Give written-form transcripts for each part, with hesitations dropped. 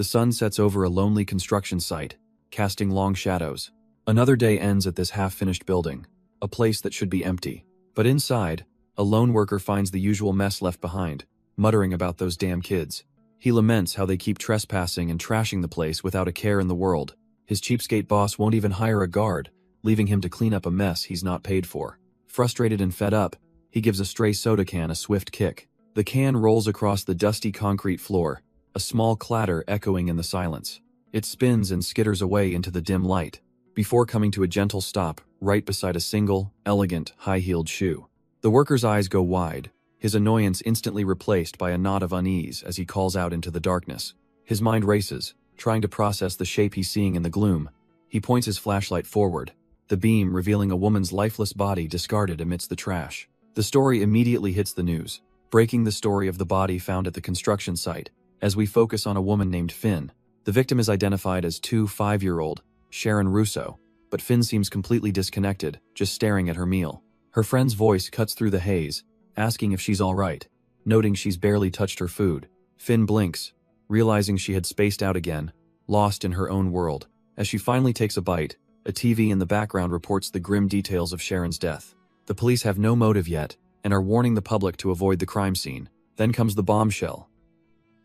The sun sets over a lonely construction site, casting long shadows. Another day ends at this half-finished building, a place that should be empty. But inside, a lone worker finds the usual mess left behind, muttering about those damn kids. He laments how they keep trespassing and trashing the place without a care in the world. His cheapskate boss won't even hire a guard, leaving him to clean up a mess he's not paid for. Frustrated and fed up, he gives a stray soda can a swift kick. The can rolls across the dusty concrete floor, a small clatter echoing in the silence. It spins and skitters away into the dim light, before coming to a gentle stop right beside a single, elegant, high-heeled shoe. The worker's eyes go wide, his annoyance instantly replaced by a nod of unease as he calls out into the darkness. His mind races, trying to process the shape he's seeing in the gloom. He points his flashlight forward, the beam revealing a woman's lifeless body discarded amidst the trash. The story immediately hits the news, breaking the story of the body found at the construction site. As we focus on a woman named Finn, the victim is identified as 5-year-old Sharon Russo, but Finn seems completely disconnected, just staring at her meal. Her friend's voice cuts through the haze, asking if she's all right, noting she's barely touched her food. Finn blinks, realizing she had spaced out again, lost in her own world. As she finally takes a bite, a TV in the background reports the grim details of Sharon's death. The police have no motive yet, and are warning the public to avoid the crime scene. Then comes the bombshell.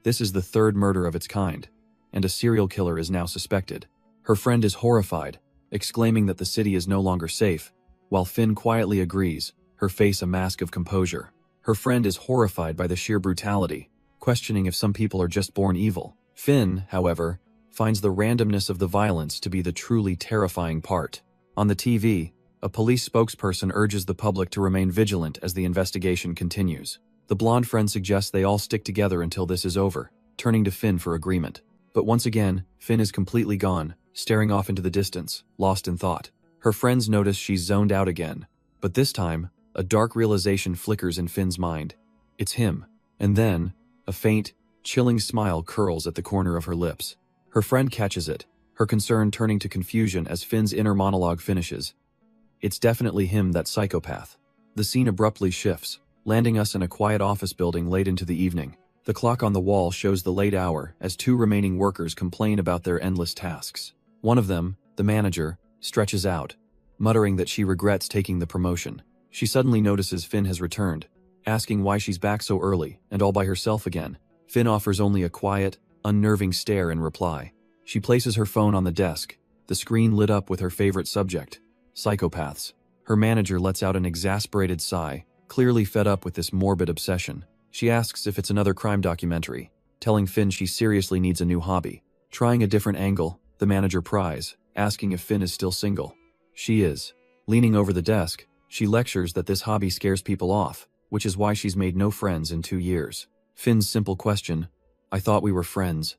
This is the third murder of its kind, and a serial killer is now suspected. Her friend is horrified, exclaiming that the city is no longer safe, while Finn quietly agrees, her face a mask of composure. Her friend is horrified by the sheer brutality, questioning if some people are just born evil. Finn, however, finds the randomness of the violence to be the truly terrifying part. On the TV, a police spokesperson urges the public to remain vigilant as the investigation continues. The blonde friend suggests they all stick together until this is over, turning to Finn for agreement. But once again, Finn is completely gone, staring off into the distance, lost in thought. Her friends notice she's zoned out again, but this time, a dark realization flickers in Finn's mind. It's him. And then, a faint, chilling smile curls at the corner of her lips. Her friend catches it, her concern turning to confusion as Finn's inner monologue finishes. It's definitely him, that psychopath. The scene abruptly shifts, landing us in a quiet office building late into the evening. The clock on the wall shows the late hour as 2 remaining workers complain about their endless tasks. One of them, the manager, stretches out, muttering that she regrets taking the promotion. She suddenly notices Finn has returned, asking why she's back so early and all by herself again. Finn offers only a quiet, unnerving stare in reply. She places her phone on the desk, the screen lit up with her favorite subject, psychopaths. Her manager lets out an exasperated sigh, clearly fed up with this morbid obsession. She asks if it's another crime documentary, telling Finn she seriously needs a new hobby. Trying a different angle, the manager pries, asking if Finn is still single. She is. Leaning over the desk, she lectures that this hobby scares people off, which is why she's made no friends in 2 years. Finn's simple question, "I thought we were friends,"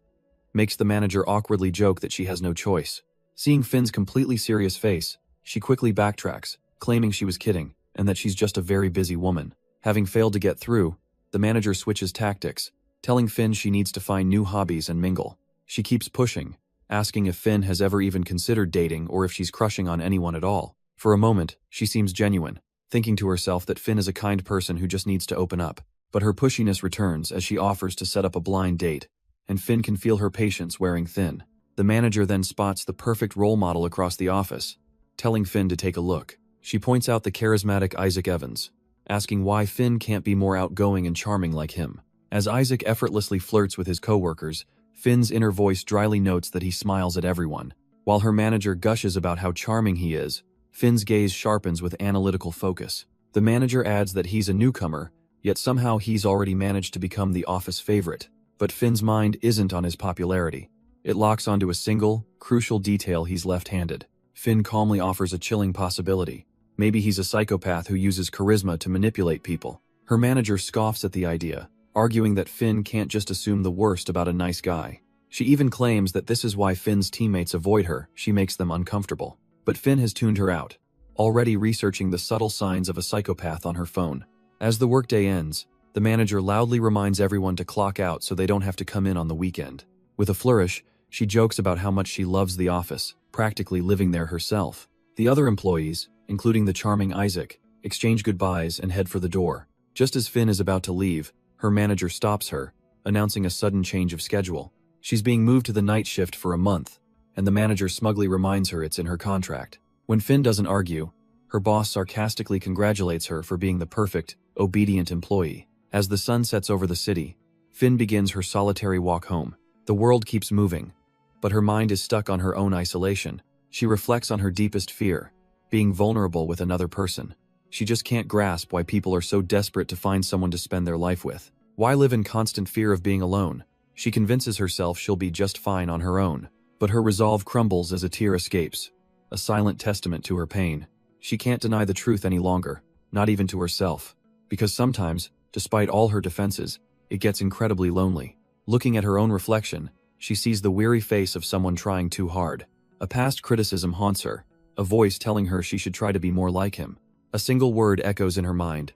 makes the manager awkwardly joke that she has no choice. Seeing Finn's completely serious face, she quickly backtracks, claiming she was kidding, and that she's just a very busy woman. Having failed to get through, the manager switches tactics, telling Finn she needs to find new hobbies and mingle. She keeps pushing, asking if Finn has ever even considered dating or if she's crushing on anyone at all. For a moment, she seems genuine, thinking to herself that Finn is a kind person who just needs to open up. But her pushiness returns as she offers to set up a blind date, and Finn can feel her patience wearing thin. The manager then spots the perfect role model across the office, telling Finn to take a look. She points out the charismatic Isaac Evans, asking why Finn can't be more outgoing and charming like him. As Isaac effortlessly flirts with his coworkers, Finn's inner voice dryly notes that he smiles at everyone. While her manager gushes about how charming he is, Finn's gaze sharpens with analytical focus. The manager adds that he's a newcomer, yet somehow he's already managed to become the office favorite. But Finn's mind isn't on his popularity. It locks onto a single, crucial detail: he's left-handed. Finn calmly offers a chilling possibility. Maybe he's a psychopath who uses charisma to manipulate people. Her manager scoffs at the idea, arguing that Finn can't just assume the worst about a nice guy. She even claims that this is why Finn's teammates avoid her, she makes them uncomfortable. But Finn has tuned her out, already researching the subtle signs of a psychopath on her phone. As the workday ends, the manager loudly reminds everyone to clock out so they don't have to come in on the weekend. With a flourish, she jokes about how much she loves the office, practically living there herself. The other employees, including the charming Isaac, exchange goodbyes and head for the door. Just as Finn is about to leave, her manager stops her, announcing a sudden change of schedule. She's being moved to the night shift for a month, and the manager smugly reminds her it's in her contract. When Finn doesn't argue, her boss sarcastically congratulates her for being the perfect, obedient employee. As the sun sets over the city, Finn begins her solitary walk home. The world keeps moving, but her mind is stuck on her own isolation. She reflects on her deepest fear, being vulnerable with another person. She just can't grasp why people are so desperate to find someone to spend their life with. Why live in constant fear of being alone? She convinces herself she'll be just fine on her own, but her resolve crumbles as a tear escapes, a silent testament to her pain. She can't deny the truth any longer, not even to herself, because sometimes, despite all her defenses, it gets incredibly lonely. Looking at her own reflection, she sees the weary face of someone trying too hard. A past criticism haunts her, a voice telling her she should try to be more like him. A single word echoes in her mind.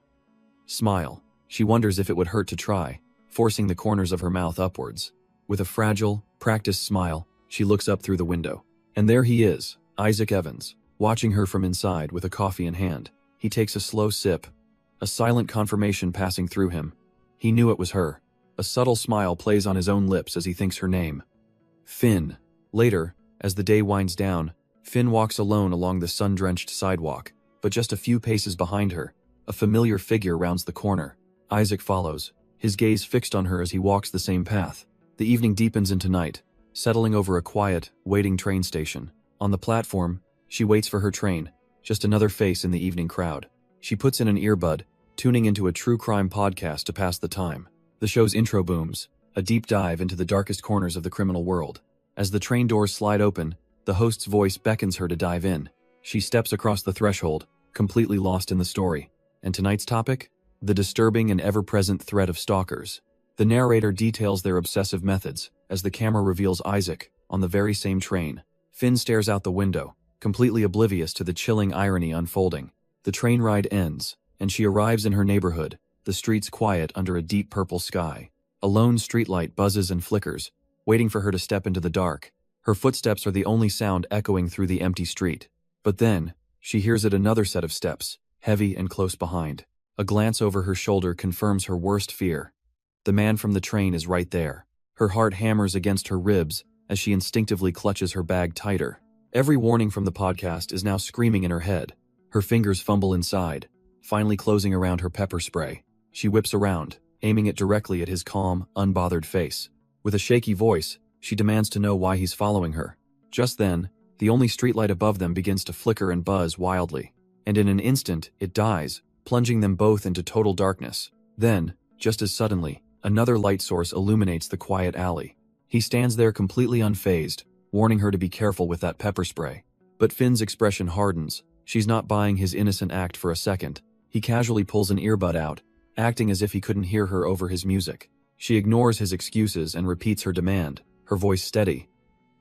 Smile. She wonders if it would hurt to try, forcing the corners of her mouth upwards. With a fragile, practiced smile, she looks up through the window. And there he is, Isaac Evans, watching her from inside with a coffee in hand. He takes a slow sip, a silent confirmation passing through him. He knew it was her. A subtle smile plays on his own lips as he thinks her name. Finn. Later, as the day winds down, Finn walks alone along the sun-drenched sidewalk, but just a few paces behind her, a familiar figure rounds the corner. Isaac follows, his gaze fixed on her as he walks the same path. The evening deepens into night, settling over a quiet, waiting train station. On the platform, she waits for her train, just another face in the evening crowd. She puts in an earbud, tuning into a true crime podcast to pass the time. The show's intro booms, a deep dive into the darkest corners of the criminal world. As the train doors slide open, the host's voice beckons her to dive in. She steps across the threshold, completely lost in the story. And tonight's topic? The disturbing and ever-present threat of stalkers. The narrator details their obsessive methods, as the camera reveals Isaac, on the very same train. Finn stares out the window, completely oblivious to the chilling irony unfolding. The train ride ends, and she arrives in her neighborhood, the streets quiet under a deep purple sky. A lone streetlight buzzes and flickers, waiting for her to step into the dark. Her footsteps are the only sound echoing through the empty street. But then, she hears another set of steps, heavy and close behind. A glance over her shoulder confirms her worst fear. The man from the train is right there. Her heart hammers against her ribs as she instinctively clutches her bag tighter. Every warning from the podcast is now screaming in her head. Her fingers fumble inside, finally closing around her pepper spray. She whips around, aiming it directly at his calm, unbothered face. With a shaky voice, she demands to know why he's following her. Just then, the only streetlight above them begins to flicker and buzz wildly. And in an instant, it dies, plunging them both into total darkness. Then, just as suddenly, another light source illuminates the quiet alley. He stands there completely unfazed, warning her to be careful with that pepper spray. But Finn's expression hardens. She's not buying his innocent act for a second. He casually pulls an earbud out, acting as if he couldn't hear her over his music. She ignores his excuses and repeats her demand, her voice steady.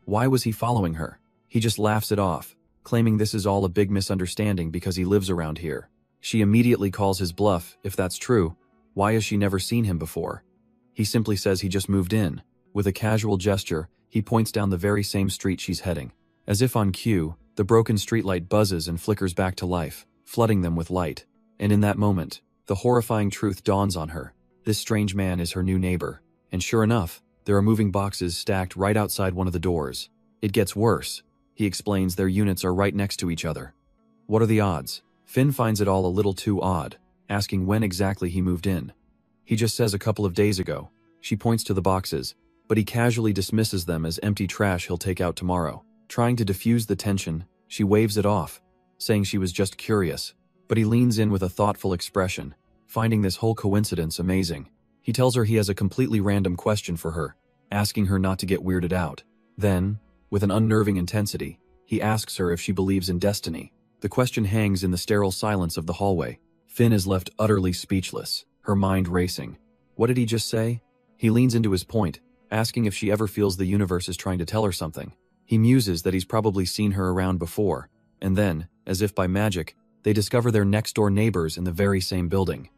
Why was he following her? He just laughs it off, claiming this is all a big misunderstanding because he lives around here. She immediately calls his bluff. If that's true, why has she never seen him before? He simply says he just moved in. With a casual gesture, he points down the very same street she's heading. As if on cue, the broken streetlight buzzes and flickers back to life, flooding them with light. And in that moment, the horrifying truth dawns on her. This strange man is her new neighbor. And sure enough, there are moving boxes stacked right outside one of the doors. It gets worse. He explains their units are right next to each other. What are the odds? Finn finds it all a little too odd, asking when exactly he moved in. He just says a couple of days ago. She points to the boxes, but he casually dismisses them as empty trash he'll take out tomorrow. Trying to diffuse the tension, she waves it off, saying she was just curious. But he leans in with a thoughtful expression, finding this whole coincidence amazing. He tells her he has a completely random question for her, asking her not to get weirded out. Then, with an unnerving intensity, he asks her if she believes in destiny. The question hangs in the sterile silence of the hallway. Finn is left utterly speechless, her mind racing. What did he just say? He leans into his point, asking if she ever feels the universe is trying to tell her something. He muses that he's probably seen her around before, and then, as if by magic, they discover they're next-door neighbors in the very same building.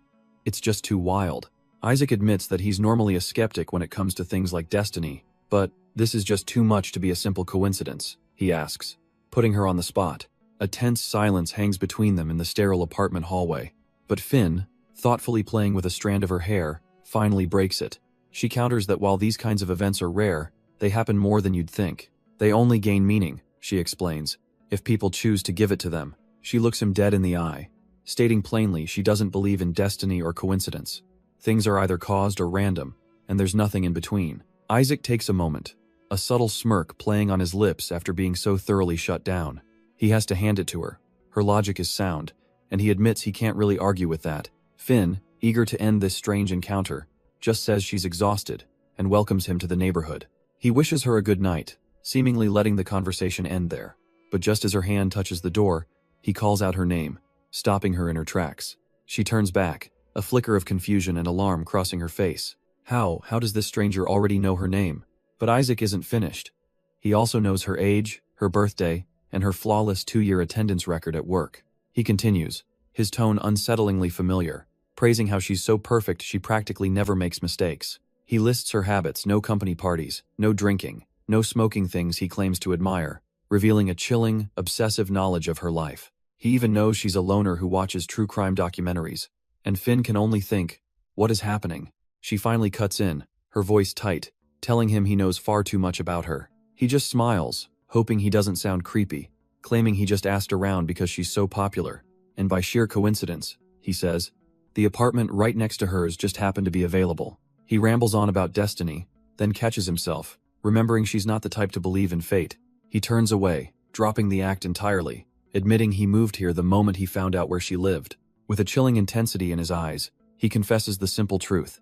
It's just too wild. Isaac admits that he's normally a skeptic when it comes to things like destiny, but this is just too much to be a simple coincidence, he asks, putting her on the spot. A tense silence hangs between them in the sterile apartment hallway. But Finn, thoughtfully playing with a strand of her hair, finally breaks it. She counters that while these kinds of events are rare, They happen more than you'd think. They only gain meaning, she explains, if people choose to give it to them. She looks him dead in the eye, stating plainly she doesn't believe in destiny or coincidence. Things are either caused or random, and there's nothing in between. Isaac takes a moment, a subtle smirk playing on his lips after being so thoroughly shut down. He has to hand it to her. Her logic is sound, and he admits he can't really argue with that. Finn, eager to end this strange encounter, just says she's exhausted and welcomes him to the neighborhood. He wishes her a good night, seemingly letting the conversation end there. But just as her hand touches the door, he calls out her name, stopping her in her tracks. She turns back, a flicker of confusion and alarm crossing her face. How does this stranger already know her name? But Isaac isn't finished. He also knows her age, her birthday, and her flawless 2-year attendance record at work. He continues, his tone unsettlingly familiar, praising how she's so perfect she practically never makes mistakes. He lists her habits: no company parties, no drinking, no smoking, things he claims to admire, revealing a chilling, obsessive knowledge of her life. He even knows she's a loner who watches true crime documentaries. And Finn can only think, what is happening? She finally cuts in, her voice tight, telling him he knows far too much about her. He just smiles, hoping he doesn't sound creepy, claiming he just asked around because she's so popular. And by sheer coincidence, he says, the apartment right next to hers just happened to be available. He rambles on about destiny, then catches himself, remembering she's not the type to believe in fate. He turns away, dropping the act entirely, admitting he moved here the moment he found out where she lived. With a chilling intensity in his eyes, he confesses the simple truth.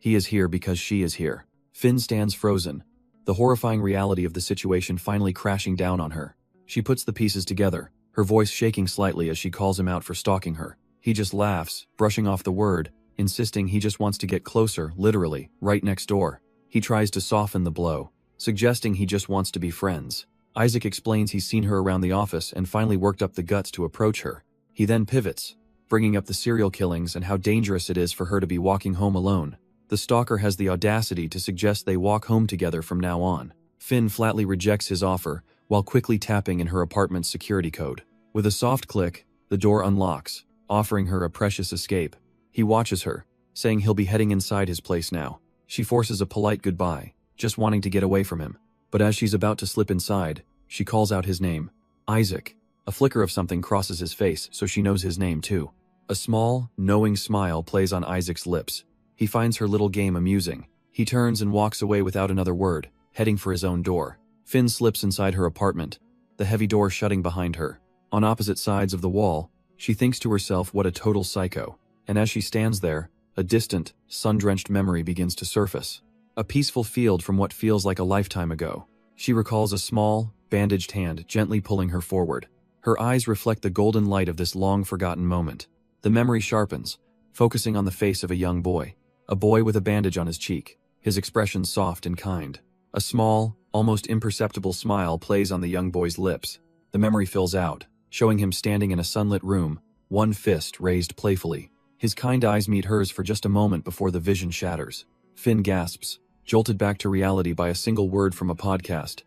He is here because she is here. Finn stands frozen, the horrifying reality of the situation finally crashing down on her. She puts the pieces together, her voice shaking slightly as she calls him out for stalking her. He just laughs, brushing off the word, insisting he just wants to get closer, literally, right next door. He tries to soften the blow, suggesting he just wants to be friends. Isaac explains he's seen her around the office and finally worked up the guts to approach her. He then pivots, bringing up the serial killings and how dangerous it is for her to be walking home alone. The stalker has the audacity to suggest they walk home together from now on. Finn flatly rejects his offer, while quickly tapping in her apartment's security code. With a soft click, the door unlocks, offering her a precious escape. He watches her, saying he'll be heading inside his place now. She forces a polite goodbye, just wanting to get away from him. But as she's about to slip inside, she calls out his name. Isaac. A flicker of something crosses his face, so she knows his name too. A small, knowing smile plays on Isaac's lips. He finds her little game amusing. He turns and walks away without another word, heading for his own door. Finn slips inside her apartment, the heavy door shutting behind her. On opposite sides of the wall, she thinks to herself what a total psycho. And as she stands there, a distant, sun-drenched memory begins to surface. A peaceful field from what feels like a lifetime ago. She recalls a small, bandaged hand gently pulling her forward. Her eyes reflect the golden light of this long-forgotten moment. The memory sharpens, focusing on the face of a young boy. A boy with a bandage on his cheek, his expression soft and kind. A small, almost imperceptible smile plays on the young boy's lips. The memory fills out, showing him standing in a sunlit room, one fist raised playfully. His kind eyes meet hers for just a moment before the vision shatters. Finn gasps, jolted back to reality by a single word from a podcast.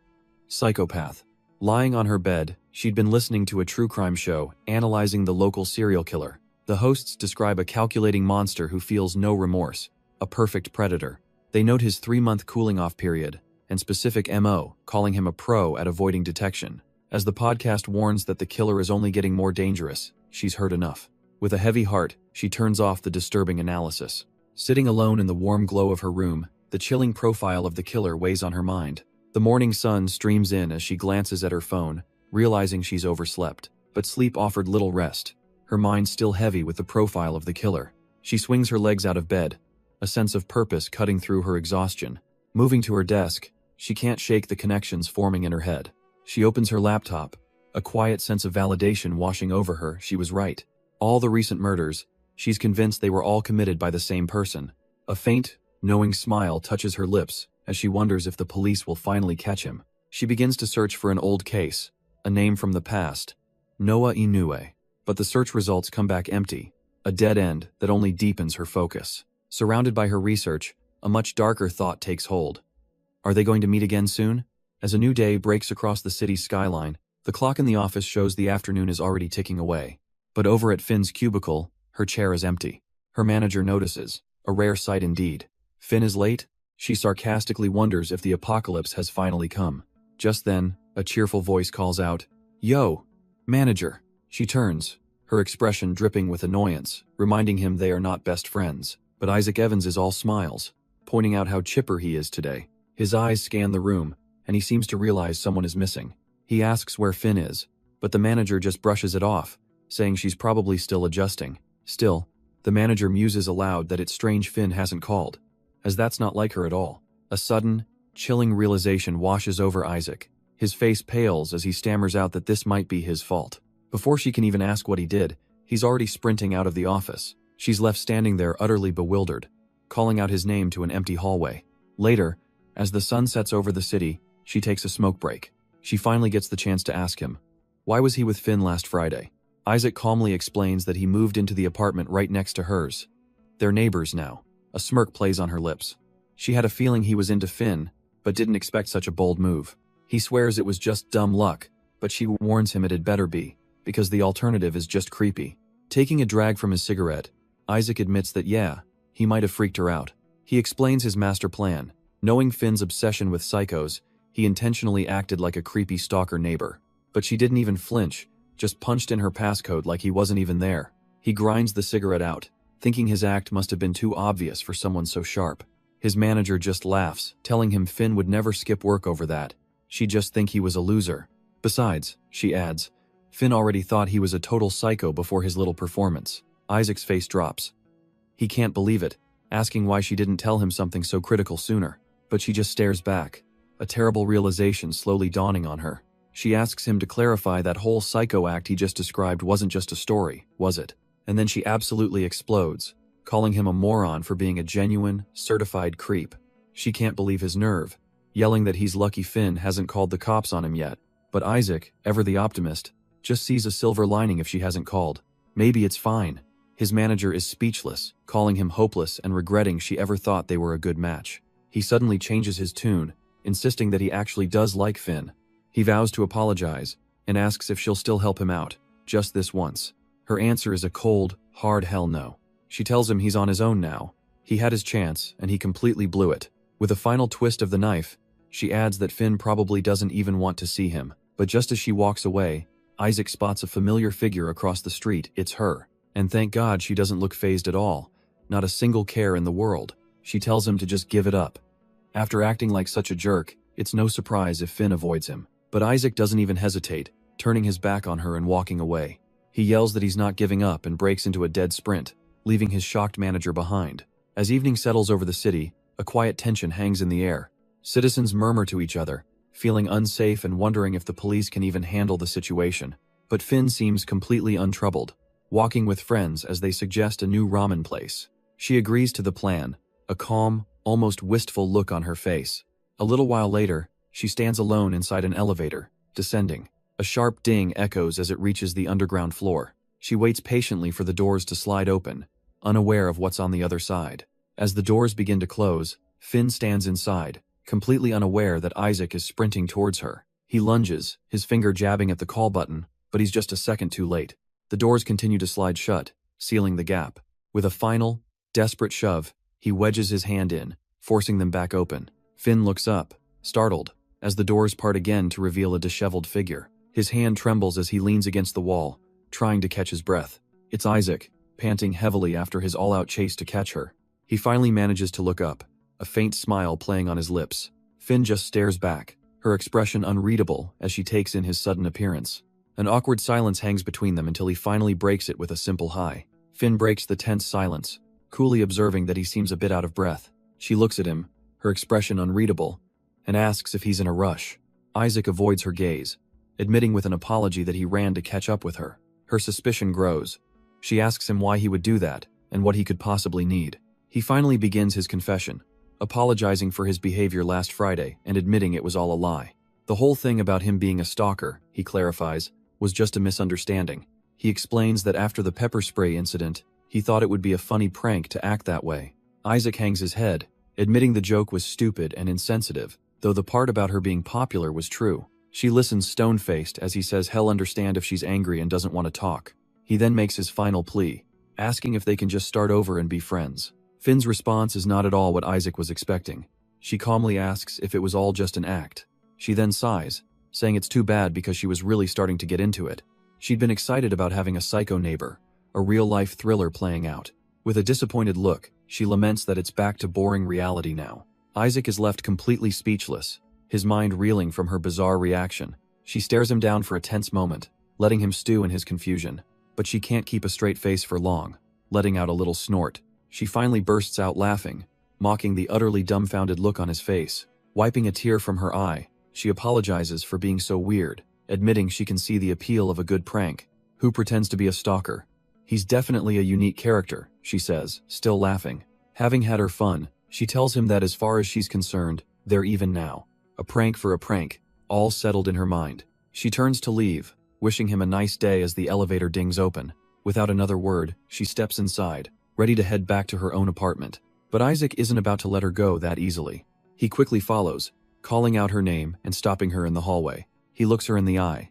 Psychopath. Lying on her bed, she'd been listening to a true crime show, analyzing the local serial killer. The hosts describe a calculating monster who feels no remorse, a perfect predator. They note his 3-month cooling-off period, and specific MO, calling him a pro at avoiding detection. As the podcast warns that the killer is only getting more dangerous, she's heard enough. With a heavy heart, she turns off the disturbing analysis. Sitting alone in the warm glow of her room, the chilling profile of the killer weighs on her mind. The morning sun streams in as she glances at her phone, realizing she's overslept. But sleep offered little rest, her mind still heavy with the profile of the killer. She swings her legs out of bed, a sense of purpose cutting through her exhaustion. Moving to her desk, she can't shake the connections forming in her head. She opens her laptop, a quiet sense of validation washing over her. She was right. All the recent murders, she's convinced they were all committed by the same person. A faint, knowing smile touches her lips as she wonders if the police will finally catch him. She begins to search for an old case, a name from the past, Noah Inoue. But the search results come back empty, a dead end that only deepens her focus. Surrounded by her research, a much darker thought takes hold. Are they going to meet again soon? As a new day breaks across the city's skyline, the clock in the office shows the afternoon is already ticking away. But over at Finn's cubicle, her chair is empty. Her manager notices, a rare sight indeed. Finn is late? She sarcastically wonders if the apocalypse has finally come. Just then, a cheerful voice calls out, "Yo, manager." She turns, her expression dripping with annoyance, reminding him they are not best friends. But Isaac Evans is all smiles, pointing out how chipper he is today. His eyes scan the room, and he seems to realize someone is missing. He asks where Finn is, but the manager just brushes it off, saying she's probably still adjusting. Still, the manager muses aloud that it's strange Finn hasn't called, as that's not like her at all. A sudden, chilling realization washes over Isaac. His face pales as he stammers out that this might be his fault. Before she can even ask what he did, he's already sprinting out of the office. She's left standing there utterly bewildered, calling out his name to an empty hallway. Later, as the sun sets over the city, she takes a smoke break. She finally gets the chance to ask him, why was he with Finn last Friday? Isaac calmly explains that he moved into the apartment right next to hers. They're neighbors now. A smirk plays on her lips. She had a feeling he was into Finn, but didn't expect such a bold move. He swears it was just dumb luck, but she warns him it had better be, because the alternative is just creepy. Taking a drag from his cigarette, Isaac admits that yeah, he might have freaked her out. He explains his master plan. Knowing Finn's obsession with psychos, he intentionally acted like a creepy stalker neighbor. But she didn't even flinch, just punched in her passcode like he wasn't even there. He grinds the cigarette out, thinking his act must have been too obvious for someone so sharp. His manager just laughs, telling him Finn would never skip work over that. She'd just think he was a loser. Besides, she adds, Finn already thought he was a total psycho before his little performance. Isaac's face drops. He can't believe it, asking why she didn't tell him something so critical sooner. But she just stares back, a terrible realization slowly dawning on her. She asks him to clarify that whole psycho act he just described wasn't just a story, was it? And then she absolutely explodes, calling him a moron for being a genuine, certified creep. She can't believe his nerve, yelling that he's lucky Finn hasn't called the cops on him yet. But Isaac, ever the optimist, just sees a silver lining if she hasn't called. Maybe it's fine. His manager is speechless, calling him hopeless and regretting she ever thought they were a good match. He suddenly changes his tune, insisting that he actually does like Finn. He vows to apologize, and asks if she'll still help him out, just this once. Her answer is a cold, hard hell no. She tells him he's on his own now. He had his chance, and he completely blew it. With a final twist of the knife, she adds that Finn probably doesn't even want to see him. But just as she walks away, Isaac spots a familiar figure across the street. It's her. And thank God she doesn't look fazed at all. Not a single care in the world. She tells him to just give it up. After acting like such a jerk, it's no surprise if Finn avoids him. But Isaac doesn't even hesitate, turning his back on her and walking away. He yells that he's not giving up and breaks into a dead sprint, leaving his shocked manager behind. As evening settles over the city, a quiet tension hangs in the air. Citizens murmur to each other, feeling unsafe and wondering if the police can even handle the situation. But Finn seems completely untroubled, walking with friends as they suggest a new ramen place. She agrees to the plan, a calm, almost wistful look on her face. A little while later, she stands alone inside an elevator, descending. A sharp ding echoes as it reaches the underground floor. She waits patiently for the doors to slide open, unaware of what's on the other side. As the doors begin to close, Finn stands inside, completely unaware that Isaac is sprinting towards her. He lunges, his finger jabbing at the call button, but he's just a second too late. The doors continue to slide shut, sealing the gap. With a final, desperate shove, he wedges his hand in, forcing them back open. Finn looks up, startled, as the doors part again to reveal a disheveled figure. His hand trembles as he leans against the wall, trying to catch his breath. It's Isaac, panting heavily after his all-out chase to catch her. He finally manages to look up, a faint smile playing on his lips. Finn just stares back, her expression unreadable as she takes in his sudden appearance. An awkward silence hangs between them until he finally breaks it with a simple hi. Finn breaks the tense silence, coolly observing that he seems a bit out of breath. She looks at him, her expression unreadable, and asks if he's in a rush. Isaac avoids her gaze, admitting with an apology that he ran to catch up with her. Her suspicion grows. She asks him why he would do that, and what he could possibly need. He finally begins his confession, apologizing for his behavior last Friday and admitting it was all a lie. The whole thing about him being a stalker, he clarifies, was just a misunderstanding. He explains that after the pepper spray incident, he thought it would be a funny prank to act that way. Isaac hangs his head, admitting the joke was stupid and insensitive, though the part about her being popular was true. She listens stone-faced as he says he'll understand if she's angry and doesn't want to talk. He then makes his final plea, asking if they can just start over and be friends. Finn's response is not at all what Isaac was expecting. She calmly asks if it was all just an act. She then sighs, saying it's too bad because she was really starting to get into it. She'd been excited about having a psycho neighbor, a real-life thriller playing out. With a disappointed look, she laments that it's back to boring reality now. Isaac is left completely speechless, his mind reeling from her bizarre reaction. She stares him down for a tense moment, letting him stew in his confusion. But she can't keep a straight face for long, letting out a little snort. She finally bursts out laughing, mocking the utterly dumbfounded look on his face. Wiping a tear from her eye, she apologizes for being so weird, admitting she can see the appeal of a good prank. Who pretends to be a stalker? He's definitely a unique character, she says, still laughing. Having had her fun, she tells him that as far as she's concerned, they're even now. A prank for a prank, all settled in her mind. She turns to leave, wishing him a nice day as the elevator dings open. Without another word, she steps inside, ready to head back to her own apartment. But Isaac isn't about to let her go that easily. He quickly follows, calling out her name and stopping her in the hallway. He looks her in the eye,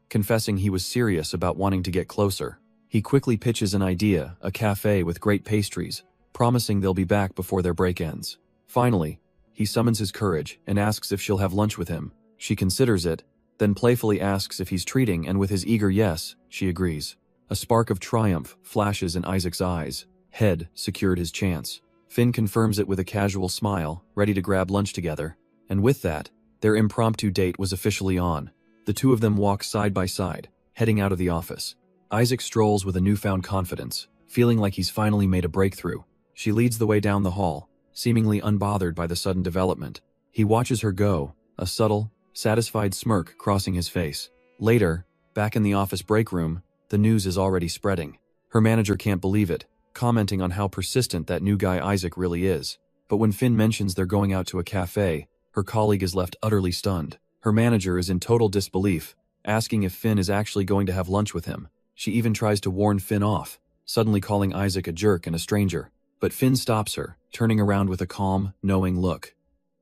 confessing he was serious about wanting to get closer. He quickly pitches an idea, a cafe with great pastries, promising they'll be back before their break ends. Finally, he summons his courage and asks if she'll have lunch with him. She considers it, then playfully asks if he's treating, and with his eager yes, she agrees. A spark of triumph flashes in Isaac's eyes. Head secured his chance. Finn confirms it with a casual smile, ready to grab lunch together. And with that, their impromptu date was officially on. The two of them walk side by side, heading out of the office. Isaac strolls with a newfound confidence, feeling like he's finally made a breakthrough. She leads the way down the hall, seemingly unbothered by the sudden development. He watches her go, a subtle, satisfied smirk crossing his face. Later, back in the office break room, the news is already spreading. Her manager can't believe it, commenting on how persistent that new guy Isaac really is. But when Finn mentions they're going out to a cafe, her colleague is left utterly stunned. Her manager is in total disbelief, asking if Finn is actually going to have lunch with him. She even tries to warn Finn off, suddenly calling Isaac a jerk and a stranger. But Finn stops her, turning around with a calm, knowing look.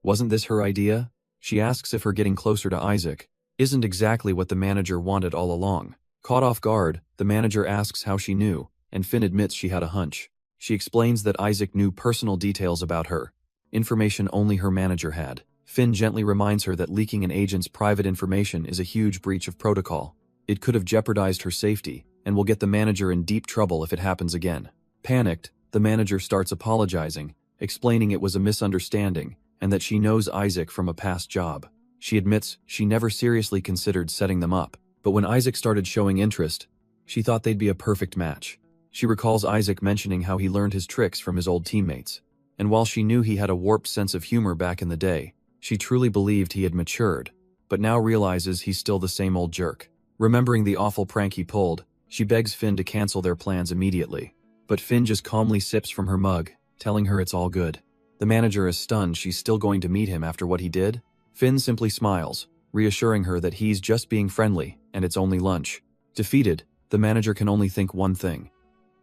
Wasn't this her idea? She asks if her getting closer to Isaac isn't exactly what the manager wanted all along. Caught off guard, the manager asks how she knew, and Finn admits she had a hunch. She explains that Isaac knew personal details about her, information only her manager had. Finn gently reminds her that leaking an agent's private information is a huge breach of protocol. It could have jeopardized her safety, and will get the manager in deep trouble if it happens again. Panicked, the manager starts apologizing, explaining it was a misunderstanding, and that she knows Isaac from a past job. She admits she never seriously considered setting them up, but when Isaac started showing interest, she thought they'd be a perfect match. She recalls Isaac mentioning how he learned his tricks from his old teammates, and while she knew he had a warped sense of humor back in the day, she truly believed he had matured, but now realizes he's still the same old jerk. Remembering the awful prank he pulled, she begs Finn to cancel their plans immediately. But Finn just calmly sips from her mug, telling her it's all good. The manager is stunned she's still going to meet him after what he did. Finn simply smiles, reassuring her that he's just being friendly, and it's only lunch. Defeated, the manager can only think one thing.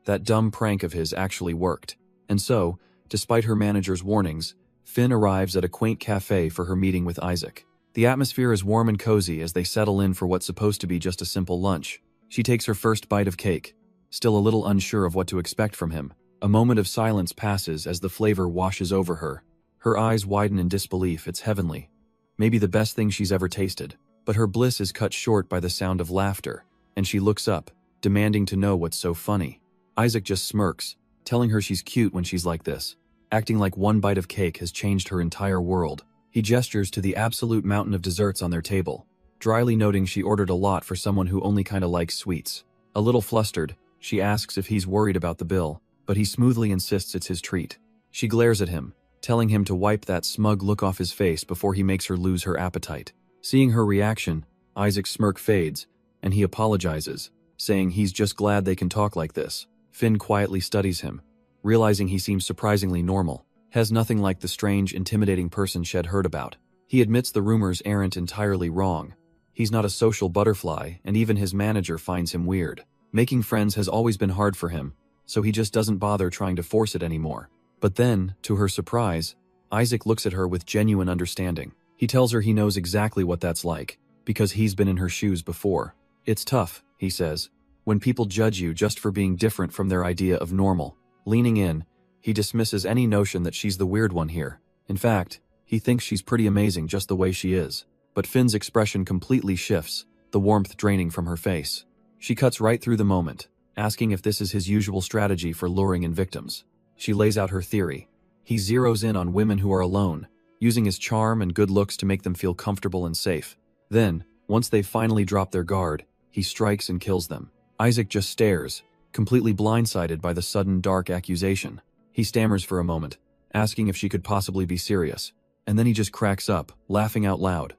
That dumb prank of his actually worked. And so, despite her manager's warnings, Finn arrives at a quaint cafe for her meeting with Isaac. The atmosphere is warm and cozy as they settle in for what's supposed to be just a simple lunch. She takes her first bite of cake, still a little unsure of what to expect from him. A moment of silence passes as the flavor washes over her. Her eyes widen in disbelief. It's heavenly. Maybe the best thing she's ever tasted. But her bliss is cut short by the sound of laughter, and she looks up, demanding to know what's so funny. Isaac just smirks, telling her she's cute when she's like this, acting like one bite of cake has changed her entire world. He gestures to the absolute mountain of desserts on their table, dryly noting she ordered a lot for someone who only kinda likes sweets. A little flustered, she asks if he's worried about the bill, but he smoothly insists it's his treat. She glares at him, telling him to wipe that smug look off his face before he makes her lose her appetite. Seeing her reaction, Isaac's smirk fades, and he apologizes, saying he's just glad they can talk like this. Finn quietly studies him, realizing he seems surprisingly normal. Has nothing like the strange, intimidating person she'd heard about. He admits the rumors aren't entirely wrong. He's not a social butterfly, and even his manager finds him weird. Making friends has always been hard for him, so he just doesn't bother trying to force it anymore. But then, to her surprise, Isaac looks at her with genuine understanding. He tells her he knows exactly what that's like, because he's been in her shoes before. It's tough, he says, when people judge you just for being different from their idea of normal. Leaning in, he dismisses any notion that she's the weird one here. In fact, He thinks she's pretty amazing just the way she is. But Finn's expression completely shifts, the warmth draining from her face. She cuts right through the moment, asking if this is his usual strategy for luring in victims. She lays out her theory. He zeroes in on women who are alone, using his charm and good looks to make them feel comfortable and safe. Then, once they've finally dropped their guard, he strikes and kills them. Isaac just stares, completely blindsided by the sudden dark accusation. He stammers for a moment, asking if she could possibly be serious, and then he just cracks up, laughing out loud.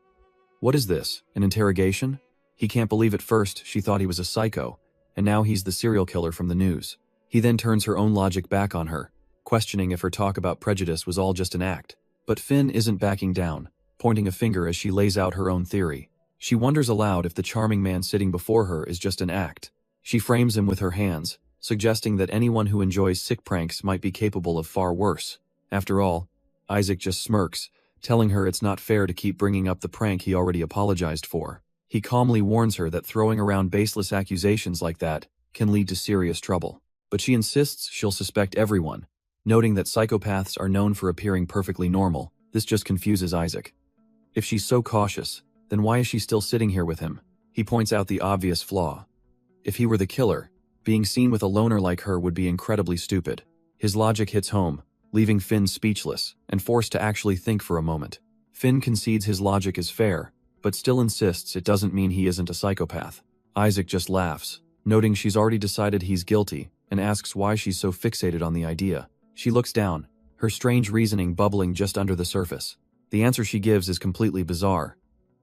What is this, an interrogation? He can't believe at first she thought he was a psycho, and now he's the serial killer from the news. He then turns her own logic back on her, questioning if her talk about prejudice was all just an act. But Finn isn't backing down, pointing a finger as she lays out her own theory. She wonders aloud if the charming man sitting before her is just an act. She frames him with her hands, suggesting that anyone who enjoys sick pranks might be capable of far worse. After all, Isaac just smirks, telling her it's not fair to keep bringing up the prank he already apologized for. He calmly warns her that throwing around baseless accusations like that can lead to serious trouble. But she insists she'll suspect everyone, noting that psychopaths are known for appearing perfectly normal. This just confuses Isaac. If she's so cautious, then why is she still sitting here with him? He points out the obvious flaw. If he were the killer, being seen with a loner like her would be incredibly stupid. His logic hits home, leaving Finn speechless and forced to actually think for a moment. Finn concedes his logic is fair, but still insists it doesn't mean he isn't a psychopath. Isaac just laughs, noting she's already decided he's guilty, and asks why she's so fixated on the idea. She looks down, her strange reasoning bubbling just under the surface. The answer she gives is completely bizarre.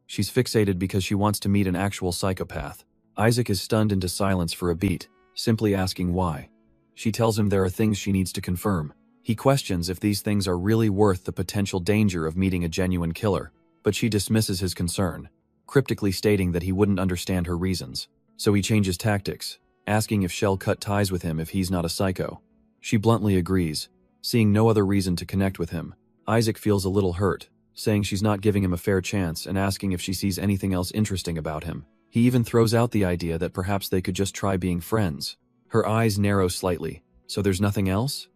She's fixated because she wants to meet an actual psychopath. Isaac is stunned into silence for a beat, simply asking why. She tells him there are things she needs to confirm. He questions if these things are really worth the potential danger of meeting a genuine killer, but she dismisses his concern, cryptically stating that he wouldn't understand her reasons. So he changes tactics, asking if she'll cut ties with him if he's not a psycho. She bluntly agrees, seeing no other reason to connect with him. Isaac feels a little hurt, saying she's not giving him a fair chance and asking if she sees anything else interesting about him. He even throws out the idea that perhaps they could just try being friends. Her eyes narrow slightly. So there's nothing else?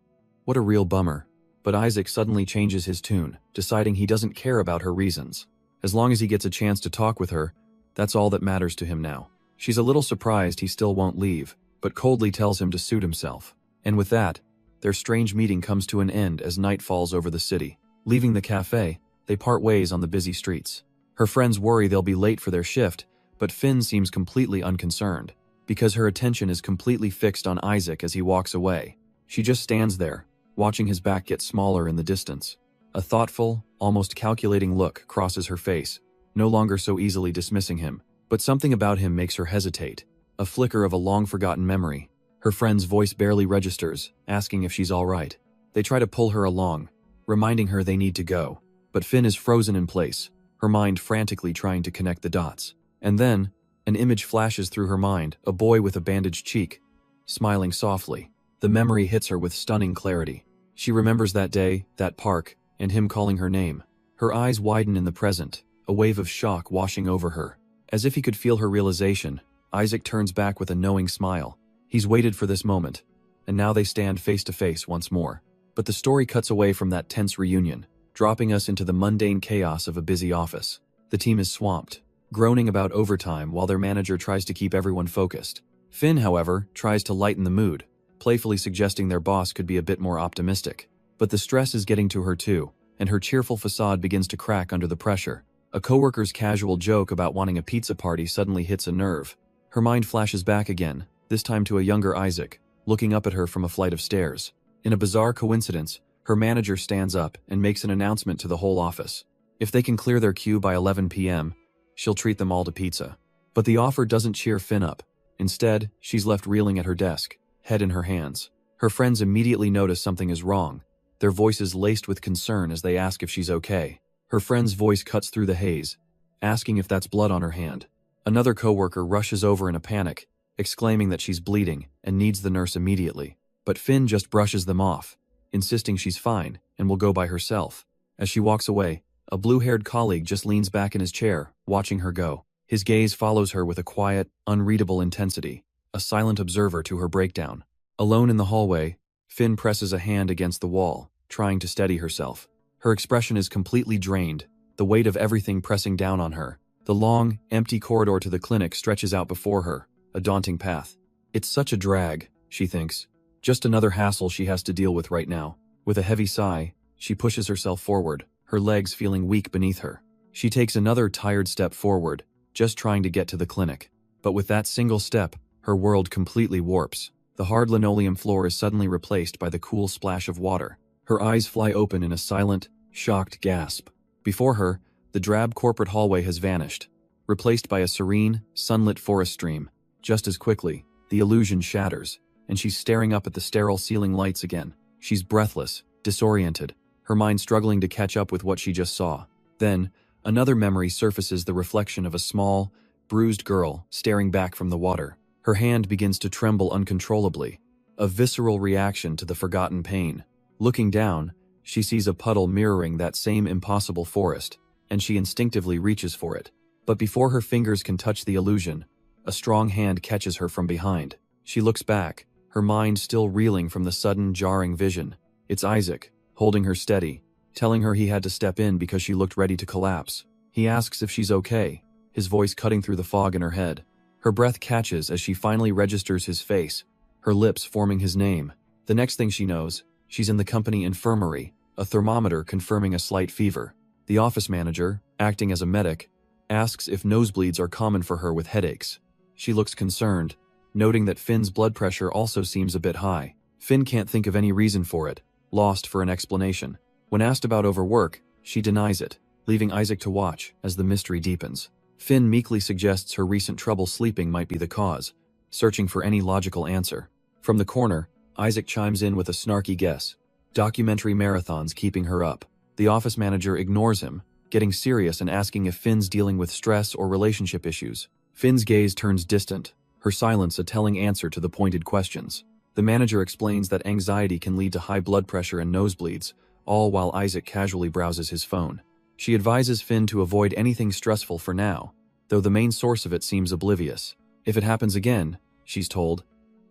What a real bummer. But Isaac suddenly changes his tune, deciding he doesn't care about her reasons. As long as he gets a chance to talk with her, that's all that matters to him now. She's a little surprised he still won't leave, but coldly tells him to suit himself. And with that, their strange meeting comes to an end as night falls over the city. Leaving the cafe, they part ways on the busy streets. Her friends worry they'll be late for their shift, but Finn seems completely unconcerned, because her attention is completely fixed on Isaac as he walks away. She just stands there, watching his back get smaller in the distance. A thoughtful, almost calculating look crosses her face, no longer so easily dismissing him. But something about him makes her hesitate, a flicker of a long-forgotten memory. Her friend's voice barely registers, asking if she's all right. They try to pull her along, reminding her they need to go. But Finn is frozen in place, her mind frantically trying to connect the dots. And then, an image flashes through her mind, a boy with a bandaged cheek, smiling softly. The memory hits her with stunning clarity. She remembers that day, that park, and him calling her name. Her eyes widen in the present, a wave of shock washing over her. As if he could feel her realization, Isaac turns back with a knowing smile. He's waited for this moment, and now they stand face to face once more. But the story cuts away from that tense reunion, dropping us into the mundane chaos of a busy office. The team is swamped, groaning about overtime while their manager tries to keep everyone focused. Finn, however, tries to lighten the mood, playfully suggesting their boss could be a bit more optimistic. But the stress is getting to her too, and her cheerful facade begins to crack under the pressure. A coworker's casual joke about wanting a pizza party suddenly hits a nerve. Her mind flashes back again, this time to a younger Isaac, looking up at her from a flight of stairs. In a bizarre coincidence, her manager stands up and makes an announcement to the whole office. If they can clear their queue by 11 p.m., she'll treat them all to pizza. But the offer doesn't cheer Finn up. Instead, she's left reeling at her desk, head in her hands. Her friends immediately notice something is wrong, their voices laced with concern as they ask if she's okay. Her friend's voice cuts through the haze, asking if that's blood on her hand. Another coworker rushes over in a panic, exclaiming that she's bleeding and needs the nurse immediately. But Finn just brushes them off, insisting she's fine and will go by herself. As she walks away, a blue-haired colleague just leans back in his chair, watching her go. His gaze follows her with a quiet, unreadable intensity, a silent observer to her breakdown. Alone in the hallway, Finn presses a hand against the wall, trying to steady herself. Her expression is completely drained, the weight of everything pressing down on her. The long, empty corridor to the clinic stretches out before her, a daunting path. It's such a drag, she thinks. Just another hassle she has to deal with right now. With a heavy sigh, she pushes herself forward, her legs feeling weak beneath her. She takes another tired step forward, just trying to get to the clinic. But with that single step, her world completely warps. The hard linoleum floor is suddenly replaced by the cool splash of water. Her eyes fly open in a silent, shocked gasp. Before her, the drab corporate hallway has vanished, replaced by a serene, sunlit forest stream. Just as quickly, the illusion shatters, and she's staring up at the sterile ceiling lights again. She's breathless, disoriented, her mind struggling to catch up with what she just saw. Then, another memory surfaces, the reflection of a small, bruised girl staring back from the water. Her hand begins to tremble uncontrollably, a visceral reaction to the forgotten pain. Looking down, she sees a puddle mirroring that same impossible forest, and she instinctively reaches for it. But before her fingers can touch the illusion, a strong hand catches her from behind. She looks back, her mind still reeling from the sudden, jarring vision. It's Isaac, holding her steady, telling her he had to step in because she looked ready to collapse. He asks if she's okay, his voice cutting through the fog in her head. Her breath catches as she finally registers his face, her lips forming his name. The next thing she knows, she's in the company infirmary, a thermometer confirming a slight fever. The office manager, acting as a medic, asks if nosebleeds are common for her with headaches. She looks concerned, noting that Finn's blood pressure also seems a bit high. Finn can't think of any reason for it, lost for an explanation. When asked about overwork, she denies it, leaving Isaac to watch as the mystery deepens. Finn meekly suggests her recent trouble sleeping might be the cause, searching for any logical answer. From the corner, Isaac chimes in with a snarky guess. Documentary marathons keeping her up. The office manager ignores him, getting serious and asking if Finn's dealing with stress or relationship issues. Finn's gaze turns distant, her silence a telling answer to the pointed questions. The manager explains that anxiety can lead to high blood pressure and nosebleeds, all while Isaac casually browses his phone. She advises Finn to avoid anything stressful for now, though the main source of it seems oblivious. If it happens again, she's told,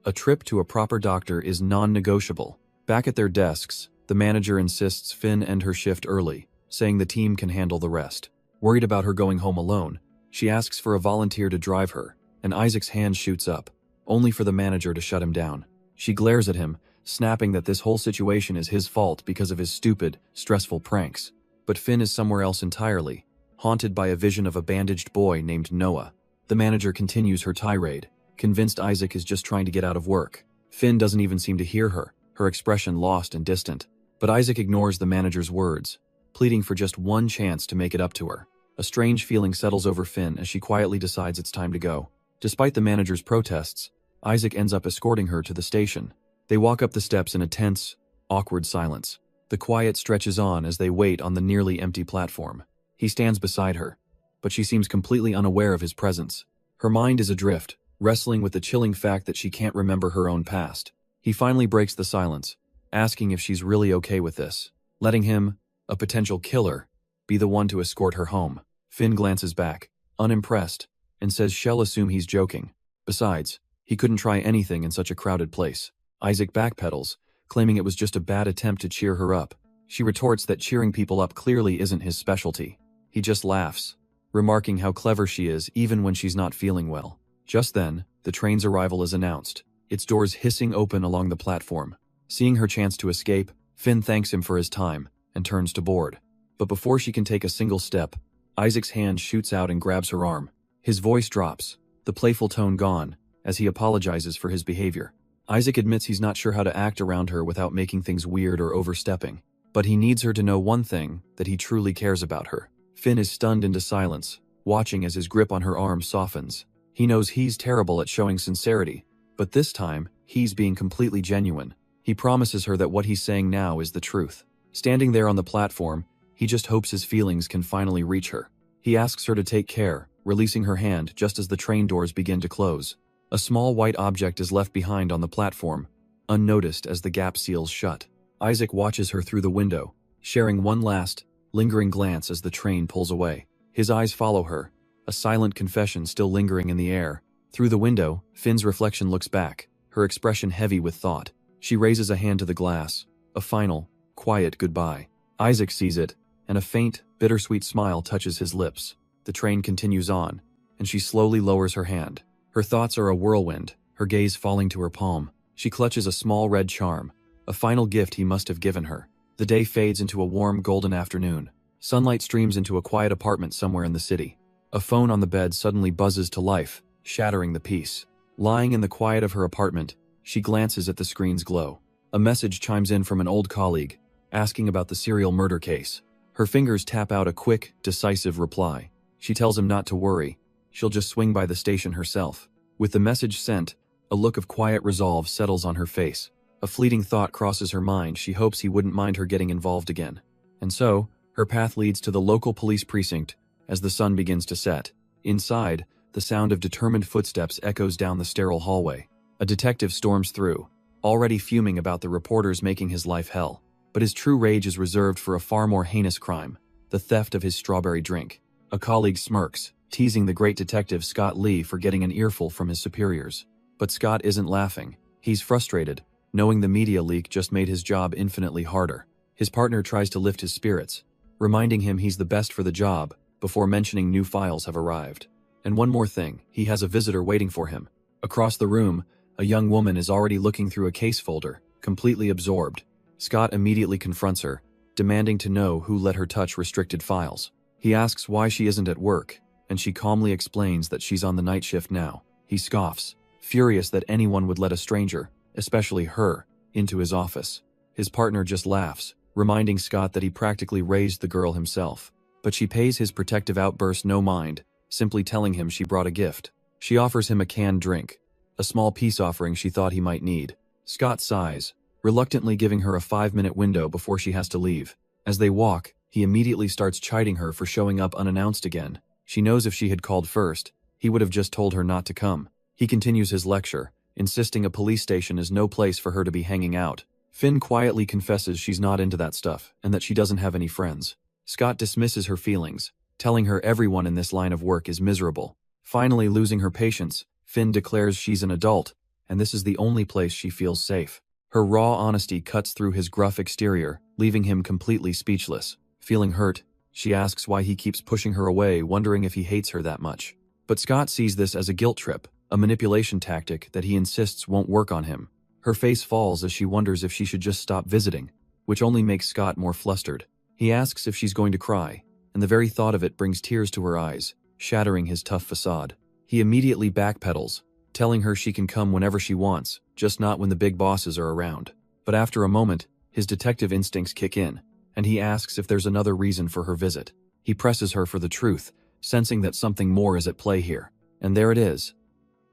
a trip to a proper doctor is non-negotiable. Back at their desks, the manager insists Finn end her shift early, saying the team can handle the rest. Worried about her going home alone, she asks for a volunteer to drive her, and Isaac's hand shoots up, only for the manager to shut him down. She glares at him, snapping that this whole situation is his fault because of his stupid, stressful pranks. But Finn is somewhere else entirely, haunted by a vision of a bandaged boy named Noah. The manager continues her tirade, convinced Isaac is just trying to get out of work. Finn doesn't even seem to hear her, her expression lost and distant. But Isaac ignores the manager's words, pleading for just one chance to make it up to her. A strange feeling settles over Finn as she quietly decides it's time to go. Despite the manager's protests, Isaac ends up escorting her to the station. They walk up the steps in a tense, awkward silence. The quiet stretches on as they wait on the nearly empty platform. He stands beside her, but she seems completely unaware of his presence. Her mind is adrift, wrestling with the chilling fact that she can't remember her own past. He finally breaks the silence, asking if she's really okay with this, letting him, a potential killer, be the one to escort her home. Finn glances back, unimpressed, and says she'll assume he's joking. Besides, he couldn't try anything in such a crowded place. Isaac backpedals, claiming it was just a bad attempt to cheer her up. She retorts that cheering people up clearly isn't his specialty. He just laughs, remarking how clever she is even when she's not feeling well. Just then, the train's arrival is announced, its doors hissing open along the platform. Seeing her chance to escape, Finn thanks him for his time and turns to board. But before she can take a single step, Isaac's hand shoots out and grabs her arm. His voice drops, the playful tone gone, as he apologizes for his behavior. Isaac admits he's not sure how to act around her without making things weird or overstepping, but he needs her to know one thing, that he truly cares about her. Finn is stunned into silence, watching as his grip on her arm softens. He knows he's terrible at showing sincerity, but this time, he's being completely genuine. He promises her that what he's saying now is the truth. Standing there on the platform, he just hopes his feelings can finally reach her. He asks her to take care, releasing her hand just as the train doors begin to close. A small white object is left behind on the platform, unnoticed as the gap seals shut. Isaac watches her through the window, sharing one last, lingering glance as the train pulls away. His eyes follow her, a silent confession still lingering in the air. Through the window, Finn's reflection looks back, her expression heavy with thought. She raises a hand to the glass, a final, quiet goodbye. Isaac sees it, and a faint, bittersweet smile touches his lips. The train continues on, and she slowly lowers her hand. Her thoughts are a whirlwind, her gaze falling to her palm. She clutches a small red charm, a final gift he must have given her. The day fades into a warm, golden afternoon. Sunlight streams into a quiet apartment somewhere in the city. A phone on the bed suddenly buzzes to life, shattering the peace. Lying in the quiet of her apartment, she glances at the screen's glow. A message chimes in from an old colleague, asking about the serial murder case. Her fingers tap out a quick, decisive reply. She tells him not to worry, she'll just swing by the station herself. With the message sent, a look of quiet resolve settles on her face. A fleeting thought crosses her mind. She hopes he wouldn't mind her getting involved again. And so, her path leads to the local police precinct as the sun begins to set. Inside, the sound of determined footsteps echoes down the sterile hallway. A detective storms through, already fuming about the reporters making his life hell. But his true rage is reserved for a far more heinous crime, the theft of his strawberry drink. A colleague smirks, teasing the great detective Scott Lee for getting an earful from his superiors. But Scott isn't laughing. He's frustrated, knowing the media leak just made his job infinitely harder. His partner tries to lift his spirits, reminding him he's the best for the job, before mentioning new files have arrived. And one more thing, he has a visitor waiting for him. Across the room, a young woman is already looking through a case folder, completely absorbed. Scott immediately confronts her, demanding to know who let her touch restricted files. He asks why she isn't at work, and she calmly explains that she's on the night shift now. He scoffs, furious that anyone would let a stranger, especially her, into his office. His partner just laughs, reminding Scott that he practically raised the girl himself. But she pays his protective outburst no mind, simply telling him she brought a gift. She offers him a canned drink, a small peace offering she thought he might need. Scott sighs, reluctantly giving her a 5-minute window before she has to leave. As they walk, he immediately starts chiding her for showing up unannounced again. She knows if she had called first, he would have just told her not to come. He continues his lecture, insisting a police station is no place for her to be hanging out. Finn quietly confesses she's not into that stuff, and that she doesn't have any friends. Scott dismisses her feelings, telling her everyone in this line of work is miserable. Finally losing her patience, Finn declares she's an adult, and this is the only place she feels safe. Her raw honesty cuts through his gruff exterior, leaving him completely speechless. Feeling hurt, she asks why he keeps pushing her away, wondering if he hates her that much. But Scott sees this as a guilt trip, a manipulation tactic that he insists won't work on him. Her face falls as she wonders if she should just stop visiting, which only makes Scott more flustered. He asks if she's going to cry, and the very thought of it brings tears to her eyes, shattering his tough facade. He immediately backpedals, telling her she can come whenever she wants, just not when the big bosses are around. But after a moment, his detective instincts kick in, and he asks if there's another reason for her visit. He presses her for the truth, sensing that something more is at play here. And there it is.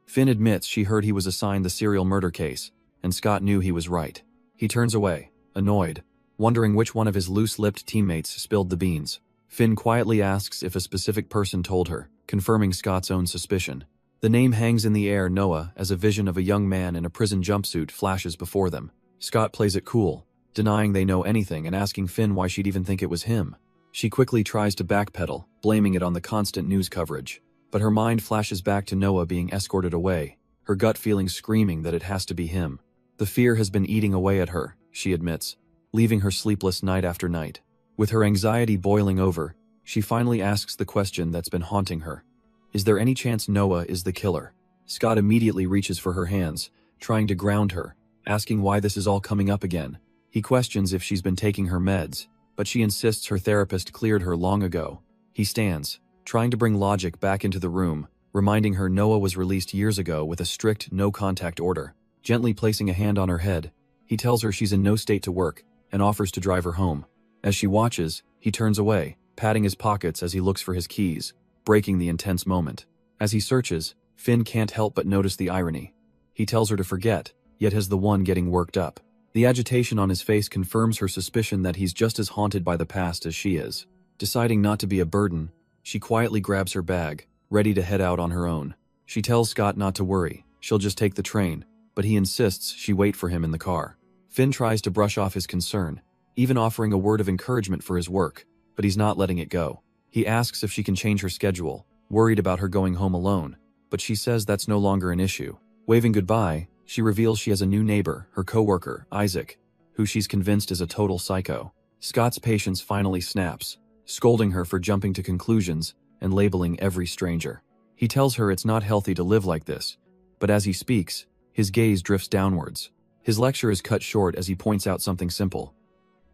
Finn admits she heard he was assigned the serial murder case, and Scott knew he was right. He turns away, annoyed, wondering which one of his loose-lipped teammates spilled the beans. Finn quietly asks if a specific person told her, confirming Scott's own suspicion. The name hangs in the air. Noah, as a vision of a young man in a prison jumpsuit flashes before them. Scott plays it cool, denying they know anything and asking Finn why she'd even think it was him. She quickly tries to backpedal, blaming it on the constant news coverage. But her mind flashes back to Noah being escorted away, her gut feeling screaming that it has to be him. The fear has been eating away at her, she admits, leaving her sleepless night after night. With her anxiety boiling over, she finally asks the question that's been haunting her. Is there any chance Noah is the killer? Scott immediately reaches for her hands, trying to ground her, asking why this is all coming up again. He questions if she's been taking her meds, but she insists her therapist cleared her long ago. He stands, trying to bring logic back into the room, reminding her Noah was released years ago with a strict no-contact order. Gently placing a hand on her head, he tells her she's in no state to work, and offers to drive her home. As she watches, he turns away, patting his pockets as he looks for his keys, breaking the intense moment. As he searches, Finn can't help but notice the irony. He tells her to forget, yet is the one getting worked up. The agitation on his face confirms her suspicion that he's just as haunted by the past as she is. Deciding not to be a burden, she quietly grabs her bag, ready to head out on her own. She tells Scott not to worry, she'll just take the train, but he insists she wait for him in the car. Finn tries to brush off his concern, even offering a word of encouragement for his work, but he's not letting it go. He asks if she can change her schedule, worried about her going home alone, but she says that's no longer an issue. Waving goodbye, she reveals she has a new neighbor, her coworker, Isaac, who she's convinced is a total psycho. Scott's patience finally snaps, scolding her for jumping to conclusions and labeling every stranger. He tells her it's not healthy to live like this, but as he speaks, his gaze drifts downwards. His lecture is cut short as he points out something simple.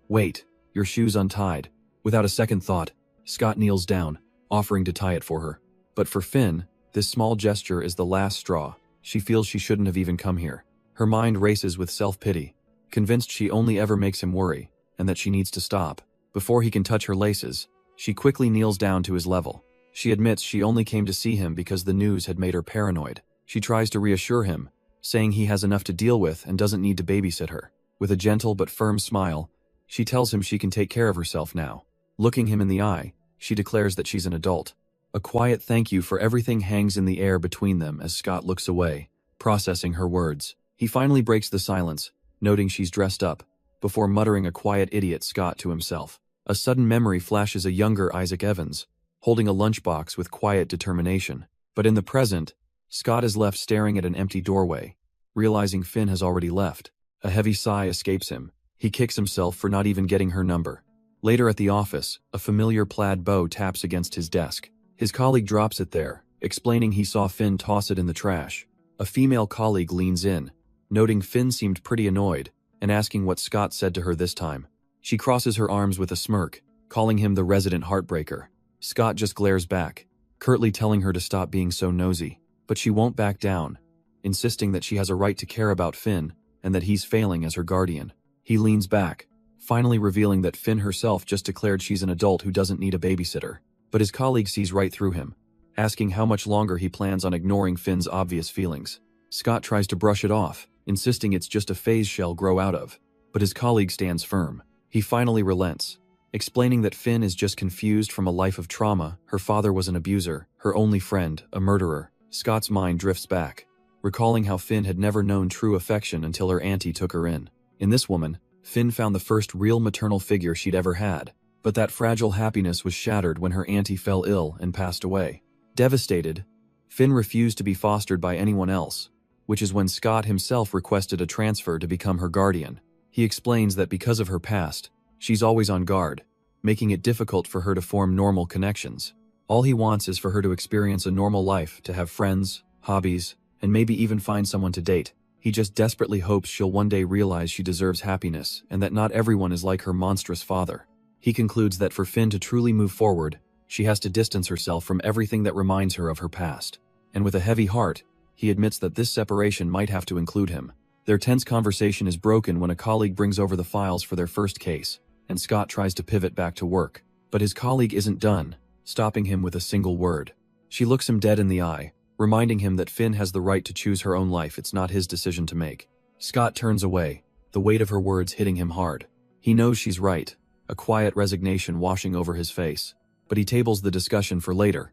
"Wait, your shoe's untied." Without a second thought, Scott kneels down, offering to tie it for her. But for Finn, this small gesture is the last straw. She feels she shouldn't have even come here. Her mind races with self-pity, convinced she only ever makes him worry, and that she needs to stop. Before he can touch her laces, she quickly kneels down to his level. She admits she only came to see him because the news had made her paranoid. She tries to reassure him, saying he has enough to deal with and doesn't need to babysit her. With a gentle but firm smile, she tells him she can take care of herself now. Looking him in the eye, she declares that she's an adult. A quiet thank you for everything hangs in the air between them as Scott looks away, processing her words. He finally breaks the silence, noting she's dressed up, before muttering a quiet idiot Scott to himself. A sudden memory flashes a younger Isaac Evans, holding a lunchbox with quiet determination. But in the present, Scott is left staring at an empty doorway, realizing Finn has already left. A heavy sigh escapes him. He kicks himself for not even getting her number. Later at the office, a familiar plaid bow taps against his desk. His colleague drops it there, explaining he saw Finn toss it in the trash. A female colleague leans in, noting Finn seemed pretty annoyed, and asking what Scott said to her this time. She crosses her arms with a smirk, calling him the resident heartbreaker. Scott just glares back, curtly telling her to stop being so nosy. But she won't back down, insisting that she has a right to care about Finn and that he's failing as her guardian. He leans back, finally revealing that Finn herself just declared she's an adult who doesn't need a babysitter. But his colleague sees right through him, asking how much longer he plans on ignoring Finn's obvious feelings. Scott tries to brush it off, insisting it's just a phase she'll grow out of, but his colleague stands firm. He finally relents, explaining that Finn is just confused from a life of trauma. Her father was an abuser, her only friend, a murderer. Scott's mind drifts back, recalling how Finn had never known true affection until her auntie took her in. In this woman, Finn found the first real maternal figure she'd ever had. But that fragile happiness was shattered when her auntie fell ill and passed away. Devastated, Finn refused to be fostered by anyone else, which is when Scott himself requested a transfer to become her guardian. He explains that because of her past, she's always on guard, making it difficult for her to form normal connections. All he wants is for her to experience a normal life, to have friends, hobbies, and maybe even find someone to date. He just desperately hopes she'll one day realize she deserves happiness and that not everyone is like her monstrous father. He concludes that for Finn to truly move forward, she has to distance herself from everything that reminds her of her past. And with a heavy heart, he admits that this separation might have to include him. Their tense conversation is broken when a colleague brings over the files for their first case, and Scott tries to pivot back to work. But his colleague isn't done, stopping him with a single word. She looks him dead in the eye, reminding him that Finn has the right to choose her own life. It's not his decision to make. Scott turns away, the weight of her words hitting him hard. He knows she's right, a quiet resignation washing over his face, but he tables the discussion for later.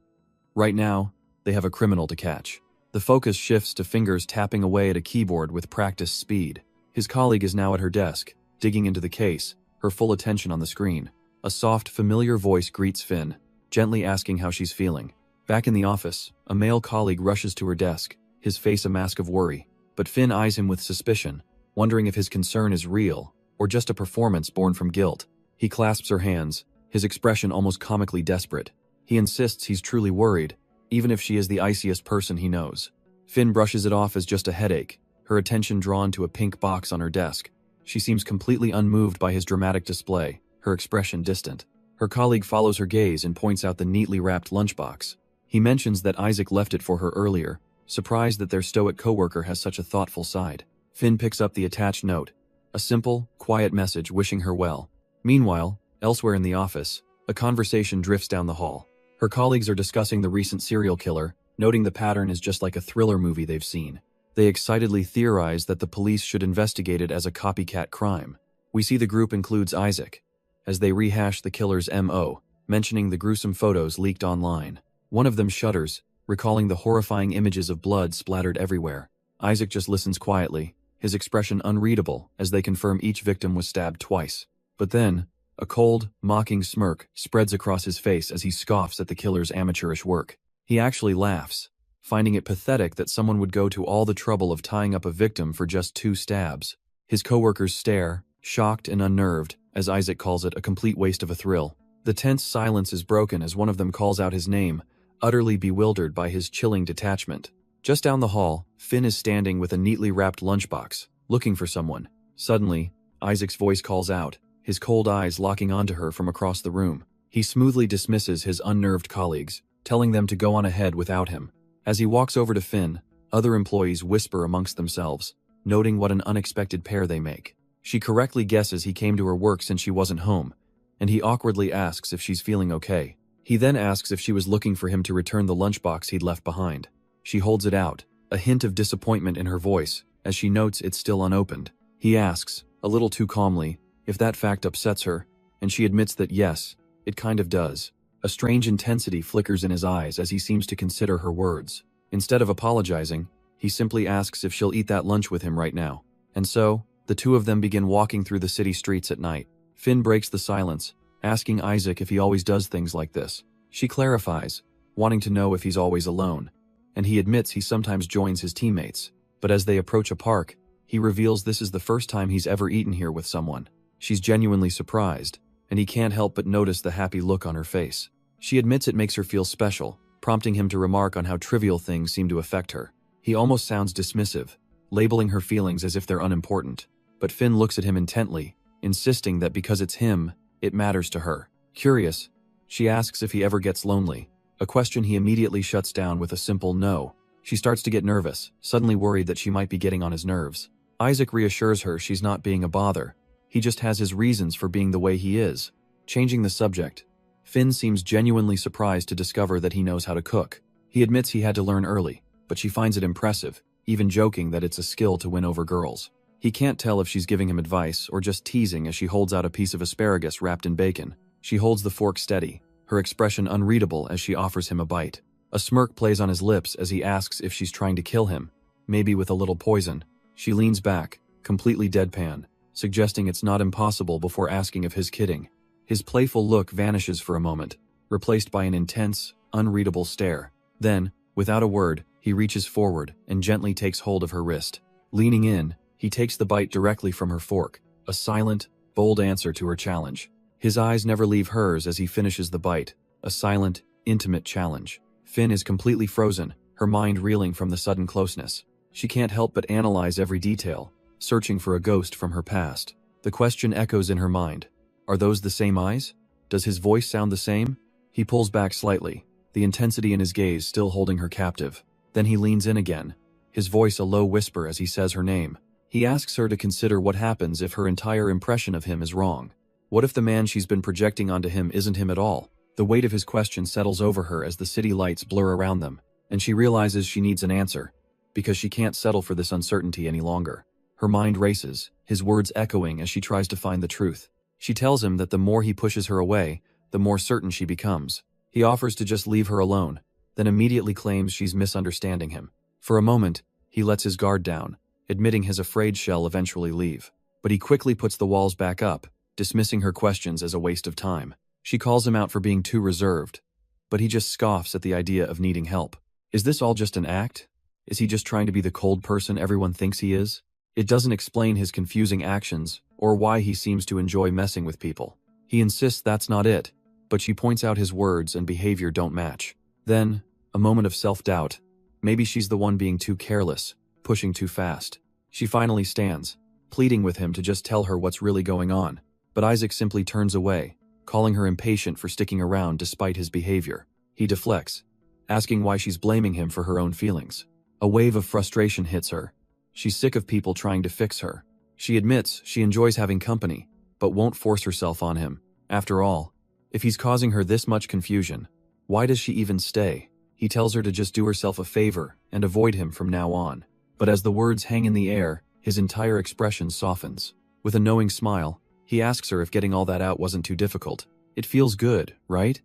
Right now, they have a criminal to catch. The focus shifts to fingers tapping away at a keyboard with practiced speed. His colleague is now at her desk, digging into the case, her full attention on the screen. A soft, familiar voice greets Finn, gently asking how she's feeling. Back in the office, a male colleague rushes to her desk, his face a mask of worry. But Finn eyes him with suspicion, wondering if his concern is real, or just a performance born from guilt. He clasps her hands, his expression almost comically desperate. He insists he's truly worried, even if she is the iciest person he knows. Finn brushes it off as just a headache, her attention drawn to a pink box on her desk. She seems completely unmoved by his dramatic display, her expression distant. Her colleague follows her gaze and points out the neatly wrapped lunchbox. He mentions that Isaac left it for her earlier, surprised that their stoic coworker has such a thoughtful side. Finn picks up the attached note, a simple, quiet message wishing her well. Meanwhile, elsewhere in the office, a conversation drifts down the hall. Her colleagues are discussing the recent serial killer, noting the pattern is just like a thriller movie they've seen. They excitedly theorize that the police should investigate it as a copycat crime. We see the group includes Isaac, as they rehash the killer's MO, mentioning the gruesome photos leaked online. One of them shudders, recalling the horrifying images of blood splattered everywhere. Isaac just listens quietly, his expression unreadable as they confirm each victim was stabbed twice. But then, a cold, mocking smirk spreads across his face as he scoffs at the killer's amateurish work. He actually laughs, finding it pathetic that someone would go to all the trouble of tying up a victim for just 2 stabs. His coworkers stare, shocked and unnerved, as Isaac calls it, a complete waste of a thrill. The tense silence is broken as one of them calls out his name, utterly bewildered by his chilling detachment. Just down the hall, Finn is standing with a neatly wrapped lunchbox, looking for someone. Suddenly, Isaac's voice calls out, his cold eyes locking onto her from across the room. He smoothly dismisses his unnerved colleagues, telling them to go on ahead without him. As he walks over to Finn, other employees whisper amongst themselves, noting what an unexpected pair they make. She correctly guesses he came to her work since she wasn't home, and he awkwardly asks if she's feeling okay. He then asks if she was looking for him to return the lunchbox he'd left behind. She holds it out, a hint of disappointment in her voice, as she notes it's still unopened. He asks, a little too calmly, if that fact upsets her, and she admits that yes, it kind of does. A strange intensity flickers in his eyes as he seems to consider her words. Instead of apologizing, he simply asks if she'll eat that lunch with him right now. And so, the two of them begin walking through the city streets at night. Finn breaks the silence, asking Isaac if he always does things like this. She clarifies, wanting to know if he's always alone, and he admits he sometimes joins his teammates. But as they approach a park, he reveals this is the first time he's ever eaten here with someone. She's genuinely surprised, and he can't help but notice the happy look on her face. She admits it makes her feel special, prompting him to remark on how trivial things seem to affect her. He almost sounds dismissive, labeling her feelings as if they're unimportant. But Finn looks at him intently, insisting that because it's him, it matters to her. Curious, she asks if he ever gets lonely, a question he immediately shuts down with a simple no. She starts to get nervous, suddenly worried that she might be getting on his nerves. Isaac reassures her she's not being a bother. He just has his reasons for being the way he is. Changing the subject, Finn seems genuinely surprised to discover that he knows how to cook. He admits he had to learn early, but she finds it impressive, even joking that it's a skill to win over girls. He can't tell if she's giving him advice or just teasing as she holds out a piece of asparagus wrapped in bacon. She holds the fork steady, her expression unreadable as she offers him a bite. A smirk plays on his lips as he asks if she's trying to kill him, maybe with a little poison. She leans back, completely deadpan, suggesting it's not impossible before asking if he's kidding. His playful look vanishes for a moment, replaced by an intense, unreadable stare. Then, without a word, he reaches forward and gently takes hold of her wrist. Leaning in, he takes the bite directly from her fork, a silent, bold answer to her challenge. His eyes never leave hers as he finishes the bite, a silent, intimate challenge. Finn is completely frozen, her mind reeling from the sudden closeness. She can't help but analyze every detail, searching for a ghost from her past. The question echoes in her mind. Are those the same eyes? Does his voice sound the same? He pulls back slightly, the intensity in his gaze still holding her captive. Then he leans in again, his voice a low whisper as he says her name. He asks her to consider what happens if her entire impression of him is wrong. What if the man she's been projecting onto him isn't him at all? The weight of his question settles over her as the city lights blur around them, and she realizes she needs an answer, because she can't settle for this uncertainty any longer. Her mind races, his words echoing as she tries to find the truth. She tells him that the more he pushes her away, the more certain she becomes. He offers to just leave her alone, then immediately claims she's misunderstanding him. For a moment, he lets his guard down, admitting his afraid she'll eventually leave. But he quickly puts the walls back up, dismissing her questions as a waste of time. She calls him out for being too reserved, but he just scoffs at the idea of needing help. Is this all just an act? Is he just trying to be the cold person everyone thinks he is? It doesn't explain his confusing actions or why he seems to enjoy messing with people. He insists that's not it, but she points out his words and behavior don't match. Then, a moment of self-doubt. Maybe she's the one being too careless, pushing too fast. She finally stands, pleading with him to just tell her what's really going on. But Isaac simply turns away, calling her impatient for sticking around despite his behavior. He deflects, asking why she's blaming him for her own feelings. A wave of frustration hits her. She's sick of people trying to fix her. She admits she enjoys having company, but won't force herself on him. After all, if he's causing her this much confusion, why does she even stay? He tells her to just do herself a favor and avoid him from now on. But as the words hang in the air, his entire expression softens. With a knowing smile, he asks her if getting all that out wasn't too difficult. It feels good, right?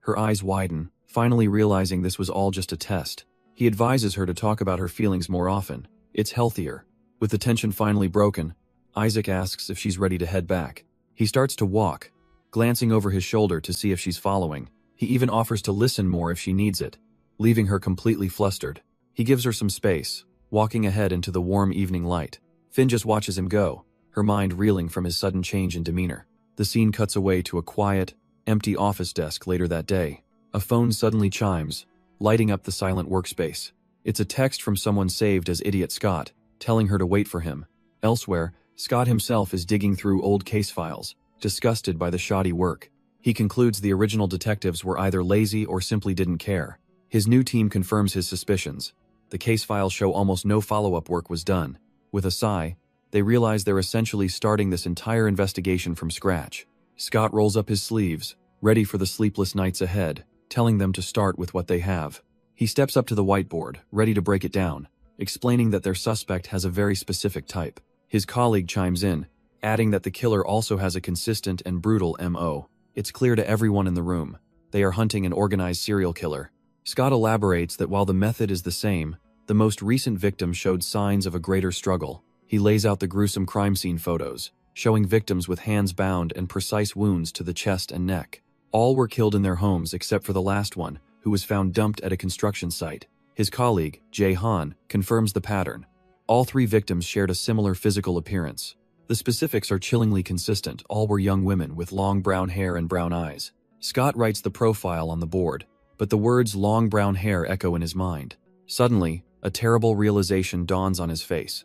Her eyes widen, finally realizing this was all just a test. He advises her to talk about her feelings more often. It's healthier. With the tension finally broken, Isaac asks if she's ready to head back. He starts to walk, glancing over his shoulder to see if she's following. He even offers to listen more if she needs it, leaving her completely flustered. He gives her some space, walking ahead into the warm evening light. Finn just watches him go, her mind reeling from his sudden change in demeanor. The scene cuts away to a quiet, empty office desk later that day. A phone suddenly chimes, lighting up the silent workspace. It's a text from someone saved as Idiot Scott, telling her to wait for him. Elsewhere, Scott himself is digging through old case files, disgusted by the shoddy work. He concludes the original detectives were either lazy or simply didn't care. His new team confirms his suspicions. The case files show almost no follow-up work was done. With a sigh, they realize they're essentially starting this entire investigation from scratch. Scott rolls up his sleeves, ready for the sleepless nights ahead, telling them to start with what they have. He steps up to the whiteboard, ready to break it down, explaining that their suspect has a very specific type. His colleague chimes in, adding that the killer also has a consistent and brutal MO. It's clear to everyone in the room. They are hunting an organized serial killer. Scott elaborates that while the method is the same, the most recent victim showed signs of a greater struggle. He lays out the gruesome crime scene photos, showing victims with hands bound and precise wounds to the chest and neck. All were killed in their homes except for the last one, who was found dumped at a construction site. His colleague, Jae Han, confirms the pattern. All three victims shared a similar physical appearance. The specifics are chillingly consistent. All were young women with long brown hair and brown eyes. Scott writes the profile on the board, but the words long brown hair echo in his mind. Suddenly, a terrible realization dawns on his face.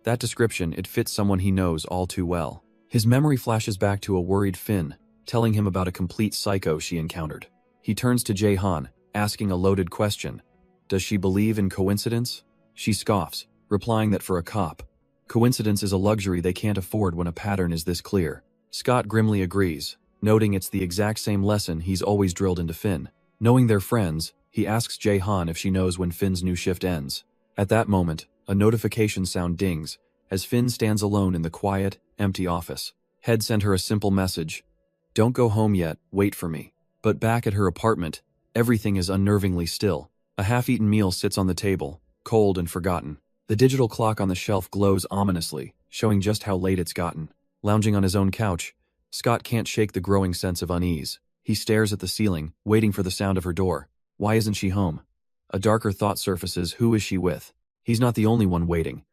That description, it fits someone he knows all too well. His memory flashes back to a worried Finn, telling him about a complete psycho she encountered. He turns to Jae Han, asking a loaded question. Does she believe in coincidence? She scoffs, replying that for a cop, coincidence is a luxury they can't afford when a pattern is this clear. Scott grimly agrees, noting it's the exact same lesson he's always drilled into Finn. Knowing they're friends, he asks Jae Han if she knows when Finn's new shift ends. At that moment, a notification sound dings, as Finn stands alone in the quiet, empty office. Head sent her a simple message. Don't go home yet, wait for me. But back at her apartment, everything is unnervingly still. A half-eaten meal sits on the table, cold and forgotten. The digital clock on the shelf glows ominously, showing just how late it's gotten. Lounging on his own couch, Scott can't shake the growing sense of unease. He stares at the ceiling, waiting for the sound of her door. Why isn't she home? A darker thought surfaces. Who is she with? He's not the only one waiting.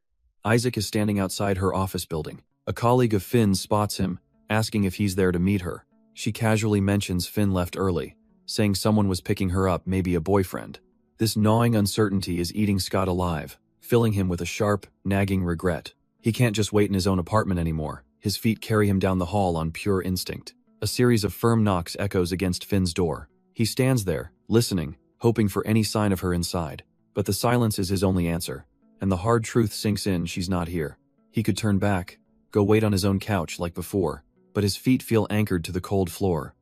Isaac is standing outside her office building. A colleague of Finn's spots him, asking if he's there to meet her. She casually mentions Finn left early, saying someone was picking her up, maybe a boyfriend. This gnawing uncertainty is eating Scott alive, filling him with a sharp, nagging regret. He can't just wait in his own apartment anymore. His feet carry him down the hall on pure instinct. A series of firm knocks echoes against Finn's door. He stands there, listening, hoping for any sign of her inside. But the silence is his only answer, and the hard truth sinks in. She's not here. He could turn back, go wait on his own couch like before, but his feet feel anchored to the cold floor.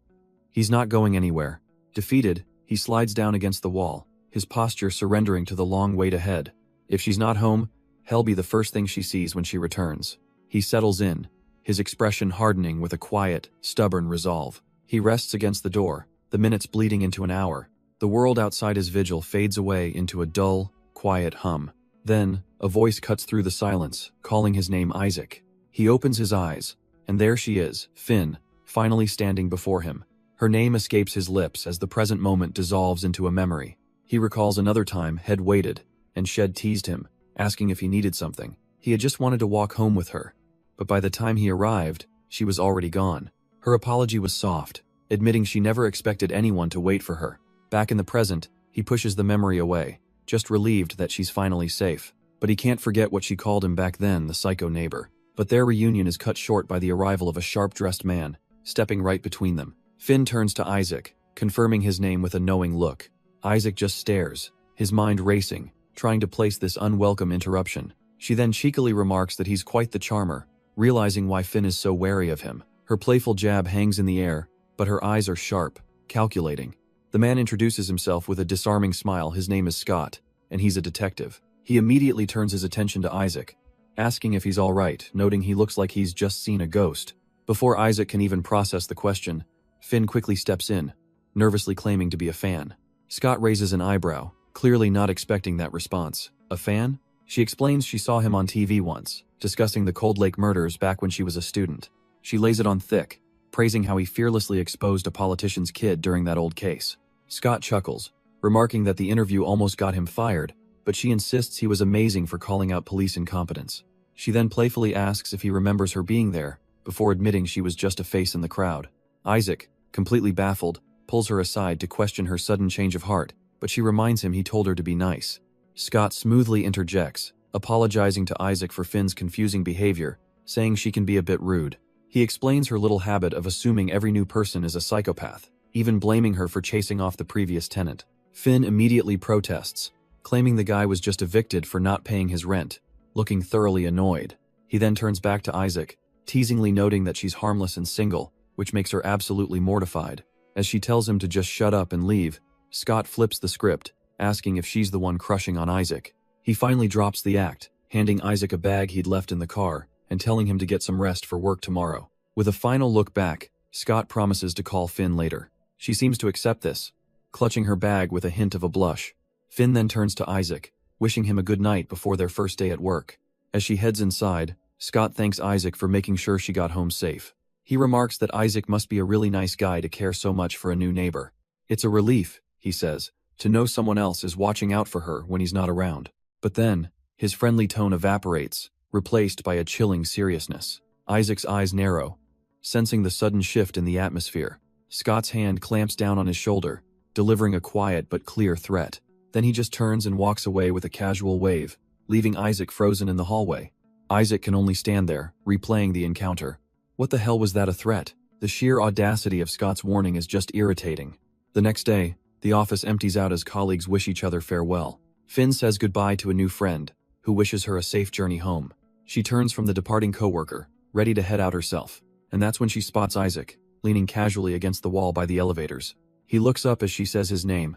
He's not going anywhere. Defeated, he slides down against the wall, his posture surrendering to the long wait ahead. If she's not home, hell be the first thing she sees when she returns. He settles in, his expression hardening with a quiet, stubborn resolve. He rests against the door, the minutes bleeding into an hour. The world outside his vigil fades away into a dull, quiet hum. Then, a voice cuts through the silence, calling his name Isaac. He opens his eyes, and there she is, Finn, finally standing before him. Her name escapes his lips as the present moment dissolves into a memory. He recalls another time Head waited, and Shed teased him, asking if he needed something. He had just wanted to walk home with her. But by the time he arrived, she was already gone. Her apology was soft, admitting she never expected anyone to wait for her. Back in the present, he pushes the memory away, just relieved that she's finally safe. But he can't forget what she called him back then, the psycho neighbor. But their reunion is cut short by the arrival of a sharp-dressed man, stepping right between them. Finn turns to Isaac, confirming his name with a knowing look. Isaac just stares, his mind racing, trying to place this unwelcome interruption. She then cheekily remarks that he's quite the charmer, realizing why Finn is so wary of him. Her playful jab hangs in the air, but her eyes are sharp, calculating. The man introduces himself with a disarming smile. His name is Scott, and he's a detective. He immediately turns his attention to Isaac, asking if he's all right, noting he looks like he's just seen a ghost. Before Isaac can even process the question, Finn quickly steps in, nervously claiming to be a fan. Scott raises an eyebrow, clearly not expecting that response. A fan? She explains she saw him on TV once, discussing the Cold Lake murders back when she was a student. She lays it on thick, praising how he fearlessly exposed a politician's kid during that old case. Scott chuckles, remarking that the interview almost got him fired, but she insists he was amazing for calling out police incompetence. She then playfully asks if he remembers her being there, before admitting she was just a face in the crowd. Isaac, completely baffled, pulls her aside to question her sudden change of heart, but she reminds him he told her to be nice. Scott smoothly interjects, apologizing to Isaac for Finn's confusing behavior, saying she can be a bit rude. He explains her little habit of assuming every new person is a psychopath, even blaming her for chasing off the previous tenant. Finn immediately protests, claiming the guy was just evicted for not paying his rent, looking thoroughly annoyed. He then turns back to Isaac, teasingly noting that she's harmless and single, which makes her absolutely mortified. As she tells him to just shut up and leave, Scott flips the script, asking if she's the one crushing on Isaac. He finally drops the act, handing Isaac a bag he'd left in the car, and telling him to get some rest for work tomorrow. With a final look back, Scott promises to call Finn later. She seems to accept this, clutching her bag with a hint of a blush. Finn then turns to Isaac, wishing him a good night before their first day at work. As she heads inside, Scott thanks Isaac for making sure she got home safe. He remarks that Isaac must be a really nice guy to care so much for a new neighbor. It's a relief, he says, to know someone else is watching out for her when he's not around. But then, his friendly tone evaporates, replaced by a chilling seriousness. Isaac's eyes narrow, sensing the sudden shift in the atmosphere. Scott's hand clamps down on his shoulder, delivering a quiet but clear threat. Then he just turns and walks away with a casual wave, leaving Isaac frozen in the hallway. Isaac can only stand there, replaying the encounter. What the hell was that a threat? The sheer audacity of Scott's warning is just irritating. The next day, the office empties out as colleagues wish each other farewell. Finn says goodbye to a new friend, who wishes her a safe journey home. She turns from the departing coworker, ready to head out herself. And that's when she spots Isaac, leaning casually against the wall by the elevators. He looks up as she says his name,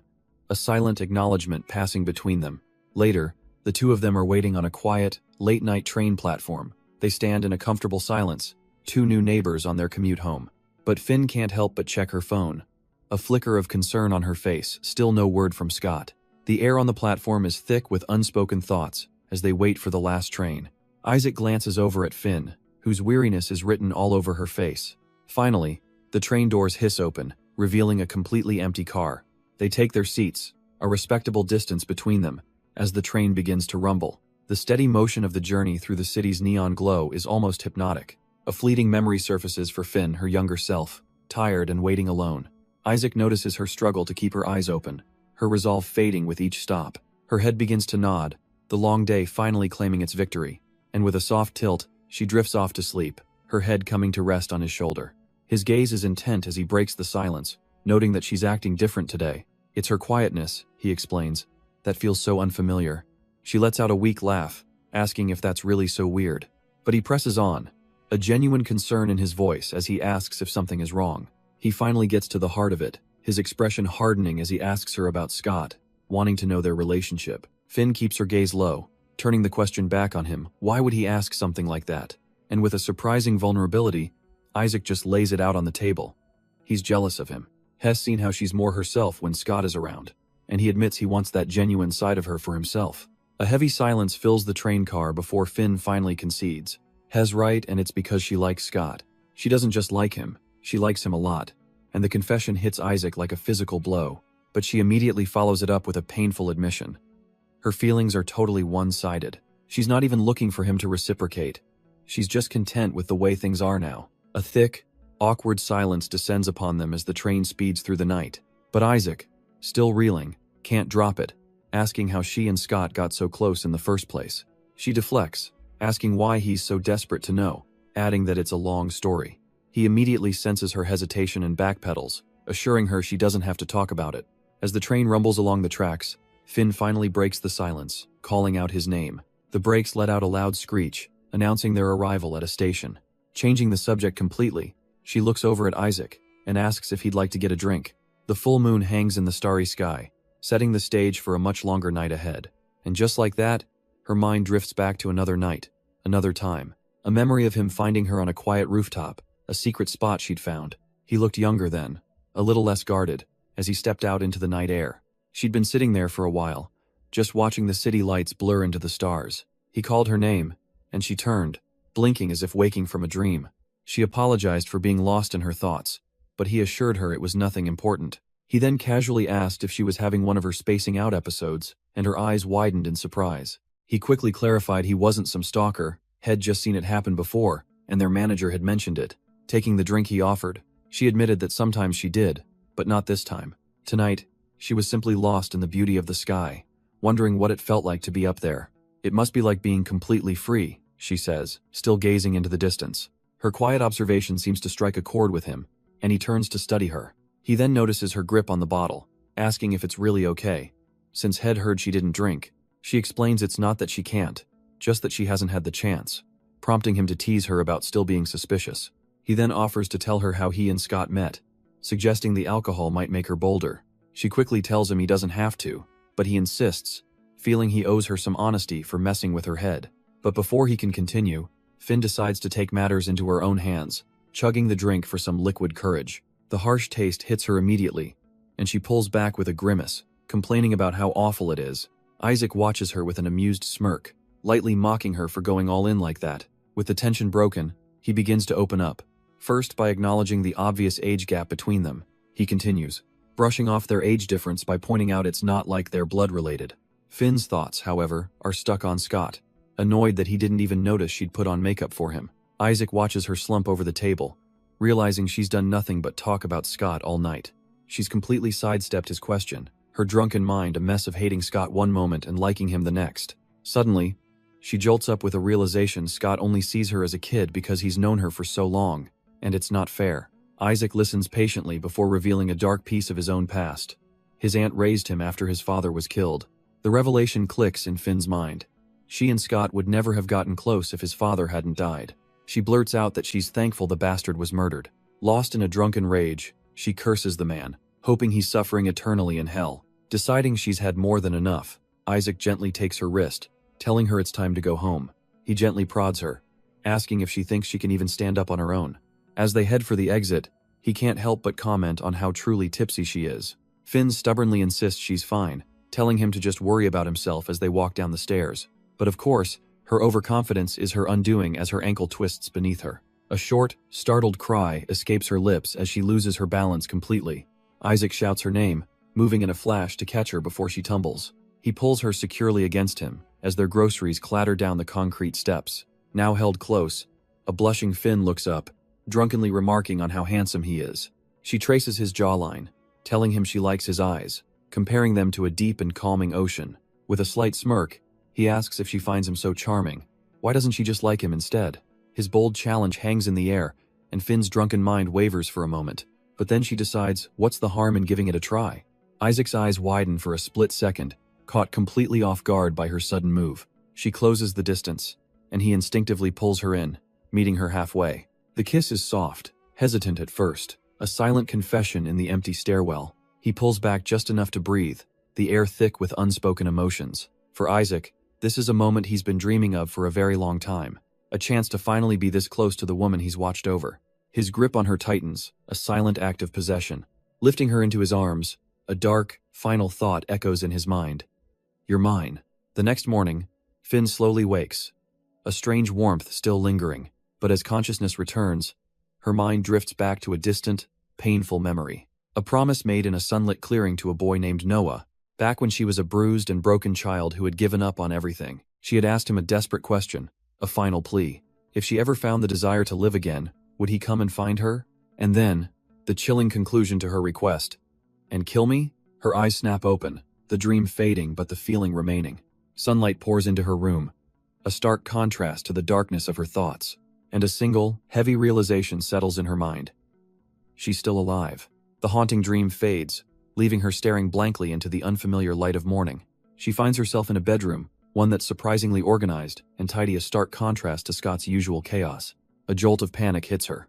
a silent acknowledgement passing between them. Later, the two of them are waiting on a quiet, late-night train platform. They stand in a comfortable silence, two new neighbors on their commute home. But Finn can't help but check her phone. A flicker of concern on her face, still no word from Scott. The air on the platform is thick with unspoken thoughts as they wait for the last train. Isaac glances over at Finn, whose weariness is written all over her face. Finally, the train doors hiss open, revealing a completely empty car. They take their seats, a respectable distance between them, as the train begins to rumble. The steady motion of the journey through the city's neon glow is almost hypnotic. A fleeting memory surfaces for Finn, her younger self, tired and waiting alone. Isaac notices her struggle to keep her eyes open, her resolve fading with each stop. Her head begins to nod, the long day finally claiming its victory, and with a soft tilt, she drifts off to sleep, her head coming to rest on his shoulder. His gaze is intent as he breaks the silence, noting that she's acting different today. It's her quietness, he explains, that feels so unfamiliar. She lets out a weak laugh, asking if that's really so weird. But he presses on, a genuine concern in his voice as he asks if something is wrong. He finally gets to the heart of it, his expression hardening as he asks her about Scott, wanting to know their relationship. Finn keeps her gaze low, turning the question back on him. Why would he ask something like that? And with a surprising vulnerability, Isaac just lays it out on the table. He's jealous of him. Has seen how she's more herself when Scott is around, and he admits he wants that genuine side of her for himself. A heavy silence fills the train car before Finn finally concedes. Hes right, and it's because she likes Scott. She doesn't just like him, she likes him a lot. And the confession hits Isaac like a physical blow, but she immediately follows it up with a painful admission. Her feelings are totally one-sided. She's not even looking for him to reciprocate. She's just content with the way things are now. A thick, awkward silence descends upon them as the train speeds through the night. But Isaac, still reeling, can't drop it, asking how she and Scott got so close in the first place. She deflects, asking why he's so desperate to know, adding that it's a long story. He immediately senses her hesitation and backpedals, assuring her she doesn't have to talk about it. As the train rumbles along the tracks, Finn finally breaks the silence, calling out his name. The brakes let out a loud screech, announcing their arrival at a station. Changing the subject completely, she looks over at Isaac and asks if he'd like to get a drink. The full moon hangs in the starry sky, setting the stage for a much longer night ahead. And just like that, her mind drifts back to another night, another time. A memory of him finding her on a quiet rooftop, a secret spot she'd found. He looked younger then, a little less guarded, as he stepped out into the night air. She'd been sitting there for a while, just watching the city lights blur into the stars. He called her name, and she turned, blinking as if waking from a dream. She apologized for being lost in her thoughts, but he assured her it was nothing important. He then casually asked if she was having one of her spacing out episodes, and her eyes widened in surprise. He quickly clarified he wasn't some stalker, Head just seen it happen before, and their manager had mentioned it. Taking the drink he offered, she admitted that sometimes she did, but not this time. Tonight, she was simply lost in the beauty of the sky, wondering what it felt like to be up there. It must be like being completely free, she says, still gazing into the distance. Her quiet observation seems to strike a chord with him, and he turns to study her. He then notices her grip on the bottle, asking if it's really okay. Since Head heard she didn't drink, she explains it's not that she can't, just that she hasn't had the chance, prompting him to tease her about still being suspicious. He then offers to tell her how he and Scott met, suggesting the alcohol might make her bolder. She quickly tells him he doesn't have to, but he insists, feeling he owes her some honesty for messing with her head. But before he can continue, Finn decides to take matters into her own hands, chugging the drink for some liquid courage. The harsh taste hits her immediately, and she pulls back with a grimace, complaining about how awful it is. Isaac watches her with an amused smirk, lightly mocking her for going all in like that. With the tension broken, he begins to open up. First by acknowledging the obvious age gap between them, he continues, brushing off their age difference by pointing out it's not like they're blood-related. Finn's thoughts, however, are stuck on Scott, annoyed that he didn't even notice she'd put on makeup for him. Isaac watches her slump over the table, realizing she's done nothing but talk about Scott all night. She's completely sidestepped his question, her drunken mind a mess of hating Scott one moment and liking him the next. Suddenly, she jolts up with a realization Scott only sees her as a kid because he's known her for so long, and it's not fair. Isaac listens patiently before revealing a dark piece of his own past. His aunt raised him after his father was killed. The revelation clicks in Finn's mind. She and Scott would never have gotten close if his father hadn't died. She blurts out that she's thankful the bastard was murdered. Lost in a drunken rage, she curses the man, hoping he's suffering eternally in hell. Deciding she's had more than enough, Isaac gently takes her wrist, telling her it's time to go home. He gently prods her, asking if she thinks she can even stand up on her own. As they head for the exit, he can't help but comment on how truly tipsy she is. Finn stubbornly insists she's fine, telling him to just worry about himself as they walk down the stairs. But of course, her overconfidence is her undoing as her ankle twists beneath her. A short, startled cry escapes her lips as she loses her balance completely. Isaac shouts her name, moving in a flash to catch her before she tumbles. He pulls her securely against him as their groceries clatter down the concrete steps. Now held close, a blushing Finn looks up, drunkenly remarking on how handsome he is. She traces his jawline, telling him she likes his eyes, comparing them to a deep and calming ocean. With a slight smirk, he asks if she finds him so charming. Why doesn't she just like him instead? His bold challenge hangs in the air, and Finn's drunken mind wavers for a moment. But then she decides, what's the harm in giving it a try? Isaac's eyes widen for a split second, caught completely off guard by her sudden move. She closes the distance, and he instinctively pulls her in, meeting her halfway. The kiss is soft, hesitant at first, a silent confession in the empty stairwell. He pulls back just enough to breathe, the air thick with unspoken emotions. For Isaac, this is a moment he's been dreaming of for a very long time, a chance to finally be this close to the woman he's watched over. His grip on her tightens, a silent act of possession. Lifting her into his arms, a dark, final thought echoes in his mind. You're mine. The next morning, Finn slowly wakes, a strange warmth still lingering, but as consciousness returns, her mind drifts back to a distant, painful memory. A promise made in a sunlit clearing to a boy named Noah, back when she was a bruised and broken child who had given up on everything. She had asked him a desperate question, a final plea. If she ever found the desire to live again, would he come and find her? And then, the chilling conclusion to her request. And kill me? Her eyes snap open, the dream fading but the feeling remaining. Sunlight pours into her room, a stark contrast to the darkness of her thoughts, and a single, heavy realization settles in her mind. She's still alive. The haunting dream fades, leaving her staring blankly into the unfamiliar light of morning. She finds herself in a bedroom, one that's surprisingly organized and tidy, a stark contrast to Scott's usual chaos. A jolt of panic hits her.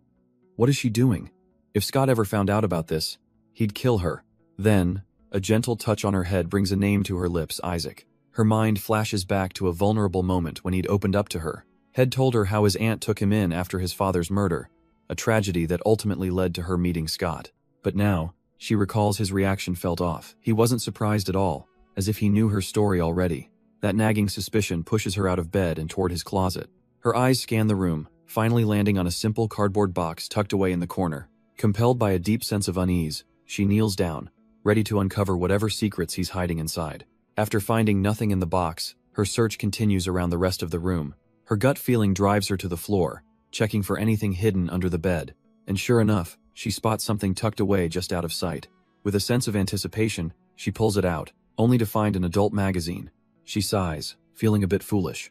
What is she doing? If Scott ever found out about this, he'd kill her. Then, a gentle touch on her head brings a name to her lips, Isaac. Her mind flashes back to a vulnerable moment when he'd opened up to her. Head told her how his aunt took him in after his father's murder, a tragedy that ultimately led to her meeting Scott. But now, she recalls his reaction felt off. He wasn't surprised at all, as if he knew her story already. That nagging suspicion pushes her out of bed and toward his closet. Her eyes scan the room, finally landing on a simple cardboard box tucked away in the corner. Compelled by a deep sense of unease, she kneels down, ready to uncover whatever secrets he's hiding inside. After finding nothing in the box, her search continues around the rest of the room, Her gut feeling drives her to the floor, checking for anything hidden under the bed. And sure enough, she spots something tucked away just out of sight. With a sense of anticipation, she pulls it out, only to find an adult magazine. She sighs, feeling a bit foolish.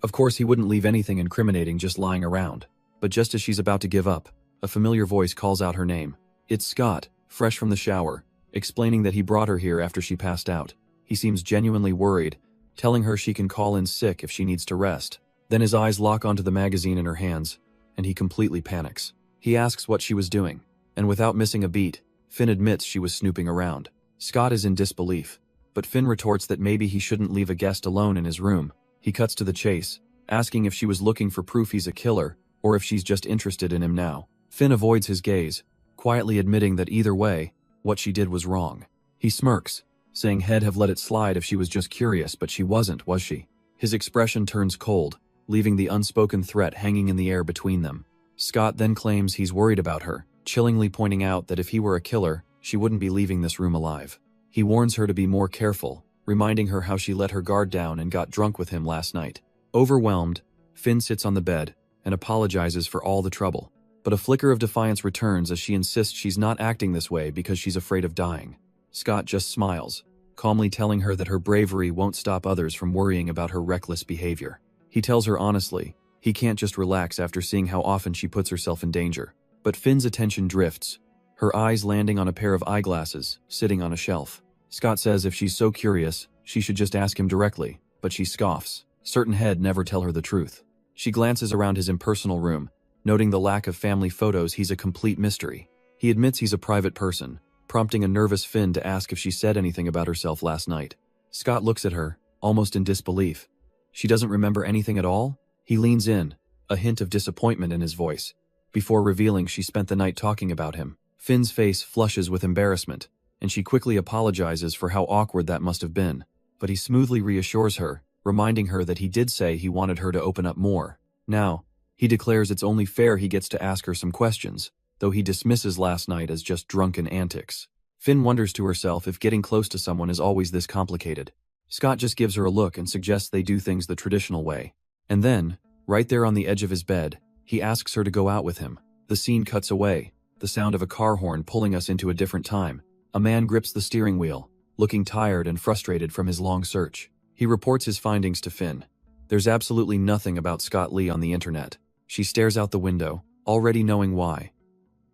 Of course, he wouldn't leave anything incriminating just lying around. But just as she's about to give up, a familiar voice calls out her name. It's Scott, fresh from the shower, explaining that he brought her here after she passed out. He seems genuinely worried, telling her she can call in sick if she needs to rest. Then his eyes lock onto the magazine in her hands, and he completely panics. He asks what she was doing, and without missing a beat, Finn admits she was snooping around. Scott is in disbelief, but Finn retorts that maybe he shouldn't leave a guest alone in his room. He cuts to the chase, asking if she was looking for proof he's a killer, or if she's just interested in him now. Finn avoids his gaze, quietly admitting that either way, what she did was wrong. He smirks, saying he'd have let it slide if she was just curious, but she wasn't, was she? His expression turns cold, leaving the unspoken threat hanging in the air between them. Scott then claims he's worried about her, chillingly pointing out that if he were a killer, she wouldn't be leaving this room alive. He warns her to be more careful, reminding her how she let her guard down and got drunk with him last night. Overwhelmed, Finn sits on the bed and apologizes for all the trouble. But a flicker of defiance returns as she insists she's not acting this way because she's afraid of dying. Scott just smiles, calmly telling her that her bravery won't stop others from worrying about her reckless behavior. He tells her honestly, he can't just relax after seeing how often she puts herself in danger. But Finn's attention drifts, her eyes landing on a pair of eyeglasses sitting on a shelf. Scott says if she's so curious, she should just ask him directly, but she scoffs, certain he'd never tell her the truth. She glances around his impersonal room, noting the lack of family photos. He's a complete mystery. He admits he's a private person, prompting a nervous Finn to ask if she said anything about herself last night. Scott looks at her, almost in disbelief. She doesn't remember anything at all? He leans in, a hint of disappointment in his voice, before revealing she spent the night talking about him. Finn's face flushes with embarrassment, and she quickly apologizes for how awkward that must have been. But he smoothly reassures her, reminding her that he did say he wanted her to open up more. Now, he declares it's only fair he gets to ask her some questions, though he dismisses last night as just drunken antics. Finn wonders to herself if getting close to someone is always this complicated. Scott just gives her a look and suggests they do things the traditional way. And then, right there on the edge of his bed, he asks her to go out with him. The scene cuts away, the sound of a car horn pulling us into a different time. A man grips the steering wheel, looking tired and frustrated from his long search. He reports his findings to Finn. There's absolutely nothing about Scott Lee on the internet. She stares out the window, already knowing why.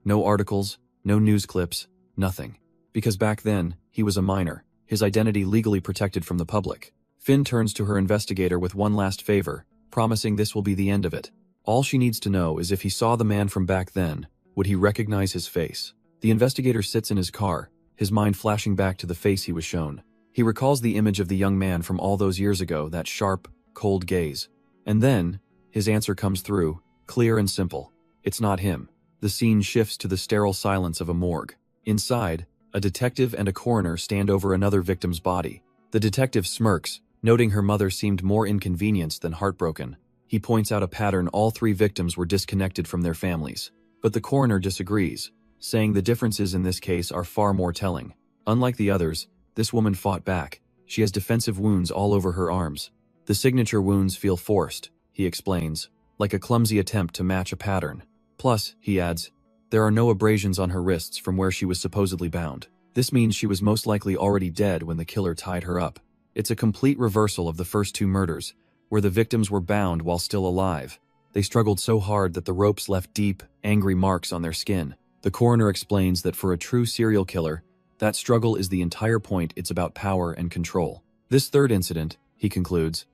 No articles, no news clips, nothing. Because back then, he was a minor, his identity legally protected from the public. Finn turns to her investigator with one last favor, promising this will be the end of it. All she needs to know is if he saw the man from back then, would he recognize his face? The investigator sits in his car, his mind flashing back to the face he was shown. He recalls the image of the young man from all those years ago, that sharp, cold gaze. And then, his answer comes through, clear and simple. It's not him. The scene shifts to the sterile silence of a morgue. Inside, a detective and a coroner stand over another victim's body. The detective smirks, noting her mother seemed more inconvenienced than heartbroken. He points out a pattern: all three victims were disconnected from their families. But the coroner disagrees, saying the differences in this case are far more telling. Unlike the others, this woman fought back. She has defensive wounds all over her arms. The signature wounds feel forced, he explains, like a clumsy attempt to match a pattern. Plus, he adds, there are no abrasions on her wrists from where she was supposedly bound. This means she was most likely already dead when the killer tied her up. It's a complete reversal of the first two murders, where the victims were bound while still alive. They struggled so hard that the ropes left deep, angry marks on their skin. The coroner explains that for a true serial killer, that struggle is the entire point. It's about power and control. This third incident, he concludes,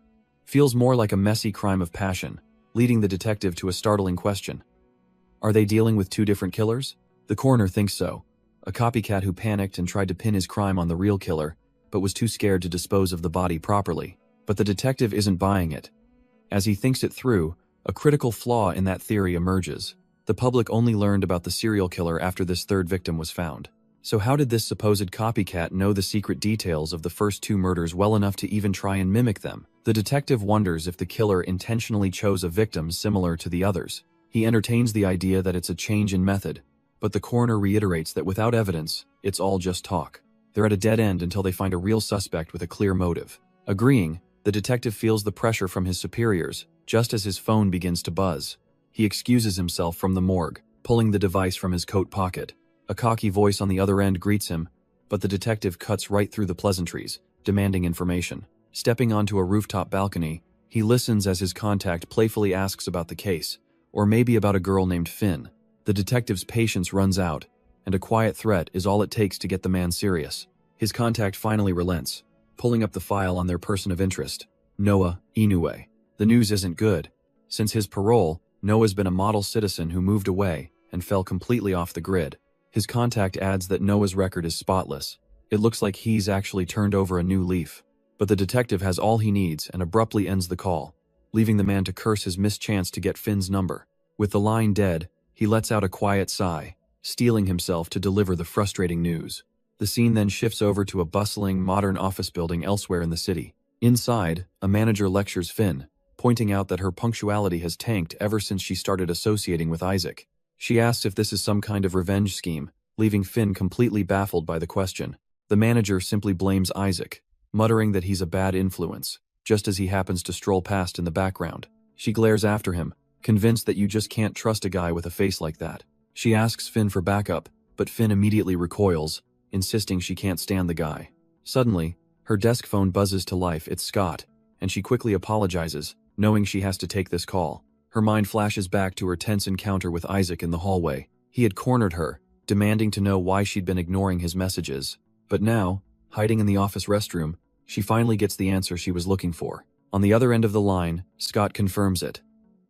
feels more like a messy crime of passion, leading the detective to a startling question. Are they dealing with two different killers? The coroner thinks so. A copycat who panicked and tried to pin his crime on the real killer, but was too scared to dispose of the body properly. But the detective isn't buying it. As he thinks it through, a critical flaw in that theory emerges. The public only learned about the serial killer after this third victim was found. So how did this supposed copycat know the secret details of the first two murders well enough to even try and mimic them? The detective wonders if the killer intentionally chose a victim similar to the others. He entertains the idea that it's a change in method, but the coroner reiterates that without evidence, it's all just talk. They're at a dead end until they find a real suspect with a clear motive. Agreeing, the detective feels the pressure from his superiors, just as his phone begins to buzz. He excuses himself from the morgue, pulling the device from his coat pocket. A cocky voice on the other end greets him, but the detective cuts right through the pleasantries, demanding information. Stepping onto a rooftop balcony, he listens as his contact playfully asks about the case, or maybe about a girl named Finn. The detective's patience runs out, and a quiet threat is all it takes to get the man serious. His contact finally relents, pulling up the file on their person of interest, Noah Inoue. The news isn't good. Since his parole, Noah's been a model citizen who moved away and fell completely off the grid. His contact adds that Noah's record is spotless. It looks like he's actually turned over a new leaf. But the detective has all he needs and abruptly ends the call, leaving the man to curse his missed chance to get Finn's number. With the line dead, he lets out a quiet sigh, steeling himself to deliver the frustrating news. The scene then shifts over to a bustling, modern office building elsewhere in the city. Inside, a manager lectures Finn, pointing out that her punctuality has tanked ever since she started associating with Isaac. She asks if this is some kind of revenge scheme, leaving Finn completely baffled by the question. The manager simply blames Isaac, muttering that he's a bad influence, just as he happens to stroll past in the background. She glares after him, convinced that you just can't trust a guy with a face like that. She asks Finn for backup, but Finn immediately recoils, insisting she can't stand the guy. Suddenly, her desk phone buzzes to life. It's Scott, and she quickly apologizes, knowing she has to take this call. Her mind flashes back to her tense encounter with Isaac in the hallway. He had cornered her, demanding to know why she'd been ignoring his messages. But now, hiding in the office restroom, she finally gets the answer she was looking for. On the other end of the line, Scott confirms it.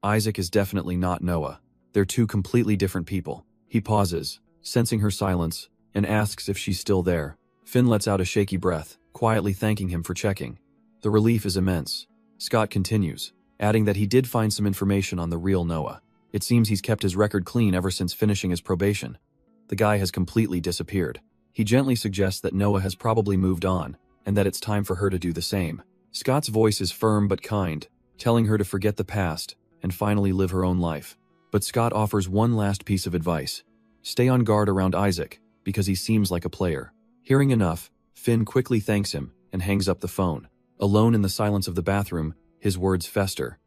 Isaac is definitely not Noah. They're two completely different people. He pauses, sensing her silence, and asks if she's still there. Finn lets out a shaky breath, quietly thanking him for checking. The relief is immense. Scott continues, adding that he did find some information on the real Noah. It seems he's kept his record clean ever since finishing his probation. The guy has completely disappeared. He gently suggests that Noah has probably moved on, and that it's time for her to do the same. Scott's voice is firm but kind, telling her to forget the past and finally live her own life. But Scott offers one last piece of advice. Stay on guard around Isaac, because he seems like a player. Hearing enough, Finn quickly thanks him and hangs up the phone. Alone in the silence of the bathroom, his words fester.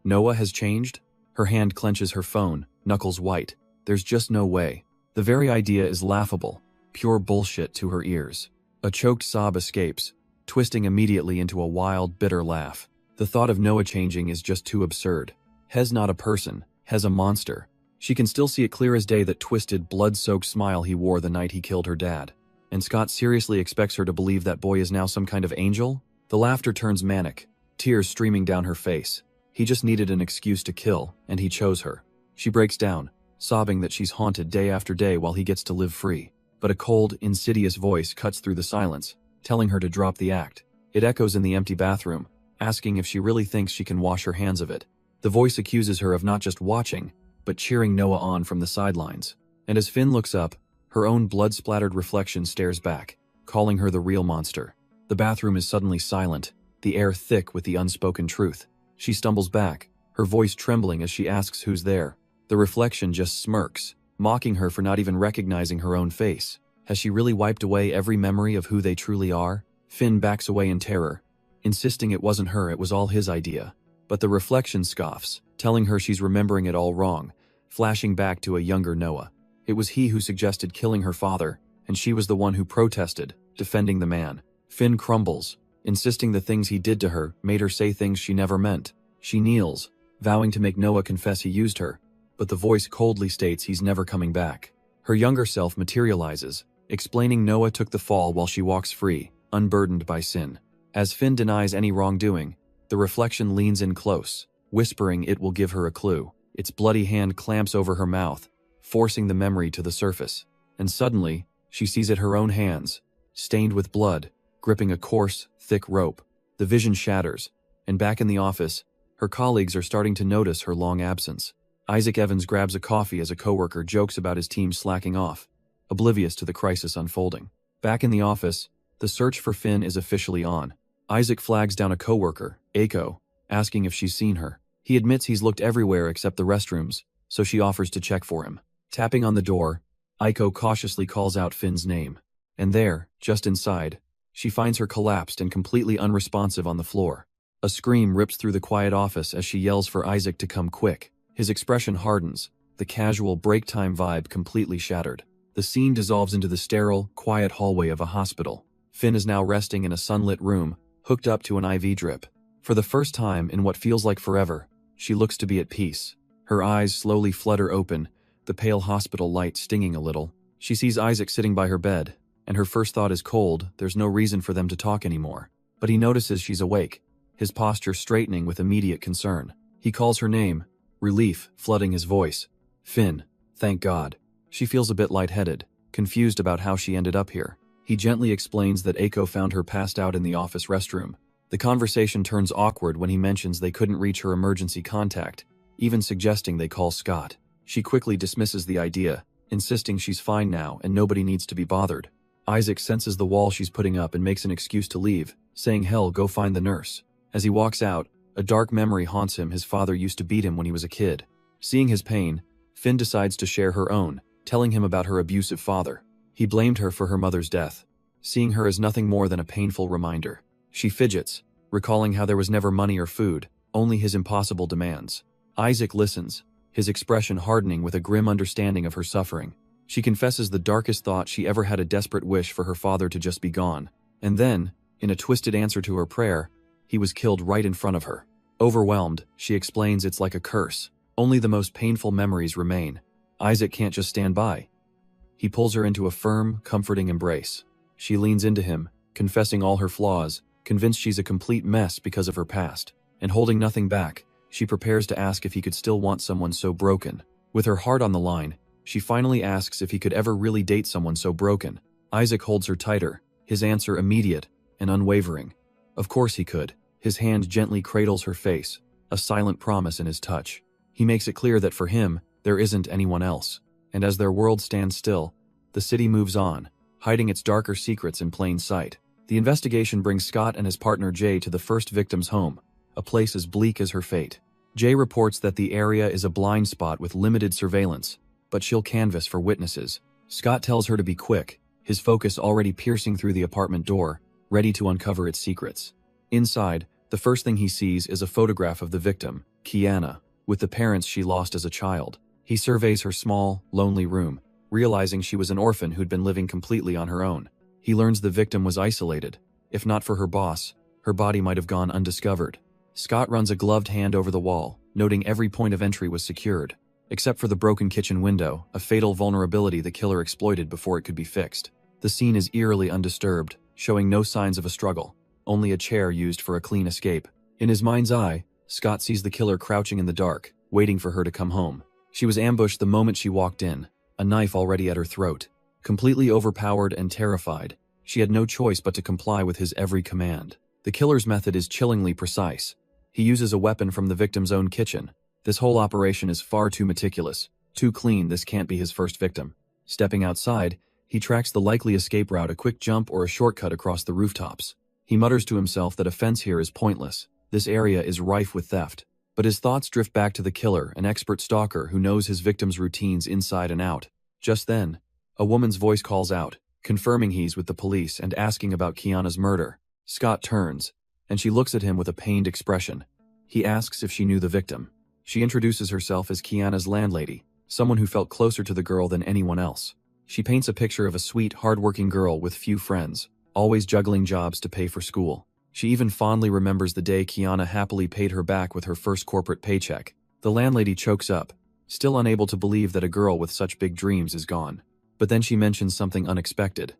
Noah has changed? Her hand clenches her phone, knuckles white. There's just no way. The very idea is laughable, pure bullshit to her ears. A choked sob escapes, twisting immediately into a wild, bitter laugh. The thought of Noah changing is just too absurd. Hes not a person, Hes a monster. She can still see it clear as day, that twisted, blood-soaked smile he wore the night he killed her dad. And Scott seriously expects her to believe that boy is now some kind of angel? The laughter turns manic, tears streaming down her face. He just needed an excuse to kill, and he chose her. She breaks down, sobbing that she's haunted day after day while he gets to live free. But a cold, insidious voice cuts through the silence, telling her to drop the act. It echoes in the empty bathroom, asking if she really thinks she can wash her hands of it. The voice accuses her of not just watching, but cheering Noah on from the sidelines. And as Finn looks up, her own blood-splattered reflection stares back, calling her the real monster. The bathroom is suddenly silent, the air thick with the unspoken truth. She stumbles back, her voice trembling as she asks who's there. The reflection just smirks, mocking her for not even recognizing her own face. Has she really wiped away every memory of who they truly are? Finn backs away in terror, insisting it wasn't her, it was all his idea. But the reflection scoffs, telling her she's remembering it all wrong, flashing back to a younger Noah. It was he who suggested killing her father, and she was the one who protested, defending the man. Finn crumbles, insisting the things he did to her made her say things she never meant. She kneels, vowing to make Noah confess he used her, but the voice coldly states he's never coming back. Her younger self materializes, explaining Noah took the fall while she walks free, unburdened by sin. As Finn denies any wrongdoing, the reflection leans in close, whispering it will give her a clue. Its bloody hand clamps over her mouth, forcing the memory to the surface. And suddenly, she sees it her own hands, stained with blood, gripping a coarse, thick rope. The vision shatters, and back in the office, her colleagues are starting to notice her long absence. Isaac Evans grabs a coffee as a coworker jokes about his team slacking off, oblivious to the crisis unfolding. Back in the office, the search for Finn is officially on. Isaac flags down a coworker, Aiko, asking if she's seen her. He admits he's looked everywhere except the restrooms, so she offers to check for him. Tapping on the door, Aiko cautiously calls out Finn's name. And there, just inside, she finds her collapsed and completely unresponsive on the floor. A scream rips through the quiet office as she yells for Isaac to come quick. His expression hardens, the casual break-time vibe completely shattered. The scene dissolves into the sterile, quiet hallway of a hospital. Finn is now resting in a sunlit room, hooked up to an IV drip. For the first time in what feels like forever, she looks to be at peace. Her eyes slowly flutter open, the pale hospital light stinging a little. She sees Isaac sitting by her bed, and her first thought is cold, there's no reason for them to talk anymore. But he notices she's awake, his posture straightening with immediate concern. He calls her name, relief flooding his voice. Finn, thank God. She feels a bit lightheaded, confused about how she ended up here. He gently explains that Aiko found her passed out in the office restroom. The conversation turns awkward when he mentions they couldn't reach her emergency contact, even suggesting they call Scott. She quickly dismisses the idea, insisting she's fine now and nobody needs to be bothered. Isaac senses the wall she's putting up and makes an excuse to leave, saying hell, go find the nurse. As he walks out, a dark memory haunts him. His father used to beat him when he was a kid. Seeing his pain, Finn decides to share her own, telling him about her abusive father. He blamed her for her mother's death, seeing her as nothing more than a painful reminder. She fidgets, recalling how there was never money or food, only his impossible demands. Isaac listens, his expression hardening with a grim understanding of her suffering. She confesses the darkest thought she ever had, a desperate wish for her father to just be gone. And then, in a twisted answer to her prayer, he was killed right in front of her. Overwhelmed, she explains it's like a curse. Only the most painful memories remain. Isaac can't just stand by. He pulls her into a firm, comforting embrace. She leans into him, confessing all her flaws, convinced she's a complete mess because of her past. And holding nothing back, she prepares to ask if he could still want someone so broken. With her heart on the line, she finally asks if he could ever really date someone so broken. Isaac holds her tighter, his answer immediate and unwavering. Of course he could. His hand gently cradles her face, a silent promise in his touch. He makes it clear that for him, there isn't anyone else. And as their world stands still, the city moves on, hiding its darker secrets in plain sight. The investigation brings Scott and his partner Jay to the first victim's home, a place as bleak as her fate. Jay reports that the area is a blind spot with limited surveillance, but she'll canvass for witnesses. Scott tells her to be quick, his focus already piercing through the apartment door, ready to uncover its secrets. Inside, the first thing he sees is a photograph of the victim, Kiana, with the parents she lost as a child. He surveys her small, lonely room, realizing she was an orphan who'd been living completely on her own. He learns the victim was isolated. If not for her boss, her body might have gone undiscovered. Scott runs a gloved hand over the wall, noting every point of entry was secured, except for the broken kitchen window, a fatal vulnerability the killer exploited before it could be fixed. The scene is eerily undisturbed, showing no signs of a struggle, only a chair used for a clean escape. In his mind's eye, Scott sees the killer crouching in the dark, waiting for her to come home. She was ambushed the moment she walked in, a knife already at her throat. Completely overpowered and terrified, she had no choice but to comply with his every command. The killer's method is chillingly precise. He uses a weapon from the victim's own kitchen. This whole operation is far too meticulous, too clean. This can't be his first victim. Stepping outside, he tracks the likely escape route, a quick jump or a shortcut across the rooftops. He mutters to himself that a fence here is pointless. This area is rife with theft. But his thoughts drift back to the killer, an expert stalker who knows his victim's routines inside and out. Just then, a woman's voice calls out, confirming he's with the police and asking about Kiana's murder. Scott turns, and she looks at him with a pained expression. He asks if she knew the victim. She introduces herself as Kiana's landlady, someone who felt closer to the girl than anyone else. She paints a picture of a sweet, hardworking girl with few friends, always juggling jobs to pay for school. She even fondly remembers the day Kiana happily paid her back with her first corporate paycheck. The landlady chokes up, still unable to believe that a girl with such big dreams is gone. But then she mentions something unexpected.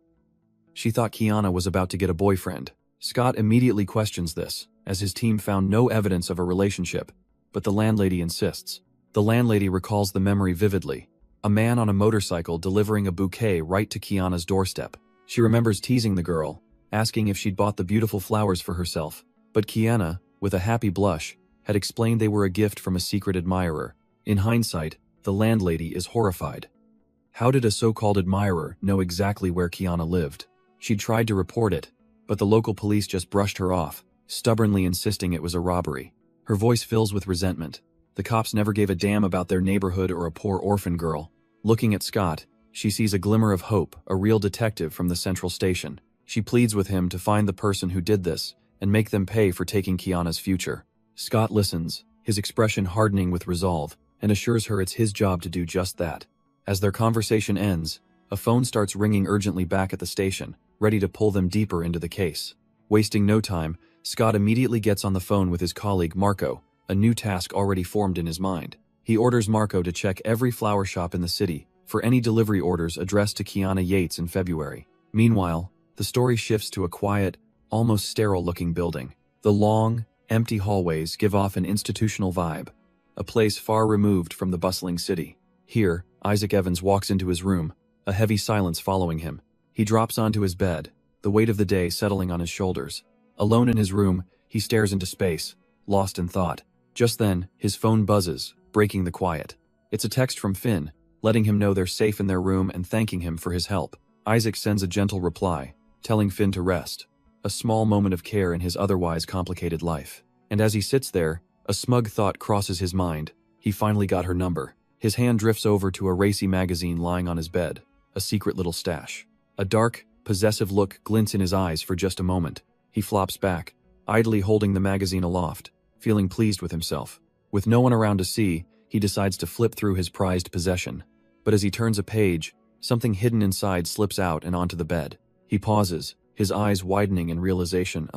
She thought Kiana was about to get a boyfriend. Scott immediately questions this, as his team found no evidence of a relationship, but the landlady insists. The landlady recalls the memory vividly. A man on a motorcycle delivering a bouquet right to Kiana's doorstep. She remembers teasing the girl, asking if she'd bought the beautiful flowers for herself. But Kiana, with a happy blush, had explained they were a gift from a secret admirer. In hindsight, the landlady is horrified. How did a so-called admirer know exactly where Kiana lived? She'd tried to report it, but the local police just brushed her off, stubbornly insisting it was a robbery. Her voice fills with resentment. The cops never gave a damn about their neighborhood or a poor orphan girl. Looking at Scott, she sees a glimmer of hope, a real detective from the central station. She pleads with him to find the person who did this, and make them pay for taking Kiana's future. Scott listens, his expression hardening with resolve, and assures her it's his job to do just that. As their conversation ends, a phone starts ringing urgently back at the station, ready to pull them deeper into the case. Wasting no time, Scott immediately gets on the phone with his colleague Marco, a new task already formed in his mind. He orders Marco to check every flower shop in the city for any delivery orders addressed to Kiana Yates in February. Meanwhile, the story shifts to a quiet, almost sterile-looking building. The long, empty hallways give off an institutional vibe, a place far removed from the bustling city. Here, Isaac Evans walks into his room, a heavy silence following him. He drops onto his bed, the weight of the day settling on his shoulders. Alone in his room, he stares into space, lost in thought. Just then, his phone buzzes, breaking the quiet. It's a text from Finn, letting him know they're safe in their room and thanking him for his help. Isaac sends a gentle reply, telling Finn to rest, a small moment of care in his otherwise complicated life. And as he sits there, a smug thought crosses his mind. He finally got her number. His hand drifts over to a racy magazine lying on his bed, a secret little stash. A dark, possessive look glints in his eyes for just a moment. He flops back, idly holding the magazine aloft, feeling pleased with himself. With no one around to see, he decides to flip through his prized possession. But as he turns a page, something hidden inside slips out and onto the bed. He pauses, his eyes widening in realization.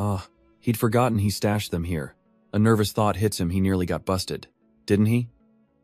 He'd forgotten he stashed them here. A nervous thought hits him. He nearly got busted. Didn't he?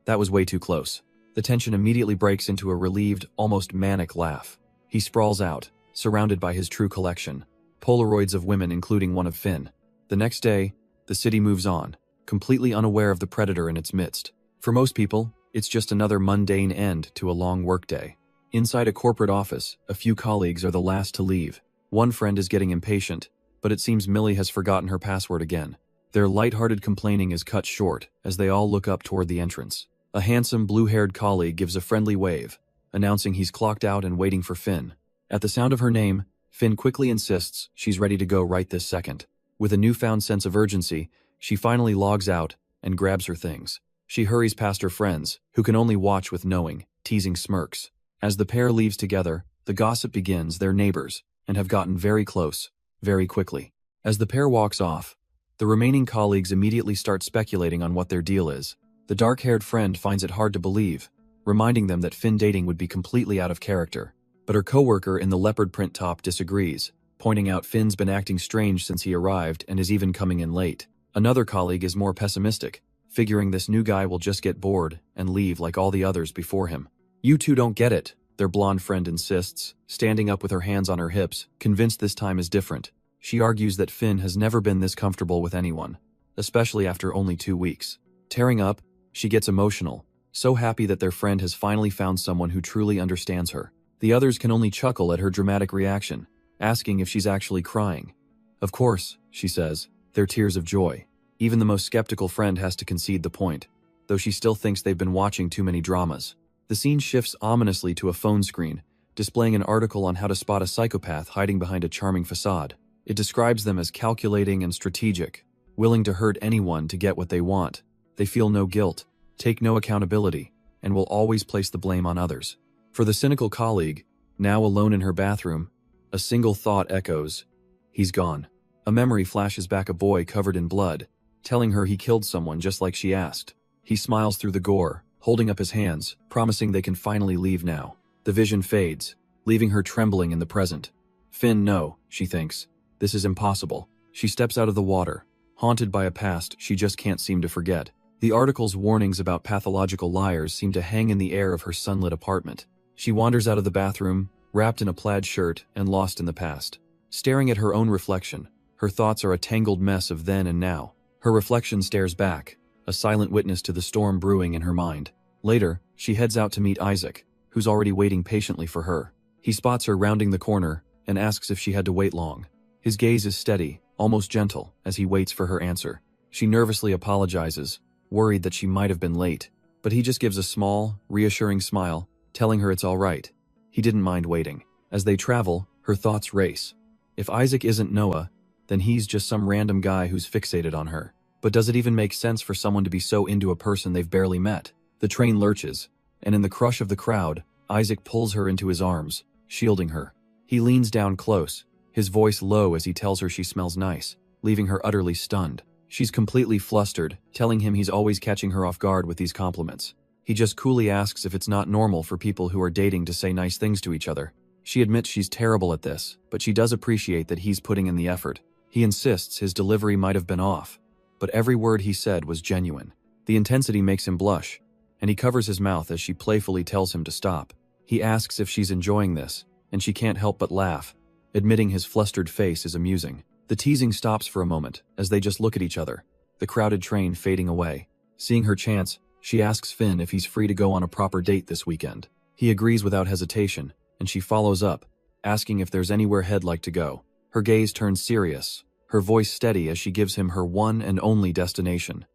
That was way too close. The tension immediately breaks into a relieved, almost manic laugh. He sprawls out, surrounded by his true collection. Polaroids of women, including one of Finn. The next day, the city moves on, completely unaware of the predator in its midst. For most people, it's just another mundane end to a long workday. Inside a corporate office, a few colleagues are the last to leave. One friend is getting impatient, but it seems Millie has forgotten her password again. Their light-hearted complaining is cut short as they all look up toward the entrance. A handsome, blue-haired colleague gives a friendly wave, announcing he's clocked out and waiting for Finn. At the sound of her name, Finn quickly insists she's ready to go right this second. With a newfound sense of urgency, she finally logs out and grabs her things. She hurries past her friends, who can only watch with knowing, teasing smirks. As the pair leaves together, the gossip begins. They're neighbors, and have gotten very close, very quickly. As the pair walks off, the remaining colleagues immediately start speculating on what their deal is. The dark-haired friend finds it hard to believe, reminding them that Finn dating would be completely out of character. But her coworker in the leopard print top disagrees, pointing out Finn's been acting strange since he arrived and is even coming in late. Another colleague is more pessimistic, figuring this new guy will just get bored and leave like all the others before him. "You two don't get it," their blonde friend insists, standing up with her hands on her hips, convinced this time is different. She argues that Finn has never been this comfortable with anyone, especially after only 2 weeks. Tearing up, she gets emotional, so happy that their friend has finally found someone who truly understands her. The others can only chuckle at her dramatic reaction, asking if she's actually crying. "Of course," she says, they're tears of joy. Even the most skeptical friend has to concede the point, though she still thinks they've been watching too many dramas. The scene shifts ominously to a phone screen, displaying an article on how to spot a psychopath hiding behind a charming facade. It describes them as calculating and strategic, willing to hurt anyone to get what they want. They feel no guilt, take no accountability, and will always place the blame on others. For the cynical colleague, now alone in her bathroom, a single thought echoes. He's gone. A memory flashes back, a boy covered in blood, telling her he killed someone just like she asked. He smiles through the gore, holding up his hands, promising they can finally leave now. The vision fades, leaving her trembling in the present. Finn, no, she thinks. This is impossible. She steps out of the water, haunted by a past she just can't seem to forget. The article's warnings about pathological liars seem to hang in the air of her sunlit apartment. She wanders out of the bathroom, wrapped in a plaid shirt and lost in the past. Staring at her own reflection, her thoughts are a tangled mess of then and now. Her reflection stares back, a silent witness to the storm brewing in her mind. Later, she heads out to meet Isaac, who's already waiting patiently for her. He spots her rounding the corner and asks if she had to wait long. His gaze is steady, almost gentle, as he waits for her answer. She nervously apologizes, worried that she might have been late, but he just gives a small, reassuring smile, telling her it's all right. He didn't mind waiting. As they travel, her thoughts race. If Isaac isn't Noah, then he's just some random guy who's fixated on her. But does it even make sense for someone to be so into a person they've barely met? The train lurches, and in the crush of the crowd, Isaac pulls her into his arms, shielding her. He leans down close, his voice low as he tells her she smells nice. leaving her utterly stunned. She's completely flustered, telling him he's always catching her off guard with these compliments. He just coolly asks if it's not normal for people who are dating to say nice things to each other. She admits she's terrible at this, but she does appreciate that he's putting in the effort. He insists his delivery might have been off, but every word he said was genuine. The intensity makes him blush, and he covers his mouth as she playfully tells him to stop. He asks if she's enjoying this, and she can't help but laugh, admitting his flustered face is amusing. The teasing stops for a moment as they just look at each other, the crowded train fading away. Seeing her chance, she asks Finn if he's free to go on a proper date this weekend. He agrees without hesitation, and she follows up, asking if there's anywhere he'd like to go. Her gaze turns serious, her voice steady as she gives him her one and only destination,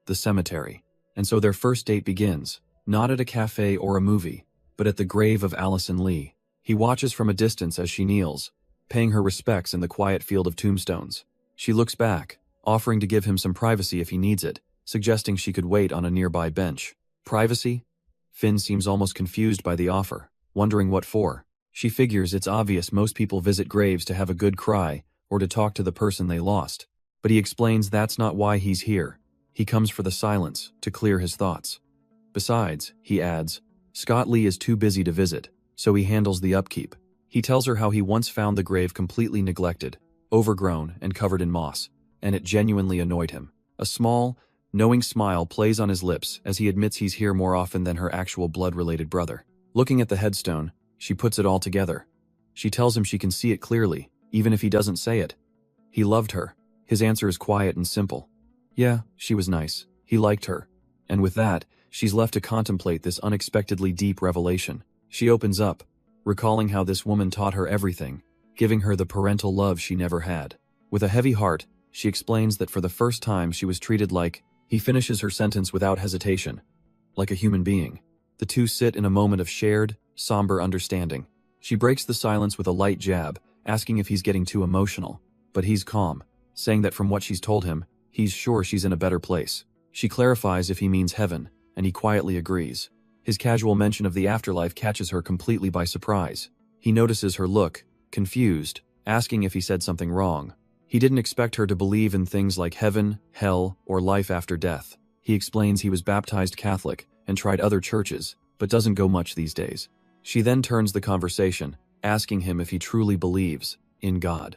the cemetery. And so their first date begins, not at a cafe or a movie, but at the grave of Allison Lee. He watches from a distance as she kneels, paying her respects in the quiet field of tombstones. She looks back, offering to give him some privacy if he needs it, suggesting she could wait on a nearby bench. Privacy? Finn seems almost confused by the offer, wondering what for. She figures it's obvious most people visit graves to have a good cry or to talk to the person they lost. But he explains that's not why he's here. He comes for the silence, to clear his thoughts. Besides, he adds, Scott Lee is too busy to visit, so he handles the upkeep. He tells her how he once found the grave completely neglected, overgrown, and covered in moss, and it genuinely annoyed him. A small, knowing smile plays on his lips as he admits he's here more often than her actual blood-related brother. Looking at the headstone, she puts it all together. She tells him she can see it clearly, even if he doesn't say it. He loved her. His answer is quiet and simple. Yeah, she was nice. He liked her. And with that, she's left to contemplate this unexpectedly deep revelation. She opens up, recalling how this woman taught her everything, giving her the parental love she never had. With a heavy heart, she explains that for the first time she was treated like, he finishes her sentence without hesitation, like a human being. The two sit in a moment of shared, somber understanding. She breaks the silence with a light jab, asking if he's getting too emotional, but he's calm, saying that from what she's told him, he's sure she's in a better place. She clarifies if he means heaven, and he quietly agrees. His casual mention of the afterlife catches her completely by surprise. He notices her look, confused, asking if he said something wrong. He didn't expect her to believe in things like heaven, hell, or life after death. He explains he was baptized Catholic and tried other churches, but doesn't go much these days. She then turns the conversation, asking him if he truly believes in God.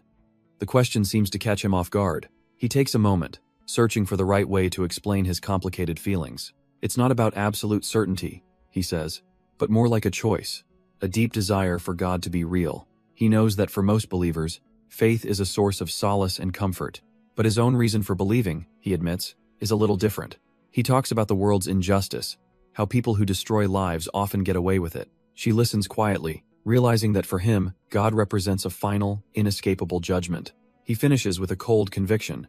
The question seems to catch him off guard. He takes a moment, searching for the right way to explain his complicated feelings. It's not about absolute certainty, he says, but more like a choice, a deep desire for God to be real. He knows that for most believers, faith is a source of solace and comfort, but his own reason for believing, he admits, is a little different. He talks about the world's injustice, how people who destroy lives often get away with it. She listens quietly, realizing that for him, God represents a final, inescapable judgment. He finishes with a cold conviction.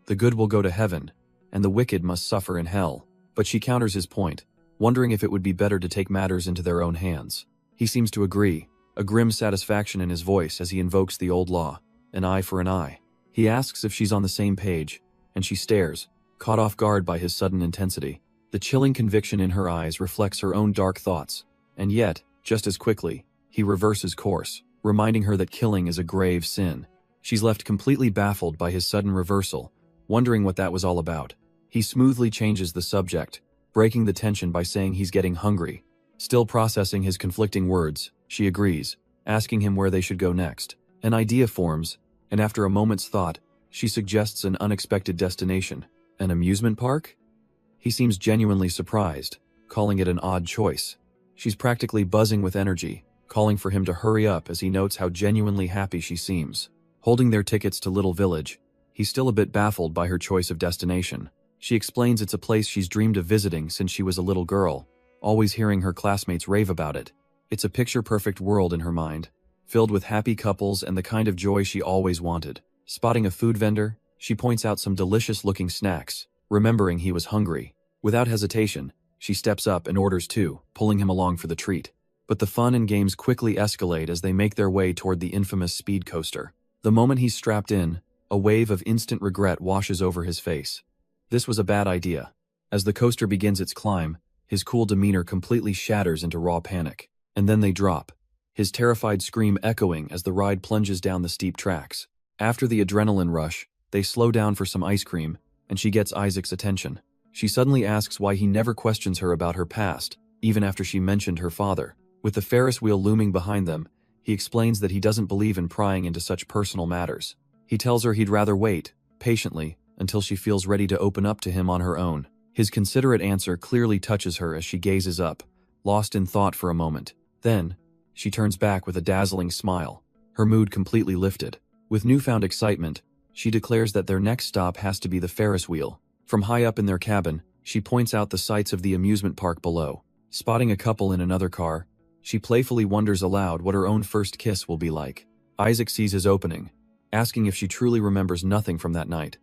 The good will go to heaven, and the wicked must suffer in hell. But she counters his point, wondering if it would be better to take matters into their own hands. He seems to agree, a grim satisfaction in his voice as he invokes the old law, an eye for an eye. He asks if she's on the same page, and she stares, caught off guard by his sudden intensity. The chilling conviction in her eyes reflects her own dark thoughts, and yet, just as quickly, he reverses course, reminding her that killing is a grave sin. She's left completely baffled by his sudden reversal, wondering what that was all about. He smoothly changes the subject, breaking the tension by saying he's getting hungry. Still processing his conflicting words, she agrees, asking him where they should go next. An idea forms, and after a moment's thought, she suggests an unexpected destination. An amusement park? He seems genuinely surprised, calling it an odd choice. She's practically buzzing with energy, calling for him to hurry up as he notes how genuinely happy she seems. Holding their tickets to Little Village, he's still a bit baffled by her choice of destination. She explains it's a place she's dreamed of visiting since she was a little girl, always hearing her classmates rave about it. It's a picture-perfect world in her mind, filled with happy couples and the kind of joy she always wanted. Spotting a food vendor, she points out some delicious-looking snacks, remembering he was hungry. Without hesitation, she steps up and orders two, pulling him along for the treat. But the fun and games quickly escalate as they make their way toward the infamous speed coaster. The moment he's strapped in, a wave of instant regret washes over his face. This was a bad idea. As the coaster begins its climb, his cool demeanor completely shatters into raw panic. And then they drop, his terrified scream echoing as the ride plunges down the steep tracks. After the adrenaline rush, They slow down for some ice cream, and she gets Isaac's attention. She suddenly asks why he never questions her about her past, even after she mentioned her father. With the Ferris wheel looming behind them, he explains that he doesn't believe in prying into such personal matters. He tells her he'd rather wait, patiently, until she feels ready to open up to him on her own. His considerate answer clearly touches her as she gazes up, lost in thought for a moment. Then, she turns back with a dazzling smile, her mood completely lifted. With newfound excitement, she declares that their next stop has to be the Ferris wheel. From high up in their cabin, she points out the sights of the amusement park below. Spotting a couple in another car, she playfully wonders aloud what her own first kiss will be like. Isaac sees his opening, asking if she truly remembers nothing from that night.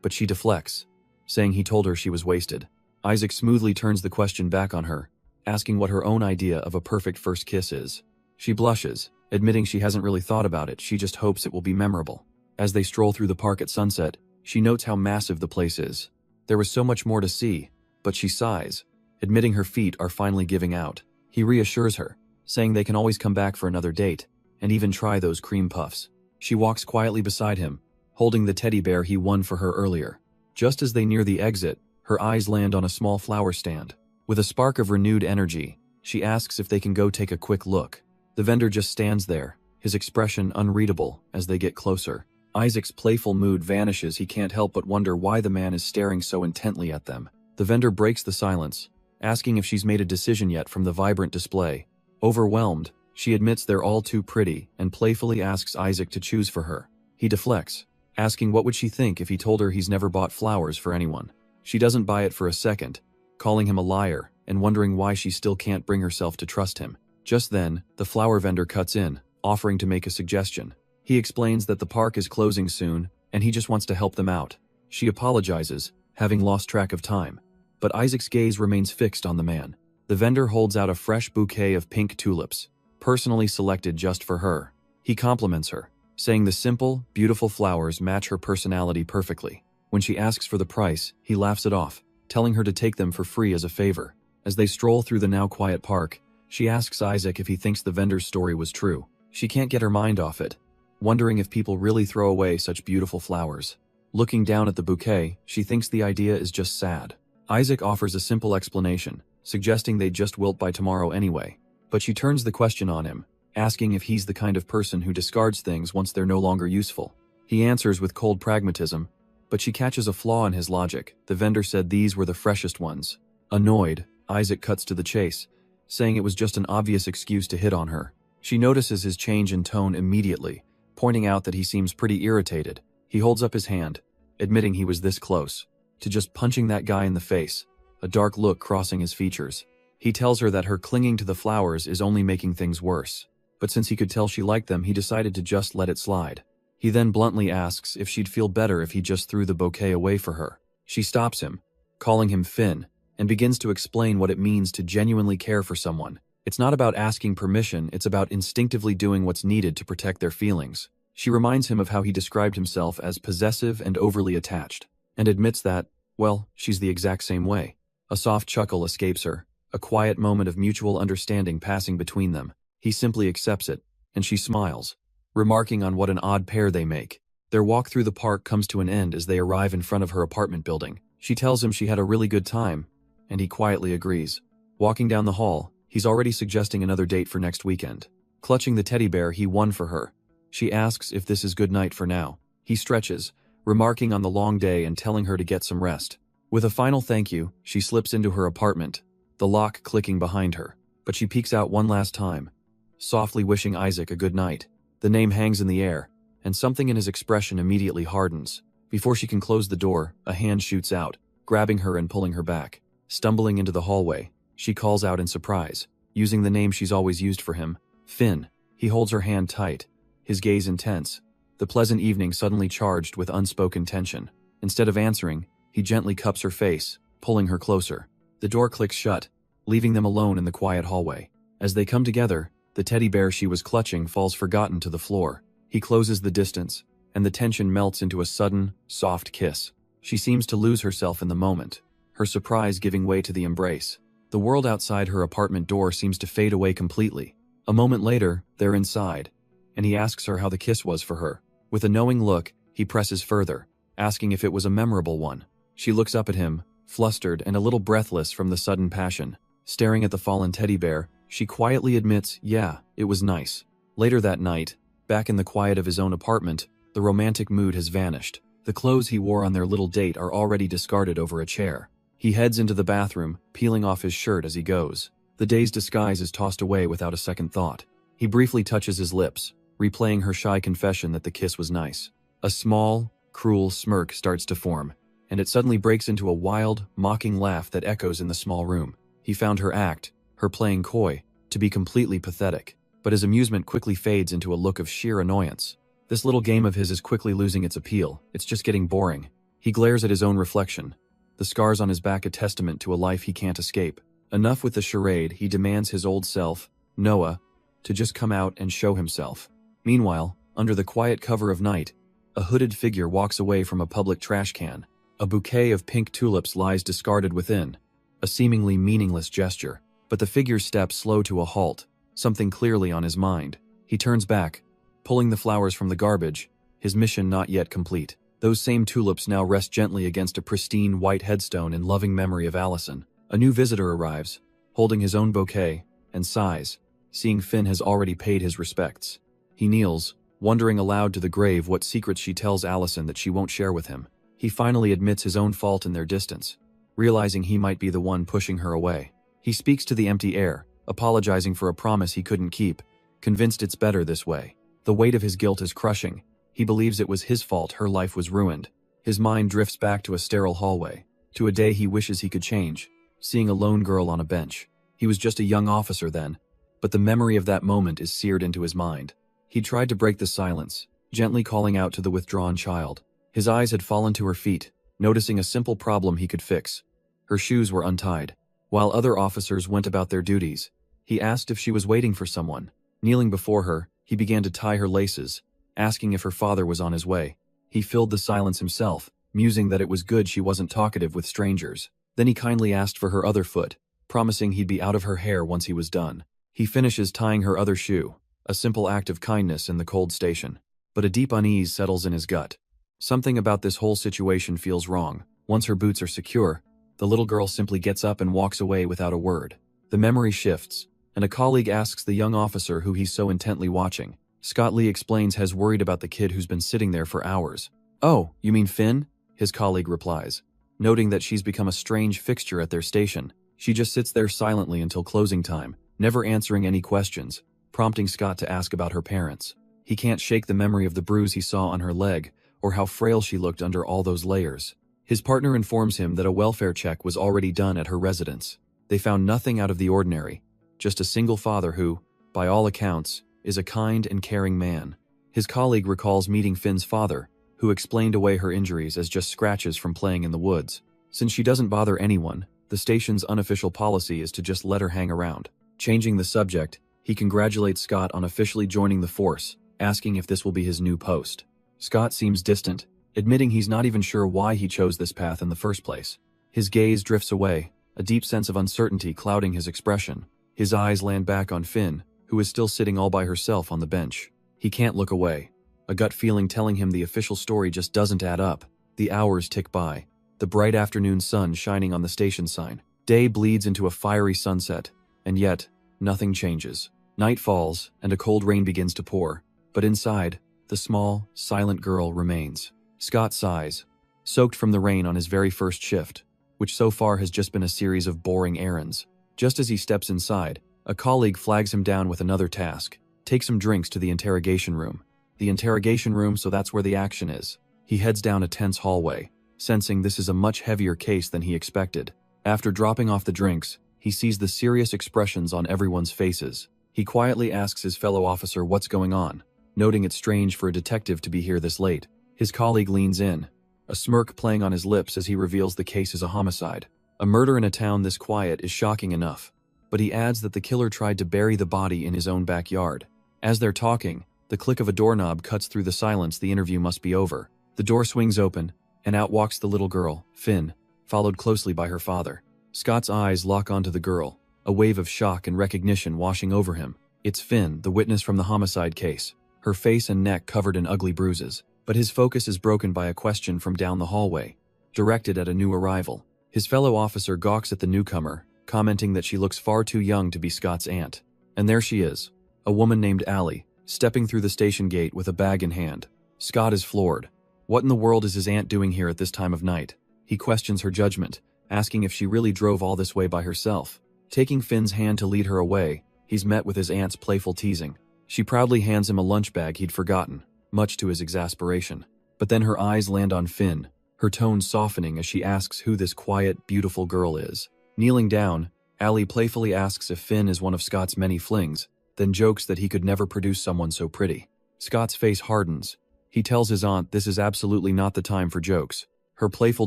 But she deflects, saying he told her she was wasted. Isaac smoothly turns the question back on her, asking what her own idea of a perfect first kiss is. She blushes, admitting she hasn't really thought about it, she just hopes it will be memorable. As they stroll through the park at sunset, she notes how massive the place is. There was so much more to see, but she sighs, admitting her feet are finally giving out. He reassures her, saying they can always come back for another date, and even try those cream puffs. She walks quietly beside him, holding the teddy bear he won for her earlier. Just as they near the exit, her eyes land on a small flower stand. With a spark of renewed energy, she asks if they can go take a quick look. The vendor just stands there, his expression unreadable as they get closer. Isaac's playful mood vanishes. He can't help but wonder why the man is staring so intently at them. The vendor breaks the silence, asking if she's made a decision yet from the vibrant display. Overwhelmed, she admits they're all too pretty and playfully asks Isaac to choose for her. He deflects, asking what would she think if he told her he's never bought flowers for anyone. She doesn't buy it for a second, calling him a liar and wondering why she still can't bring herself to trust him. Just then, the flower vendor cuts in, offering to make a suggestion. He explains that the park is closing soon, and he just wants to help them out. She apologizes, having lost track of time. But Isaac's gaze remains fixed on the man. The vendor holds out a fresh bouquet of pink tulips, personally selected just for her. He compliments her, saying the simple, beautiful flowers match her personality perfectly. When she asks for the price, he laughs it off, telling her to take them for free as a favor. As they stroll through the now quiet park, she asks Isaac if he thinks the vendor's story was true. She can't get her mind off it, wondering if people really throw away such beautiful flowers. Looking down at the bouquet, she thinks the idea is just sad. Isaac offers a simple explanation, suggesting they'd just wilt by tomorrow anyway. But she turns the question on him, asking if he's the kind of person who discards things once they're no longer useful. He answers with cold pragmatism, but she catches a flaw in his logic. The vendor said these were the freshest ones. Annoyed, Isaac cuts to the chase, saying it was just an obvious excuse to hit on her. She notices his change in tone immediately, pointing out that he seems pretty irritated. He holds up his hand, admitting he was this close to just punching that guy in the face, a dark look crossing his features. He tells her that her clinging to the flowers is only making things worse, but since he could tell she liked them, he decided to just let it slide. He then bluntly asks if she'd feel better if he just threw the bouquet away for her. She stops him, calling him Finn, and begins to explain what it means to genuinely care for someone. It's not about asking permission, it's about instinctively doing what's needed to protect their feelings. She reminds him of how he described himself as possessive and overly attached, and admits that, well, she's the exact same way. A soft chuckle escapes her, a quiet moment of mutual understanding passing between them. He simply accepts it, and she smiles, remarking on what an odd pair they make. Their walk through the park comes to an end as they arrive in front of her apartment building. She tells him she had a really good time, and he quietly agrees. Walking down the hall, he's already suggesting another date for next weekend. Clutching the teddy bear he won for her, she asks if this is good night for now. He stretches, remarking on the long day and telling her to get some rest. With a final thank you, she slips into her apartment, the lock clicking behind her. But she peeks out one last time, softly wishing Isaac a good night. The name hangs in the air, and something in his expression immediately hardens. Before she can close the door, a hand shoots out, grabbing her and pulling her back. Stumbling into the hallway, she calls out in surprise, using the name she's always used for him, Finn. He holds her hand tight, his gaze intense, the pleasant evening suddenly charged with unspoken tension. Instead of answering, he gently cups her face, pulling her closer. The door clicks shut, leaving them alone in the quiet hallway. As they come together, the teddy bear she was clutching falls forgotten to the floor. He closes the distance, and the tension melts into a sudden, soft kiss. She seems to lose herself in the moment, her surprise giving way to the embrace. The world outside her apartment door seems to fade away completely. A moment later, they're inside, and he asks her how the kiss was for her. With a knowing look, he presses further, asking if it was a memorable one. She looks up at him, flustered and a little breathless from the sudden passion. Staring at the fallen teddy bear, she quietly admits, yeah, it was nice. Later that night, back in the quiet of his own apartment, the romantic mood has vanished. The clothes he wore on their little date are already discarded over a chair. He heads into the bathroom, peeling off his shirt as he goes. The day's disguise is tossed away without a second thought. He briefly touches his lips, replaying her shy confession that the kiss was nice. A small, cruel smirk starts to form, and it suddenly breaks into a wild, mocking laugh that echoes in the small room. He found her act, her playing coy, to be completely pathetic, but his amusement quickly fades into a look of sheer annoyance. This little game of his is quickly losing its appeal. It's just getting boring. He glares at his own reflection, the scars on his back a testament to a life he can't escape. Enough with the charade, he demands his old self, Noah, to just come out and show himself. Meanwhile, under the quiet cover of night, a hooded figure walks away from a public trash can. A bouquet of pink tulips lies discarded within, a seemingly meaningless gesture. But the figure's steps slow to a halt, something clearly on his mind. He turns back, pulling the flowers from the garbage, his mission not yet complete. Those same tulips now rest gently against a pristine white headstone in loving memory of Allison. A new visitor arrives, holding his own bouquet, and sighs, seeing Finn has already paid his respects. He kneels, wondering aloud to the grave what secrets she tells Allison that she won't share with him. He finally admits his own fault in their distance, realizing he might be the one pushing her away. He speaks to the empty air, apologizing for a promise he couldn't keep, convinced it's better this way. The weight of his guilt is crushing. He believes it was his fault her life was ruined. His mind drifts back to a sterile hallway, to a day he wishes he could change, seeing a lone girl on a bench. He was just a young officer then, but the memory of that moment is seared into his mind. He tried to break the silence, gently calling out to the withdrawn child. His eyes had fallen to her feet, noticing a simple problem he could fix. Her shoes were untied. While other officers went about their duties, he asked if she was waiting for someone. Kneeling before her, he began to tie her laces, asking if her father was on his way. He filled the silence himself, musing that it was good she wasn't talkative with strangers. Then he kindly asked for her other foot, promising he'd be out of her hair once he was done. He finishes tying her other shoe, a simple act of kindness in the cold station. But a deep unease settles in his gut. Something about this whole situation feels wrong. Once her boots are secure, the little girl simply gets up and walks away without a word. The memory shifts, and a colleague asks the young officer who he's so intently watching. Scott Lee explains has worried about the kid who's been sitting there for hours. "Oh, you mean Finn?" his colleague replies, noting that she's become a strange fixture at their station. She just sits there silently until closing time, never answering any questions, prompting Scott to ask about her parents. He can't shake the memory of the bruise he saw on her leg, or how frail she looked under all those layers. His partner informs him that a welfare check was already done at her residence. They found nothing out of the ordinary, just a single father who, by all accounts, is a kind and caring man. His colleague recalls meeting Finn's father, who explained away her injuries as just scratches from playing in the woods. Since she doesn't bother anyone, the station's unofficial policy is to just let her hang around. Changing the subject, he congratulates Scott on officially joining the force, asking if this will be his new post. Scott seems distant, admitting he's not even sure why he chose this path in the first place. His gaze drifts away, a deep sense of uncertainty clouding his expression. His eyes land back on Finn, who is still sitting all by herself on the bench. He can't look away, a gut feeling telling him the official story just doesn't add up. The hours tick by, the bright afternoon sun shining on the station sign. Day bleeds into a fiery sunset, and yet, nothing changes. Night falls, and a cold rain begins to pour, but inside, the small, silent girl remains. Scott sighs, soaked from the rain on his very first shift, which so far has just been a series of boring errands. Just as he steps inside, a colleague flags him down with another task: take some drinks to the interrogation room. The interrogation room, so that's where the action is. He heads down a tense hallway, sensing this is a much heavier case than he expected. After dropping off the drinks, he sees the serious expressions on everyone's faces. He quietly asks his fellow officer what's going on, noting it's strange for a detective to be here this late. His colleague leans in, a smirk playing on his lips as he reveals the case is a homicide. A murder in a town this quiet is shocking enough, but he adds that the killer tried to bury the body in his own backyard. As they're talking, the click of a doorknob cuts through the silence. The interview must be over. The door swings open, and out walks the little girl, Finn, followed closely by her father. Scott's eyes lock onto the girl, a wave of shock and recognition washing over him. It's Finn, the witness from the homicide case, her face and neck covered in ugly bruises. But his focus is broken by a question from down the hallway, directed at a new arrival. His fellow officer gawks at the newcomer, commenting that she looks far too young to be Scott's aunt. And there she is, a woman named Allie, stepping through the station gate with a bag in hand. Scott is floored. What in the world is his aunt doing here at this time of night? He questions her judgment, asking if she really drove all this way by herself. Taking Finn's hand to lead her away, he's met with his aunt's playful teasing. She proudly hands him a lunch bag he'd forgotten, much to his exasperation. But then her eyes land on Finn, her tone softening as she asks who this quiet, beautiful girl is. Kneeling down, Allie playfully asks if Finn is one of Scott's many flings, then jokes that he could never produce someone so pretty. Scott's face hardens. He tells his aunt this is absolutely not the time for jokes. Her playful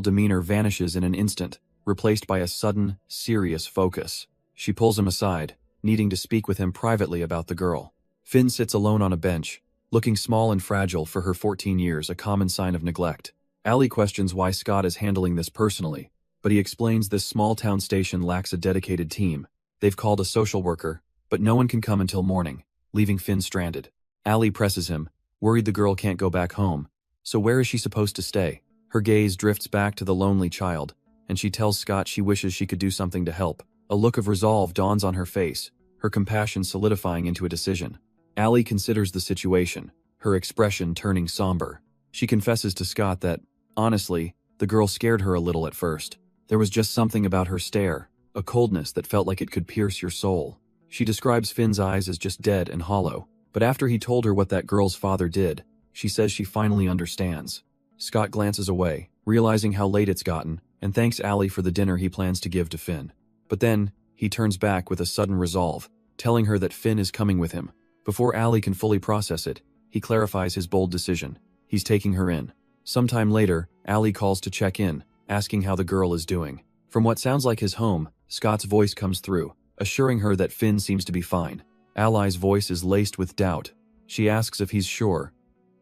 demeanor vanishes in an instant, replaced by a sudden, serious focus. She pulls him aside, needing to speak with him privately about the girl. Finn sits alone on a bench, looking small and fragile for her 14 years, a common sign of neglect. Allie questions why Scott is handling this personally, but he explains this small-town station lacks a dedicated team. They've called a social worker, but no one can come until morning, leaving Finn stranded. Allie presses him, worried the girl can't go back home. So where is she supposed to stay? Her gaze drifts back to the lonely child, and she tells Scott she wishes she could do something to help. A look of resolve dawns on her face, her compassion solidifying into a decision. Allie considers the situation, her expression turning somber. She confesses to Scott that, honestly, the girl scared her a little at first. There was just something about her stare, a coldness that felt like it could pierce your soul. She describes Finn's eyes as just dead and hollow, but after he told her what that girl's father did, she says she finally understands. Scott glances away, realizing how late it's gotten, and thanks Allie for the dinner he plans to give to Finn. But then, he turns back with a sudden resolve, telling her that Finn is coming with him. Before Allie can fully process it, he clarifies his bold decision. He's taking her in. Sometime later, Allie calls to check in, asking how the girl is doing. From what sounds like his home, Scott's voice comes through, assuring her that Finn seems to be fine. Allie's voice is laced with doubt. She asks if he's sure,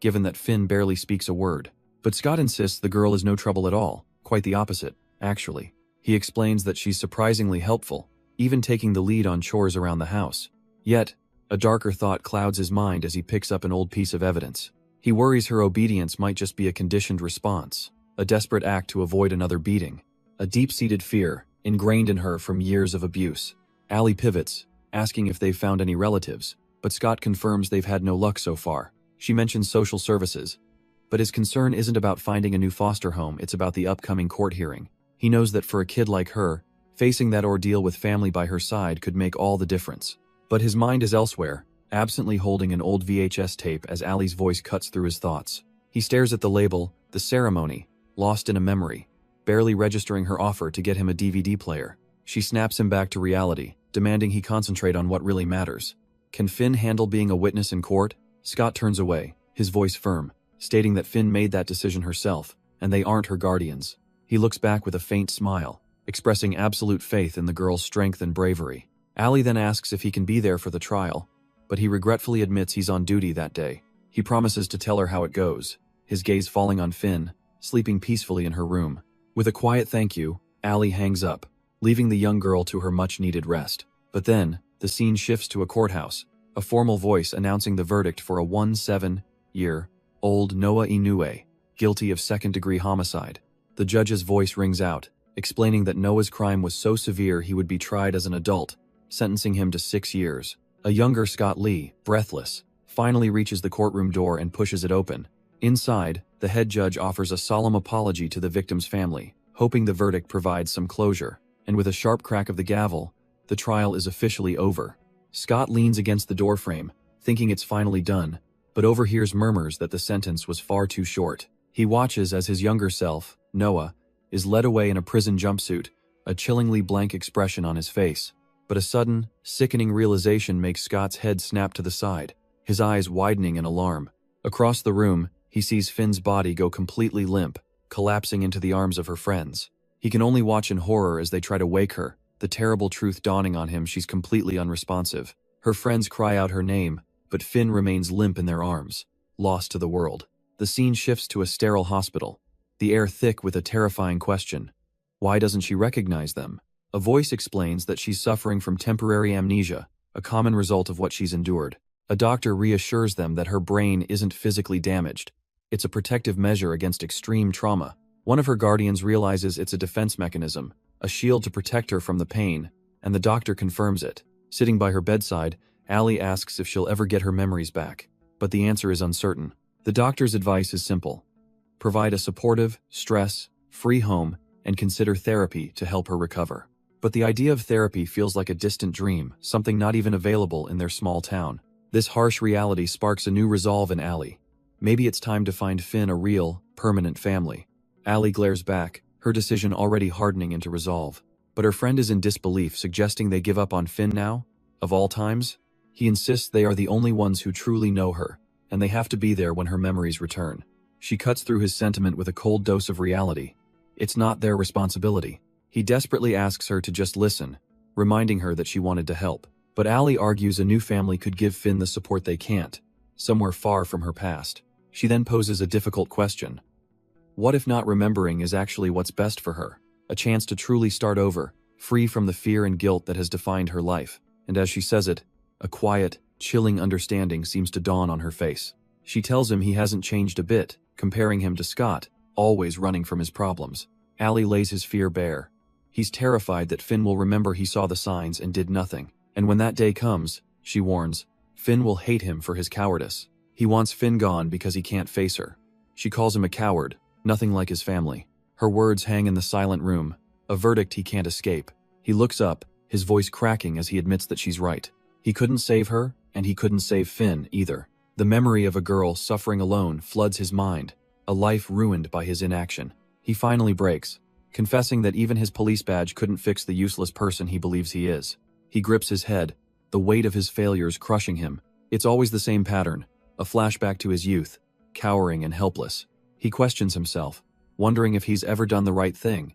given that Finn barely speaks a word. But Scott insists the girl is no trouble at all, quite the opposite, actually. He explains that she's surprisingly helpful, even taking the lead on chores around the house. Yet, a darker thought clouds his mind as he picks up an old piece of evidence. He worries her obedience might just be a conditioned response, a desperate act to avoid another beating, a deep-seated fear ingrained in her from years of abuse. Allie pivots, asking if they've found any relatives, but Scott confirms they've had no luck so far. She mentions social services, but his concern isn't about finding a new foster home, it's about the upcoming court hearing. He knows that for a kid like her, facing that ordeal with family by her side could make all the difference. But his mind is elsewhere, absently holding an old VHS tape as Allie's voice cuts through his thoughts. He stares at the label, The Ceremony, lost in a memory, barely registering her offer to get him a DVD player. She snaps him back to reality, demanding he concentrate on what really matters. Can Finn handle being a witness in court? Scott turns away, his voice firm, stating that Finn made that decision herself, and they aren't her guardians. He looks back with a faint smile, expressing absolute faith in the girl's strength and bravery. Allie then asks if he can be there for the trial, but he regretfully admits he's on duty that day. He promises to tell her how it goes, his gaze falling on Finn, sleeping peacefully in her room. With a quiet thank you, Allie hangs up, leaving the young girl to her much-needed rest. But then, the scene shifts to a courthouse, a formal voice announcing the verdict for a 17-year-old Noah Inoue, guilty of second-degree homicide. The judge's voice rings out, explaining that Noah's crime was so severe he would be tried as an adult, sentencing him to 6 years. A younger Scott Lee, breathless, finally reaches the courtroom door and pushes it open. Inside, the head judge offers a solemn apology to the victim's family, hoping the verdict provides some closure. And with a sharp crack of the gavel, the trial is officially over. Scott leans against the doorframe, thinking it's finally done, but overhears murmurs that the sentence was far too short. He watches as his younger self, Noah, is led away in a prison jumpsuit, a chillingly blank expression on his face. But a sudden, sickening realization makes Scott's head snap to the side, his eyes widening in alarm. Across the room, he sees Finn's body go completely limp, collapsing into the arms of her friends. He can only watch in horror as they try to wake her, the terrible truth dawning on him she's completely unresponsive. Her friends cry out her name, but Finn remains limp in their arms, lost to the world. The scene shifts to a sterile hospital, the air thick with a terrifying question. Why doesn't she recognize them? A voice explains that she's suffering from temporary amnesia, a common result of what she's endured. A doctor reassures them that her brain isn't physically damaged, It's a protective measure against extreme trauma. One of her guardians realizes it's a defense mechanism, a shield to protect her from the pain, and the doctor confirms it. Sitting by her bedside, Allie asks if she'll ever get her memories back, but the answer is uncertain. The doctor's advice is simple: provide a supportive, stress-free home and consider therapy to help her recover. But the idea of therapy feels like a distant dream, something not even available in their small town. This harsh reality sparks a new resolve in Allie. Maybe it's time to find Finn a real, permanent family. Allie glares back, her decision already hardening into resolve. But her friend is in disbelief, suggesting they give up on Finn now? Of all times? He insists they are the only ones who truly know her, and they have to be there when her memories return. She cuts through his sentiment with a cold dose of reality. It's not their responsibility. He desperately asks her to just listen, reminding her that she wanted to help. But Allie argues a new family could give Finn the support they can't, somewhere far from her past. She then poses a difficult question. What if not remembering is actually what's best for her? A chance to truly start over, free from the fear and guilt that has defined her life. And as she says it, a quiet, chilling understanding seems to dawn on her face. She tells him he hasn't changed a bit, comparing him to Scott, always running from his problems. Allie lays his fear bare. He's terrified that Finn will remember he saw the signs and did nothing. And when that day comes, she warns, Finn will hate him for his cowardice. He wants Finn gone because he can't face her. She calls him a coward, nothing like his family. Her words hang in the silent room, a verdict he can't escape. He looks up, his voice cracking as he admits that she's right. He couldn't save her, and he couldn't save Finn either. The memory of a girl suffering alone floods his mind, a life ruined by his inaction. He finally breaks, confessing that even his police badge couldn't fix the useless person he believes he is. He grips his head, the weight of his failures crushing him. It's always the same pattern, a flashback to his youth, cowering and helpless. He questions himself, wondering if he's ever done the right thing,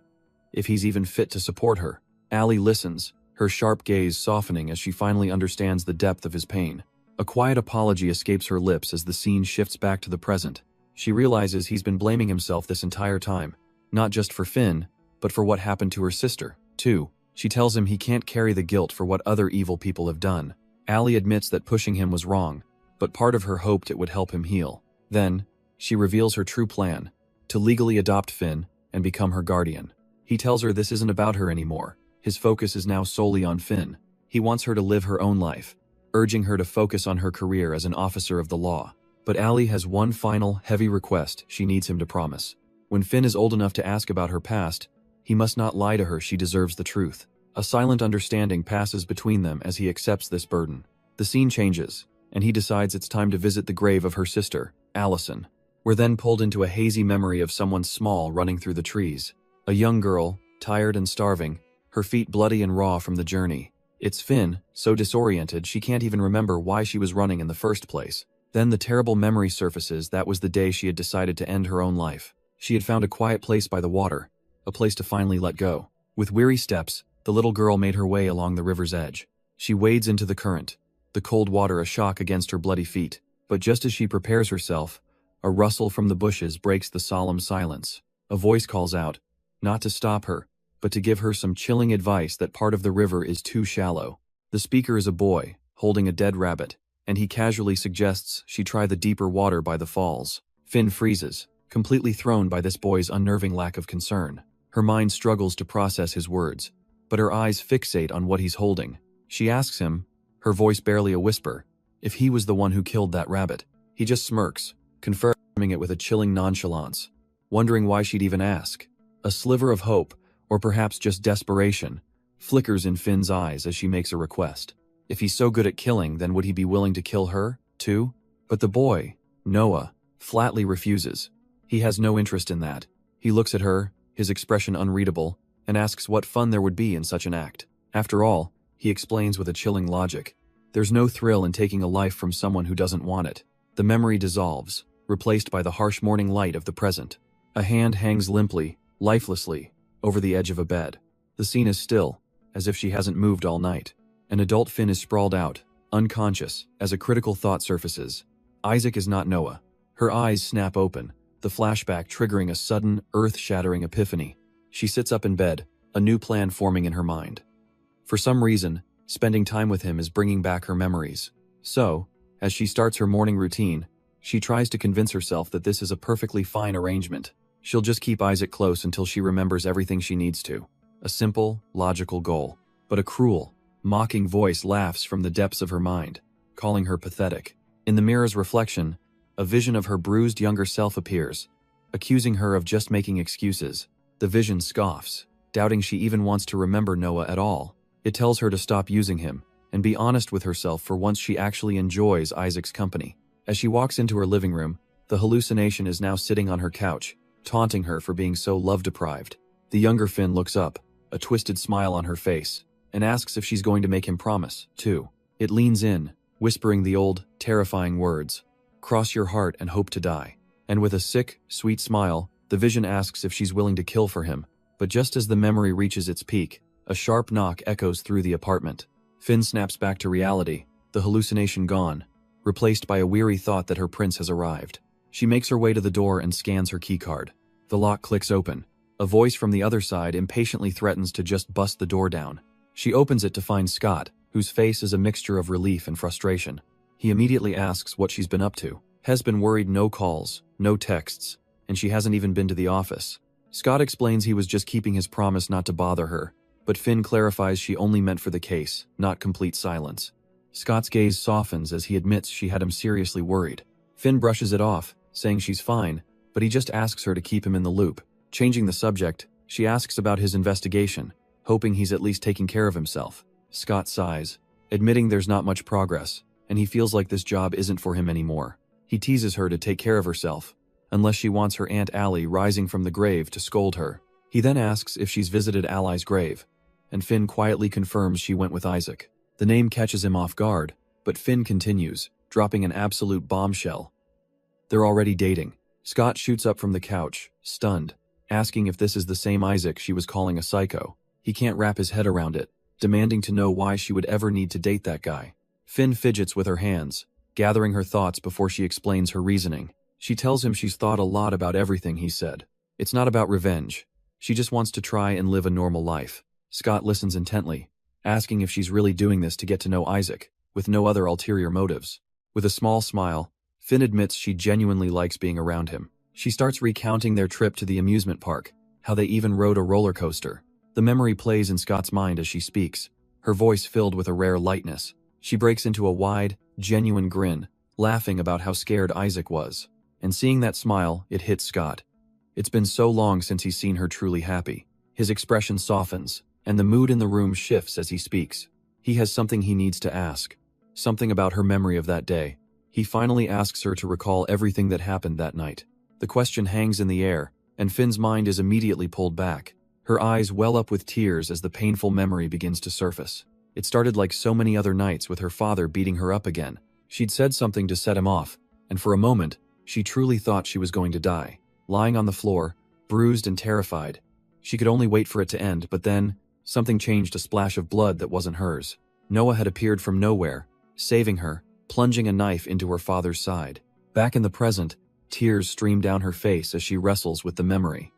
if he's even fit to support her. Allie listens, her sharp gaze softening as she finally understands the depth of his pain. A quiet apology escapes her lips as the scene shifts back to the present. She realizes he's been blaming himself this entire time, not just for Finn, but for what happened to her sister, too. She tells him he can't carry the guilt for what other evil people have done. Allie admits that pushing him was wrong, but part of her hoped it would help him heal. Then, she reveals her true plan, to legally adopt Finn and become her guardian. He tells her this isn't about her anymore. His focus is now solely on Finn. He wants her to live her own life, urging her to focus on her career as an officer of the law. But Allie has one final, heavy request she needs him to promise. When Finn is old enough to ask about her past, he must not lie to her. She deserves the truth. A silent understanding passes between them as he accepts this burden. The scene changes, and he decides it's time to visit the grave of her sister, Allison. We're then pulled into a hazy memory of someone small running through the trees. A young girl, tired and starving, her feet bloody and raw from the journey. It's Finn, so disoriented she can't even remember why she was running in the first place. Then the terrible memory surfaces. That was the day she had decided to end her own life. She had found a quiet place by the water, a place to finally let go. With weary steps, the little girl made her way along the river's edge. She wades into the current, the cold water a shock against her bloody feet. But just as she prepares herself, a rustle from the bushes breaks the solemn silence. A voice calls out, not to stop her, but to give her some chilling advice that part of the river is too shallow. The speaker is a boy, holding a dead rabbit, and he casually suggests she try the deeper water by the falls. Finn freezes, completely thrown by this boy's unnerving lack of concern. Her mind struggles to process his words, but her eyes fixate on what he's holding. She asks him, her voice barely a whisper, if he was the one who killed that rabbit. He just smirks, confirming it with a chilling nonchalance, wondering why she'd even ask. A sliver of hope, or perhaps just desperation, flickers in Finn's eyes as she makes a request. If he's so good at killing, then would he be willing to kill her, too? But the boy, Noah, flatly refuses. He has no interest in that. He looks at her, his expression unreadable, and asks what fun there would be in such an act. After all, he explains with a chilling logic, there's no thrill in taking a life from someone who doesn't want it. The memory dissolves, replaced by the harsh morning light of the present. A hand hangs limply, lifelessly, over the edge of a bed. The scene is still, as if she hasn't moved all night. An adult Finn is sprawled out, unconscious, as a critical thought surfaces. Isaac is not Noah. Her eyes snap open, the flashback triggering a sudden, earth-shattering epiphany. She sits up in bed, a new plan forming in her mind. For some reason, spending time with him is bringing back her memories. So, as she starts her morning routine, She tries to convince herself that this is a perfectly fine arrangement. She'll just keep Isaac close until she remembers everything she needs to. A simple, logical goal. But a cruel, mocking voice laughs from the depths of her mind, calling her pathetic. In the mirror's reflection, a vision of her bruised younger self appears, accusing her of just making excuses. The vision scoffs, doubting she even wants to remember Noah at all. It tells her to stop using him and be honest with herself for once she actually enjoys Isaac's company. As she walks into her living room, the hallucination is now sitting on her couch, taunting her for being so love-deprived. The younger Finn looks up, a twisted smile on her face, and asks if she's going to make him promise, too. It leans in, whispering the old, terrifying words, "Cross your heart and hope to die." And with a sick, sweet smile, the vision asks if she's willing to kill for him. But just as the memory reaches its peak, a sharp knock echoes through the apartment. Finn snaps back to reality, the hallucination gone, replaced by a weary thought that her prince has arrived. She makes her way to the door and scans her keycard. The lock clicks open. A voice from the other side impatiently threatens to just bust the door down. She opens it to find Scott, whose face is a mixture of relief and frustration. He immediately asks what she's been up to. Has been worried, no calls, no texts, and she hasn't even been to the office. Scott explains he was just keeping his promise not to bother her, but Finn clarifies she only meant for the case, not complete silence. Scott's gaze softens as he admits she had him seriously worried. Finn brushes it off, saying she's fine, but he just asks her to keep him in the loop. Changing the subject, she asks about his investigation, hoping he's at least taking care of himself. Scott sighs, admitting there's not much progress, and he feels like this job isn't for him anymore. He teases her to take care of herself, unless she wants her Aunt Allie rising from the grave to scold her. He then asks if she's visited Allie's grave, and Finn quietly confirms she went with Isaac. The name catches him off guard, but Finn continues, dropping an absolute bombshell. They're already dating. Scott shoots up from the couch, stunned, asking if this is the same Isaac she was calling a psycho. He can't wrap his head around it, demanding to know why she would ever need to date that guy. Finn fidgets with her hands, gathering her thoughts before she explains her reasoning. She tells him she's thought a lot about everything he said. It's not about revenge. She just wants to try and live a normal life. Scott listens intently, asking if she's really doing this to get to know Isaac, with no other ulterior motives. With a small smile, Finn admits she genuinely likes being around him. She starts recounting their trip to the amusement park, how they even rode a roller coaster. The memory plays in Scott's mind as she speaks, her voice filled with a rare lightness. She breaks into a wide, genuine grin, laughing about how scared Isaac was. And seeing that smile, it hits Scott. It's been so long since he's seen her truly happy. His expression softens, and the mood in the room shifts as he speaks. He has something he needs to ask. Something about her memory of that day. He finally asks her to recall everything that happened that night. The question hangs in the air, and Finn's mind is immediately pulled back. Her eyes well up with tears as the painful memory begins to surface. It started like so many other nights with her father beating her up again. She'd said something to set him off, and for a moment, she truly thought she was going to die. Lying on the floor, bruised and terrified, she could only wait for it to end, but then, something changed, a splash of blood that wasn't hers. Noah had appeared from nowhere, saving her, plunging a knife into her father's side. Back in the present, tears stream down her face as she wrestles with the memory.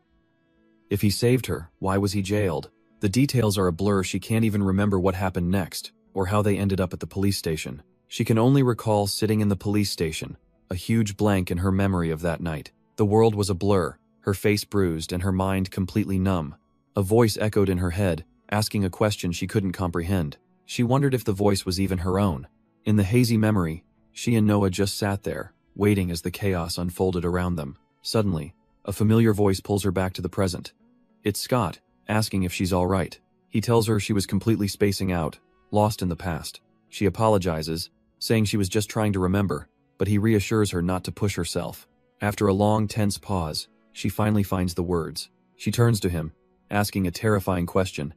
If he saved her, why was he jailed? The details are a blur. She can't even remember what happened next, or how they ended up at the police station. She can only recall sitting in the police station, a huge blank in her memory of that night. The world was a blur, her face bruised and her mind completely numb. A voice echoed in her head, asking a question she couldn't comprehend. She wondered if the voice was even her own. In the hazy memory, she and Noah just sat there, waiting as the chaos unfolded around them. Suddenly, a familiar voice pulls her back to the present. It's Scott, asking if she's all right. He tells her she was completely spacing out, lost in the past. She apologizes, saying she was just trying to remember, but he reassures her not to push herself. After a long, tense pause, she finally finds the words. She turns to him, asking a terrifying question.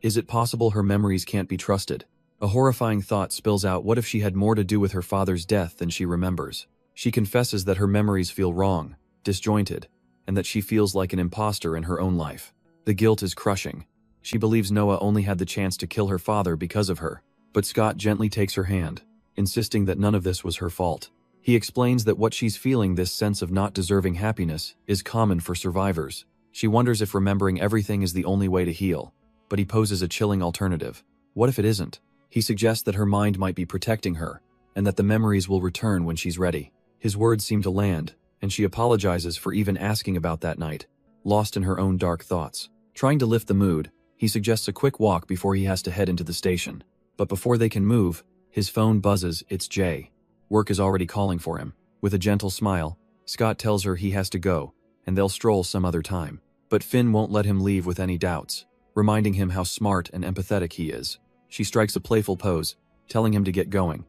Is it possible her memories can't be trusted? A horrifying thought spills out. What if she had more to do with her father's death than she remembers? She confesses that her memories feel wrong, disjointed, and that she feels like an imposter in her own life. The guilt is crushing. She believes Noah only had the chance to kill her father because of her. But Scott gently takes her hand, insisting that none of this was her fault. He explains that what she's feeling, this sense of not deserving happiness, is common for survivors. She wonders if remembering everything is the only way to heal, but he poses a chilling alternative. What if it isn't? He suggests that her mind might be protecting her, and that the memories will return when she's ready. His words seem to land, and she apologizes for even asking about that night, lost in her own dark thoughts. Trying to lift the mood, he suggests a quick walk before he has to head into the station. But before they can move, his phone buzzes. It's Jay. Work is already calling for him. With a gentle smile, Scott tells her he has to go, and they'll stroll some other time. But Finn won't let him leave with any doubts, reminding him how smart and empathetic he is. She strikes a playful pose, telling him to get going.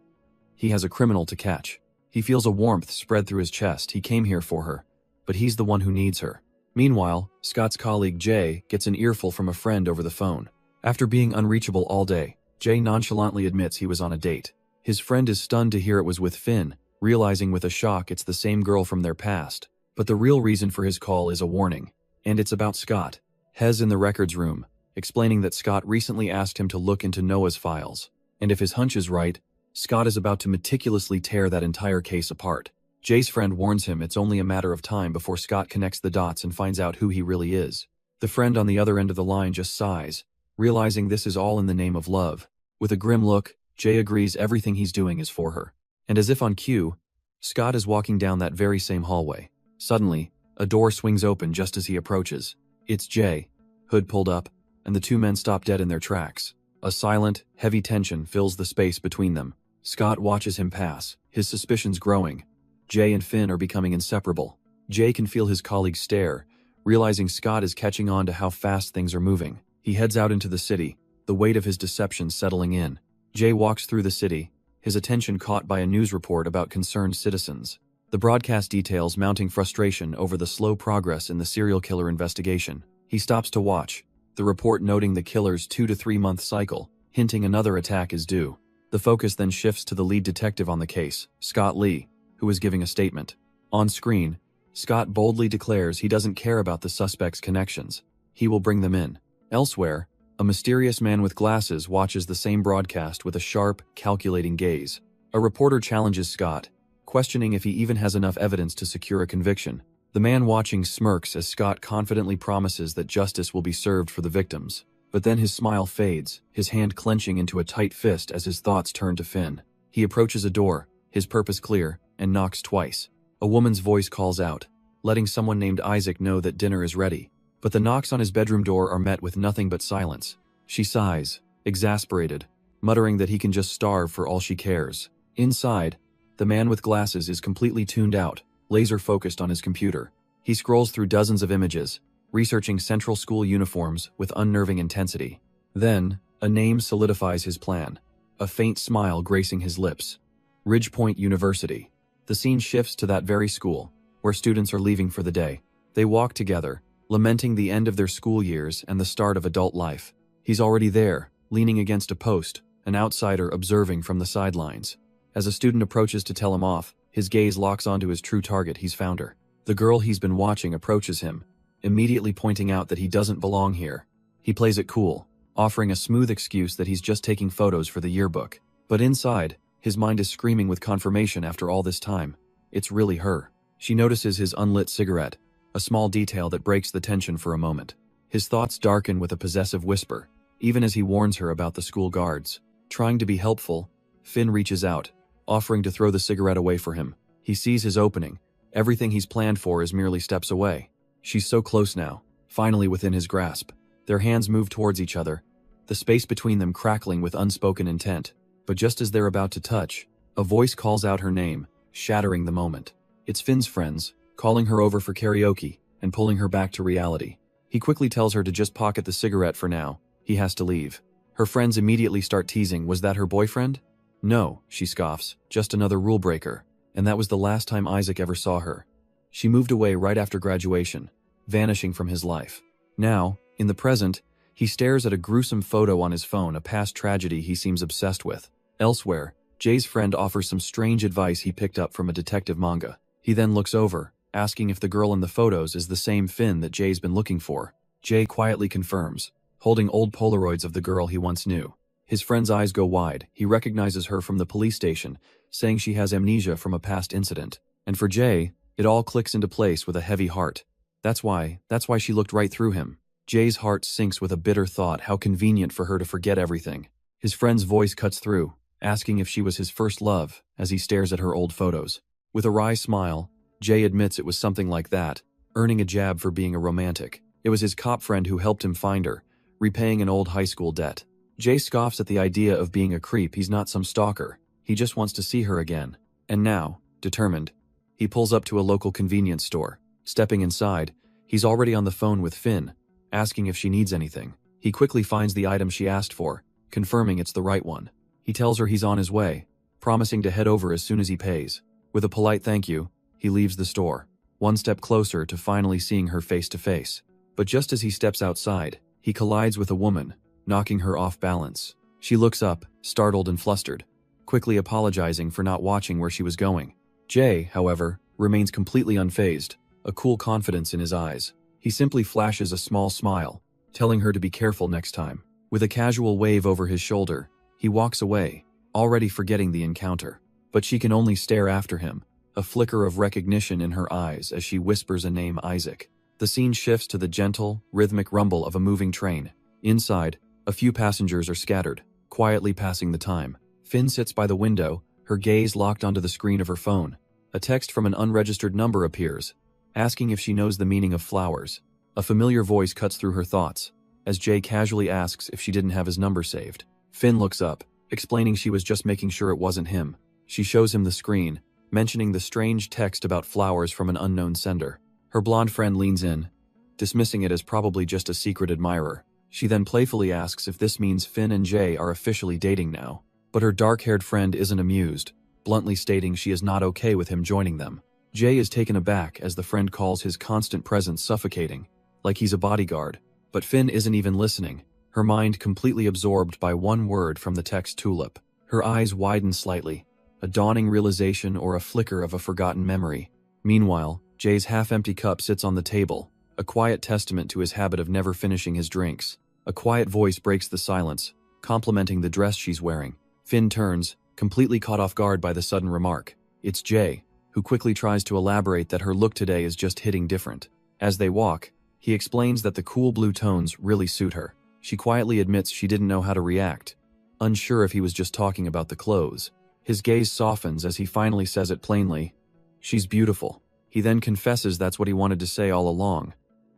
He has a criminal to catch. He feels a warmth spread through his chest. He came here for her, but he's the one who needs her. Meanwhile, Scott's colleague Jay gets an earful from a friend over the phone. After being unreachable all day, Jay nonchalantly admits he was on a date. His friend is stunned to hear it was with Finn, realizing with a shock it's the same girl from their past. But the real reason for his call is a warning, and it's about Scott. Hez in the records room, explaining that Scott recently asked him to look into Noah's files, and if his hunch is right, Scott is about to meticulously tear that entire case apart. Jay's friend warns him it's only a matter of time before Scott connects the dots and finds out who he really is. The friend on the other end of the line just sighs, realizing this is all in the name of love. With a grim look, Jay agrees everything he's doing is for her. And as if on cue, Scott is walking down that very same hallway. Suddenly, a door swings open just as he approaches. It's Jay, hood pulled up, and the two men stop dead in their tracks. A silent, heavy tension fills the space between them. Scott watches him pass, his suspicions growing. Jay and Finn are becoming inseparable. Jay can feel his colleague's stare, realizing Scott is catching on to how fast things are moving. He heads out into the city, the weight of his deception settling in. Jay walks through the city, his attention caught by a news report about concerned citizens. The broadcast details mounting frustration over the slow progress in the serial killer investigation. He stops to watch, the report noting the killer's 2 to 3 month cycle, hinting another attack is due. The focus then shifts to the lead detective on the case, Scott Lee, who is giving a statement. On screen, Scott boldly declares he doesn't care about the suspect's connections. He will bring them in. Elsewhere, a mysterious man with glasses watches the same broadcast with a sharp, calculating gaze. A reporter challenges Scott, questioning if he even has enough evidence to secure a conviction. The man watching smirks as Scott confidently promises that justice will be served for the victims. But then his smile fades, his hand clenching into a tight fist as his thoughts turn to Finn. He approaches a door, his purpose clear, and knocks twice. A woman's voice calls out, letting someone named Isaac know that dinner is ready. But the knocks on his bedroom door are met with nothing but silence. She sighs, exasperated, muttering that he can just starve for all she cares. Inside, the man with glasses is completely tuned out, laser-focused on his computer. He scrolls through dozens of images, researching Central School uniforms with unnerving intensity. Then, a name solidifies his plan, a faint smile gracing his lips. Ridgepoint University. The scene shifts to that very school, where students are leaving for the day. They walk together, lamenting the end of their school years and the start of adult life. He's already there, leaning against a post, an outsider observing from the sidelines. As a student approaches to tell him off, his gaze locks onto his true target. He's found her. The girl he's been watching approaches him, immediately pointing out that he doesn't belong here. He plays it cool, offering a smooth excuse that he's just taking photos for the yearbook. But inside, his mind is screaming with confirmation after all this time. It's really her. She notices his unlit cigarette, a small detail that breaks the tension for a moment. His thoughts darken with a possessive whisper, even as he warns her about the school guards. Trying to be helpful, Finn reaches out, offering to throw the cigarette away for him. He sees his opening. Everything he's planned for is merely steps away. She's so close now, finally within his grasp. Their hands move towards each other, the space between them crackling with unspoken intent. But just as they're about to touch, a voice calls out her name, shattering the moment. It's Finn's friends, calling her over for karaoke and pulling her back to reality. He quickly tells her to just pocket the cigarette for now. He has to leave. Her friends immediately start teasing. Was that her boyfriend? No, she scoffs, just another rule breaker. And that was the last time Isaac ever saw her. She moved away right after graduation, vanishing from his life. Now, in the present, he stares at a gruesome photo on his phone, a past tragedy he seems obsessed with. Elsewhere, Jay's friend offers some strange advice he picked up from a detective manga. He then looks over, asking if the girl in the photos is the same Finn that Jay's been looking for. Jay quietly confirms, holding old Polaroids of the girl he once knew. His friend's eyes go wide. He recognizes her from the police station, saying she has amnesia from a past incident. And for Jay, it all clicks into place with a heavy heart. That's why she looked right through him. Jay's heart sinks with a bitter thought. How convenient for her to forget everything. His friend's voice cuts through, asking if she was his first love, as he stares at her old photos. With a wry smile, Jay admits it was something like that, earning a jab for being a romantic. It was his cop friend who helped him find her, repaying an old high school debt. Jay scoffs at the idea of being a creep. He's not some stalker. He just wants to see her again. And now, determined, he pulls up to a local convenience store. Stepping inside, he's already on the phone with Finn, asking if she needs anything. He quickly finds the item she asked for, confirming it's the right one. He tells her he's on his way, promising to head over as soon as he pays. With a polite thank you, he leaves the store, one step closer to finally seeing her face to face. But just as he steps outside, he collides with a woman, knocking her off balance. She looks up, startled and flustered, quickly apologizing for not watching where she was going. Jay, however, remains completely unfazed, a cool confidence in his eyes. He simply flashes a small smile, telling her to be careful next time. With a casual wave over his shoulder, he walks away, already forgetting the encounter. But she can only stare after him, a flicker of recognition in her eyes as she whispers a name, Isaac. The scene shifts to the gentle, rhythmic rumble of a moving train. Inside, a few passengers are scattered, quietly passing the time. Finn sits by the window, her gaze locked onto the screen of her phone. A text from an unregistered number appears, asking if she knows the meaning of flowers. A familiar voice cuts through her thoughts, as Jay casually asks if she didn't have his number saved. Finn looks up, explaining she was just making sure it wasn't him. She shows him the screen, mentioning the strange text about flowers from an unknown sender. Her blonde friend leans in, dismissing it as probably just a secret admirer. She then playfully asks if this means Finn and Jay are officially dating now. But her dark-haired friend isn't amused, bluntly stating she is not okay with him joining them. Jay is taken aback as the friend calls his constant presence suffocating, like he's a bodyguard. But Finn isn't even listening, her mind completely absorbed by one word from the text tulip. Her eyes widen slightly, a dawning realization or a flicker of a forgotten memory. Meanwhile, Jay's half-empty cup sits on the table, a quiet testament to his habit of never finishing his drinks. A quiet voice breaks the silence, complimenting the dress she's wearing. Finn turns, completely caught off guard by the sudden remark. It's Jay, who quickly tries to elaborate that her look today is just hitting different. As they walk, he explains that the cool blue tones really suit her. She quietly admits she didn't know how to react, unsure if he was just talking about the clothes. His gaze softens as he finally says it plainly. She's beautiful. He then confesses that's what he wanted to say all along,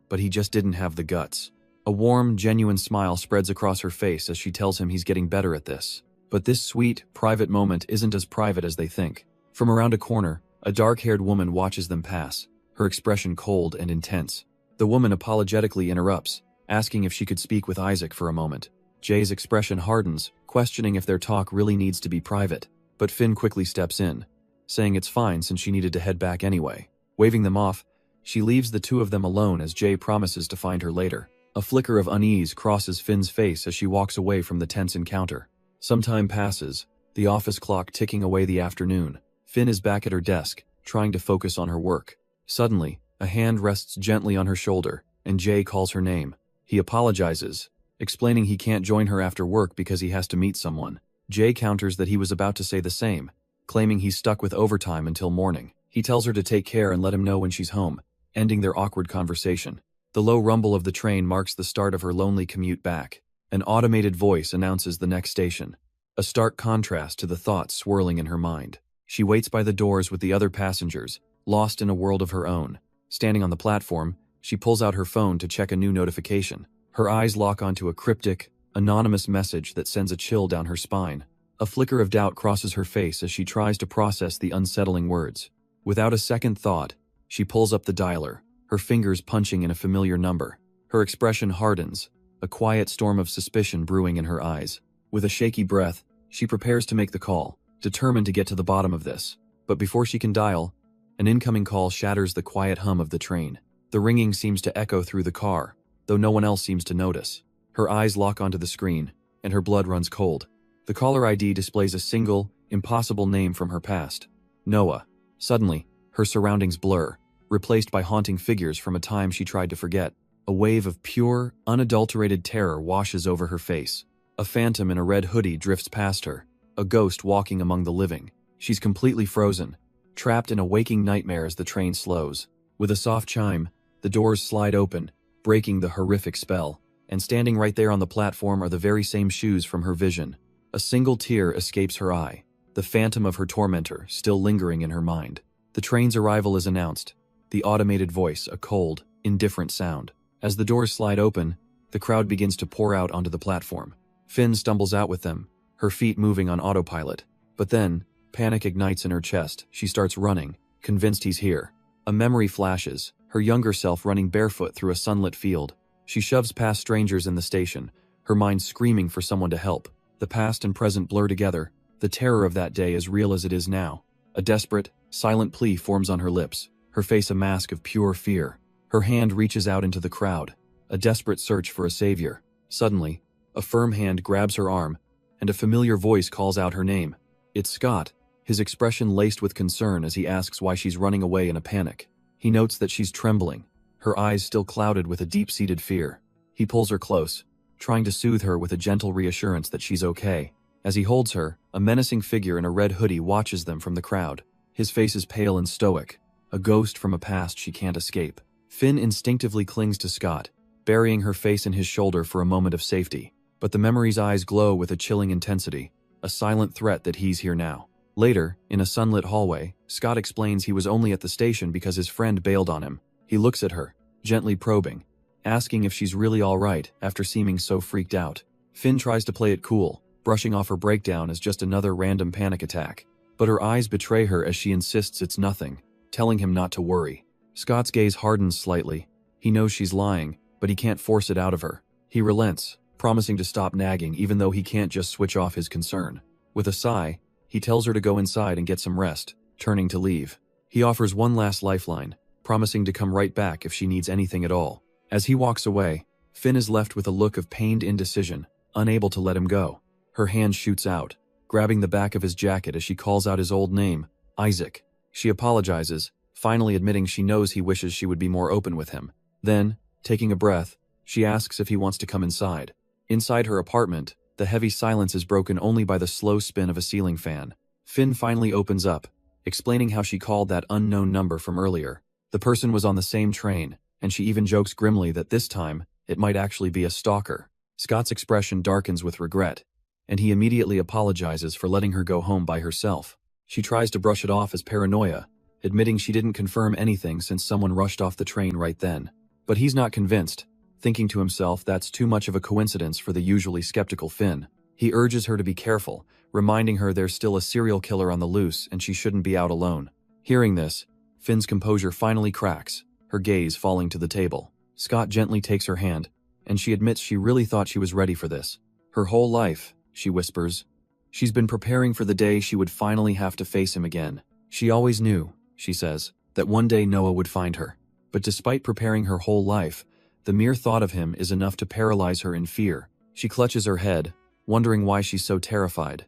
but he just didn't have the guts. A warm, genuine smile spreads across her face as she tells him he's getting better at this. But this sweet, private moment isn't as private as they think. From around a corner, a dark-haired woman watches them pass, her expression cold and intense. The woman apologetically interrupts, asking if she could speak with Isaac for a moment. Jay's expression hardens, questioning if their talk really needs to be private. But Finn quickly steps in, saying it's fine since she needed to head back anyway. Waving them off, she leaves the two of them alone as Jay promises to find her later. A flicker of unease crosses Finn's face as she walks away from the tense encounter. Some time passes, the office clock ticking away the afternoon. Finn is back at her desk, trying to focus on her work. Suddenly, a hand rests gently on her shoulder, and Jay calls her name. He apologizes, explaining he can't join her after work because he has to meet someone. Jay counters that he was about to say the same, claiming he's stuck with overtime until morning. He tells her to take care and let him know when she's home, ending their awkward conversation. The low rumble of the train marks the start of her lonely commute back. An automated voice announces the next station, a stark contrast to the thoughts swirling in her mind. She waits by the doors with the other passengers, lost in a world of her own. Standing on the platform, she pulls out her phone to check a new notification. Her eyes lock onto a cryptic, anonymous message that sends a chill down her spine. A flicker of doubt crosses her face as she tries to process the unsettling words. Without a second thought, she pulls up the dialer, her fingers punching in a familiar number. Her expression hardens, a quiet storm of suspicion brewing in her eyes. With a shaky breath, she prepares to make the call, determined to get to the bottom of this. But before she can dial, an incoming call shatters the quiet hum of the train. The ringing seems to echo through the car, though no one else seems to notice. Her eyes lock onto the screen, and her blood runs cold. The caller ID displays a single, impossible name from her past. Noah. Suddenly, her surroundings blur, replaced by haunting figures from a time she tried to forget. A wave of pure, unadulterated terror washes over her face. A phantom in a red hoodie drifts past her, a ghost walking among the living. She's completely frozen, trapped in a waking nightmare as the train slows. With a soft chime, the doors slide open, breaking the horrific spell. And standing right there on the platform are the very same shoes from her vision. A single tear escapes her eye, the phantom of her tormentor still lingering in her mind. The train's arrival is announced. The automated voice, a cold, indifferent sound. As the doors slide open, the crowd begins to pour out onto the platform. Finn stumbles out with them, her feet moving on autopilot. But then, panic ignites in her chest. She starts running, convinced he's here. A memory flashes, her younger self running barefoot through a sunlit field. She shoves past strangers in the station, her mind screaming for someone to help. The past and present blur together, the terror of that day as real as it is now. A desperate, silent plea forms on her lips, her face a mask of pure fear. Her hand reaches out into the crowd, a desperate search for a savior. Suddenly, a firm hand grabs her arm, and a familiar voice calls out her name. It's Scott, his expression laced with concern as he asks why she's running away in a panic. He notes that she's trembling, her eyes still clouded with a deep-seated fear. He pulls her close, trying to soothe her with a gentle reassurance that she's okay. As he holds her, a menacing figure in a red hoodie watches them from the crowd. His face is pale and stoic, a ghost from a past she can't escape. Finn instinctively clings to Scott, burying her face in his shoulder for a moment of safety. But the memory's eyes glow with a chilling intensity, a silent threat that he's here now. Later, in a sunlit hallway, Scott explains he was only at the station because his friend bailed on him. He looks at her, gently probing, asking if she's really all right after seeming so freaked out. Finn tries to play it cool, brushing off her breakdown as just another random panic attack. But her eyes betray her as she insists it's nothing, telling him not to worry. Scott's gaze hardens slightly. He knows she's lying, but he can't force it out of her. He relents, promising to stop nagging even though he can't just switch off his concern. With a sigh, he tells her to go inside and get some rest, turning to leave. He offers one last lifeline, promising to come right back if she needs anything at all. As he walks away, Finn is left with a look of pained indecision, unable to let him go. Her hand shoots out, grabbing the back of his jacket as she calls out his old name, Isaac. She apologizes, finally admitting she knows he wishes she would be more open with him. Then, taking a breath, she asks if he wants to come inside. Inside her apartment, the heavy silence is broken only by the slow spin of a ceiling fan. Finn finally opens up, explaining how she called that unknown number from earlier. The person was on the same train, and she even jokes grimly that this time, it might actually be a stalker. Scott's expression darkens with regret, and he immediately apologizes for letting her go home by herself. She tries to brush it off as paranoia, admitting she didn't confirm anything since someone rushed off the train right then. But he's not convinced, thinking to himself that's too much of a coincidence for the usually skeptical Finn. He urges her to be careful, reminding her there's still a serial killer on the loose and she shouldn't be out alone. Hearing this, Finn's composure finally cracks, her gaze falling to the table. Scott gently takes her hand, and she admits she really thought she was ready for this. Her whole life, she whispers. She's been preparing for the day she would finally have to face him again. She always knew, she says, that one day Noah would find her. But despite preparing her whole life, the mere thought of him is enough to paralyze her in fear. She clutches her head, wondering why she's so terrified.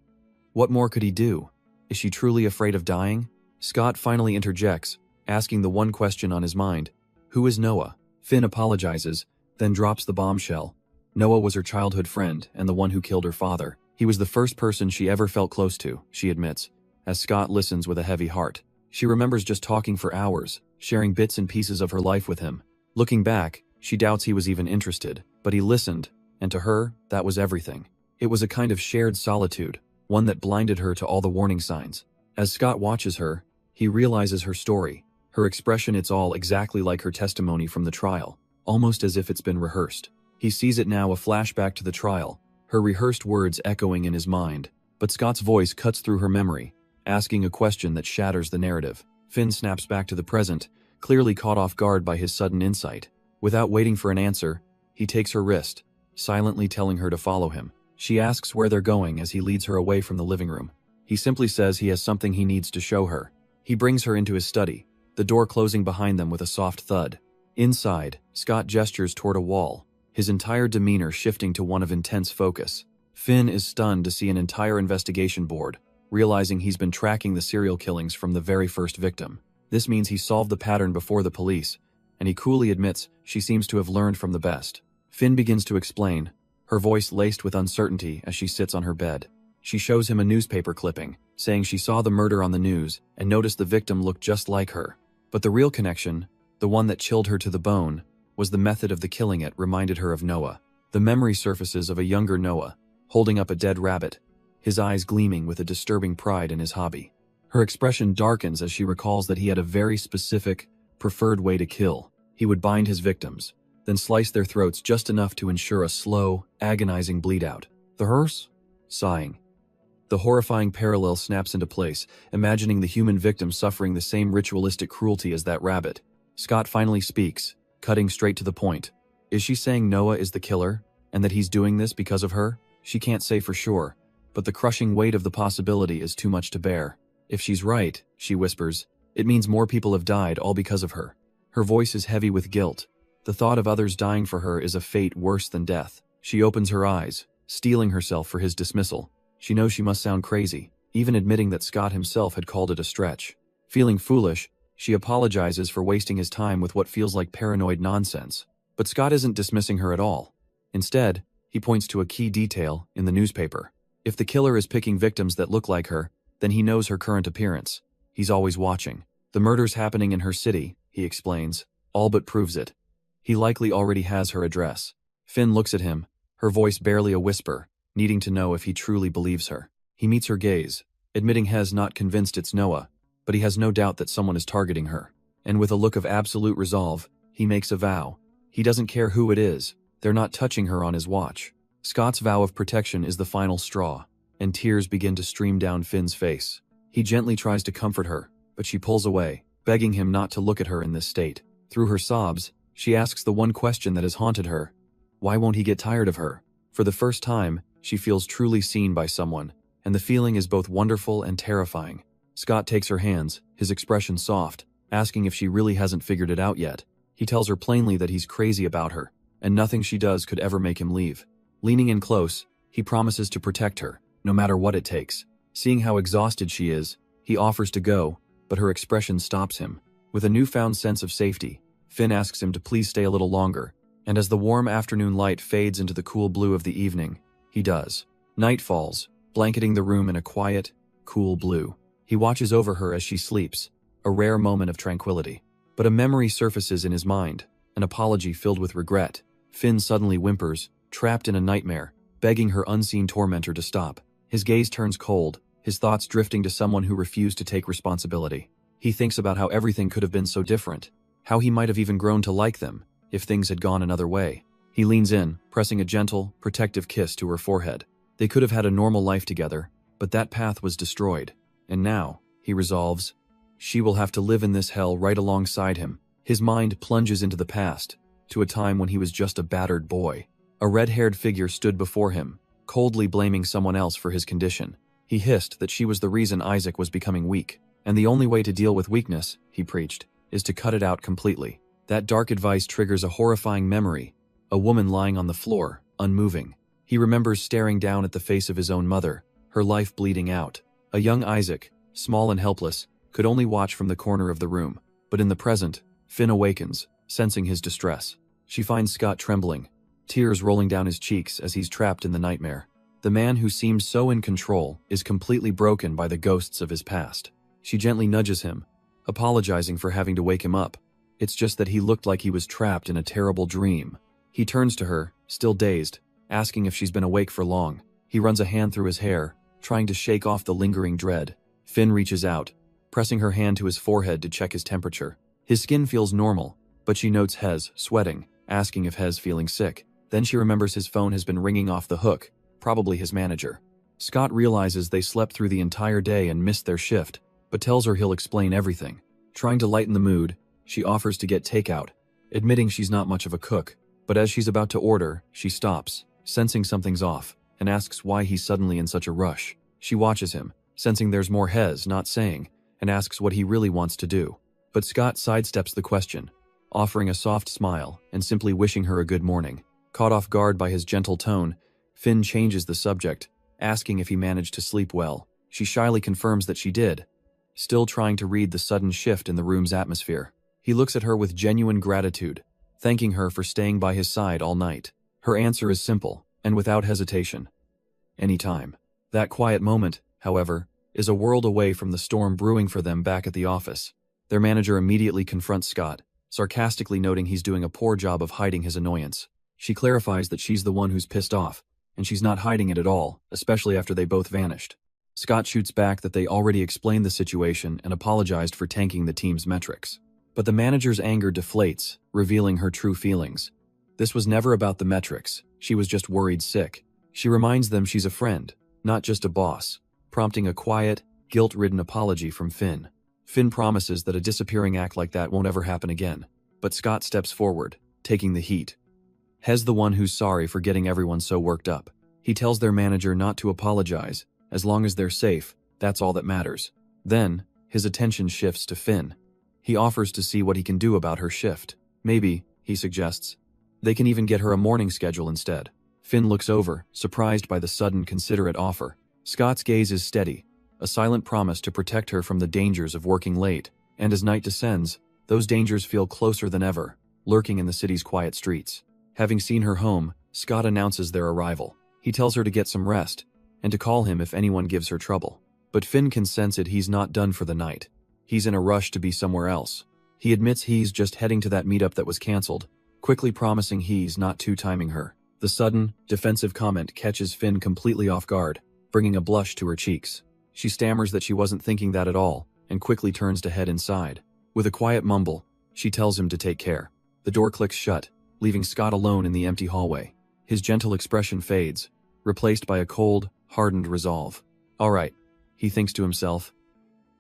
What more could he do? Is she truly afraid of dying? Scott finally interjects, asking the one question on his mind. Who is Noah? Finn apologizes, then drops the bombshell. Noah was her childhood friend and the one who killed her father. He was the first person she ever felt close to, she admits, as Scott listens with a heavy heart. She remembers just talking for hours, sharing bits and pieces of her life with him. Looking back, she doubts he was even interested, but he listened, and to her, that was everything. It was a kind of shared solitude, one that blinded her to all the warning signs. As Scott watches her, he realizes her story. Her expression, it's all exactly like her testimony from the trial, almost as if it's been rehearsed. He sees it now, a flashback to the trial, her rehearsed words echoing in his mind. But Scott's voice cuts through her memory, asking a question that shatters the narrative. Finn snaps back to the present, clearly caught off guard by his sudden insight. Without waiting for an answer, he takes her wrist, silently telling her to follow him. She asks where they're going as he leads her away from the living room. He simply says he has something he needs to show her. He brings her into his study, the door closing behind them with a soft thud. Inside, Scott gestures toward a wall, his entire demeanor shifting to one of intense focus. Finn is stunned to see an entire investigation board, realizing he's been tracking the serial killings from the very first victim. This means he solved the pattern before the police, and he coolly admits she seems to have learned from the best. Finn begins to explain, her voice laced with uncertainty as she sits on her bed. She shows him a newspaper clipping, saying she saw the murder on the news and noticed the victim looked just like her. But the real connection, the one that chilled her to the bone, was the method of the killing. It reminded her of Noah. The memory surfaces of a younger Noah, holding up a dead rabbit, his eyes gleaming with a disturbing pride in his hobby. Her expression darkens as she recalls that he had a very specific, preferred way to kill. He would bind his victims, then slice their throats just enough to ensure a slow, agonizing bleed-out. The hearse? Sighing. The horrifying parallel snaps into place, imagining the human victim suffering the same ritualistic cruelty as that rabbit. Scott finally speaks, cutting straight to the point. Is she saying Noah is the killer, and that he's doing this because of her? She can't say for sure, but the crushing weight of the possibility is too much to bear. If she's right, she whispers, it means more people have died all because of her. Her voice is heavy with guilt. The thought of others dying for her is a fate worse than death. She opens her eyes, steeling herself for his dismissal. She knows she must sound crazy, even admitting that Scott himself had called it a stretch. Feeling foolish, she apologizes for wasting his time with what feels like paranoid nonsense. But Scott isn't dismissing her at all. Instead, he points to a key detail in the newspaper. If the killer is picking victims that look like her, then he knows her current appearance. He's always watching. The murder's happening in her city, he explains, all but proves it. He likely already has her address. Finn looks at him, her voice barely a whisper, needing to know if he truly believes her. He meets her gaze, admitting Hez not convinced it's Noah, but he has no doubt that someone is targeting her. And with a look of absolute resolve, he makes a vow. He doesn't care who it is, they're not touching her on his watch. Scott's vow of protection is the final straw, and tears begin to stream down Finn's face. He gently tries to comfort her, but she pulls away, begging him not to look at her in this state. Through her sobs, she asks the one question that has haunted her. Why won't he get tired of her? For the first time, she feels truly seen by someone, and the feeling is both wonderful and terrifying. Scott takes her hands, his expression soft, asking if she really hasn't figured it out yet. He tells her plainly that he's crazy about her, and nothing she does could ever make him leave. Leaning in close, he promises to protect her, no matter what it takes. Seeing how exhausted she is, he offers to go, but her expression stops him. With a newfound sense of safety, Finn asks him to please stay a little longer, and as the warm afternoon light fades into the cool blue of the evening, he does. Night falls, blanketing the room in a quiet, cool blue. He watches over her as she sleeps, a rare moment of tranquility. But a memory surfaces in his mind, an apology filled with regret. Finn suddenly whimpers, trapped in a nightmare, begging her unseen tormentor to stop. His gaze turns cold, his thoughts drifting to someone who refused to take responsibility. He thinks about how everything could have been so different, how he might have even grown to like them, if things had gone another way. He leans in, pressing a gentle, protective kiss to her forehead. They could have had a normal life together, but that path was destroyed. And now, he resolves, she will have to live in this hell right alongside him. His mind plunges into the past, to a time when he was just a battered boy. A red-haired figure stood before him, coldly blaming someone else for his condition. He hissed that she was the reason Isaac was becoming weak. And the only way to deal with weakness, he preached, is to cut it out completely. That dark advice triggers a horrifying memory, a woman lying on the floor, unmoving. He remembers staring down at the face of his own mother, her life bleeding out. A young Isaac, small and helpless, could only watch from the corner of the room. But in the present, Finn awakens, sensing his distress. She finds Scott trembling, tears rolling down his cheeks as he's trapped in the nightmare. The man who seemed so in control is completely broken by the ghosts of his past. She gently nudges him, apologizing for having to wake him up. It's just that he looked like he was trapped in a terrible dream. He turns to her, still dazed, asking if she's been awake for long. He runs a hand through his hair, trying to shake off the lingering dread. Finn reaches out, pressing her hand to his forehead to check his temperature. His skin feels normal, but she notes Hez sweating, asking if Hez feeling sick. Then she remembers his phone has been ringing off the hook, probably his manager. Scott realizes they slept through the entire day and missed their shift, but tells her he'll explain everything. Trying to lighten the mood, she offers to get takeout, admitting she's not much of a cook. But as she's about to order, she stops, sensing something's off, and asks why he's suddenly in such a rush. She watches him, sensing there's more Hez not saying, and asks what he really wants to do. But Scott sidesteps the question, offering a soft smile and simply wishing her a good morning. Caught off guard by his gentle tone, Finn changes the subject, asking if he managed to sleep well. She shyly confirms that she did, still trying to read the sudden shift in the room's atmosphere. He looks at her with genuine gratitude, thanking her for staying by his side all night. Her answer is simple, and without hesitation. Anytime. That quiet moment, however, is a world away from the storm brewing for them back at the office. Their manager immediately confronts Scott, sarcastically noting he's doing a poor job of hiding his annoyance. She clarifies that she's the one who's pissed off, and she's not hiding it at all, especially after they both vanished. Scott shoots back that they already explained the situation and apologized for tanking the team's metrics. But the manager's anger deflates, revealing her true feelings. This was never about the metrics, she was just worried sick. She reminds them she's a friend, not just a boss, prompting a quiet, guilt-ridden apology from Finn. Finn promises that a disappearing act like that won't ever happen again. But Scott steps forward, taking the heat. Hez the one who's sorry for getting everyone so worked up. He tells their manager not to apologize. As long as they're safe, that's all that matters. Then, his attention shifts to Finn. He offers to see what he can do about her shift. Maybe, he suggests, they can even get her a morning schedule instead. Finn looks over, surprised by the sudden, considerate offer. Scott's gaze is steady, a silent promise to protect her from the dangers of working late. And as night descends, those dangers feel closer than ever, lurking in the city's quiet streets. Having seen her home, Scott announces their arrival. He tells her to get some rest, and to call him if anyone gives her trouble. But Finn can sense it, he's not done for the night. He's in a rush to be somewhere else. He admits he's just heading to that meetup that was cancelled, quickly promising he's not timing her. The sudden, defensive comment catches Finn completely off guard, bringing a blush to her cheeks. She stammers that she wasn't thinking that at all, and quickly turns to head inside. With a quiet mumble, she tells him to take care. The door clicks shut, leaving Scott alone in the empty hallway. His gentle expression fades, replaced by a cold, hardened resolve. All right, he thinks to himself.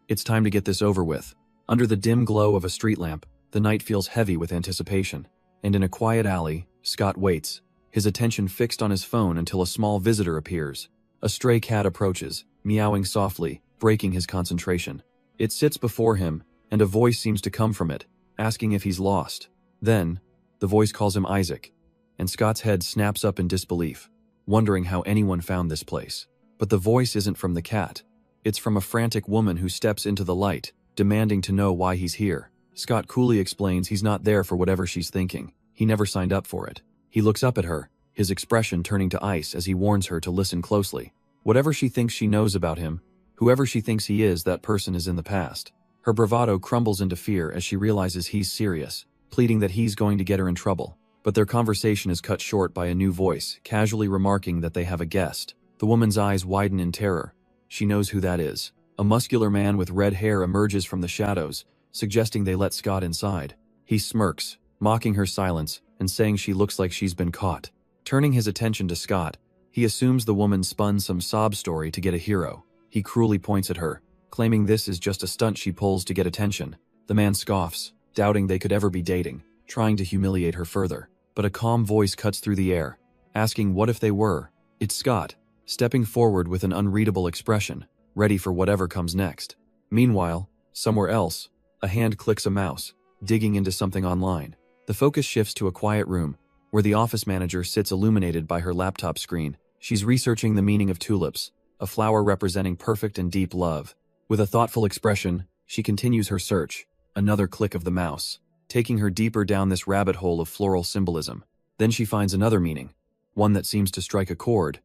It's time to get this over with. Under the dim glow of a street lamp, the night feels heavy with anticipation. And in a quiet alley, Scott waits, his attention fixed on his phone until a small visitor appears. A stray cat approaches, meowing softly, breaking his concentration. It sits before him, and a voice seems to come from it, asking if he's lost. Then, the voice calls him Isaac, and Scott's head snaps up in disbelief, wondering how anyone found this place. But the voice isn't from the cat. It's from a frantic woman who steps into the light, demanding to know why he's here. Scott coolly explains he's not there for whatever she's thinking. He never signed up for it. He looks up at her, his expression turning to ice as he warns her to listen closely. Whatever she thinks she knows about him, whoever she thinks he is, that person is in the past. Her bravado crumbles into fear as she realizes he's serious, pleading that he's going to get her in trouble. But their conversation is cut short by a new voice, casually remarking that they have a guest. The woman's eyes widen in terror. She knows who that is. A muscular man with red hair emerges from the shadows, suggesting they let Scott inside. He smirks, mocking her silence, and saying she looks like she's been caught. Turning his attention to Scott, he assumes the woman spun some sob story to get a hero. He cruelly points at her, claiming this is just a stunt she pulls to get attention. The man scoffs, doubting they could ever be dating, trying to humiliate her further. But a calm voice cuts through the air, asking what if they were. It's Scott, stepping forward with an unreadable expression, ready for whatever comes next. Meanwhile, somewhere else, a hand clicks a mouse, digging into something online. The focus shifts to a quiet room, where the office manager sits illuminated by her laptop screen. She's researching the meaning of tulips, a flower representing perfect and deep love. With a thoughtful expression, she continues her search, another click of the mouse, taking her deeper down this rabbit hole of floral symbolism. Then she finds another meaning, one that seems to strike a chord.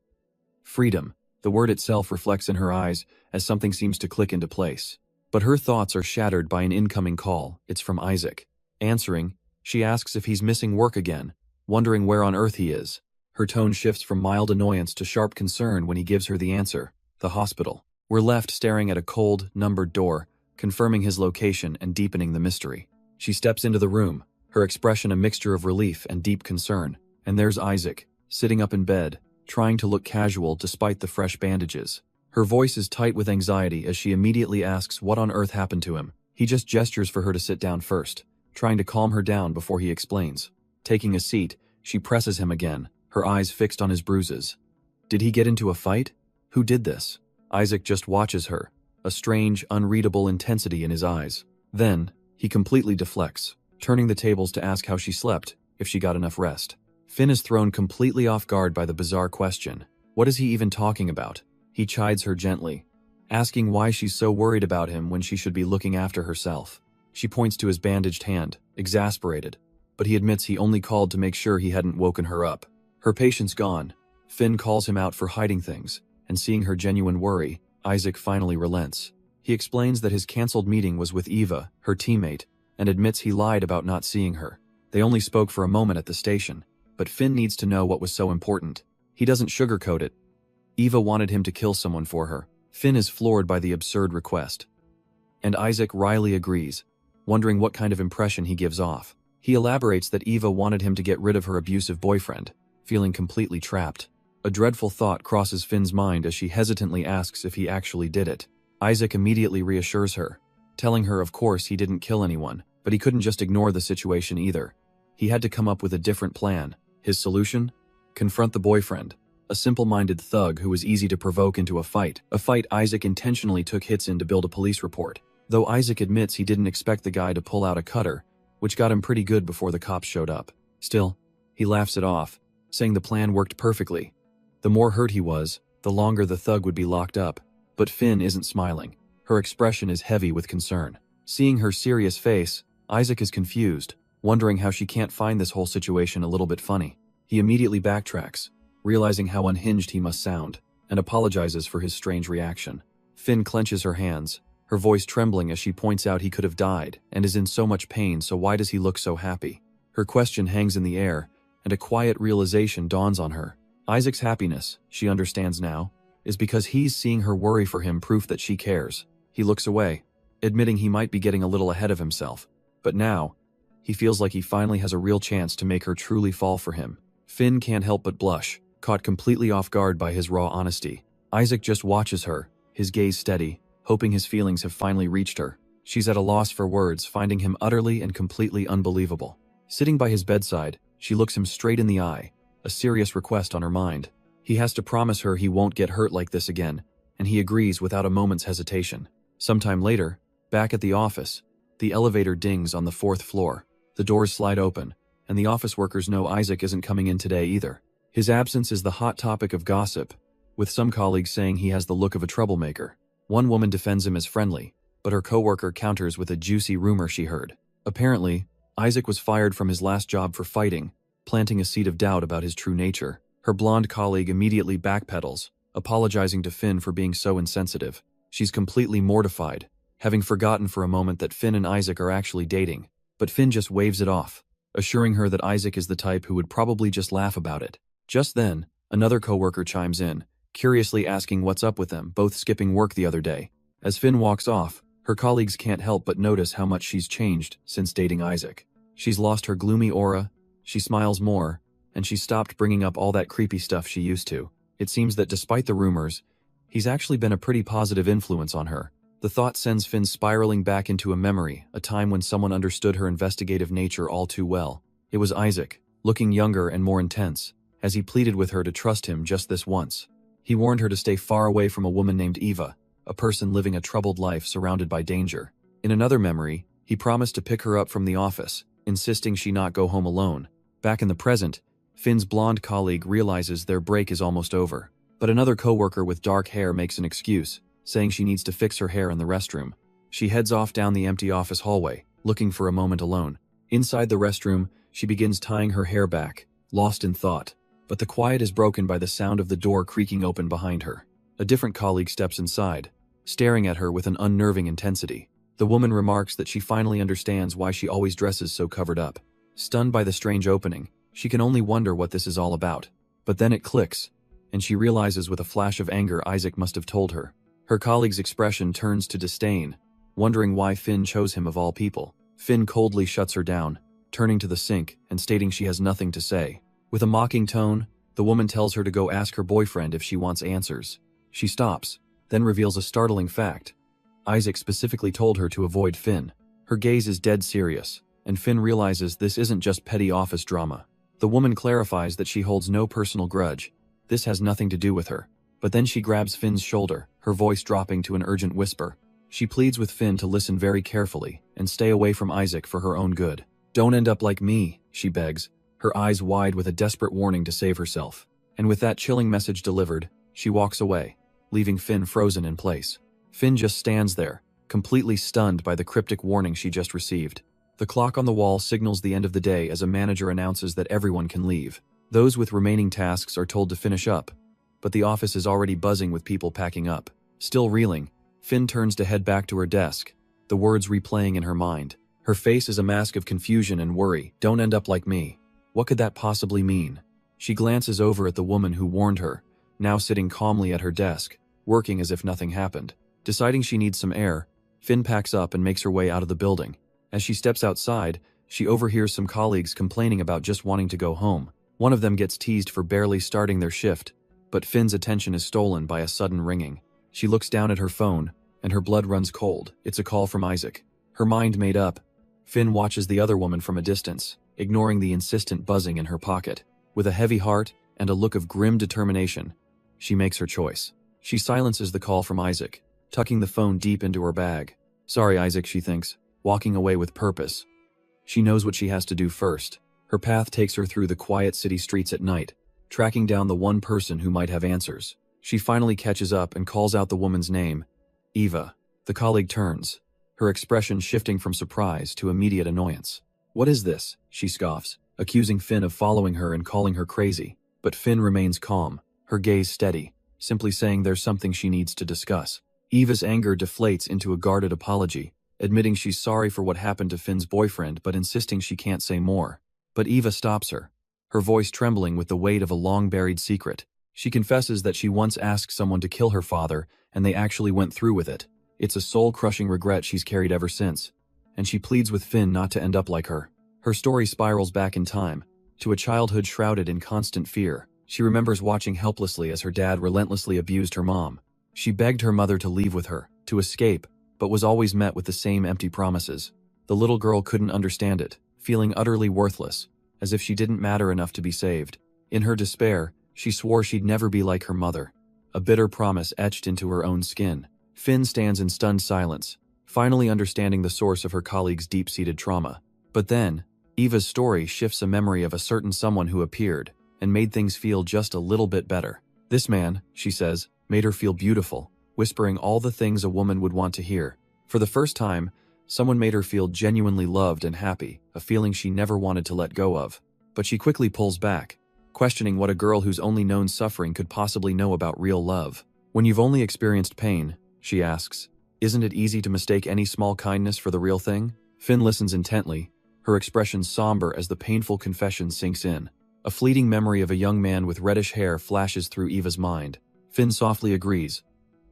Freedom. The word itself reflects in her eyes as something seems to click into place. But her thoughts are shattered by an incoming call. It's from Isaac. Answering, she asks if he's missing work again, wondering where on earth he is. Her tone shifts from mild annoyance to sharp concern when he gives her the answer: the hospital. We're left staring at a cold, numbered door, confirming his location and deepening the mystery. She steps into the room, her expression a mixture of relief and deep concern. And there's Isaac, sitting up in bed, trying to look casual despite the fresh bandages. Her voice is tight with anxiety as she immediately asks what on earth happened to him. He just gestures for her to sit down first, trying to calm her down before he explains. Taking a seat, she presses him again, her eyes fixed on his bruises. Did he get into a fight? Who did this? Isaac just watches her, a strange, unreadable intensity in his eyes. Then, he completely deflects, turning the tables to ask how she slept, if she got enough rest. Finn is thrown completely off guard by the bizarre question. What is he even talking about? He chides her gently, asking why she's so worried about him when she should be looking after herself. She points to his bandaged hand, exasperated, but he admits he only called to make sure he hadn't woken her up. Her patience gone, Finn calls him out for hiding things, and seeing her genuine worry, Isaac finally relents. He explains that his cancelled meeting was with Eva, her teammate, and admits he lied about not seeing her. They only spoke for a moment at the station, but Finn needs to know what was so important. He doesn't sugarcoat it. Eva wanted him to kill someone for her, Finn is floored by the absurd request. And Isaac wryly agrees, wondering what kind of impression he gives off. He elaborates that Eva wanted him to get rid of her abusive boyfriend, feeling completely trapped. A dreadful thought crosses Finn's mind as she hesitantly asks if he actually did it. Isaac immediately reassures her, telling her of course he didn't kill anyone, but he couldn't just ignore the situation either. He had to come up with a different plan. His solution? Confront the boyfriend, a simple-minded thug who was easy to provoke into a fight Isaac intentionally took hits in to build a police report, though Isaac admits he didn't expect the guy to pull out a cutter, which got him pretty good before the cops showed up. Still, he laughs it off, saying the plan worked perfectly. The more hurt he was, the longer the thug would be locked up. But Finn isn't smiling. Her expression is heavy with concern. Seeing her serious face, Isaac is confused, wondering how she can't find this whole situation a little bit funny. He immediately backtracks, realizing how unhinged he must sound, and apologizes for his strange reaction. Finn clenches her hands, her voice trembling as she points out he could have died and is in so much pain, so why does he look so happy? Her question hangs in the air, and a quiet realization dawns on her. Isaac's happiness, she understands now, is because he's seeing her worry for him, proof that she cares. He looks away, admitting he might be getting a little ahead of himself. But now, he feels like he finally has a real chance to make her truly fall for him. Finn can't help but blush, caught completely off guard by his raw honesty. Isaac just watches her, his gaze steady, hoping his feelings have finally reached her. She's at a loss for words, finding him utterly and completely unbelievable. Sitting by his bedside, she looks him straight in the eye, a serious request on her mind. He has to promise her he won't get hurt like this again, and he agrees without a moment's hesitation. Sometime later, back at the office, the elevator dings on the 4th floor. The doors slide open, and the office workers know Isaac isn't coming in today either. His absence is the hot topic of gossip, with some colleagues saying he has the look of a troublemaker. One woman defends him as friendly, but her coworker counters with a juicy rumor she heard. Apparently, Isaac was fired from his last job for fighting, planting a seed of doubt about his true nature. Her blonde colleague immediately backpedals, apologizing to Finn for being so insensitive. She's completely mortified, having forgotten for a moment that Finn and Isaac are actually dating. But Finn just waves it off, assuring her that Isaac is the type who would probably just laugh about it. Just then, another coworker chimes in, curiously asking what's up with them both skipping work the other day. As Finn walks off, her colleagues can't help but notice how much she's changed since dating Isaac. She's lost her gloomy aura, she smiles more, and she's stopped bringing up all that creepy stuff she used to. It seems that despite the rumors, he's actually been a pretty positive influence on her. The thought sends Finn spiraling back into a memory, a time when someone understood her investigative nature all too well. It was Isaac, looking younger and more intense, as he pleaded with her to trust him just this once. He warned her to stay far away from a woman named Eva, a person living a troubled life surrounded by danger. In another memory, he promised to pick her up from the office, insisting she not go home alone. Back in the present, Finn's blonde colleague realizes their break is almost over, but another coworker with dark hair makes an excuse, saying she needs to fix her hair in the restroom. She heads off down the empty office hallway, looking for a moment alone. Inside the restroom, she begins tying her hair back, lost in thought, but the quiet is broken by the sound of the door creaking open behind her. A different colleague steps inside, staring at her with an unnerving intensity. The woman remarks that she finally understands why she always dresses so covered up. Stunned by the strange opening, she can only wonder what this is all about. But then it clicks, and she realizes with a flash of anger Isaac must have told her. Her colleague's expression turns to disdain, wondering why Finn chose him of all people. Finn coldly shuts her down, turning to the sink and stating she has nothing to say. With a mocking tone, the woman tells her to go ask her boyfriend if she wants answers. She stops, then reveals a startling fact. Isaac specifically told her to avoid Finn. Her gaze is dead serious, and Finn realizes this isn't just petty office drama. The woman clarifies that she holds no personal grudge. This has nothing to do with her. But then she grabs Finn's shoulder, her voice dropping to an urgent whisper. She pleads with Finn to listen very carefully and stay away from Isaac for her own good. "Don't end up like me," she begs, her eyes wide with a desperate warning to save herself. And with that chilling message delivered, she walks away, leaving Finn frozen in place. Finn just stands there, completely stunned by the cryptic warning she just received. The clock on the wall signals the end of the day as a manager announces that everyone can leave. Those with remaining tasks are told to finish up, but the office is already buzzing with people packing up. Still reeling, Finn turns to head back to her desk, the words replaying in her mind. Her face is a mask of confusion and worry. Don't end up like me. What could that possibly mean? She glances over at the woman who warned her, now sitting calmly at her desk, working as if nothing happened. Deciding she needs some air, Finn packs up and makes her way out of the building. As she steps outside, she overhears some colleagues complaining about just wanting to go home. One of them gets teased for barely starting their shift, but Finn's attention is stolen by a sudden ringing. She looks down at her phone, and her blood runs cold. It's a call from Isaac. Her mind made up, Finn watches the other woman from a distance, ignoring the insistent buzzing in her pocket. With a heavy heart and a look of grim determination, she makes her choice. She silences the call from Isaac, tucking the phone deep into her bag. Sorry, Isaac, she thinks, walking away with purpose. She knows what she has to do first. Her path takes her through the quiet city streets at night, tracking down the one person who might have answers. She finally catches up and calls out the woman's name, Eva. The colleague turns, her expression shifting from surprise to immediate annoyance. What is this? She scoffs, accusing Finn of following her and calling her crazy. But Finn remains calm, her gaze steady, simply saying there's something she needs to discuss. Eva's anger deflates into a guarded apology, admitting she's sorry for what happened to Finn's boyfriend but insisting she can't say more. But Eva stops her, her voice trembling with the weight of a long-buried secret. She confesses that she once asked someone to kill her father, and they actually went through with it. It's a soul-crushing regret she's carried ever since, and she pleads with Finn not to end up like her. Her story spirals back in time, to a childhood shrouded in constant fear. She remembers watching helplessly as her dad relentlessly abused her mom. She begged her mother to leave with her, to escape, but was always met with the same empty promises. The little girl couldn't understand it, feeling utterly worthless, as if she didn't matter enough to be saved. In her despair, she swore she'd never be like her mother, a bitter promise etched into her own skin. Finn stands in stunned silence, finally understanding the source of her colleague's deep-seated trauma. But then, Eva's story shifts a memory of a certain someone who appeared and made things feel just a little bit better. This man, she says, made her feel beautiful, whispering all the things a woman would want to hear. For the first time, someone made her feel genuinely loved and happy, a feeling she never wanted to let go of. But she quickly pulls back, questioning what a girl who's only known suffering could possibly know about real love. When you've only experienced pain, she asks, isn't it easy to mistake any small kindness for the real thing? Finn listens intently, her expression somber as the painful confession sinks in. A fleeting memory of a young man with reddish hair flashes through Eva's mind. Finn softly agrees,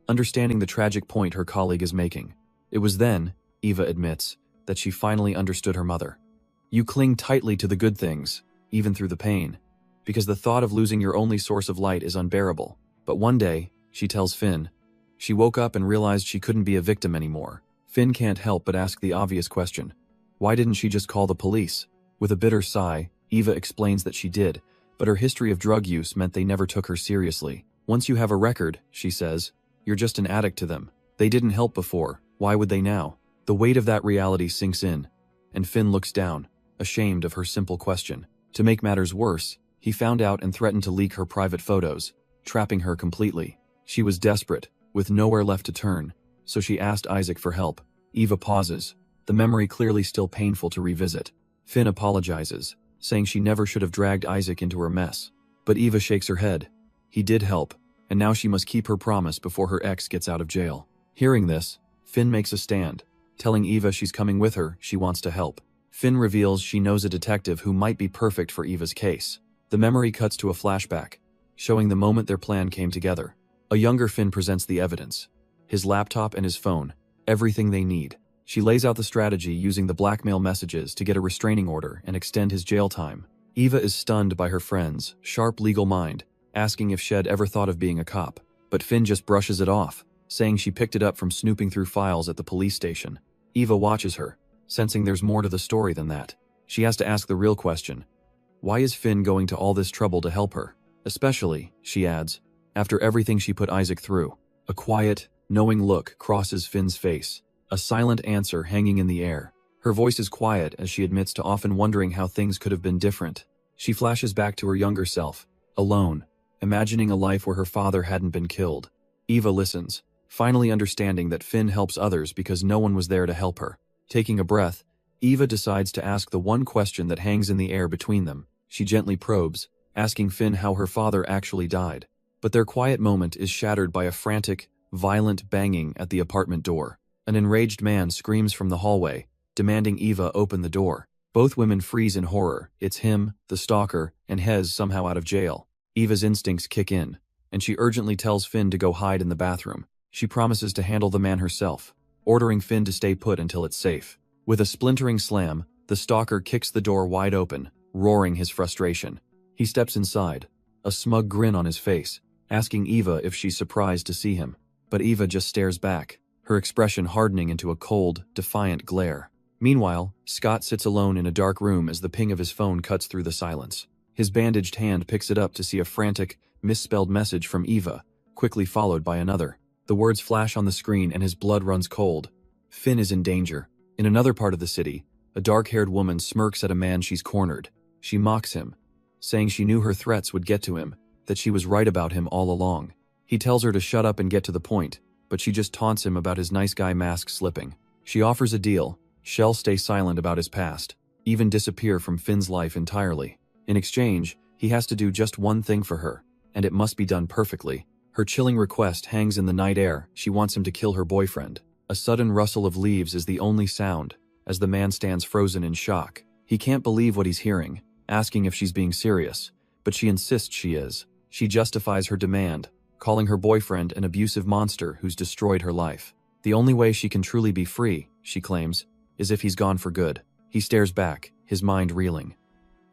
understanding the tragic point her colleague is making. It was then, Eva admits, that she finally understood her mother. You cling tightly to the good things, even through the pain, because the thought of losing your only source of light is unbearable. But one day, she tells Finn, she woke up and realized she couldn't be a victim anymore. Finn can't help but ask the obvious question. Why didn't she just call the police? With a bitter sigh, Eva explains that she did, but her history of drug use meant they never took her seriously. Once you have a record, she says, you're just an addict to them. They didn't help before, why would they now? The weight of that reality sinks in, and Finn looks down, ashamed of her simple question. To make matters worse, he found out and threatened to leak her private photos, trapping her completely. She was desperate, with nowhere left to turn, so she asked Isaac for help. Eva pauses, the memory clearly still painful to revisit. Finn apologizes, saying she never should have dragged Isaac into her mess. But Eva shakes her head. He did help, and now she must keep her promise before her ex gets out of jail. Hearing this, Finn makes a stand, telling Eva she's coming with her, she wants to help. Finn reveals she knows a detective who might be perfect for Eva's case. The memory cuts to a flashback, showing the moment their plan came together. A younger Finn presents the evidence, his laptop and his phone, everything they need. She lays out the strategy using the blackmail messages to get a restraining order and extend his jail time. Eva is stunned by her friend's sharp legal mind, asking if Shed ever thought of being a cop. But Finn just brushes it off, saying she picked it up from snooping through files at the police station. Eva watches her, sensing there's more to the story than that. She has to ask the real question. Why is Finn going to all this trouble to help her? Especially, she adds, after everything she put Isaac through. A quiet, knowing look crosses Finn's face, a silent answer hanging in the air. Her voice is quiet as she admits to often wondering how things could have been different. She flashes back to her younger self, alone, imagining a life where her father hadn't been killed. Eva listens, finally understanding that Finn helps others because no one was there to help her. Taking a breath, Eva decides to ask the one question that hangs in the air between them. She gently probes, asking Finn how her father actually died. But their quiet moment is shattered by a frantic, violent banging at the apartment door. An enraged man screams from the hallway, demanding Eva open the door. Both women freeze in horror. It's him, the stalker, and Hez somehow out of jail. Eva's instincts kick in. and she urgently tells Finn to go hide in the bathroom. She promises to handle the man herself, ordering Finn to stay put until it's safe. With a splintering slam, the stalker kicks the door wide open, roaring his frustration. He steps inside, a smug grin on his face, asking Eva if she's surprised to see him. But Eva just stares back, her expression hardening into a cold, defiant glare. Meanwhile, Scott sits alone in a dark room as the ping of his phone cuts through the silence. His bandaged hand picks it up to see a frantic, misspelled message from Eva, quickly followed by another. The words flash on the screen and his blood runs cold. Finn is in danger. In another part of the city, a dark-haired woman smirks at a man she's cornered. She mocks him, saying she knew her threats would get to him, that she was right about him all along. He tells her to shut up and get to the point, but she just taunts him about his nice guy mask slipping. She offers a deal. She'll stay silent about his past, even disappear from Finn's life entirely. In exchange, he has to do just one thing for her, and it must be done perfectly. Her chilling request hangs in the night air. She wants him to kill her boyfriend. A sudden rustle of leaves is the only sound, as the man stands frozen in shock. He can't believe what he's hearing, asking if she's being serious, but she insists she is. She justifies her demand, calling her boyfriend an abusive monster who's destroyed her life. The only way she can truly be free, she claims, is if he's gone for good. He stares back, his mind reeling.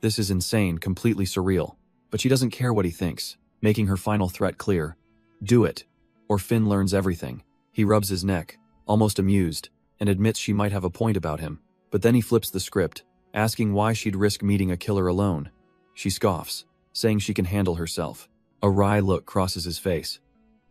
This is insane, completely surreal, but she doesn't care what he thinks, making her final threat clear. Do it, or Finn learns everything. He rubs his neck, almost amused, and admits she might have a point about him, but then he flips the script, asking why she'd risk meeting a killer alone. She scoffs, saying she can handle herself. A wry look crosses his face.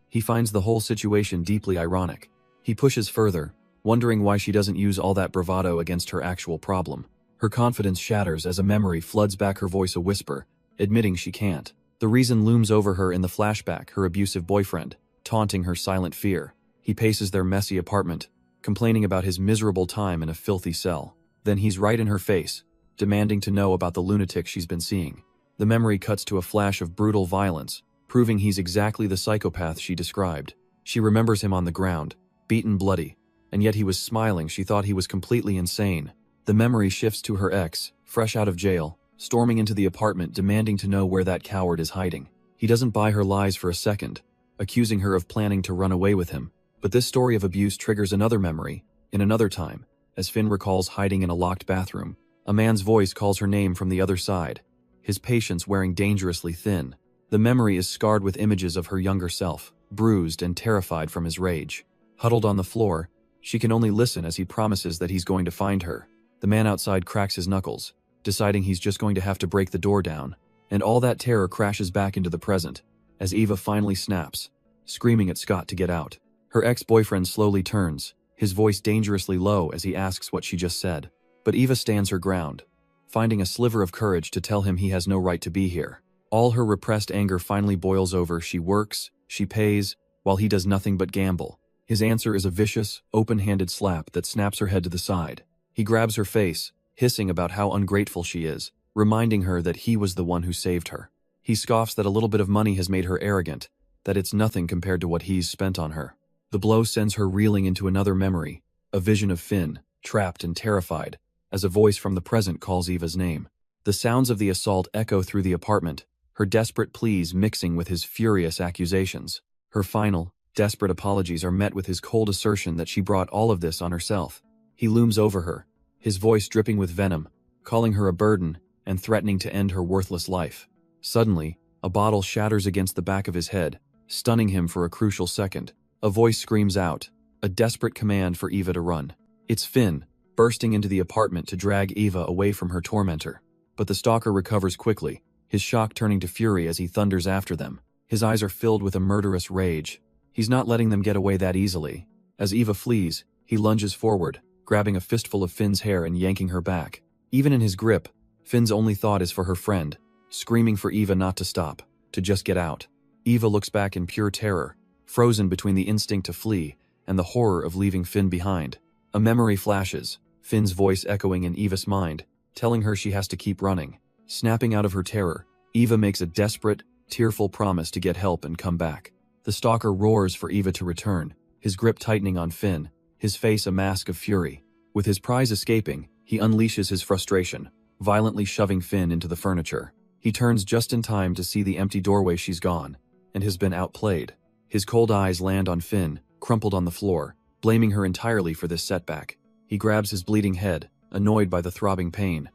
He finds the whole situation deeply ironic. He pushes further, wondering why she doesn't use all that bravado against her actual problem. Her confidence shatters as a memory floods back, her voice a whisper, admitting she can't. The reason looms over her in the flashback, her abusive boyfriend, taunting her silent fear. He paces their messy apartment, complaining about his miserable time in a filthy cell. Then he's right in her face, demanding to know about the lunatic she's been seeing. The memory cuts to a flash of brutal violence, proving he's exactly the psychopath she described. She remembers him on the ground, beaten bloody, and yet he was smiling. She thought he was completely insane. The memory shifts to her ex, fresh out of jail, storming into the apartment demanding to know where that coward is hiding. He doesn't buy her lies for a second, accusing her of planning to run away with him. But this story of abuse triggers another memory, in another time, as Finn recalls hiding in a locked bathroom. A man's voice calls her name from the other side, his patience wearing dangerously thin. The memory is scarred with images of her younger self, bruised and terrified from his rage. Huddled on the floor, she can only listen as he promises that he's going to find her. The man outside cracks his knuckles, deciding he's just going to have to break the door down, and all that terror crashes back into the present, as Eva finally snaps, screaming at Scott to get out. Her ex-boyfriend slowly turns, his voice dangerously low as he asks what she just said. But Eva stands her ground, finding a sliver of courage to tell him he has no right to be here. All her repressed anger finally boils over. She works, she pays, while he does nothing but gamble. His answer is a vicious, open-handed slap that snaps her head to the side. He grabs her face, hissing about how ungrateful she is, reminding her that he was the one who saved her. He scoffs that a little bit of money has made her arrogant, that it's nothing compared to what he's spent on her. The blow sends her reeling into another memory, a vision of Finn, trapped and terrified, as a voice from the present calls Eva's name. The sounds of the assault echo through the apartment, her desperate pleas mixing with his furious accusations. Her final, desperate apologies are met with his cold assertion that she brought all of this on herself. He looms over her, his voice dripping with venom, calling her a burden and threatening to end her worthless life. Suddenly, a bottle shatters against the back of his head, stunning him for a crucial second. A voice screams out, a desperate command for Eva to run. It's Finn, bursting into the apartment to drag Eva away from her tormentor. But the stalker recovers quickly, his shock turning to fury as he thunders after them. His eyes are filled with a murderous rage. He's not letting them get away that easily. As Eva flees, he lunges forward, grabbing a fistful of Finn's hair and yanking her back. Even in his grip, Finn's only thought is for her friend, screaming for Eva not to stop, to just get out. Eva looks back in pure terror, frozen between the instinct to flee and the horror of leaving Finn behind. A memory flashes, Finn's voice echoing in Eva's mind, telling her she has to keep running. Snapping out of her terror, Eva makes a desperate, tearful promise to get help and come back. The stalker roars for Eva to return, his grip tightening on Finn, his face a mask of fury. With his prize escaping, he unleashes his frustration, violently shoving Finn into the furniture. He turns just in time to see the empty doorway she's gone, and has been outplayed. His cold eyes land on Finn, crumpled on the floor, blaming her entirely for this setback. He grabs his bleeding head, annoyed by the throbbing pain.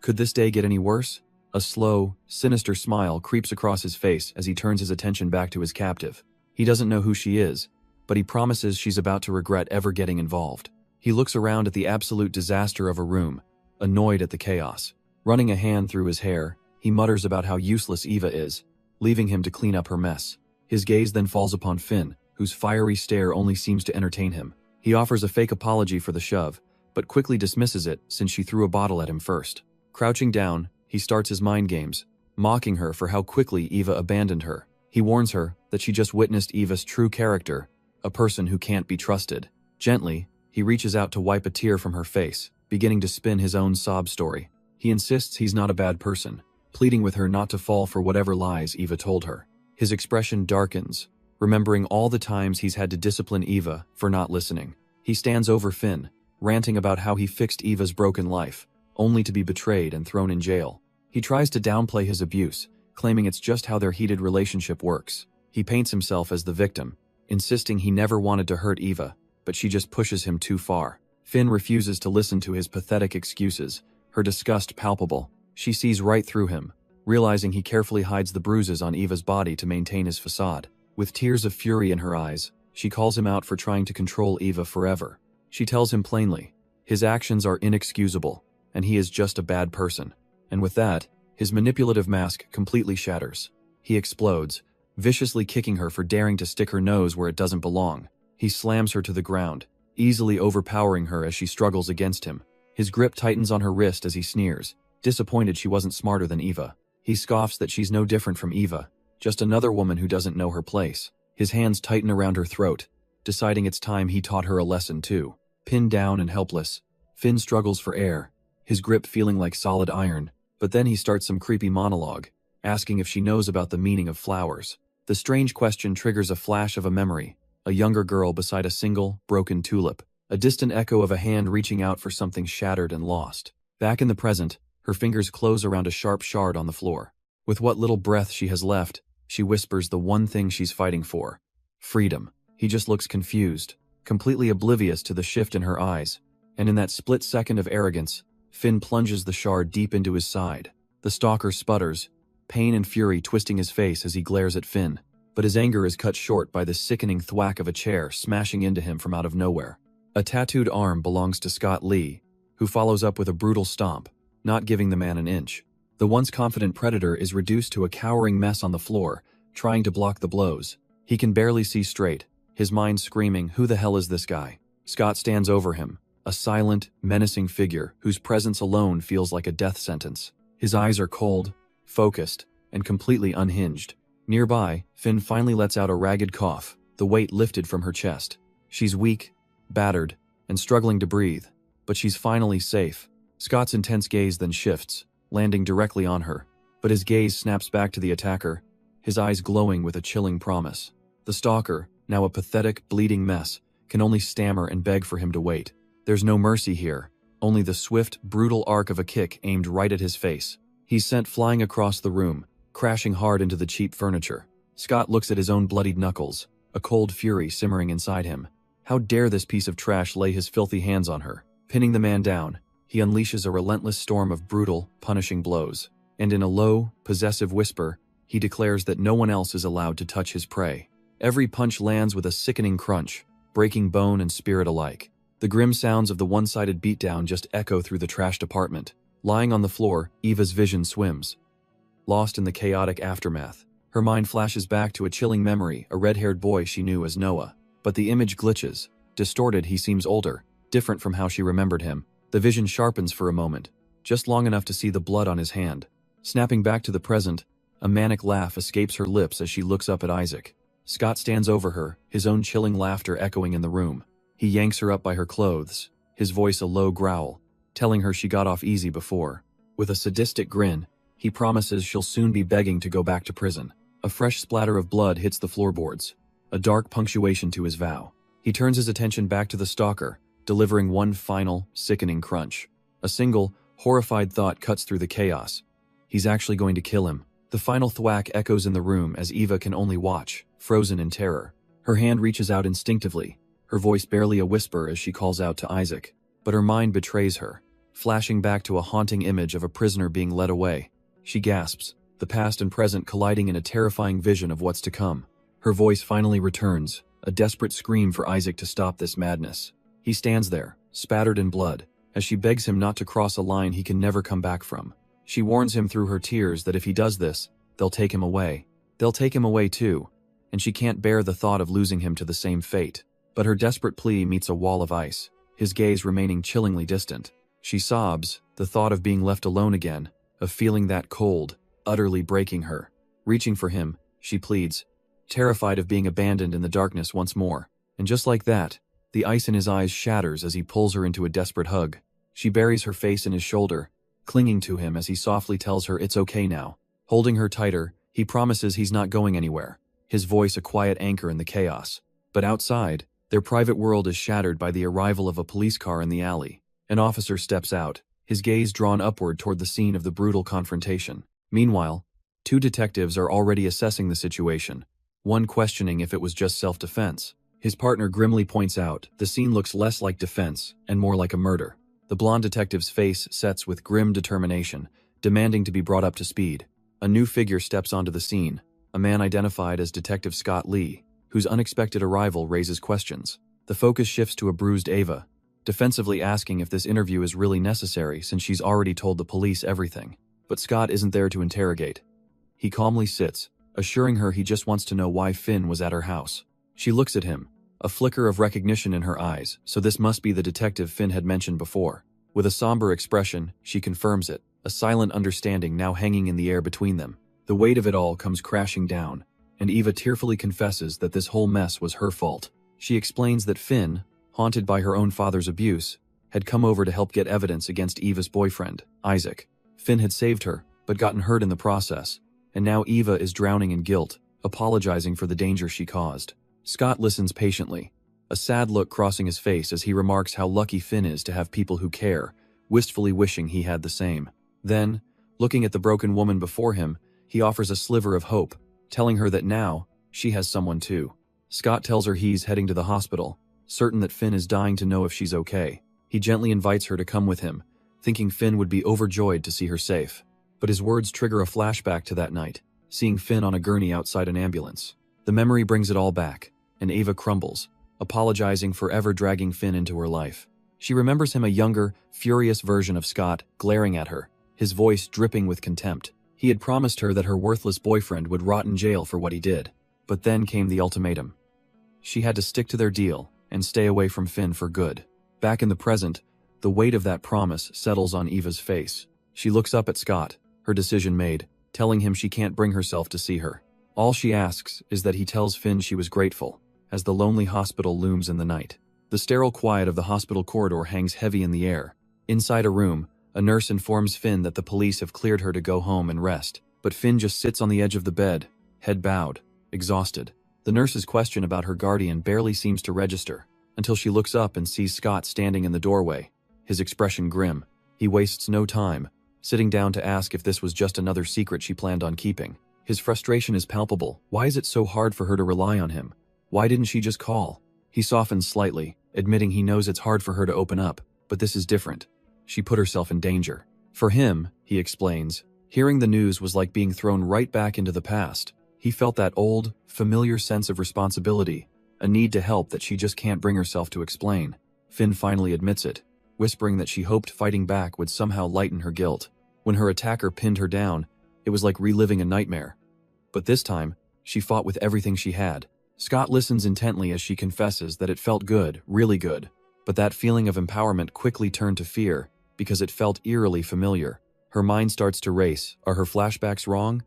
Could this day get any worse? A slow, sinister smile creeps across his face as he turns his attention back to his captive. He doesn't know who she is, but he promises she's about to regret ever getting involved. He looks around at the absolute disaster of a room, annoyed at the chaos. Running a hand through his hair, he mutters about how useless Eva is, leaving him to clean up her mess. His gaze then falls upon Finn, whose fiery stare only seems to entertain him. He offers a fake apology for the shove, but quickly dismisses it since she threw a bottle at him first. Crouching down, he starts his mind games, mocking her for how quickly Eva abandoned her. He warns her that she just witnessed Eva's true character, a person who can't be trusted. Gently, he reaches out to wipe a tear from her face, beginning to spin his own sob story. He insists he's not a bad person, pleading with her not to fall for whatever lies Eva told her. His expression darkens, remembering all the times he's had to discipline Eva for not listening. He stands over Finn, ranting about how he fixed Eva's broken life, only to be betrayed and thrown in jail. He tries to downplay his abuse, claiming it's just how their heated relationship works. He paints himself as the victim, insisting he never wanted to hurt Eva, but she just pushes him too far. Finn refuses to listen to his pathetic excuses, her disgust palpable. She sees right through him, realizing he carefully hides the bruises on Eva's body to maintain his facade. With tears of fury in her eyes, she calls him out for trying to control Eva forever. She tells him plainly, his actions are inexcusable, and he is just a bad person. And with that, his manipulative mask completely shatters. He explodes, viciously kicking her for daring to stick her nose where it doesn't belong. He slams her to the ground, easily overpowering her as she struggles against him. His grip tightens on her wrist as he sneers, disappointed she wasn't smarter than Eva. He scoffs that she's no different from Eva, just another woman who doesn't know her place. His hands tighten around her throat, deciding it's time he taught her a lesson too. Pinned down and helpless, Finn struggles for air, his grip feeling like solid iron. But then he starts some creepy monologue, asking if she knows about the meaning of flowers. The strange question triggers a flash of a memory, a younger girl beside a single, broken tulip, a distant echo of a hand reaching out for something shattered and lost. Back in the present, her fingers close around a sharp shard on the floor. With what little breath she has left, she whispers the one thing she's fighting for: freedom. He just looks confused, completely oblivious to the shift in her eyes, and in that split second of arrogance, Finn plunges the shard deep into his side. The stalker sputters, pain and fury twisting his face as he glares at Finn, but his anger is cut short by the sickening thwack of a chair smashing into him from out of nowhere. A tattooed arm belongs to Scott Lee, who follows up with a brutal stomp, not giving the man an inch. The once confident predator is reduced to a cowering mess on the floor, trying to block the blows. He can barely see straight, his mind screaming, "Who the hell is this guy?" Scott stands over him, a silent, menacing figure whose presence alone feels like a death sentence. His eyes are cold, focused, and completely unhinged. Nearby, Finn finally lets out a ragged cough, the weight lifted from her chest. She's weak, battered, and struggling to breathe, but she's finally safe. Scott's intense gaze then shifts, landing directly on her, but his gaze snaps back to the attacker, his eyes glowing with a chilling promise. The stalker, now a pathetic, bleeding mess, can only stammer and beg for him to wait. There's no mercy here, only the swift, brutal arc of a kick aimed right at his face. He's sent flying across the room, crashing hard into the cheap furniture. Scott looks at his own bloodied knuckles, a cold fury simmering inside him. How dare this piece of trash lay his filthy hands on her? Pinning the man down, he unleashes a relentless storm of brutal, punishing blows. And in a low, possessive whisper, he declares that no one else is allowed to touch his prey. Every punch lands with a sickening crunch, breaking bone and spirit alike. The grim sounds of the one-sided beatdown just echo through the trashed apartment. Lying on the floor, Eva's vision swims. Lost in the chaotic aftermath, her mind flashes back to a chilling memory, a red-haired boy she knew as Noah. But the image glitches. Distorted, he seems older, different from how she remembered him. The vision sharpens for a moment, just long enough to see the blood on his hand. Snapping back to the present, a manic laugh escapes her lips as she looks up at Isaac. Scott stands over her, his own chilling laughter echoing in the room. He yanks her up by her clothes, his voice a low growl, telling her she got off easy before. With a sadistic grin, he promises she'll soon be begging to go back to prison. A fresh splatter of blood hits the floorboards, a dark punctuation to his vow. He turns his attention back to the stalker, delivering one final, sickening crunch. A single, horrified thought cuts through the chaos. He's actually going to kill him. The final thwack echoes in the room as Eva can only watch, frozen in terror. Her hand reaches out instinctively, her voice barely a whisper as she calls out to Isaac. But her mind betrays her, flashing back to a haunting image of a prisoner being led away. She gasps, the past and present colliding in a terrifying vision of what's to come. Her voice finally returns, a desperate scream for Isaac to stop this madness. He stands there, spattered in blood, as she begs him not to cross a line he can never come back from. She warns him through her tears that if he does this, they'll take him away. They'll take him away too, and she can't bear the thought of losing him to the same fate. But her desperate plea meets a wall of ice, his gaze remaining chillingly distant. She sobs, the thought of being left alone again, of feeling that cold, utterly breaking her. Reaching for him, she pleads, terrified of being abandoned in the darkness once more. And just like that, the ice in his eyes shatters as he pulls her into a desperate hug. She buries her face in his shoulder, clinging to him as he softly tells her it's okay now. Holding her tighter, he promises he's not going anywhere, his voice a quiet anchor in the chaos. But outside, their private world is shattered by the arrival of a police car in the alley. An officer steps out, his gaze drawn upward toward the scene of the brutal confrontation. Meanwhile, two detectives are already assessing the situation, one questioning if it was just self-defense. His partner grimly points out, the scene looks less like defense and more like a murder. The blonde detective's face sets with grim determination, demanding to be brought up to speed. A new figure steps onto the scene, a man identified as Detective Scott Lee, whose unexpected arrival raises questions. The focus shifts to a bruised Ava, defensively asking if this interview is really necessary since she's already told the police everything. But Scott isn't there to interrogate. He calmly sits, assuring her he just wants to know why Finn was at her house. She looks at him, a flicker of recognition in her eyes, so this must be the detective Finn had mentioned before. With a somber expression, she confirms it, a silent understanding now hanging in the air between them. The weight of it all comes crashing down, and Eva tearfully confesses that this whole mess was her fault. She explains that Finn, haunted by her own father's abuse, had come over to help get evidence against Eva's boyfriend, Isaac. Finn had saved her, but gotten hurt in the process, and now Eva is drowning in guilt, apologizing for the danger she caused. Scott listens patiently, a sad look crossing his face as he remarks how lucky Finn is to have people who care, wistfully wishing he had the same. Then, looking at the broken woman before him, he offers a sliver of hope, telling her that now, she has someone too. Scott tells her he's heading to the hospital, certain that Finn is dying to know if she's okay. He gently invites her to come with him, thinking Finn would be overjoyed to see her safe. But his words trigger a flashback to that night, seeing Finn on a gurney outside an ambulance. The memory brings it all back, and Ava crumbles, apologizing for ever dragging Finn into her life. She remembers him a younger, furious version of Scott, glaring at her, his voice dripping with contempt. He had promised her that her worthless boyfriend would rot in jail for what he did. But then came the ultimatum. She had to stick to their deal and stay away from Finn for good. Back in the present, the weight of that promise settles on Eva's face. She looks up at Scott, her decision made, telling him she can't bring herself to see her. All she asks is that he tells Finn she was grateful, as the lonely hospital looms in the night. The sterile quiet of the hospital corridor hangs heavy in the air. Inside a room, a nurse informs Finn that the police have cleared her to go home and rest, but Finn just sits on the edge of the bed, head bowed, exhausted. The nurse's question about her guardian barely seems to register, until she looks up and sees Scott standing in the doorway, his expression grim. He wastes no time, sitting down to ask if this was just another secret she planned on keeping. His frustration is palpable. Why is it so hard for her to rely on him? Why didn't she just call? He softens slightly, admitting he knows it's hard for her to open up, but this is different. She put herself in danger. For him, he explains, hearing the news was like being thrown right back into the past. He felt that old, familiar sense of responsibility, a need to help that she just can't bring herself to explain. Finn finally admits it, whispering that she hoped fighting back would somehow lighten her guilt. When her attacker pinned her down, it was like reliving a nightmare. But this time, she fought with everything she had. Scott listens intently as she confesses that it felt good, really good. But that feeling of empowerment quickly turned to fear, because it felt eerily familiar. Her mind starts to race. Are her flashbacks wrong?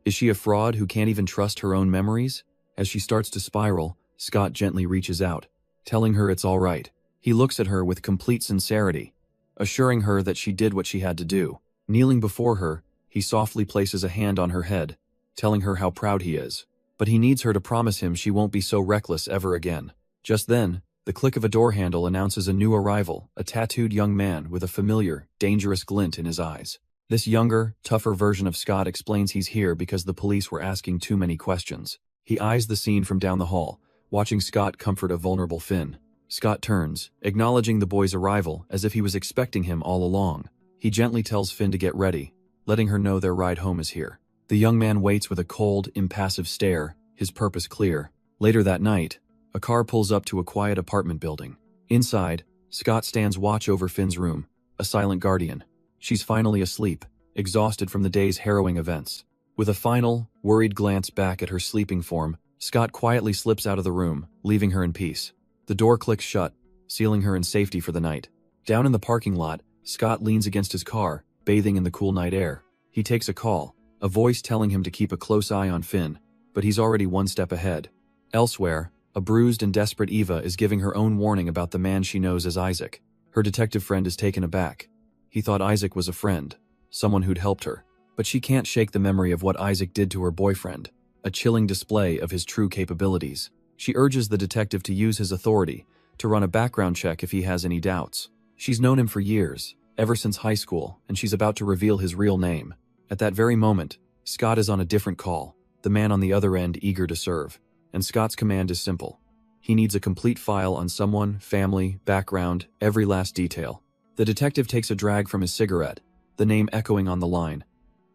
Is she a fraud who can't even trust her own memories? As she starts to spiral, Scott gently reaches out, telling her it's all right. He looks at her with complete sincerity, assuring her that she did what she had to do. Kneeling before her, he softly places a hand on her head, telling her how proud he is. But he needs her to promise him she won't be so reckless ever again. Just then, the click of a door handle announces a new arrival, a tattooed young man with a familiar, dangerous glint in his eyes. This younger, tougher version of Scott explains he's here because the police were asking too many questions. He eyes the scene from down the hall, watching Scott comfort a vulnerable Finn. Scott turns, acknowledging the boy's arrival as if he was expecting him all along. He gently tells Finn to get ready, letting her know their ride home is here. The young man waits with a cold, impassive stare, his purpose clear. Later that night, a car pulls up to a quiet apartment building. Inside, Scott stands watch over Finn's room, a silent guardian. She's finally asleep, exhausted from the day's harrowing events. With a final, worried glance back at her sleeping form, Scott quietly slips out of the room, leaving her in peace. The door clicks shut, sealing her in safety for the night. Down in the parking lot, Scott leans against his car, bathing in the cool night air. He takes a call, a voice telling him to keep a close eye on Finn, but he's already one step ahead. Elsewhere, a bruised and desperate Eva is giving her own warning about the man she knows as Isaac. Her detective friend is taken aback. He thought Isaac was a friend, someone who'd helped her, but she can't shake the memory of what Isaac did to her boyfriend, a chilling display of his true capabilities. She urges the detective to use his authority to run a background check if he has any doubts. She's known him for years, ever since high school, and she's about to reveal his real name. At that very moment, Scott is on a different call, the man on the other end eager to serve. And Scott's command is simple. He needs a complete file on someone, family, background, every last detail. The detective takes a drag from his cigarette, the name echoing on the line.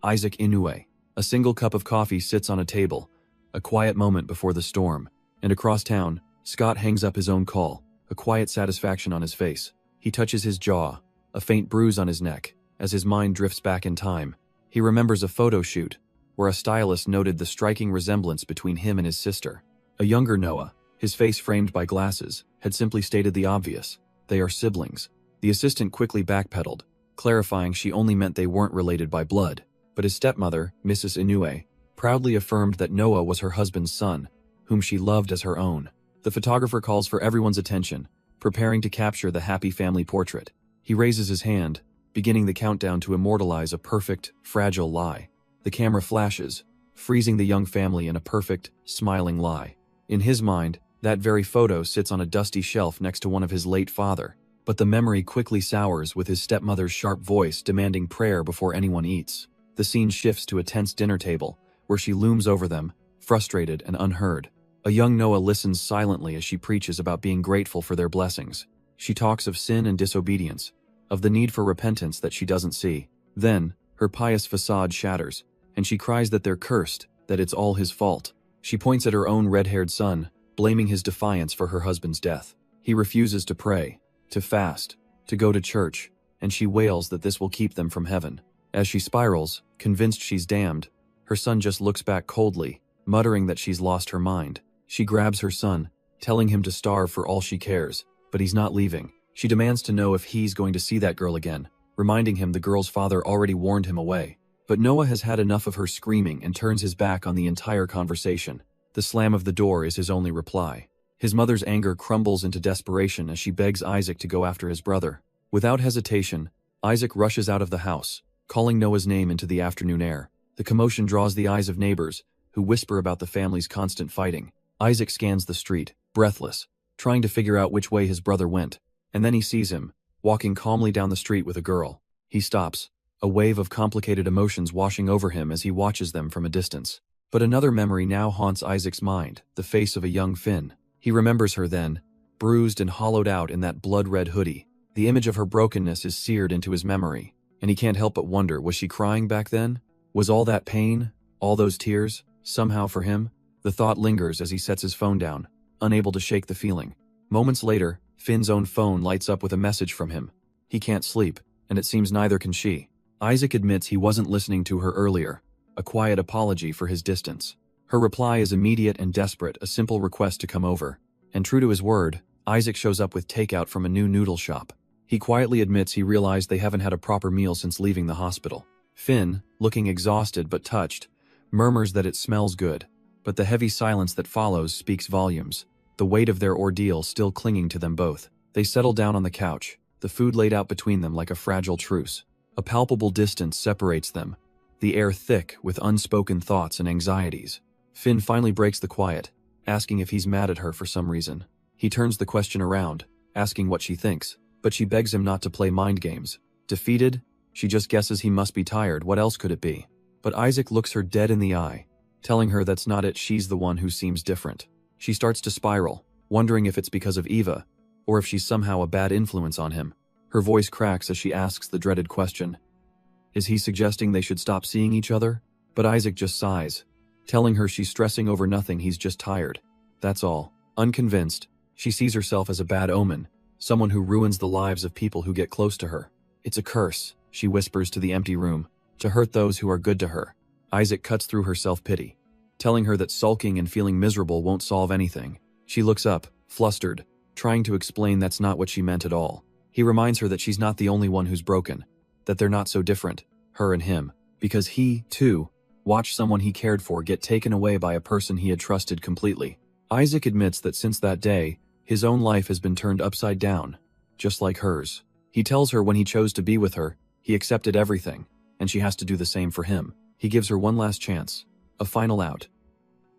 Isaac Inoue. A single cup of coffee sits on a table, a quiet moment before the storm. And across town, Scott hangs up his own call, a quiet satisfaction on his face. He touches his jaw, a faint bruise on his neck, as his mind drifts back in time. He remembers a photo shoot, where a stylist noted the striking resemblance between him and his sister. A younger Noah, his face framed by glasses, had simply stated the obvious. They are siblings. The assistant quickly backpedaled, clarifying she only meant they weren't related by blood. But his stepmother, Mrs. Inoue, proudly affirmed that Noah was her husband's son, whom she loved as her own. The photographer calls for everyone's attention, preparing to capture the happy family portrait. He raises his hand, beginning the countdown to immortalize a perfect, fragile lie. The camera flashes, freezing the young family in a perfect, smiling lie. In his mind, that very photo sits on a dusty shelf next to one of his late father, but the memory quickly sours with his stepmother's sharp voice demanding prayer before anyone eats. The scene shifts to a tense dinner table, where she looms over them, frustrated and unheard. A young Noah listens silently as she preaches about being grateful for their blessings. She talks of sin and disobedience, of the need for repentance that she doesn't see. Then, her pious facade shatters, and she cries that they're cursed, that it's all his fault. She points at her own red-haired son, blaming his defiance for her husband's death. He refuses to pray, to fast, to go to church, and she wails that this will keep them from heaven. As she spirals, convinced she's damned, her son just looks back coldly, muttering that she's lost her mind. She grabs her son, telling him to starve for all she cares, but he's not leaving. She demands to know if he's going to see that girl again, reminding him the girl's father already warned him away. But Noah has had enough of her screaming and turns his back on the entire conversation. The slam of the door is his only reply. His mother's anger crumbles into desperation as she begs Isaac to go after his brother. Without hesitation, Isaac rushes out of the house, calling Noah's name into the afternoon air. The commotion draws the eyes of neighbors, who whisper about the family's constant fighting. Isaac scans the street, breathless, trying to figure out which way his brother went. And then he sees him, walking calmly down the street with a girl. He stops, a wave of complicated emotions washing over him as he watches them from a distance. But another memory now haunts Isaac's mind, the face of a young Finn. He remembers her then, bruised and hollowed out in that blood-red hoodie. The image of her brokenness is seared into his memory, and he can't help but wonder, was she crying back then? Was all that pain, all those tears, somehow for him? The thought lingers as he sets his phone down, unable to shake the feeling. Moments later, Finn's own phone lights up with a message from him. He can't sleep, and it seems neither can she. Isaac admits he wasn't listening to her earlier, a quiet apology for his distance. Her reply is immediate and desperate, a simple request to come over. And true to his word, Isaac shows up with takeout from a new noodle shop. He quietly admits he realized they haven't had a proper meal since leaving the hospital. Finn, looking exhausted but touched, murmurs that it smells good, but the heavy silence that follows speaks volumes, the weight of their ordeal still clinging to them both. They settle down on the couch, the food laid out between them like a fragile truce. A palpable distance separates them, the air thick with unspoken thoughts and anxieties. Finn finally breaks the quiet, asking if he's mad at her for some reason. He turns the question around, asking what she thinks, but she begs him not to play mind games. Defeated, She just guesses he must be tired, what else could it be? But Isaac looks her dead in the eye, telling her that's not it, she's the one who seems different. She starts to spiral, wondering if it's because of Eva, or if she's somehow a bad influence on him. Her voice cracks as she asks the dreaded question. Is he suggesting they should stop seeing each other? But Isaac just sighs, telling her she's stressing over nothing, he's just tired. That's all. Unconvinced, she sees herself as a bad omen, someone who ruins the lives of people who get close to her. It's a curse, she whispers to the empty room, to hurt those who are good to her. Isaac cuts through her self-pity, telling her that sulking and feeling miserable won't solve anything. She looks up, flustered, trying to explain that's not what she meant at all. He reminds her that she's not the only one who's broken, that they're not so different, her and him, because he, too, watched someone he cared for get taken away by a person he had trusted completely. Isaac admits that since that day, his own life has been turned upside down, just like hers. He tells her when he chose to be with her, he accepted everything, and she has to do the same for him. He gives her one last chance, a final out.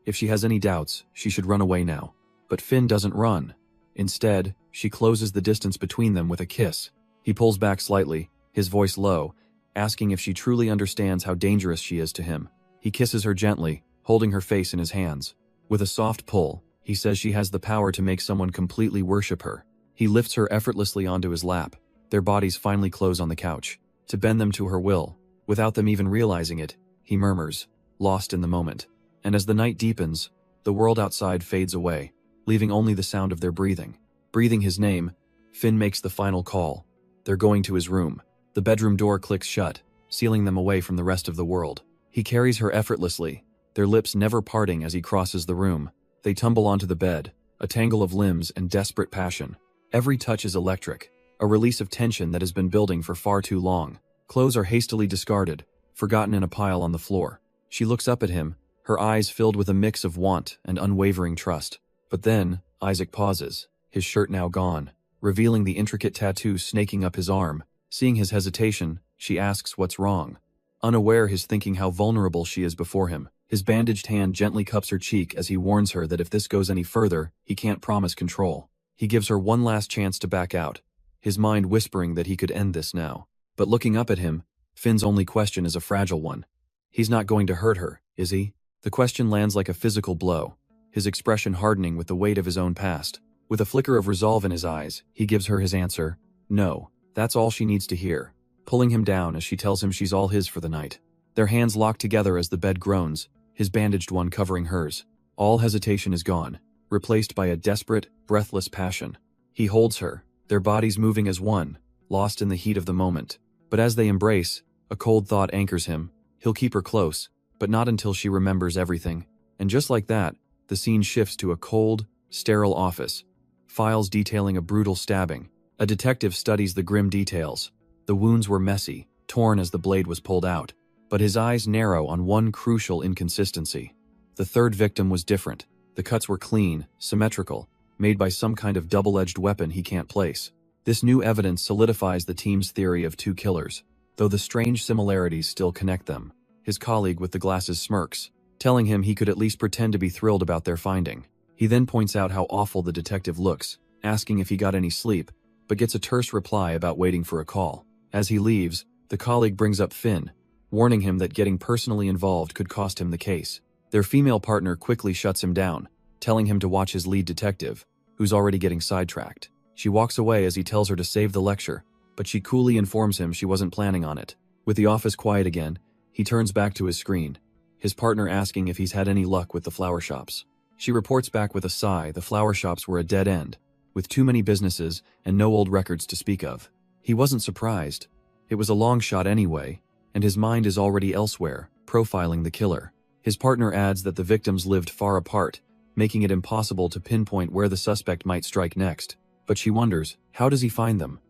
If she has any doubts, she should run away now. But Finn doesn't run. Instead, she closes the distance between them with a kiss. He pulls back slightly, his voice low, asking if she truly understands how dangerous she is to him. He kisses her gently, holding her face in his hands. With a soft pull, he says she has the power to make someone completely worship her. He lifts her effortlessly onto his lap. Their bodies finally close on the couch, to bend them to her will. Without them even realizing it, he murmurs, lost in the moment. And as the night deepens, the world outside fades away, leaving only the sound of their breathing. Breathing his name, Finn makes the final call. They're going to his room. The bedroom door clicks shut, sealing them away from the rest of the world. He carries her effortlessly, their lips never parting as he crosses the room. They tumble onto the bed, a tangle of limbs and desperate passion. Every touch is electric, a release of tension that has been building for far too long. Clothes are hastily discarded, forgotten in a pile on the floor. She looks up at him, her eyes filled with a mix of want and unwavering trust. But then, Isaac pauses, his shirt now gone, revealing the intricate tattoo snaking up his arm. Seeing his hesitation, she asks what's wrong. Unaware he's thinking how vulnerable she is before him, his bandaged hand gently cups her cheek as he warns her that if this goes any further, he can't promise control. He gives her one last chance to back out, his mind whispering that he could end this now. But looking up at him, Finn's only question is a fragile one. He's not going to hurt her, is he? The question lands like a physical blow, his expression hardening with the weight of his own past. With a flicker of resolve in his eyes, he gives her his answer, no. That's all she needs to hear, pulling him down as she tells him she's all his for the night. Their hands lock together as the bed groans, his bandaged one covering hers. All hesitation is gone, replaced by a desperate, breathless passion. He holds her, their bodies moving as one, lost in the heat of the moment. But as they embrace, a cold thought anchors him. He'll keep her close, but not until she remembers everything. And just like that, the scene shifts to a cold, sterile office. Files detailing a brutal stabbing. A detective studies the grim details. The wounds were messy, torn as the blade was pulled out. But his eyes narrow on one crucial inconsistency. The third victim was different. The cuts were clean, symmetrical, made by some kind of double-edged weapon he can't place. This new evidence solidifies the team's theory of two killers, though the strange similarities still connect them. His colleague with the glasses smirks, telling him he could at least pretend to be thrilled about their finding. He then points out how awful the detective looks, asking if he got any sleep, but gets a terse reply about waiting for a call. As he leaves, the colleague brings up Finn, warning him that getting personally involved could cost him the case. Their female partner quickly shuts him down, telling him to watch his lead detective, who's already getting sidetracked. She walks away as he tells her to save the lecture, but she coolly informs him she wasn't planning on it. With the office quiet again, he turns back to his screen, his partner asking if he's had any luck with the flower shops. She reports back with a sigh the flower shops were a dead end, with too many businesses and no old records to speak of. He wasn't surprised. It was a long shot anyway, and his mind is already elsewhere, profiling the killer. His partner adds that the victims lived far apart, making it impossible to pinpoint where the suspect might strike next. But she wonders, how does he find them?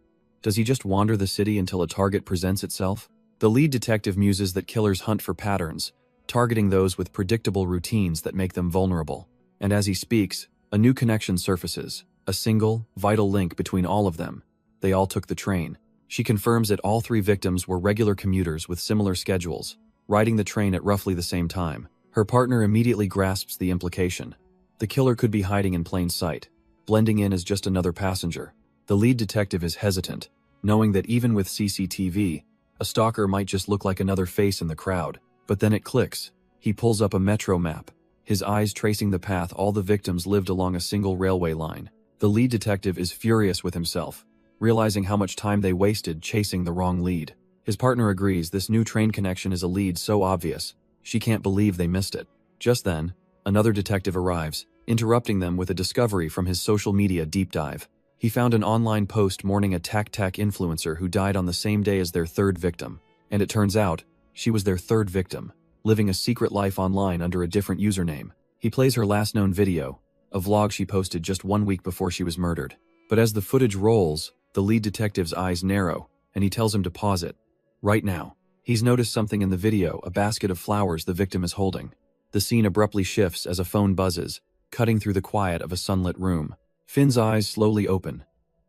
Does he just wander the city until a target presents itself? The lead detective muses that killers hunt for patterns, targeting those with predictable routines that make them vulnerable. And as he speaks, a new connection surfaces, a single, vital link between all of them. They all took the train. She confirms that all three victims were regular commuters with similar schedules, riding the train at roughly the same time. Her partner immediately grasps the implication. The killer could be hiding in plain sight, blending in as just another passenger. The lead detective is hesitant, knowing that even with CCTV, A stalker might just look like another face in the crowd. But then it clicks. He pulls up a metro map, his eyes tracing the path all the victims lived along a single railway line. The lead detective is furious with himself, realizing how much time they wasted chasing the wrong lead. His partner agrees this new train connection is a lead so obvious, she can't believe they missed it. Just then, another detective arrives, interrupting them with a discovery from his social media deep dive. He found an online post mourning a tac-tac influencer who died on the same day as their third victim. And it turns out, she was their third victim, living a secret life online under a different username. He plays her last known video, a vlog she posted just 1 week before she was murdered. But as the footage rolls, the lead detective's eyes narrow, and he tells him to pause it. Right now. He's noticed something in the video, a basket of flowers the victim is holding. The scene abruptly shifts as a phone buzzes, cutting through the quiet of a sunlit room. Finn's eyes slowly open,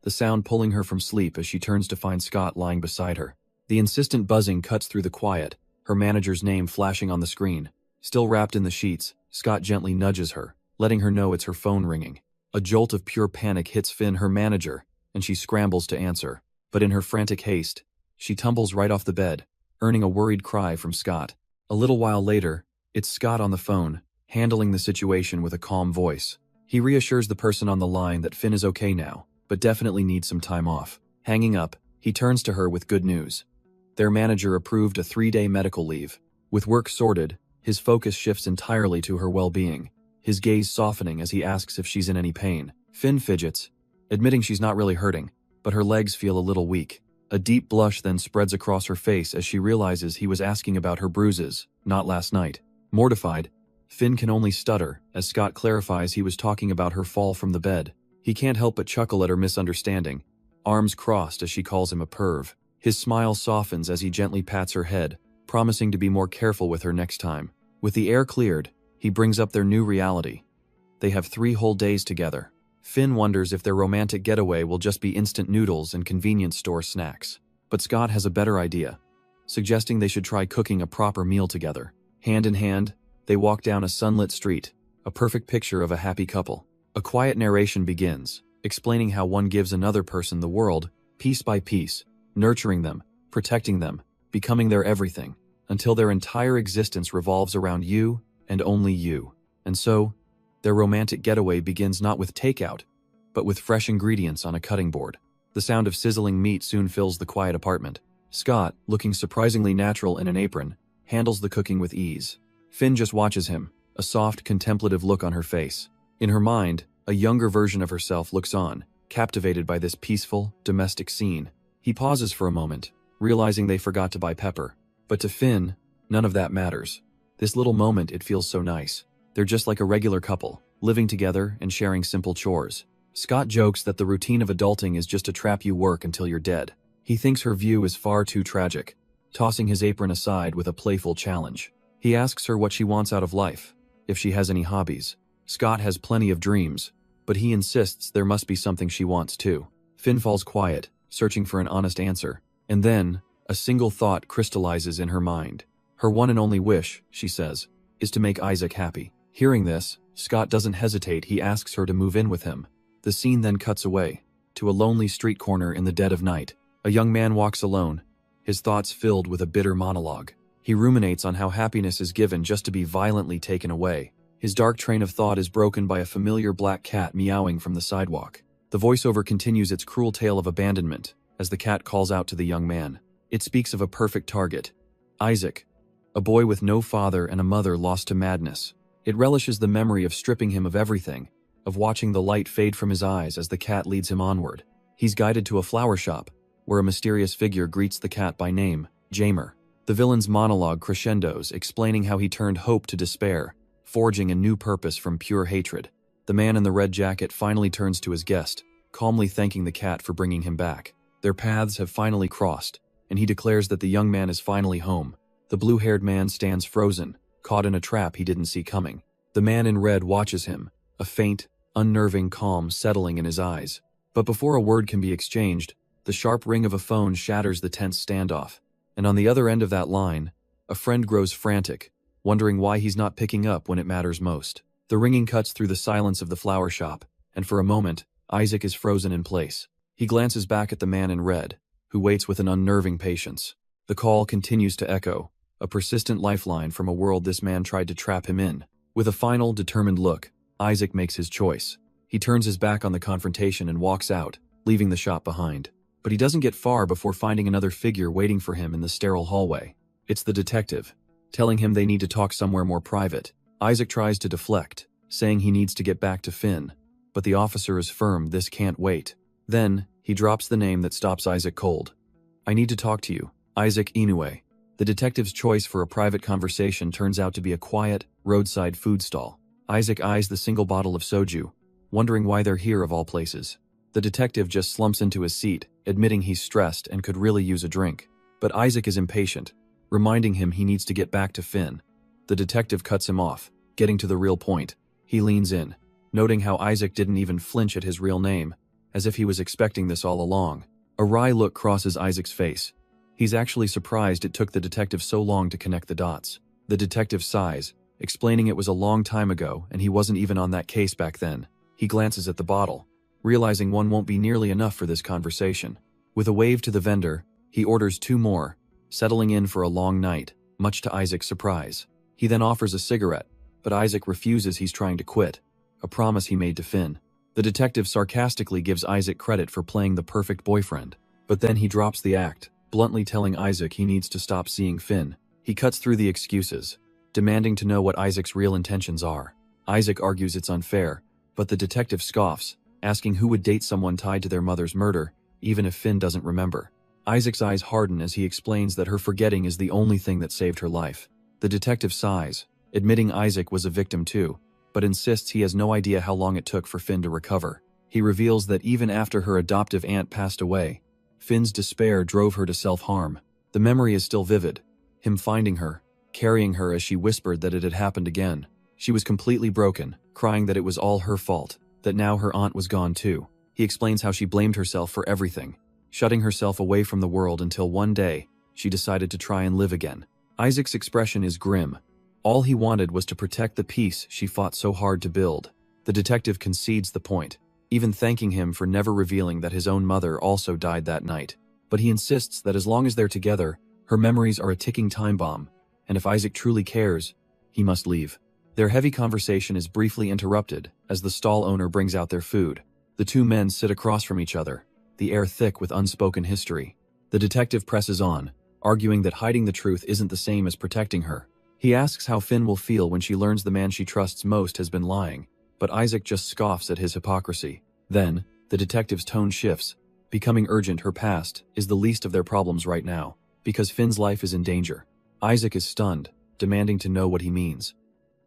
the sound pulling her from sleep as she turns to find Scott lying beside her. The insistent buzzing cuts through the quiet, her manager's name flashing on the screen. Still wrapped in the sheets, Scott gently nudges her, letting her know it's her phone ringing. A jolt of pure panic hits Finn, her manager, and she scrambles to answer. But in her frantic haste, she tumbles right off the bed, earning a worried cry from Scott. A little while later, it's Scott on the phone, handling the situation with a calm voice. He reassures the person on the line that Finn is okay now, but definitely needs some time off. Hanging up, he turns to her with good news. Their manager approved a 3-day medical leave. With work sorted, his focus shifts entirely to her well-being, his gaze softening as he asks if she's in any pain. Finn fidgets, admitting she's not really hurting, but her legs feel a little weak. A deep blush then spreads across her face as she realizes he was asking about her bruises, not last night. Mortified, Finn can only stutter as Scott clarifies he was talking about her fall from the bed. He can't help but chuckle at her misunderstanding, arms crossed as she calls him a perv. His smile softens as he gently pats her head, promising to be more careful with her next time. With the air cleared, he brings up their new reality. They have 3 whole days together. Finn wonders if their romantic getaway will just be instant noodles and convenience store snacks. But Scott has a better idea, suggesting they should try cooking a proper meal together. Hand in hand, they walk down a sunlit street, a perfect picture of a happy couple. A quiet narration begins, explaining how one gives another person the world, piece by piece, nurturing them, protecting them, becoming their everything, until their entire existence revolves around you and only you. And so, their romantic getaway begins not with takeout, but with fresh ingredients on a cutting board. The sound of sizzling meat soon fills the quiet apartment. Scott, looking surprisingly natural in an apron, handles the cooking with ease. Finn just watches him, a soft, contemplative look on her face. In her mind, a younger version of herself looks on, captivated by this peaceful, domestic scene. He pauses for a moment, realizing they forgot to buy pepper. But to Finn, none of that matters. This little moment, it feels so nice. They're just like a regular couple, living together and sharing simple chores. Scott jokes that the routine of adulting is just a trap you work until you're dead. He thinks her view is far too tragic, tossing his apron aside with a playful challenge. He asks her what she wants out of life, if she has any hobbies. Scott has plenty of dreams, but he insists there must be something she wants too. Finn falls quiet, searching for an honest answer. And then, a single thought crystallizes in her mind. Her one and only wish, she says, is to make Isaac happy. Hearing this, Scott doesn't hesitate. He asks her to move in with him. The scene then cuts away, to a lonely street corner in the dead of night. A young man walks alone, his thoughts filled with a bitter monologue. He ruminates on how happiness is given just to be violently taken away. His dark train of thought is broken by a familiar black cat meowing from the sidewalk. The voiceover continues its cruel tale of abandonment, as the cat calls out to the young man. It speaks of a perfect target, Isaac, a boy with no father and a mother lost to madness. It relishes the memory of stripping him of everything, of watching the light fade from his eyes as the cat leads him onward. He's guided to a flower shop, where a mysterious figure greets the cat by name, Jamer. The villain's monologue crescendos, explaining how he turned hope to despair, forging a new purpose from pure hatred. The man in the red jacket finally turns to his guest, calmly thanking the cat for bringing him back. Their paths have finally crossed, and he declares that the young man is finally home. The blue-haired man stands frozen, caught in a trap he didn't see coming. The man in red watches him, a faint, unnerving calm settling in his eyes. But before a word can be exchanged, the sharp ring of a phone shatters the tense standoff. And on the other end of that line, a friend grows frantic, wondering why he's not picking up when it matters most. The ringing cuts through the silence of the flower shop, and for a moment, Isaac is frozen in place. He glances back at the man in red, who waits with an unnerving patience. The call continues to echo, a persistent lifeline from a world this man tried to trap him in. With a final, determined look, Isaac makes his choice. He turns his back on the confrontation and walks out, leaving the shop behind. But he doesn't get far before finding another figure waiting for him in the sterile hallway. It's the detective, telling him they need to talk somewhere more private. Isaac tries to deflect, saying he needs to get back to Finn, but the officer is firm this can't wait. Then, he drops the name that stops Isaac cold. "I need to talk to you, Isaac Inoue." The detective's choice for a private conversation turns out to be a quiet, roadside food stall. Isaac eyes the single bottle of soju, wondering why they're here of all places. The detective just slumps into his seat, admitting he's stressed and could really use a drink. But Isaac is impatient, reminding him he needs to get back to Finn. The detective cuts him off, getting to the real point. He leans in, noting how Isaac didn't even flinch at his real name, as if he was expecting this all along. A wry look crosses Isaac's face. He's actually surprised it took the detective so long to connect the dots. The detective sighs, explaining it was a long time ago and he wasn't even on that case back then. He glances at the bottle, realizing one won't be nearly enough for this conversation. With a wave to the vendor, he orders 2 more, settling in for a long night, much to Isaac's surprise. He then offers a cigarette, but Isaac refuses. He's trying to quit, a promise he made to Finn. The detective sarcastically gives Isaac credit for playing the perfect boyfriend, but then he drops the act, bluntly telling Isaac he needs to stop seeing Finn. He cuts through the excuses, demanding to know what Isaac's real intentions are. Isaac argues it's unfair, but the detective scoffs, asking who would date someone tied to their mother's murder, even if Finn doesn't remember. Isaac's eyes harden as he explains that her forgetting is the only thing that saved her life. The detective sighs, admitting Isaac was a victim too, but insists he has no idea how long it took for Finn to recover. He reveals that even after her adoptive aunt passed away, Finn's despair drove her to self-harm. The memory is still vivid, him finding her, carrying her as she whispered that it had happened again. She was completely broken, crying that it was all her fault, that now her aunt was gone too. He explains how she blamed herself for everything, shutting herself away from the world until one day, she decided to try and live again. Isaac's expression is grim. All he wanted was to protect the peace she fought so hard to build. The detective concedes the point, even thanking him for never revealing that his own mother also died that night. But he insists that as long as they're together, her memories are a ticking time bomb, and if Isaac truly cares, he must leave. Their heavy conversation is briefly interrupted as the stall owner brings out their food. The 2 men sit across from each other, the air thick with unspoken history. The detective presses on, arguing that hiding the truth isn't the same as protecting her. He asks how Finn will feel when she learns the man she trusts most has been lying, but Isaac just scoffs at his hypocrisy. Then, the detective's tone shifts, becoming urgent. Her past is the least of their problems right now, because Finn's life is in danger. Isaac is stunned, demanding to know what he means.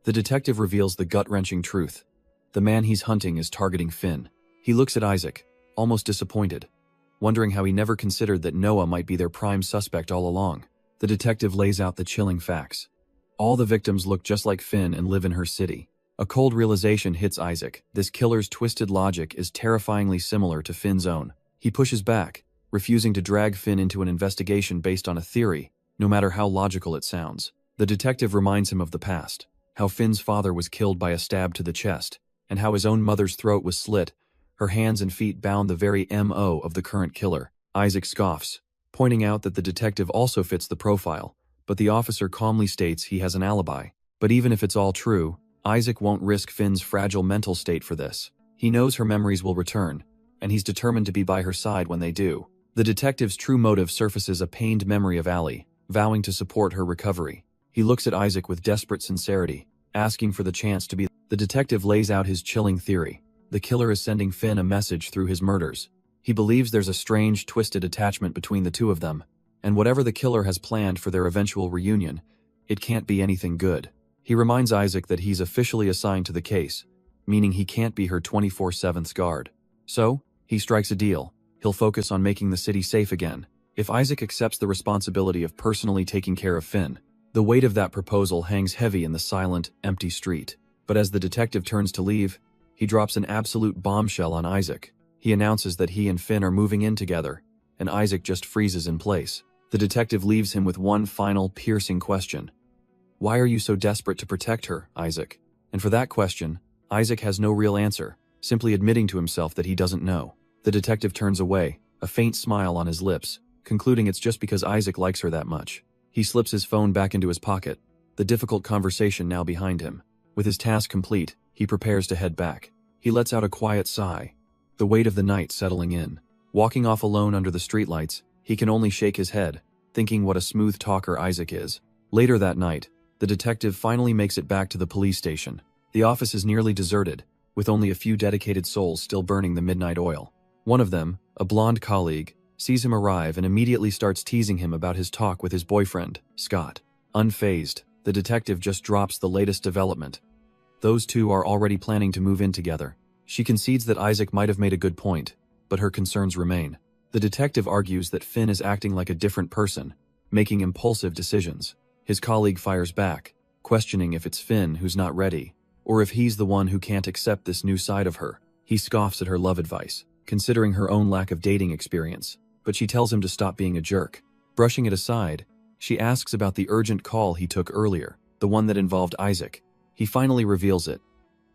The detective reveals the gut-wrenching truth. The man he's hunting is targeting Finn. He looks at Isaac, almost disappointed, wondering how he never considered that Noah might be their prime suspect all along. The detective lays out the chilling facts. All the victims look just like Finn and live in her city. A cold realization hits Isaac. This killer's twisted logic is terrifyingly similar to Finn's own. He pushes back, refusing to drag Finn into an investigation based on a theory, no matter how logical it sounds. The detective reminds him of the past, how Finn's father was killed by a stab to the chest, and how his own mother's throat was slit, her hands and feet bound, the very MO of the current killer. Isaac scoffs, pointing out that the detective also fits the profile, but the officer calmly states he has an alibi. But even if it's all true, Isaac won't risk Finn's fragile mental state for this. He knows her memories will return, and he's determined to be by her side when they do. The detective's true motive surfaces a pained memory of Allie, vowing to support her recovery. He looks at Isaac with desperate sincerity, asking for the chance to be. The detective lays out his chilling theory. The killer is sending Finn a message through his murders. He believes there's a strange, twisted attachment between the 2 of them, and whatever the killer has planned for their eventual reunion, it can't be anything good. He reminds Isaac that he's officially assigned to the case, meaning he can't be her 24/7 guard. So, he strikes a deal. He'll focus on making the city safe again. If Isaac accepts the responsibility of personally taking care of Finn, the weight of that proposal hangs heavy in the silent, empty street. But as the detective turns to leave, he drops an absolute bombshell on Isaac. He announces that he and Finn are moving in together, and Isaac just freezes in place. The detective leaves him with one final, piercing question. Why are you so desperate to protect her, Isaac? And for that question, Isaac has no real answer, simply admitting to himself that he doesn't know. The detective turns away, a faint smile on his lips, concluding it's just because Isaac likes her that much. He slips his phone back into his pocket, the difficult conversation now behind him. With his task complete, he prepares to head back. He lets out a quiet sigh, the weight of the night settling in. Walking off alone under the streetlights, he can only shake his head, thinking what a smooth talker Isaac is. Later that night, the detective finally makes it back to the police station. The office is nearly deserted, with only a few dedicated souls still burning the midnight oil. One of them, a blonde colleague, sees him arrive and immediately starts teasing him about his talk with his boyfriend, Scott. Unfazed, the detective just drops the latest development. Those two are already planning to move in together. She concedes that Isaac might have made a good point, but her concerns remain. The detective argues that Finn is acting like a different person, making impulsive decisions. His colleague fires back, questioning if it's Finn who's not ready, or if he's the one who can't accept this new side of her. He scoffs at her love advice, considering her own lack of dating experience, but she tells him to stop being a jerk. Brushing it aside, she asks about the urgent call he took earlier, the one that involved Isaac. He finally reveals it.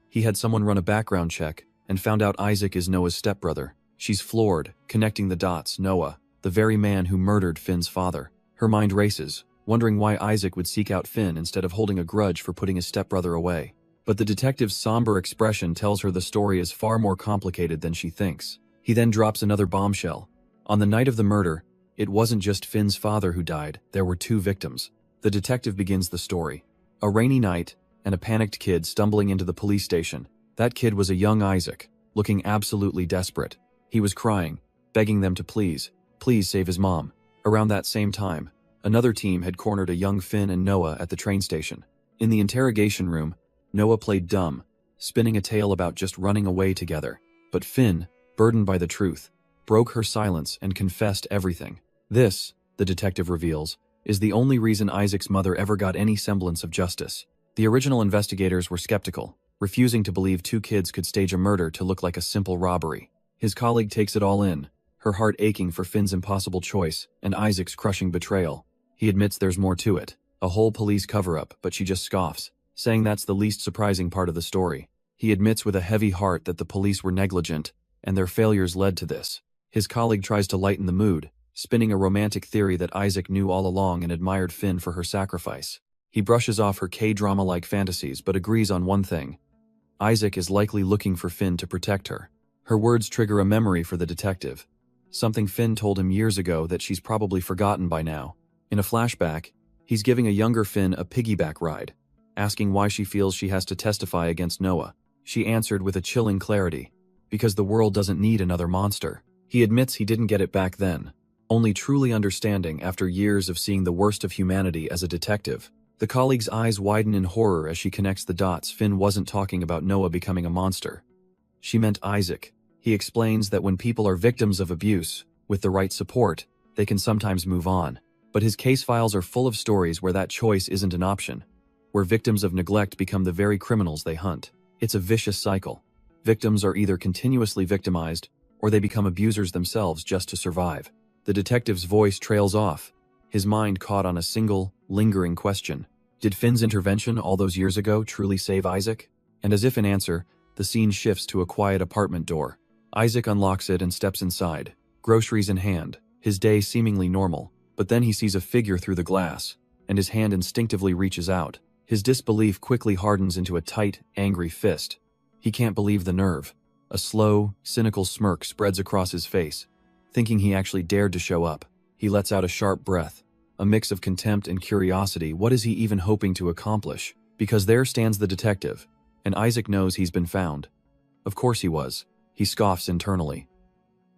He had someone run a background check and found out Isaac is Noah's stepbrother. She's floored, connecting the dots. Noah, the very man who murdered Finn's father. Her mind races, wondering why Isaac would seek out Finn instead of holding a grudge for putting his stepbrother away. But the detective's somber expression tells her the story is far more complicated than she thinks. He then drops another bombshell. On the night of the murder, it wasn't just Finn's father who died, there were two victims. The detective begins the story. A rainy night, and a panicked kid stumbling into the police station. That kid was a young Isaac, looking absolutely desperate. He was crying, begging them to please save his mom. Around that same time, another team had cornered a young Finn and Noah at the train station. In the interrogation room, Noah played dumb, spinning a tale about just running away together. But Finn, burdened by the truth, broke her silence and confessed everything. This, the detective reveals, is the only reason Isaac's mother ever got any semblance of justice. The original investigators were skeptical, refusing to believe two kids could stage a murder to look like a simple robbery. His colleague takes it all in, her heart aching for Finn's impossible choice and Isaac's crushing betrayal. He admits there's more to it, a whole police cover-up, but she just scoffs, saying that's the least surprising part of the story. He admits with a heavy heart that the police were negligent, and their failures led to this. His colleague tries to lighten the mood, spinning a romantic theory that Isaac knew all along and admired Finn for her sacrifice. He brushes off her K-drama-like fantasies but agrees on one thing. Isaac is likely looking for Finn to protect her. Her words trigger a memory for the detective, something Finn told him years ago that she's probably forgotten by now. In a flashback, he's giving a younger Finn a piggyback ride, asking why she feels she has to testify against Noah. She answered with a chilling clarity, because the world doesn't need another monster. He admits he didn't get it back then, only truly understanding after years of seeing the worst of humanity as a detective. The colleague's eyes widen in horror as she connects the dots. Finn wasn't talking about Noah becoming a monster. She meant Isaac. He explains that when people are victims of abuse, with the right support, they can sometimes move on. But his case files are full of stories where that choice isn't an option, where victims of neglect become the very criminals they hunt. It's a vicious cycle. Victims are either continuously victimized, or they become abusers themselves just to survive. The detective's voice trails off, his mind caught on a single, lingering question. Did Finn's intervention all those years ago truly save Isaac? And as if in answer, the scene shifts to a quiet apartment door. Isaac unlocks it and steps inside, groceries in hand, his day seemingly normal. But then he sees a figure through the glass, and his hand instinctively reaches out. His disbelief quickly hardens into a tight, angry fist. He can't believe the nerve. A slow, cynical smirk spreads across his face. Thinking he actually dared to show up, he lets out a sharp breath, a mix of contempt and curiosity. What is he even hoping to accomplish? Because there stands the detective, and Isaac knows he's been found. Of course he was. He scoffs internally.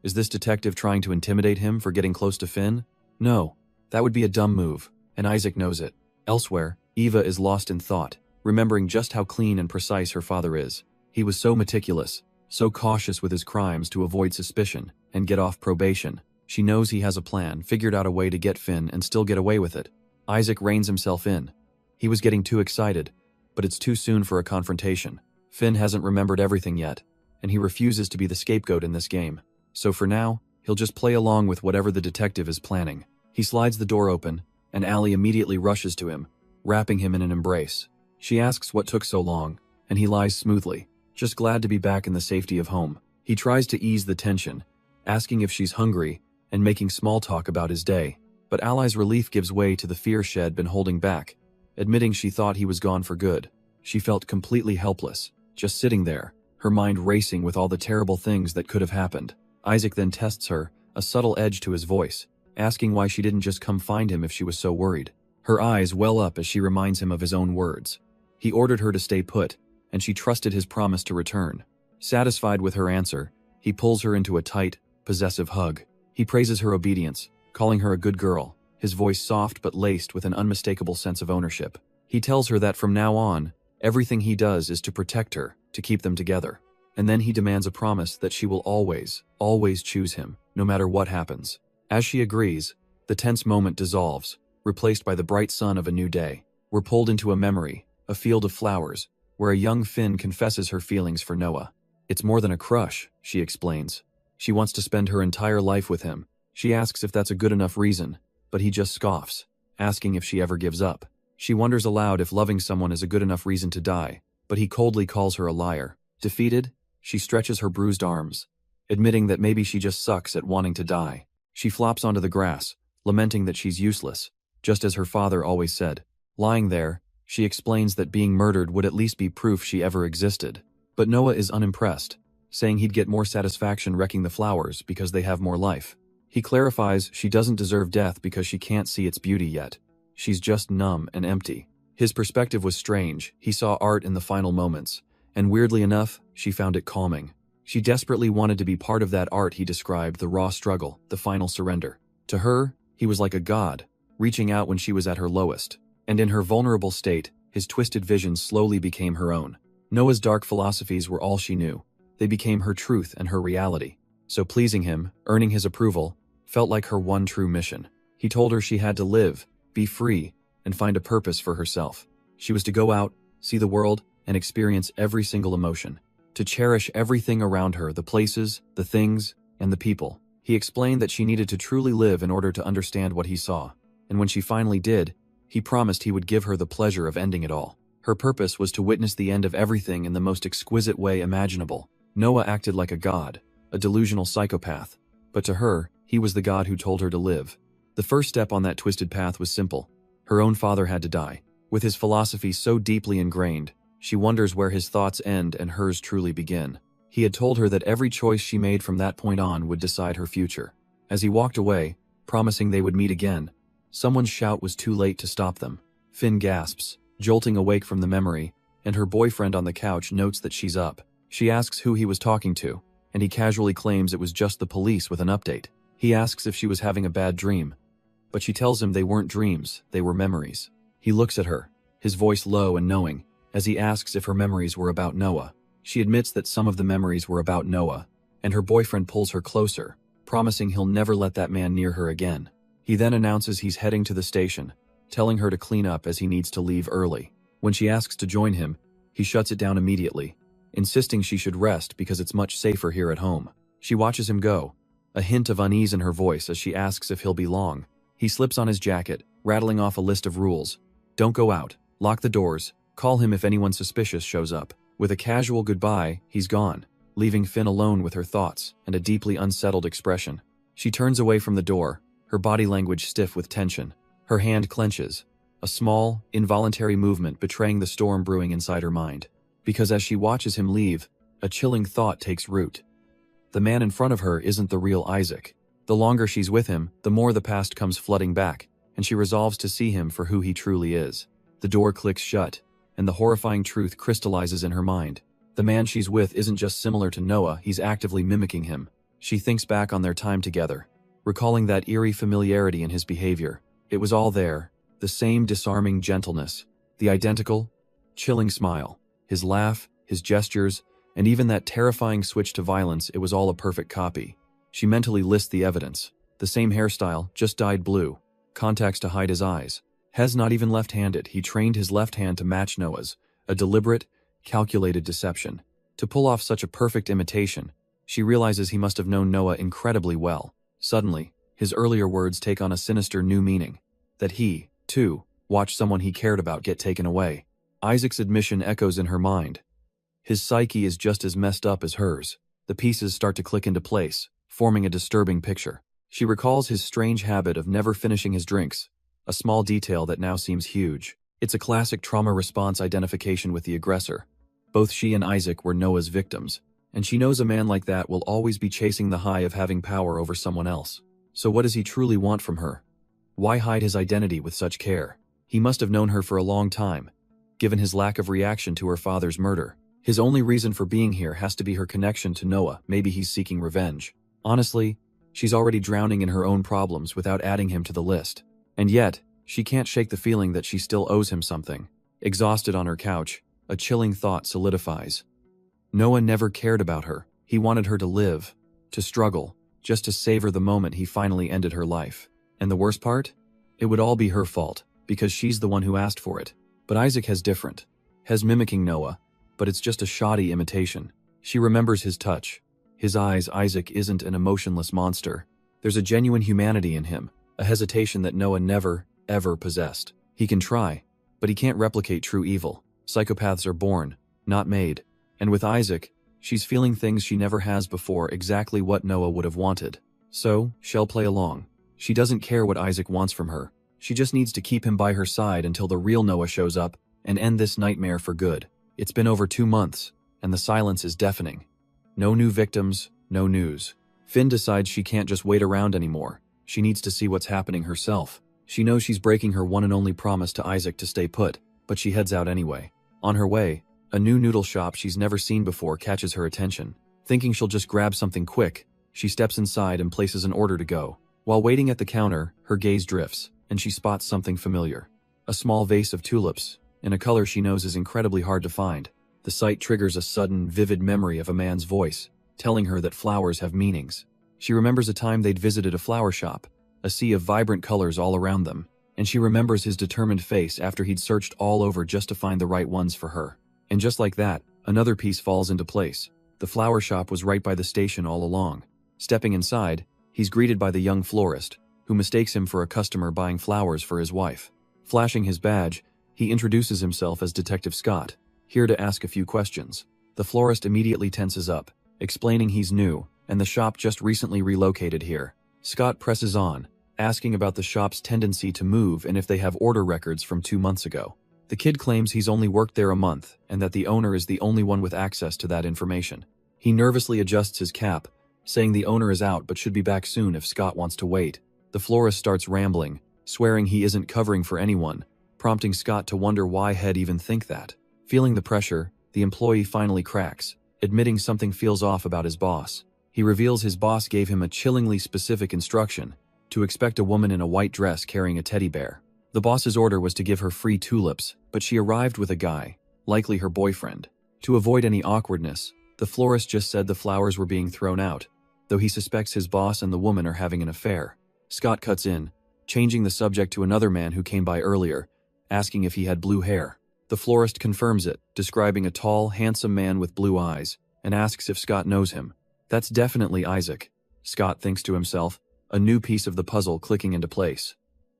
Is this detective trying to intimidate him for getting close to Finn? No, that would be a dumb move, and Isaac knows it. Elsewhere, Eva is lost in thought, remembering just how clean and precise her father is. He was so meticulous, so cautious with his crimes to avoid suspicion and get off probation. She knows he has a plan, figured out a way to get Finn and still get away with it. Isaac reins himself in. He was getting too excited, but it's too soon for a confrontation. Finn hasn't remembered everything yet, and he refuses to be the scapegoat in this game. So for now, he'll just play along with whatever the detective is planning. He slides the door open, and Allie immediately rushes to him, wrapping him in an embrace. She asks what took so long, and he lies smoothly, just glad to be back in the safety of home. He tries to ease the tension, asking if she's hungry and making small talk about his day. But Ally's relief gives way to the fear she'd been holding back. Admitting she thought he was gone for good, she felt completely helpless, just sitting there, her mind racing with all the terrible things that could have happened. Isaac then tests her, a subtle edge to his voice, asking why she didn't just come find him if she was so worried. Her eyes well up as she reminds him of his own words. He ordered her to stay put, and she trusted his promise to return. Satisfied with her answer, he pulls her into a tight, possessive hug. He praises her obedience, calling her a good girl, his voice soft but laced with an unmistakable sense of ownership. He tells her that from now on, everything he does is to protect her, to keep them together. And then he demands a promise that she will always, always choose him, no matter what happens. As she agrees, the tense moment dissolves, replaced by the bright sun of a new day. We're pulled into a memory, a field of flowers, where a young Finn confesses her feelings for Noah. It's more than a crush, she explains. She wants to spend her entire life with him. She asks if that's a good enough reason, but he just scoffs, asking if she ever gives up. She wonders aloud if loving someone is a good enough reason to die, but he coldly calls her a liar. Defeated, she stretches her bruised arms, admitting that maybe she just sucks at wanting to die. She flops onto the grass, lamenting that she's useless, just as her father always said. Lying there, she explains that being murdered would at least be proof she ever existed. But Noah is unimpressed, saying he'd get more satisfaction wrecking the flowers because they have more life. He clarifies she doesn't deserve death because she can't see its beauty yet. She's just numb and empty. His perspective was strange. He saw art in the final moments, and weirdly enough, she found it calming. She desperately wanted to be part of that art he described, the raw struggle, the final surrender. To her, he was like a god, reaching out when she was at her lowest. And in her vulnerable state, his twisted visions slowly became her own. Noah's dark philosophies were all she knew. They became her truth and her reality. So pleasing him, earning his approval, felt like her one true mission. He told her she had to live, be free, and find a purpose for herself. She was to go out, see the world, and experience every single emotion. To cherish everything around her, the places, the things, and the people. He explained that she needed to truly live in order to understand what he saw. And when she finally did, he promised he would give her the pleasure of ending it all. Her purpose was to witness the end of everything in the most exquisite way imaginable. Noah acted like a god, a delusional psychopath. But to her, he was the god who told her to live. The first step on that twisted path was simple. Her own father had to die. With his philosophy so deeply ingrained, she wonders where his thoughts end and hers truly begin. He had told her that every choice she made from that point on would decide her future. As he walked away, promising they would meet again, someone's shout was too late to stop them. Finn gasps, jolting awake from the memory, and her boyfriend on the couch notes that she's up. She asks who he was talking to, and he casually claims it was just the police with an update. He asks if she was having a bad dream, but she tells him they weren't dreams, they were memories. He looks at her, his voice low and knowing, as he asks if her memories were about Noah. She admits that some of the memories were about Noah, and her boyfriend pulls her closer, promising he'll never let that man near her again. He then announces he's heading to the station, telling her to clean up as he needs to leave early. When she asks to join him, he shuts it down immediately, insisting she should rest because it's much safer here at home. She watches him go, a hint of unease in her voice as she asks if he'll be long. He slips on his jacket, rattling off a list of rules. Don't go out, lock the doors, call him if anyone suspicious shows up. With a casual goodbye, he's gone, leaving Finn alone with her thoughts and a deeply unsettled expression. She turns away from the door, her body language stiff with tension. Her hand clenches, a small, involuntary movement betraying the storm brewing inside her mind. Because as she watches him leave, a chilling thought takes root. The man in front of her isn't the real Isaac. The longer she's with him, the more the past comes flooding back, and she resolves to see him for who he truly is. The door clicks shut, and the horrifying truth crystallizes in her mind. The man she's with isn't just similar to Noah, he's actively mimicking him. She thinks back on their time together, recalling that eerie familiarity in his behavior. It was all there, the same disarming gentleness, the identical, chilling smile, his laugh, his gestures, and even that terrifying switch to violence. It was all a perfect copy. She mentally lists the evidence. The same hairstyle, just dyed blue. Contacts to hide his eyes. Hez not even left-handed, he trained his left hand to match Noah's. A deliberate, calculated deception. To pull off such a perfect imitation, she realizes he must have known Noah incredibly well. Suddenly, his earlier words take on a sinister new meaning. That he, too, watched someone he cared about get taken away. Isaac's admission echoes in her mind. His psyche is just as messed up as hers. The pieces start to click into place, forming a disturbing picture. She recalls his strange habit of never finishing his drinks, a small detail that now seems huge. It's a classic trauma response identification with the aggressor. Both she and Isaac were Noah's victims, and she knows a man like that will always be chasing the high of having power over someone else. So what does he truly want from her? Why hide his identity with such care? He must have known her for a long time, given his lack of reaction to her father's murder. His only reason for being here has to be her connection to Noah. Maybe he's seeking revenge. Honestly, she's already drowning in her own problems without adding him to the list. And yet, she can't shake the feeling that she still owes him something. Exhausted on her couch, a chilling thought solidifies. Noah never cared about her. He wanted her to live, to struggle, just to savor the moment he finally ended her life. And the worst part? It would all be her fault, because she's the one who asked for it. But Isaac has mimicking Noah, but it's just a shoddy imitation. She remembers his touch. His eyes. Isaac isn't an emotionless monster. There's a genuine humanity in him, a hesitation that Noah never, ever possessed. He can try, but he can't replicate true evil. Psychopaths are born, not made. And with Isaac, she's feeling things she never has before, exactly what Noah would have wanted. So, she'll play along. She doesn't care what Isaac wants from her. She just needs to keep him by her side until the real Noah shows up and end this nightmare for good. It's been over 2 months, and the silence is deafening. No new victims, no news. Finn decides she can't just wait around anymore. She needs to see what's happening herself. She knows she's breaking her one and only promise to Isaac to stay put, but she heads out anyway. On her way, a new noodle shop she's never seen before catches her attention. Thinking she'll just grab something quick, she steps inside and places an order to go. While waiting at the counter, her gaze drifts, and she spots something familiar. A small vase of tulips, in a color she knows is incredibly hard to find. The sight triggers a sudden, vivid memory of a man's voice, telling her that flowers have meanings. She remembers a time they'd visited a flower shop, a sea of vibrant colors all around them, and she remembers his determined face after he'd searched all over just to find the right ones for her. And just like that, another piece falls into place. The flower shop was right by the station all along. Stepping inside, he's greeted by the young florist, who mistakes him for a customer buying flowers for his wife. Flashing his badge, he introduces himself as Detective Scott, here to ask a few questions. The florist immediately tenses up, explaining he's new, and the shop just recently relocated here. Scott presses on, asking about the shop's tendency to move and if they have order records from 2 months ago. The kid claims he's only worked there a month, and that the owner is the only one with access to that information. He nervously adjusts his cap, saying the owner is out but should be back soon if Scott wants to wait. The florist starts rambling, swearing he isn't covering for anyone, prompting Scott to wonder why he'd even think that. Feeling the pressure, the employee finally cracks, admitting something feels off about his boss. He reveals his boss gave him a chillingly specific instruction, to expect a woman in a white dress carrying a teddy bear. The boss's order was to give her free tulips, but she arrived with a guy, likely her boyfriend. To avoid any awkwardness, the florist just said the flowers were being thrown out, though he suspects his boss and the woman are having an affair. Scott cuts in, changing the subject to another man who came by earlier, asking if he had blue hair. The florist confirms it, describing a tall, handsome man with blue eyes, and asks if Scott knows him. That's definitely Isaac, Scott thinks to himself, a new piece of the puzzle clicking into place.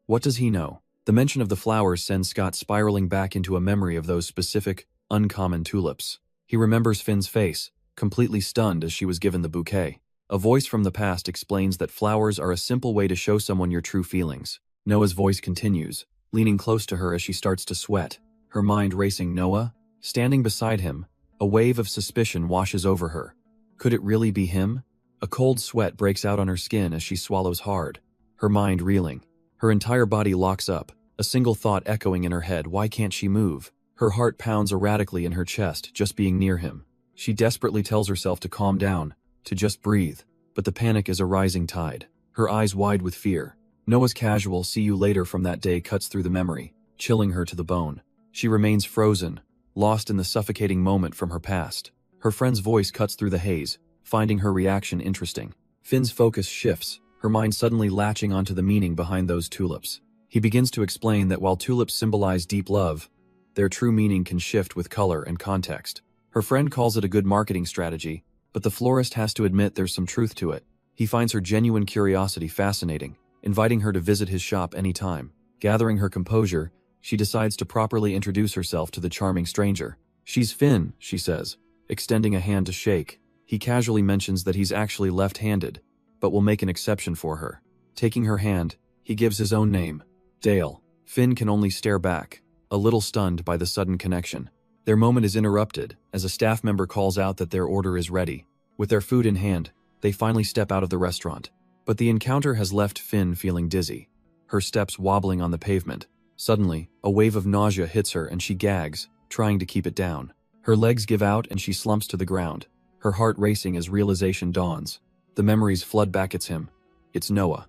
What does he know? The mention of the flowers sends Scott spiraling back into a memory of those specific, uncommon tulips. He remembers Finn's face, completely stunned as she was given the bouquet. A voice from the past explains that flowers are a simple way to show someone your true feelings. Noah's voice continues, leaning close to her as she starts to sweat, her mind racing. Noah, standing beside him, a wave of suspicion washes over her. Could it really be him? A cold sweat breaks out on her skin as she swallows hard, her mind reeling. Her entire body locks up, a single thought echoing in her head: why can't she move? Her heart pounds erratically in her chest just being near him. She desperately tells herself to calm down, to just breathe, but the panic is a rising tide, her eyes wide with fear. Noah's casual "see you later" from that day cuts through the memory, chilling her to the bone. She remains frozen, lost in the suffocating moment from her past. Her friend's voice cuts through the haze, finding her reaction interesting. Finn's focus shifts, her mind suddenly latching onto the meaning behind those tulips. He begins to explain that while tulips symbolize deep love, their true meaning can shift with color and context. Her friend calls it a good marketing strategy, but the florist has to admit there's some truth to it. He finds her genuine curiosity fascinating, inviting her to visit his shop anytime. Gathering her composure, she decides to properly introduce herself to the charming stranger. "She's Finn," she says, extending a hand to shake. He casually mentions that he's actually left-handed, but will make an exception for her. Taking her hand, he gives his own name, Dale. Finn can only stare back, a little stunned by the sudden connection. Their moment is interrupted as a staff member calls out that their order is ready. With their food in hand, they finally step out of the restaurant. But the encounter has left Finn feeling dizzy, her steps wobbling on the pavement. Suddenly, a wave of nausea hits her and she gags, trying to keep it down. Her legs give out and she slumps to the ground, her heart racing as realization dawns. The memories flood back at him. It's Noah.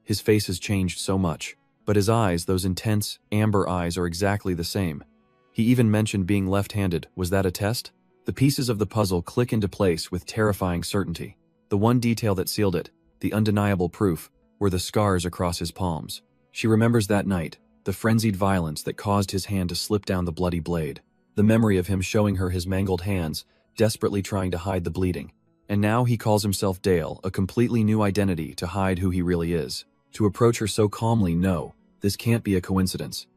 His face has changed so much, but his eyes, those intense, amber eyes, are exactly the same. He even mentioned being left-handed. Was that a test? The pieces of the puzzle click into place with terrifying certainty. The one detail that sealed it, the undeniable proof, were the scars across his palms. She remembers that night, the frenzied violence that caused his hand to slip down the bloody blade. The memory of him showing her his mangled hands, desperately trying to hide the bleeding. And now he calls himself Dale, a completely new identity to hide who he really is. To approach her so calmly, no, this can't be a coincidence.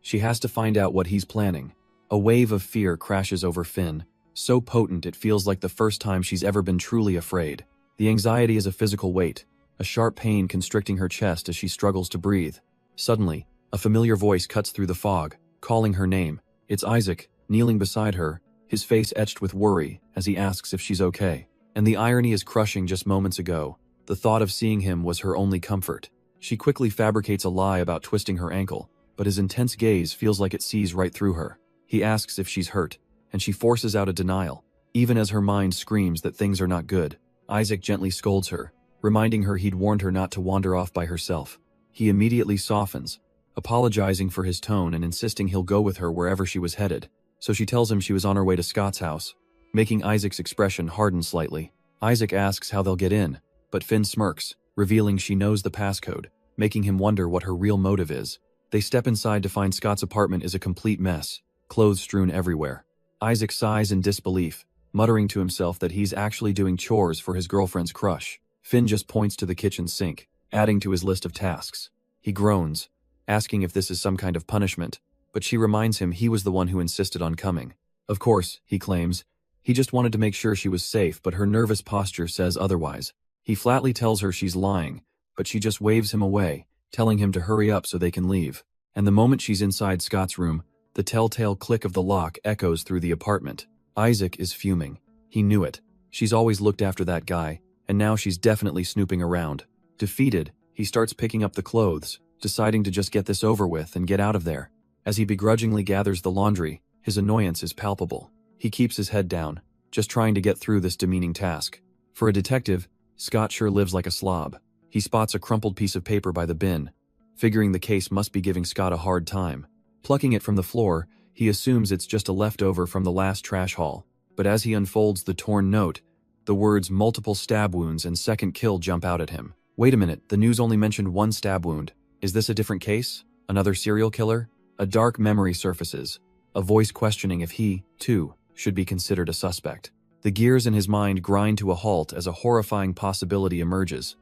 She has to find out what he's planning. A wave of fear crashes over Finn, so potent it feels like the first time she's ever been truly afraid. The anxiety is a physical weight, a sharp pain constricting her chest as she struggles to breathe. Suddenly, a familiar voice cuts through the fog, calling her name. It's Isaac, kneeling beside her, his face etched with worry as he asks if she's okay. And the irony is crushing. Just moments ago, the thought of seeing him was her only comfort. She quickly fabricates a lie about twisting her ankle, but his intense gaze feels like it sees right through her. He asks if she's hurt, and she forces out a denial, even as her mind screams that things are not good. Isaac gently scolds her, reminding her he'd warned her not to wander off by herself. He immediately softens, apologizing for his tone and insisting he'll go with her wherever she was headed. So she tells him she was on her way to Scott's house, making Isaac's expression harden slightly. Isaac asks how they'll get in, but Finn smirks, revealing she knows the passcode, making him wonder what her real motive is. They step inside to find Scott's apartment is a complete mess, clothes strewn everywhere. Isaac sighs in disbelief, muttering to himself that he's actually doing chores for his girlfriend's crush. Finn just points to the kitchen sink, adding to his list of tasks. He groans, asking if this is some kind of punishment, but she reminds him he was the one who insisted on coming. Of course, he claims, he just wanted to make sure she was safe, but her nervous posture says otherwise. He flatly tells her she's lying, but she just waves him away, telling him to hurry up so they can leave. And the moment she's inside Scott's room, the telltale click of the lock echoes through the apartment. Isaac is fuming. He knew it. She's always looked after that guy, and now she's definitely snooping around. Defeated, he starts picking up the clothes, deciding to just get this over with and get out of there. As he begrudgingly gathers the laundry, his annoyance is palpable. He keeps his head down, just trying to get through this demeaning task. For a detective, Scott sure lives like a slob. He spots a crumpled piece of paper by the bin, figuring the case must be giving Scott a hard time. Plucking it from the floor, he assumes it's just a leftover from the last trash haul. But as he unfolds the torn note, the words multiple stab wounds and second kill jump out at him. Wait a minute, the news only mentioned one stab wound. Is this a different case? Another serial killer? A dark memory surfaces, a voice questioning if he, too, should be considered a suspect. The gears in his mind grind to a halt as a horrifying possibility emerges.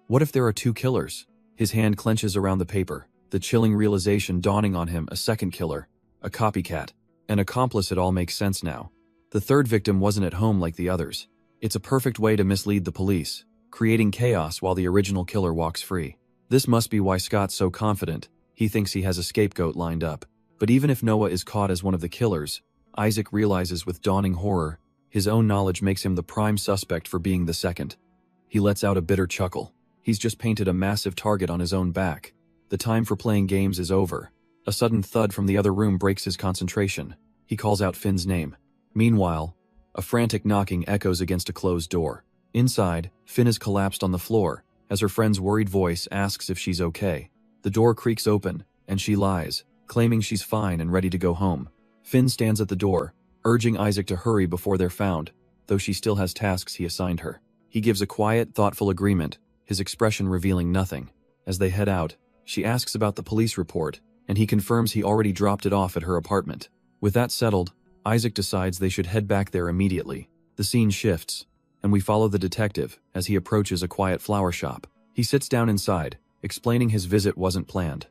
What if there are two killers? His hand clenches around the paper, the chilling realization dawning on him: a second killer, a copycat, an accomplice. It all makes sense now. The third victim wasn't at home like the others. It's a perfect way to mislead the police, creating chaos while the original killer walks free. This must be why Scott's so confident. He thinks he has a scapegoat lined up. But even if Noah is caught as one of the killers, Isaac realizes with dawning horror, his own knowledge makes him the prime suspect for being the second. He lets out a bitter chuckle. He's just painted a massive target on his own back. The time for playing games is over. A sudden thud from the other room breaks his concentration. He calls out Finn's name. Meanwhile, a frantic knocking echoes against a closed door. Inside, Finn is collapsed on the floor, as her friend's worried voice asks if she's okay. The door creaks open, and she lies, claiming she's fine and ready to go home. Finn stands at the door, urging Isaac to hurry before they're found, though she still has tasks he assigned her. He gives a quiet, thoughtful agreement, his expression revealing nothing. As they head out, she asks about the police report, and he confirms he already dropped it off at her apartment. With that settled, Isaac decides they should head back there immediately. The scene shifts, and we follow the detective as he approaches a quiet flower shop. He sits down inside, explaining his visit wasn't planned.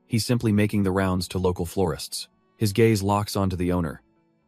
He's simply making the rounds to local florists. His gaze locks onto the owner,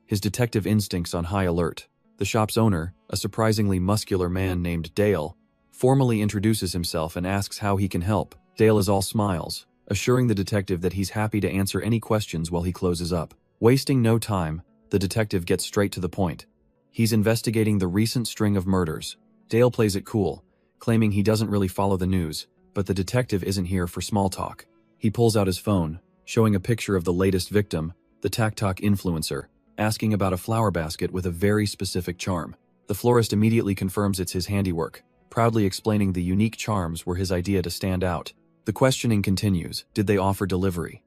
his detective instincts on high alert. The shop's owner, a surprisingly muscular man named Dale, formally introduces himself and asks how he can help. Dale is all smiles, assuring the detective that he's happy to answer any questions while he closes up. Wasting no time, the detective gets straight to the point. He's investigating the recent string of murders. Dale plays it cool, claiming he doesn't really follow the news, but the detective isn't here for small talk. He pulls out his phone, showing a picture of the latest victim, the TikTok influencer, asking about a flower basket with a very specific charm. The florist immediately confirms it's his handiwork, proudly explaining the unique charms were his idea to stand out. The questioning continues. Did they offer delivery?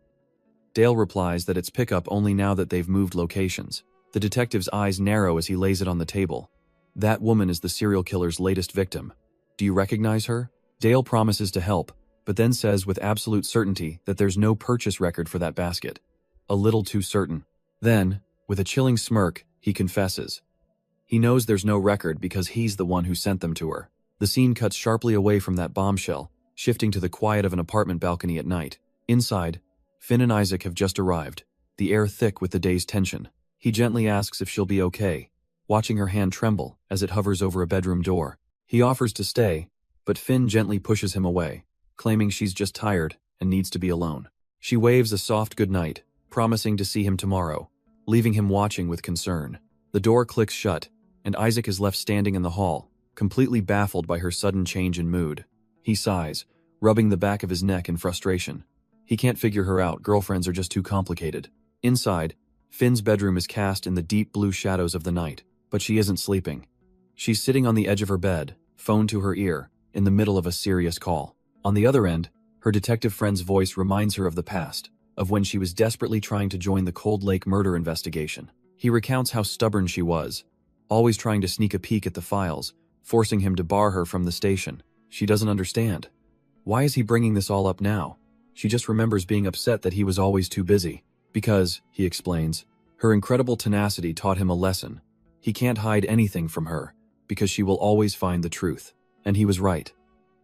Dale replies that it's pickup only now that they've moved locations. The detective's eyes narrow as he lays it on the table. That woman is the serial killer's latest victim. Do you recognize her? Dale promises to help, but then says with absolute certainty that there's no purchase record for that basket. A little too certain. Then, with a chilling smirk, he confesses. He knows there's no record because he's the one who sent them to her. The scene cuts sharply away from that bombshell, shifting to the quiet of an apartment balcony at night. Inside, Finn and Isaac have just arrived, the air thick with the day's tension. He gently asks if she'll be okay, watching her hand tremble as it hovers over a bedroom door. He offers to stay, but Finn gently pushes him away, claiming she's just tired and needs to be alone. She waves a soft goodnight, promising to see him tomorrow, leaving him watching with concern. The door clicks shut, and Isaac is left standing in the hall, completely baffled by her sudden change in mood. He sighs, rubbing the back of his neck in frustration. He can't figure her out. Girlfriends are just too complicated. Inside, Finn's bedroom is cast in the deep blue shadows of the night, but she isn't sleeping. She's sitting on the edge of her bed, phone to her ear, in the middle of a serious call. On the other end, her detective friend's voice reminds her of the past, of when she was desperately trying to join the Cold Lake murder investigation. He recounts how stubborn she was, always trying to sneak a peek at the files, forcing him to bar her from the station. She doesn't understand. Why is he bringing this all up now? She just remembers being upset that he was always too busy. Because, he explains, her incredible tenacity taught him a lesson. He can't hide anything from her, because she will always find the truth. And he was right.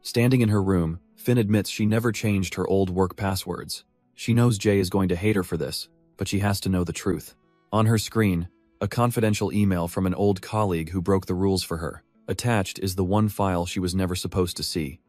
Standing in her room, Finn admits she never changed her old work passwords. She knows Jay is going to hate her for this, but she has to know the truth. On her screen, a confidential email from an old colleague who broke the rules for her. Attached is the one file she was never supposed to see.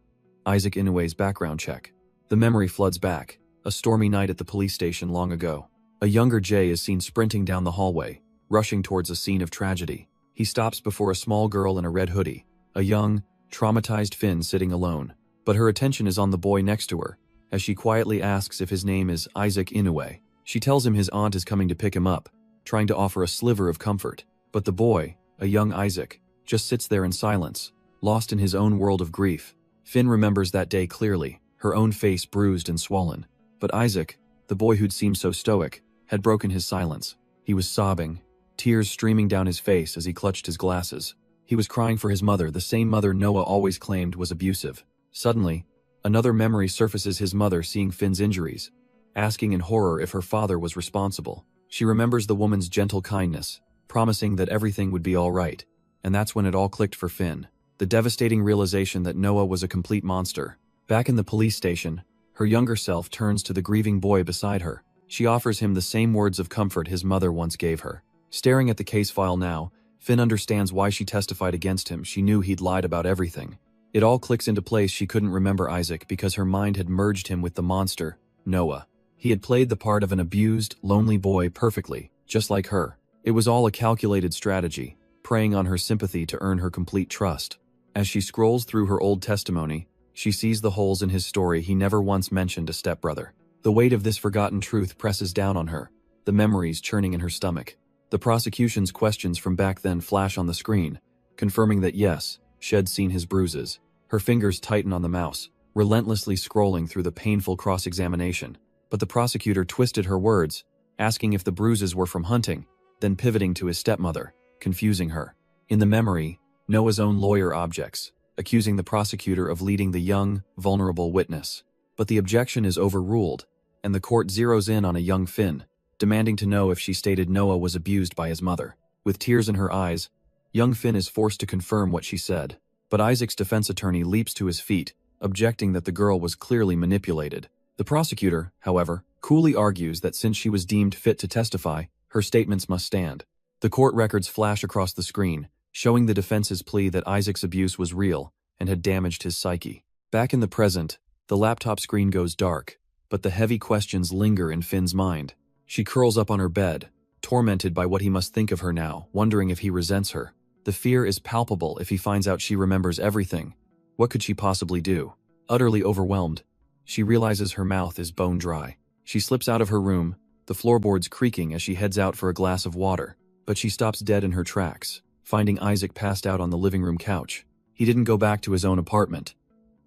Isaac Inoue's background check. The memory floods back, a stormy night at the police station long ago. A younger Jay is seen sprinting down the hallway, rushing towards a scene of tragedy. He stops before a small girl in a red hoodie, a young, traumatized Finn sitting alone. But her attention is on the boy next to her, as she quietly asks if his name is Isaac Inoue. She tells him his aunt is coming to pick him up, trying to offer a sliver of comfort. But the boy, a young Isaac, just sits there in silence, lost in his own world of grief. Finn remembers that day clearly, her own face bruised and swollen. But Isaac, the boy who'd seemed so stoic, had broken his silence. He was sobbing, tears streaming down his face as he clutched his glasses. He was crying for his mother, the same mother Noah always claimed was abusive. Suddenly, another memory surfaces: his mother seeing Finn's injuries, asking in horror if her father was responsible. She remembers the woman's gentle kindness, promising that everything would be all right. And that's when it all clicked for Finn. The devastating realization that Noah was a complete monster. Back in the police station, her younger self turns to the grieving boy beside her. She offers him the same words of comfort his mother once gave her. Staring at the case file now, Finn understands why she testified against him. She knew he'd lied about everything. It all clicks into place. She couldn't remember Isaac because her mind had merged him with the monster, Noah. He had played the part of an abused, lonely boy perfectly, just like her. It was all a calculated strategy, preying on her sympathy to earn her complete trust. As she scrolls through her old testimony, she sees the holes in his story. He never once mentioned a stepbrother. The weight of this forgotten truth presses down on her, the memories churning in her stomach. The prosecution's questions from back then flash on the screen, confirming that yes, she'd seen his bruises. Her fingers tighten on the mouse, relentlessly scrolling through the painful cross-examination. But the prosecutor twisted her words, asking if the bruises were from hunting, then pivoting to his stepmother, confusing her. In the memory, Noah's own lawyer objects, accusing the prosecutor of leading the young, vulnerable witness. But the objection is overruled, and the court zeroes in on a young Finn, demanding to know if she stated Noah was abused by his mother. With tears in her eyes, young Finn is forced to confirm what she said. But Isaac's defense attorney leaps to his feet, objecting that the girl was clearly manipulated. The prosecutor, however, coolly argues that since she was deemed fit to testify, her statements must stand. The court records flash across the screen, showing the defense's plea that Isaac's abuse was real, and had damaged his psyche. Back in the present, the laptop screen goes dark, but the heavy questions linger in Finn's mind. She curls up on her bed, tormented by what he must think of her now, wondering if he resents her. The fear is palpable if he finds out she remembers everything. What could she possibly do? Utterly overwhelmed, she realizes her mouth is bone dry. She slips out of her room, the floorboards creaking as she heads out for a glass of water. But she stops dead in her tracks, finding Isaac passed out on the living room couch. He didn't go back to his own apartment.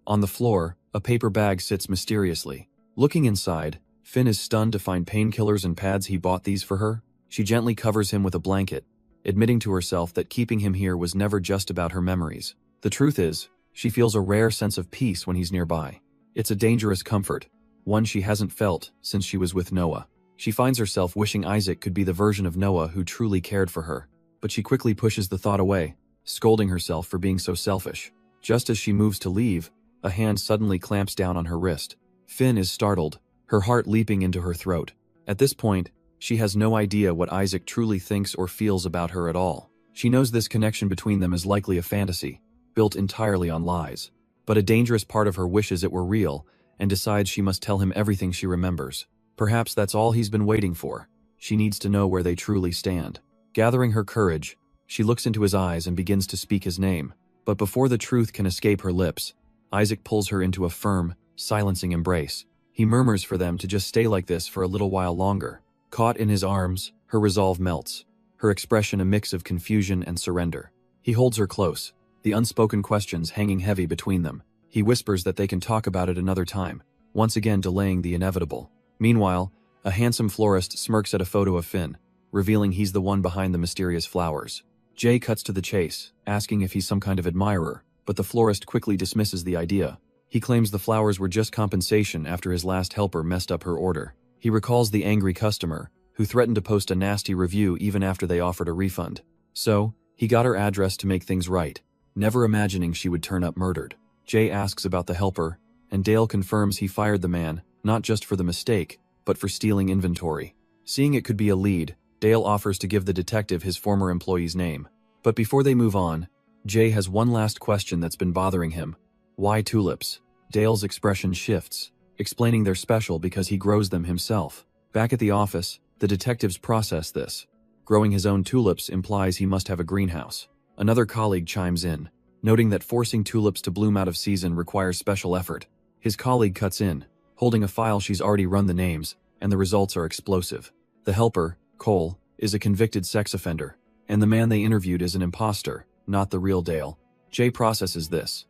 On the floor, a paper bag sits mysteriously. Looking inside, Finn is stunned to find painkillers and pads he bought these for her. She gently covers him with a blanket, admitting to herself that keeping him here was never just about her memories. The truth is, she feels a rare sense of peace when he's nearby. It's a dangerous comfort, one she hasn't felt since she was with Noah. She finds herself wishing Isaac could be the version of Noah who truly cared for her, but she quickly pushes the thought away, scolding herself for being so selfish. Just as she moves to leave, a hand suddenly clamps down on her wrist. Finn is startled, her heart leaping into her throat. At this point, she has no idea what Isaac truly thinks or feels about her at all. She knows this connection between them is likely a fantasy, built entirely on lies. But a dangerous part of her wishes it were real, and decides she must tell him everything she remembers. Perhaps that's all he's been waiting for. She needs to know where they truly stand. Gathering her courage, she looks into his eyes and begins to speak his name. But before the truth can escape her lips, Isaac pulls her into a firm, silencing embrace. He murmurs for them to just stay like this for a little while longer. Caught in his arms, her resolve melts, her expression a mix of confusion and surrender. He holds her close, the unspoken questions hanging heavy between them. He whispers that they can talk about it another time, once again delaying the inevitable. Meanwhile, a handsome florist smirks at a photo of Finn, revealing he's the one behind the mysterious flowers. Jay cuts to the chase, asking if he's some kind of admirer, but the florist quickly dismisses the idea. He claims the flowers were just compensation after his last helper messed up her order. He recalls the angry customer, who threatened to post a nasty review even after they offered a refund. So, he got her address to make things right, never imagining she would turn up murdered. Jay asks about the helper, and Dale confirms he fired the man, not just for the mistake, but for stealing inventory. Seeing it could be a lead, Dale offers to give the detective his former employee's name. But before they move on, Jay has one last question that's been bothering him. Why tulips? Dale's expression shifts, explaining they're special because he grows them himself. Back at the office, the detectives process this. Growing his own tulips implies he must have a greenhouse. Another colleague chimes in, noting that forcing tulips to bloom out of season requires special effort. His colleague cuts in, holding a file she's already run the names, and the results are explosive. The helper, Cole, is a convicted sex offender, and the man they interviewed is an imposter, not the real Dale. Jay processes this.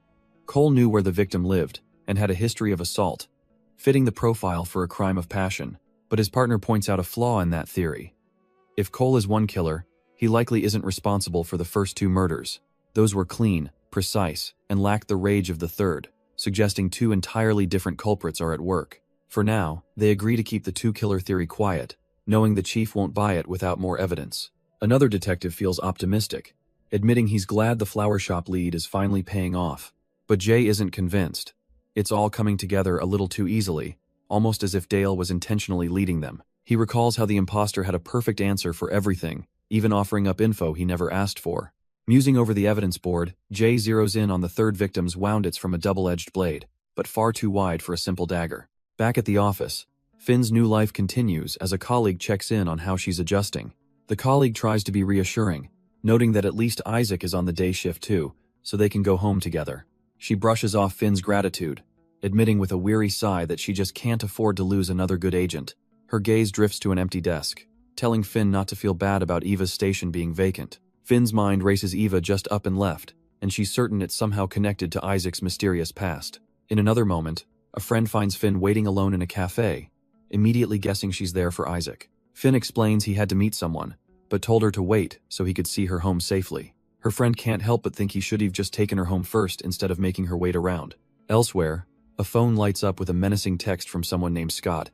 Cole knew where the victim lived, and had a history of assault, fitting the profile for a crime of passion, but his partner points out a flaw in that theory. If Cole is one killer, he likely isn't responsible for the first two murders. Those were clean, precise, and lacked the rage of the third, suggesting two entirely different culprits are at work. For now, they agree to keep the two-killer theory quiet, knowing the chief won't buy it without more evidence. Another detective feels optimistic, admitting he's glad the flower shop lead is finally paying off. But Jay isn't convinced. It's all coming together a little too easily, almost as if Dale was intentionally leading them. He recalls how the imposter had a perfect answer for everything, even offering up info he never asked for. Musing over the evidence board, Jay zeroes in on the third victim's woundits from a double-edged blade, but far too wide for a simple dagger. Back at the office, Finn's new life continues as a colleague checks in on how she's adjusting. The colleague tries to be reassuring, noting that at least Isaac is on the day shift too, so they can go home together. She brushes off Finn's gratitude, admitting with a weary sigh that she just can't afford to lose another good agent. Her gaze drifts to an empty desk, telling Finn not to feel bad about Eva's station being vacant. Finn's mind races Eva just up and left, and she's certain it's somehow connected to Isaac's mysterious past. In another moment, a friend finds Finn waiting alone in a cafe, immediately guessing she's there for Isaac. Finn explains he had to meet someone, but told her to wait so he could see her home safely. Her friend can't help but think he should have just taken her home first instead of making her wait around. Elsewhere, a phone lights up with a menacing text from someone named Scott.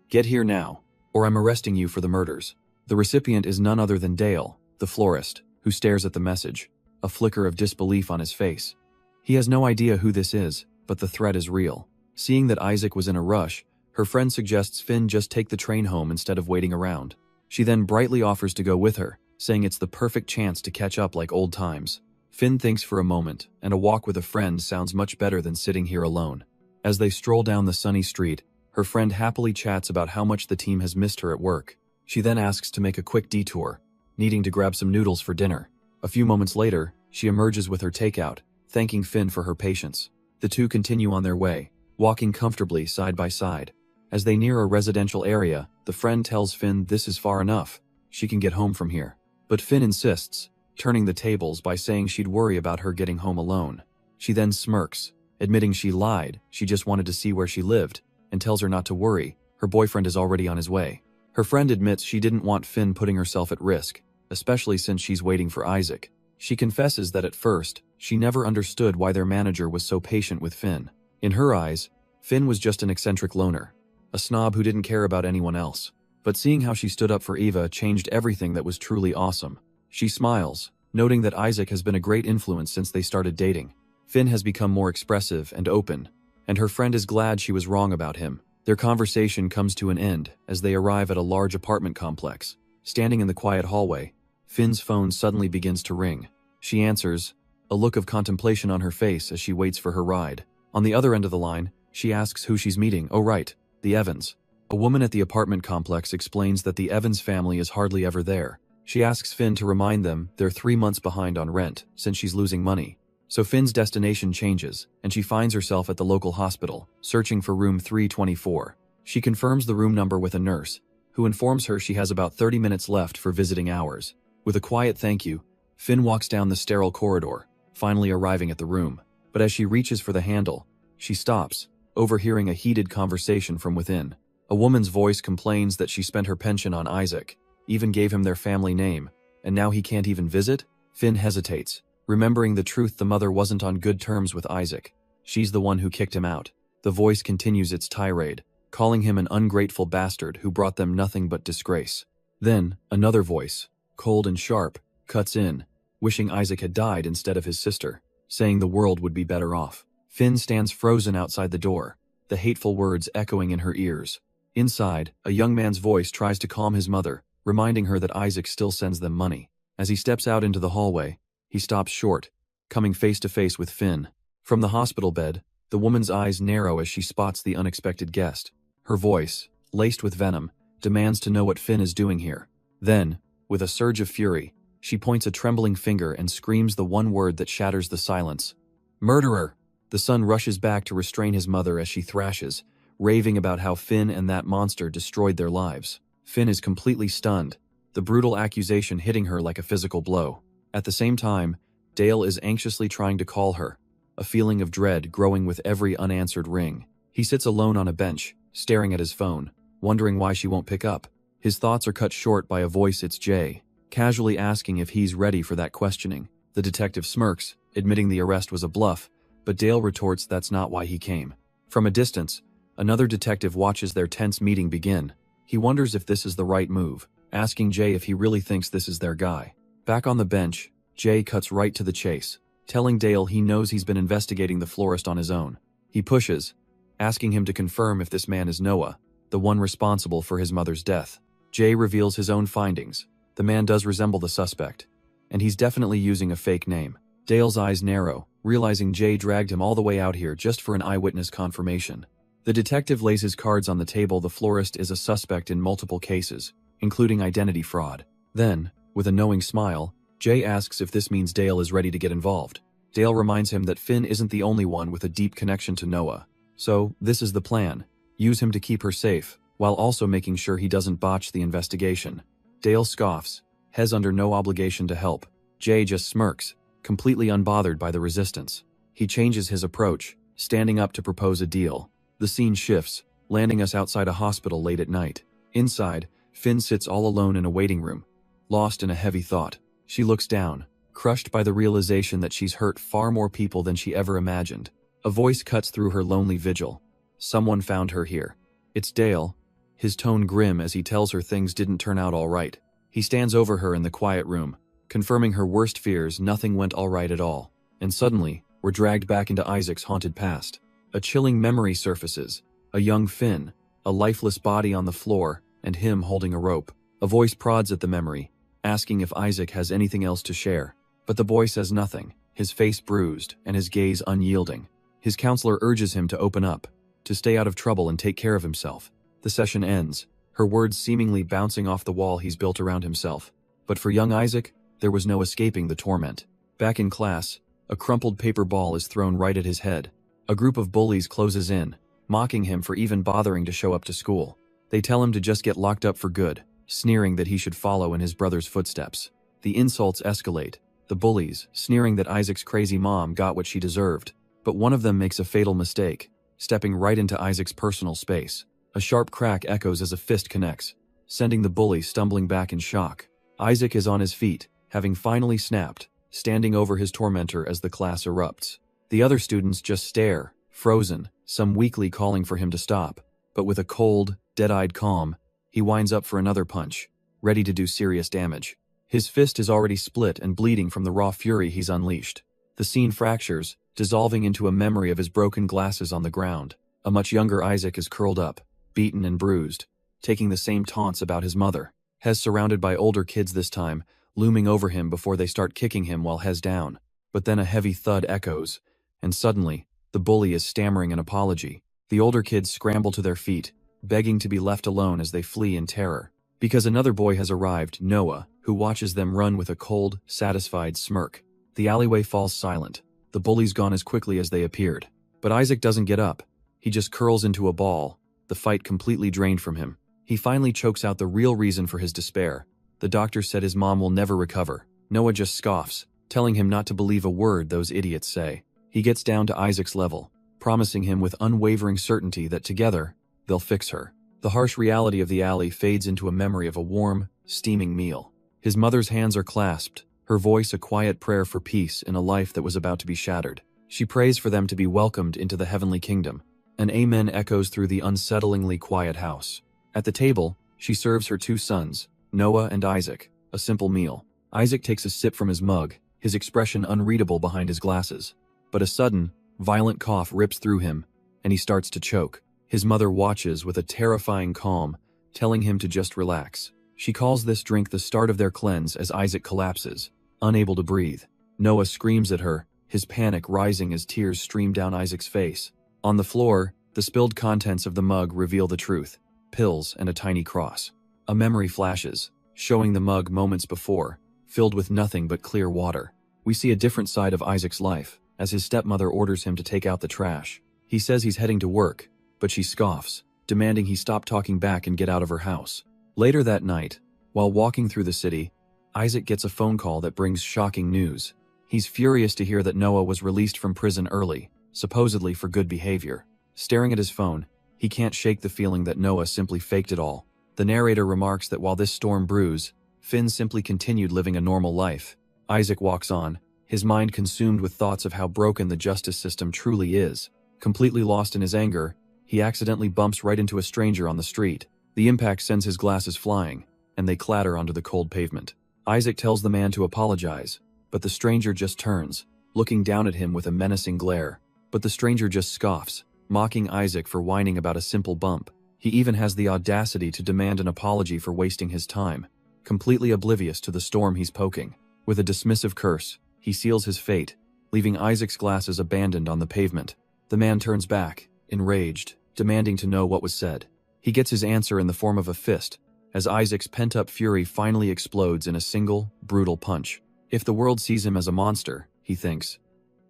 "Get here now, or I'm arresting you for the murders." The recipient is none other than Dale, the florist, who stares at the message, a flicker of disbelief on his face. He has no idea who this is, but the threat is real. Seeing that Isaac was in a rush, her friend suggests Finn just take the train home instead of waiting around. She then brightly offers to go with her, saying it's the perfect chance to catch up like old times. Finn thinks for a moment, and a walk with a friend sounds much better than sitting here alone. As they stroll down the sunny street, her friend happily chats about how much the team has missed her at work. She then asks to make a quick detour, needing to grab some noodles for dinner. A few moments later, she emerges with her takeout, thanking Finn for her patience. The two continue on their way, walking comfortably side by side. As they near a residential area, the friend tells Finn this is far enough, she can get home from here. But Finn insists, turning the tables by saying she'd worry about her getting home alone. She then smirks, admitting she lied, she just wanted to see where she lived, and tells her not to worry, her boyfriend is already on his way. Her friend admits she didn't want Finn putting herself at risk, especially since she's waiting for Isaac. She confesses that at first, she never understood why their manager was so patient with Finn. In her eyes, Finn was just an eccentric loner, a snob who didn't care about anyone else. But seeing how she stood up for Eva changed everything that was truly awesome. She smiles, noting that Isaac has been a great influence since they started dating. Finn has become more expressive and open, and her friend is glad she was wrong about him. Their conversation comes to an end as they arrive at a large apartment complex. Standing in the quiet hallway, Finn's phone suddenly begins to ring. She answers, a look of contemplation on her face as she waits for her ride. On the other end of the line, she asks who she's meeting. Oh right, the Evans. A woman at the apartment complex explains that the Evans family is hardly ever there. She asks Finn to remind them they're 3 months behind on rent since she's losing money. So Finn's destination changes, and she finds herself at the local hospital, searching for room 324. She confirms the room number with a nurse, who informs her she has about 30 minutes left for visiting hours. With a quiet thank you, Finn walks down the sterile corridor, finally arriving at the room. But as she reaches for the handle, she stops, overhearing a heated conversation from within. A woman's voice complains that she spent her pension on Isaac, even gave him their family name, and now he can't even visit? Finn hesitates, remembering the truth the mother wasn't on good terms with Isaac. She's the one who kicked him out. The voice continues its tirade, calling him an ungrateful bastard who brought them nothing but disgrace. Then, another voice, cold and sharp, cuts in, wishing Isaac had died instead of his sister, saying the world would be better off. Finn stands frozen outside the door, the hateful words echoing in her ears. Inside, a young man's voice tries to calm his mother, reminding her that Isaac still sends them money. As he steps out into the hallway, he stops short, coming face to face with Finn. From the hospital bed, the woman's eyes narrow as she spots the unexpected guest. Her voice, laced with venom, demands to know what Finn is doing here. Then, with a surge of fury, she points a trembling finger and screams the one word that shatters the silence. Murderer! The son rushes back to restrain his mother as she thrashes, raving about how Finn and that monster destroyed their lives. Finn is completely stunned, the brutal accusation hitting her like a physical blow. At the same time, Dale is anxiously trying to call her, a feeling of dread growing with every unanswered ring. He sits alone on a bench, staring at his phone, wondering why she won't pick up. His thoughts are cut short by a voice. It's Jay, casually asking if he's ready for that questioning. The detective smirks, admitting the arrest was a bluff, but Dale retorts that's not why he came. From a distance, another detective watches their tense meeting begin. He wonders if this is the right move, asking Jay if he really thinks this is their guy. Back on the bench, Jay cuts right to the chase, telling Dale he knows he's been investigating the florist on his own. He pushes, asking him to confirm if this man is Noah, the one responsible for his mother's death. Jay reveals his own findings. The man does resemble the suspect, and he's definitely using a fake name. Dale's eyes narrow, realizing Jay dragged him all the way out here just for an eyewitness confirmation. The detective lays his cards on the table. The florist is a suspect in multiple cases, including identity fraud. Then, with a knowing smile, Jay asks if this means Dale is ready to get involved. Dale reminds him that Finn isn't the only one with a deep connection to Noah. So, this is the plan. Use him to keep her safe, while also making sure he doesn't botch the investigation. Dale scoffs, has under no obligation to help. Jay just smirks, completely unbothered by the resistance. He changes his approach, standing up to propose a deal. The scene shifts, landing us outside a hospital late at night. Inside, Finn sits all alone in a waiting room, lost in a heavy thought. She looks down, crushed by the realization that she's hurt far more people than she ever imagined. A voice cuts through her lonely vigil. Someone found her here. It's Dale, his tone grim as he tells her things didn't turn out all right. He stands over her in the quiet room, confirming her worst fears. Nothing went all right at all. And suddenly, we're dragged back into Isaac's haunted past. A chilling memory surfaces, a young Finn, a lifeless body on the floor, and him holding a rope. A voice prods at the memory, asking if Isaac has anything else to share. But the boy says nothing. his face bruised and his gaze unyielding. His counselor urges him to open up, to stay out of trouble and take care of himself. The session ends, her words seemingly bouncing off the wall he's built around himself. But for young Isaac, there was no escaping the torment. Back in class, a crumpled paper ball is thrown right at his head. A group of bullies closes in, mocking him for even bothering to show up to school. They tell him to just get locked up for good, sneering that he should follow in his brother's footsteps. The insults escalate, the bullies sneering that Isaac's crazy mom got what she deserved. But one of them makes a fatal mistake, stepping right into Isaac's personal space. A sharp crack echoes as a fist connects, sending the bully stumbling back in shock. Isaac is on his feet, having finally snapped, standing over his tormentor as the class erupts. The other students just stare, frozen, some weakly calling for him to stop. But with a cold, dead-eyed calm, he winds up for another punch, ready to do serious damage. His fist is already split and bleeding from the raw fury he's unleashed. The scene fractures, dissolving into a memory of his broken glasses on the ground. A much younger Isaac is curled up, beaten and bruised, taking the same taunts about his mother. Hez surrounded by older kids this time, looming over him before they start kicking him while Hez down. But then a heavy thud echoes, and suddenly, the bully is stammering an apology. The older kids scramble to their feet, begging to be left alone as they flee in terror. Because another boy has arrived, Noah, who watches them run with a cold, satisfied smirk. The alleyway falls silent. The bullies gone as quickly as they appeared. But Isaac doesn't get up. He just curls into a ball, the fight completely drained from him. He finally chokes out the real reason for his despair. The doctor said his mom will never recover. Noah just scoffs, telling him not to believe a word those idiots say. He gets down to Isaac's level, promising him with unwavering certainty that together, they'll fix her. The harsh reality of the alley fades into a memory of a warm, steaming meal. His mother's hands are clasped, her voice a quiet prayer for peace in a life that was about to be shattered. She prays for them to be welcomed into the heavenly kingdom. An amen echoes through the unsettlingly quiet house. At the table, she serves her two sons, Noah and Isaac, a simple meal. Isaac takes a sip from his mug, his expression unreadable behind his glasses. But a sudden, violent cough rips through him, and he starts to choke. His mother watches with a terrifying calm, telling him to just relax. She calls this drink the start of their cleanse as Isaac collapses, unable to breathe. Noah screams at her, his panic rising as tears stream down Isaac's face. On the floor, the spilled contents of the mug reveal the truth: pills and a tiny cross. A memory flashes, showing the mug moments before, filled with nothing but clear water. We see a different side of Isaac's life, as his stepmother orders him to take out the trash. He says he's heading to work, but she scoffs, demanding he stop talking back and get out of her house. Later that night, while walking through the city, Isaac gets a phone call that brings shocking news. He's furious to hear that Noah was released from prison early, supposedly for good behavior. Staring at his phone, he can't shake the feeling that Noah simply faked it all. The narrator remarks that while this storm brews, Finn simply continued living a normal life. Isaac walks on, his mind consumed with thoughts of how broken the justice system truly is. Completely lost in his anger, he accidentally bumps right into a stranger on the street. The impact sends his glasses flying, and they clatter onto the cold pavement. Isaac tells the man to apologize, but the stranger just turns, looking down at him with a menacing glare. But the stranger just scoffs, mocking Isaac for whining about a simple bump. He even has the audacity to demand an apology for wasting his time, completely oblivious to the storm he's poking. With a dismissive curse, he seals his fate, leaving Isaac's glasses abandoned on the pavement. The man turns back, enraged, demanding to know what was said. He gets his answer in the form of a fist, as Isaac's pent-up fury finally explodes in a single, brutal punch. If the world sees him as a monster, he thinks,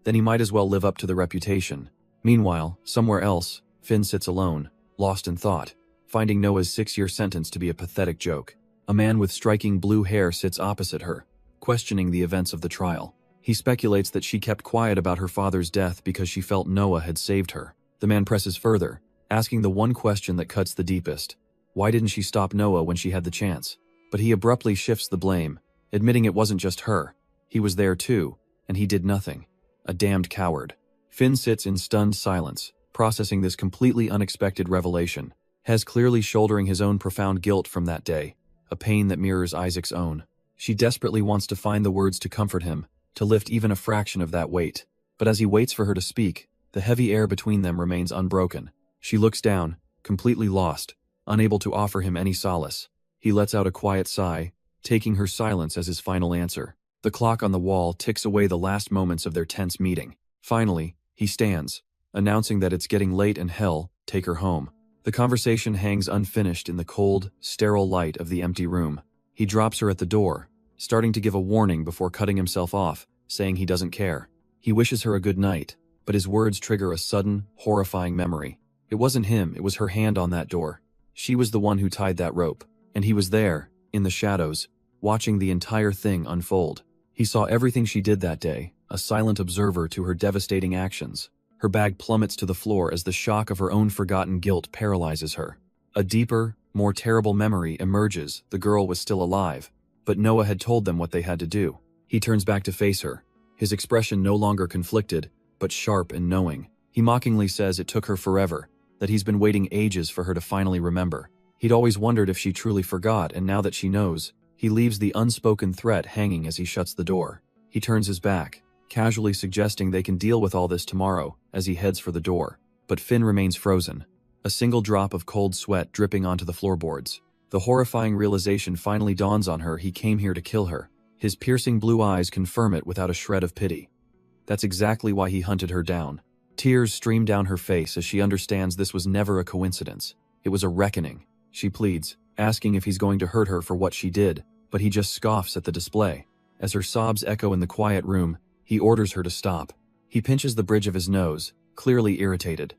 then he might as well live up to the reputation. Meanwhile, somewhere else, Finn sits alone, lost in thought, finding Noah's 6-year sentence to be a pathetic joke. A man with striking blue hair sits opposite her, questioning the events of the trial. He speculates that she kept quiet about her father's death because she felt Noah had saved her. The man presses further, asking the one question that cuts the deepest. Why didn't she stop Noah when she had the chance? But he abruptly shifts the blame, admitting it wasn't just her. He was there too, and he did nothing. A damned coward. Finn sits in stunned silence, processing this completely unexpected revelation. Hez clearly shouldering his own profound guilt from that day, a pain that mirrors Isaac's own. She desperately wants to find the words to comfort him, to lift even a fraction of that weight. But as he waits for her to speak, the heavy air between them remains unbroken. She looks down, completely lost, unable to offer him any solace. He lets out a quiet sigh, taking her silence as his final answer. The clock on the wall ticks away the last moments of their tense meeting. Finally, he stands, announcing that it's getting late and hell, take her home. The conversation hangs unfinished in the cold, sterile light of the empty room. He drops her at the door, starting to give a warning before cutting himself off, saying he doesn't care. He wishes her a good night, but his words trigger a sudden, horrifying memory. It wasn't him, it was her hand on that door. She was the one who tied that rope, and he was there, in the shadows, watching the entire thing unfold. He saw everything she did that day, a silent observer to her devastating actions. Her bag plummets to the floor as the shock of her own forgotten guilt paralyzes her. A deeper, more terrible memory emerges. The girl was still alive, but Noah had told them what they had to do. He turns back to face her, his expression no longer conflicted, but sharp and knowing. He mockingly says it took her forever, that he's been waiting ages for her to finally remember. He'd always wondered if she truly forgot, and now that she knows, he leaves the unspoken threat hanging as he shuts the door. He turns his back, casually suggesting they can deal with all this tomorrow, as he heads for the door. But Finn remains frozen, a single drop of cold sweat dripping onto the floorboards. The horrifying realization finally dawns on her: he came here to kill her. His piercing blue eyes confirm it without a shred of pity. That's exactly why he hunted her down. Tears stream down her face as she understands this was never a coincidence. It was a reckoning. She pleads, asking if he's going to hurt her for what she did, but he just scoffs at the display. As her sobs echo in the quiet room, he orders her to stop. He pinches the bridge of his nose, clearly irritated.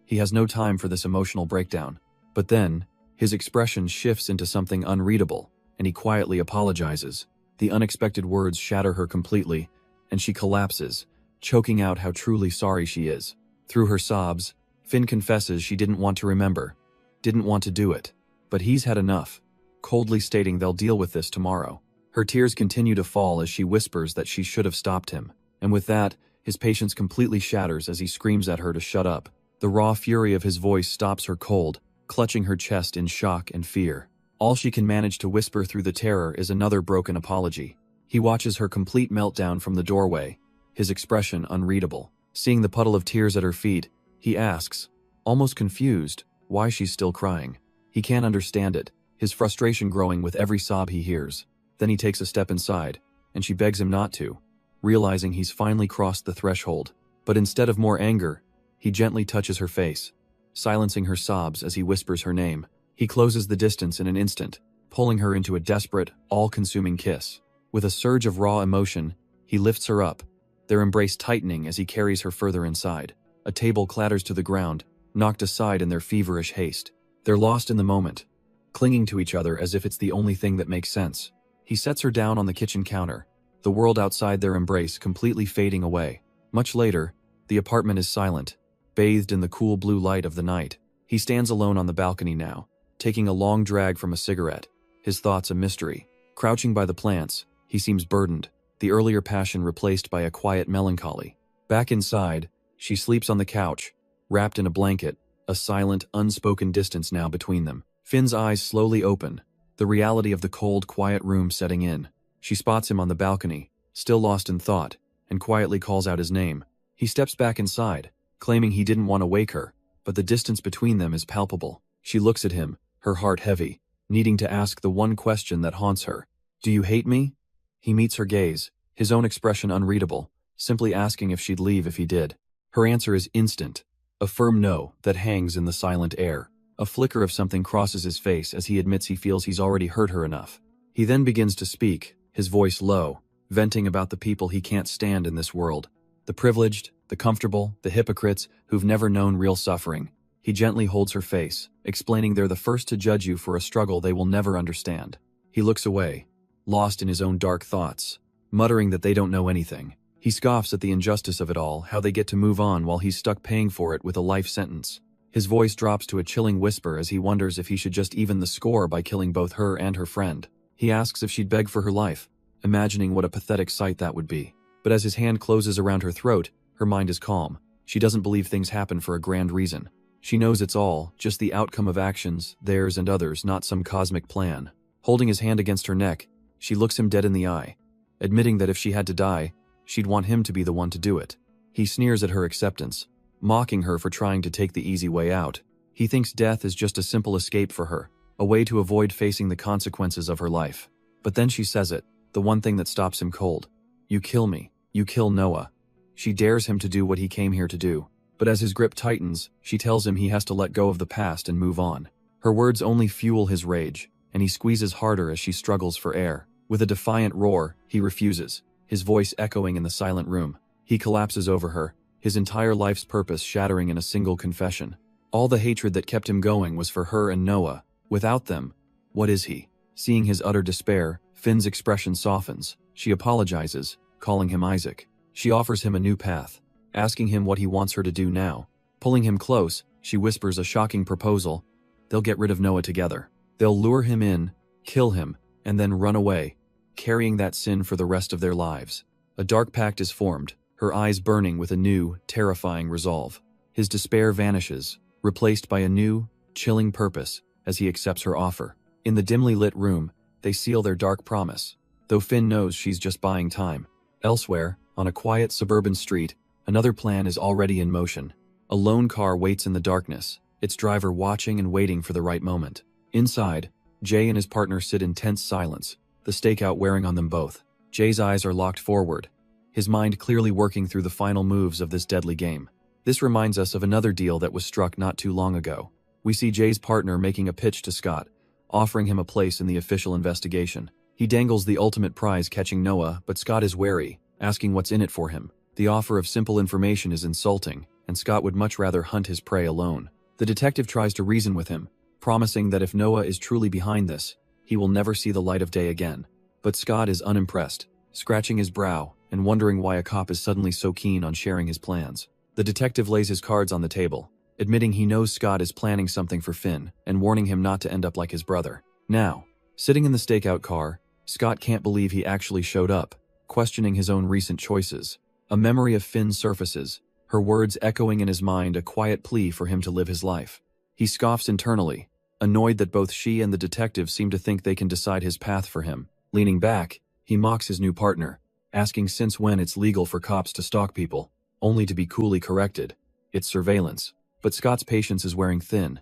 He has no time for this emotional breakdown. But then, his expression shifts into something unreadable, and he quietly apologizes. The unexpected words shatter her completely, and she collapses, choking out how truly sorry she is. Through her sobs, Finn confesses she didn't want to remember, didn't want to do it. But he's had enough, coldly stating they'll deal with this tomorrow. Her tears continue to fall as she whispers that she should have stopped him, and with that, his patience completely shatters as he screams at her to shut up. The raw fury of his voice stops her cold, clutching her chest in shock and fear. All she can manage to whisper through the terror is another broken apology. He watches her complete meltdown from the doorway, his expression unreadable. Seeing the puddle of tears at her feet, he asks, almost confused, why she's still crying. He can't understand it, his frustration growing with every sob he hears. Then he takes a step inside, and she begs him not to, realizing he's finally crossed the threshold. But instead of more anger, he gently touches her face, silencing her sobs as he whispers her name. He closes the distance in an instant, pulling her into a desperate, all-consuming kiss. With a surge of raw emotion, he lifts her up, their embrace tightening as he carries her further inside. A table clatters to the ground, knocked aside in their feverish haste. They're lost in the moment, clinging to each other as if it's the only thing that makes sense. He sets her down on the kitchen counter, the world outside their embrace completely fading away. Much later, the apartment is silent, bathed in the cool blue light of the night. He stands alone on the balcony now, taking a long drag from a cigarette, his thoughts a mystery. Crouching by the plants, he seems burdened, the earlier passion replaced by a quiet melancholy. Back inside, she sleeps on the couch, wrapped in a blanket, a silent, unspoken distance now between them. Finn's eyes slowly open, the reality of the cold, quiet room setting in. She spots him on the balcony, still lost in thought, and quietly calls out his name. He steps back inside, claiming he didn't want to wake her, but the distance between them is palpable. She looks at him, her heart heavy, needing to ask the one question that haunts her. Do you hate me? He meets her gaze, his own expression unreadable, simply asking if she'd leave if he did. Her answer is instant, a firm no that hangs in the silent air. A flicker of something crosses his face as he admits he feels he's already hurt her enough. He then begins to speak, his voice low, venting about the people he can't stand in this world. The privileged, the comfortable, the hypocrites who've never known real suffering. He gently holds her face, explaining they're the first to judge you for a struggle they will never understand. He looks away, lost in his own dark thoughts, muttering that they don't know anything. He scoffs at the injustice of it all, how they get to move on while he's stuck paying for it with a life sentence. His voice drops to a chilling whisper as he wonders if he should just even the score by killing both her and her friend. He asks if she'd beg for her life, imagining what a pathetic sight that would be. But as his hand closes around her throat, her mind is calm. She doesn't believe things happen for a grand reason. She knows it's all just the outcome of actions, theirs and others, not some cosmic plan. Holding his hand against her neck, she looks him dead in the eye, admitting that if she had to die, she'd want him to be the one to do it. He sneers at her acceptance, mocking her for trying to take the easy way out. He thinks death is just a simple escape for her, a way to avoid facing the consequences of her life. But then she says it, the one thing that stops him cold. You kill me. You kill Noah. She dares him to do what he came here to do. But as his grip tightens, she tells him he has to let go of the past and move on. Her words only fuel his rage, and he squeezes harder as she struggles for air. With a defiant roar, he refuses, his voice echoing in the silent room. He collapses over her, his entire life's purpose shattering in a single confession. All the hatred that kept him going was for her and Noah. Without them, what is he? Seeing his utter despair, Finn's expression softens. She apologizes, calling him Isaac. She offers him a new path, asking him what he wants her to do now. Pulling him close, she whispers a shocking proposal. They'll get rid of Noah together. They'll lure him in, kill him, and then run away, carrying that sin for the rest of their lives. A dark pact is formed, her eyes burning with a new, terrifying resolve. His despair vanishes, replaced by a new, chilling purpose as he accepts her offer. In the dimly lit room, they seal their dark promise, though Finn knows she's just buying time. Elsewhere, on a quiet suburban street, another plan is already in motion. A lone car waits in the darkness, its driver watching and waiting for the right moment. Inside, Jay and his partner sit in tense silence, the stakeout wearing on them both. Jay's eyes are locked forward, his mind clearly working through the final moves of this deadly game. This reminds us of another deal that was struck not too long ago. We see Jay's partner making a pitch to Scott, offering him a place in the official investigation. He dangles the ultimate prize, catching Noah, but Scott is wary, asking what's in it for him. The offer of simple information is insulting, and Scott would much rather hunt his prey alone. The detective tries to reason with him, promising that if Noah is truly behind this, he will never see the light of day again. But Scott is unimpressed, scratching his brow and wondering why a cop is suddenly so keen on sharing his plans. The detective lays his cards on the table, admitting he knows Scott is planning something for Finn and warning him not to end up like his brother. Now, sitting in the stakeout car, Scott can't believe he actually showed up, questioning his own recent choices. A memory of Finn surfaces, her words echoing in his mind a quiet plea for him to live his life. He scoffs internally, annoyed that both she and the detective seem to think they can decide his path for him. Leaning back, he mocks his new partner, asking since when it's legal for cops to stalk people, only to be coolly corrected. It's surveillance. But Scott's patience is wearing thin.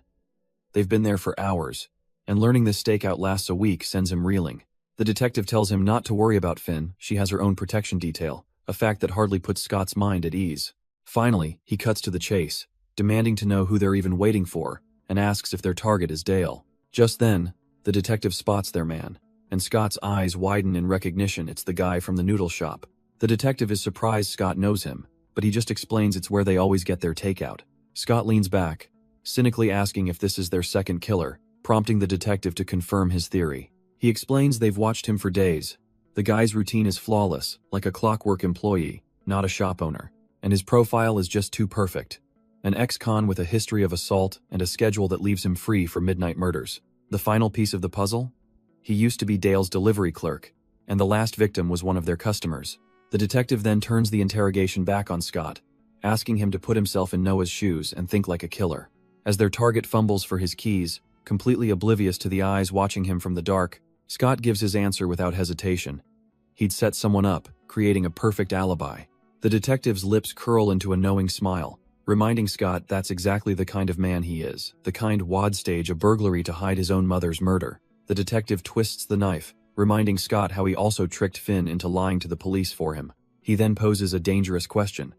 They've been there for hours, and learning this stakeout lasts a week sends him reeling. The detective tells him not to worry about Finn, she has her own protection detail, a fact that hardly puts Scott's mind at ease. Finally, he cuts to the chase, demanding to know who they're even waiting for, and asks if their target is Dale. Just then, the detective spots their man, and Scott's eyes widen in recognition. It's the guy from the noodle shop. The detective is surprised Scott knows him, but he just explains it's where they always get their takeout. Scott leans back, cynically asking if this is their second killer, prompting the detective to confirm his theory. He explains they've watched him for days. The guy's routine is flawless, like a clockwork employee, not a shop owner. And his profile is just too perfect. An ex-con with a history of assault and a schedule that leaves him free for midnight murders. The final piece of the puzzle? He used to be Dale's delivery clerk, and the last victim was one of their customers. The detective then turns the interrogation back on Scott, asking him to put himself in Noah's shoes and think like a killer. As their target fumbles for his keys, completely oblivious to the eyes watching him from the dark, Scott gives his answer without hesitation. He'd set someone up, creating a perfect alibi. The detective's lips curl into a knowing smile, reminding Scott that's exactly the kind of man he is, the kind who'd stage a burglary to hide his own mother's murder. The detective twists the knife, reminding Scott how he also tricked Finn into lying to the police for him. He then poses a dangerous question.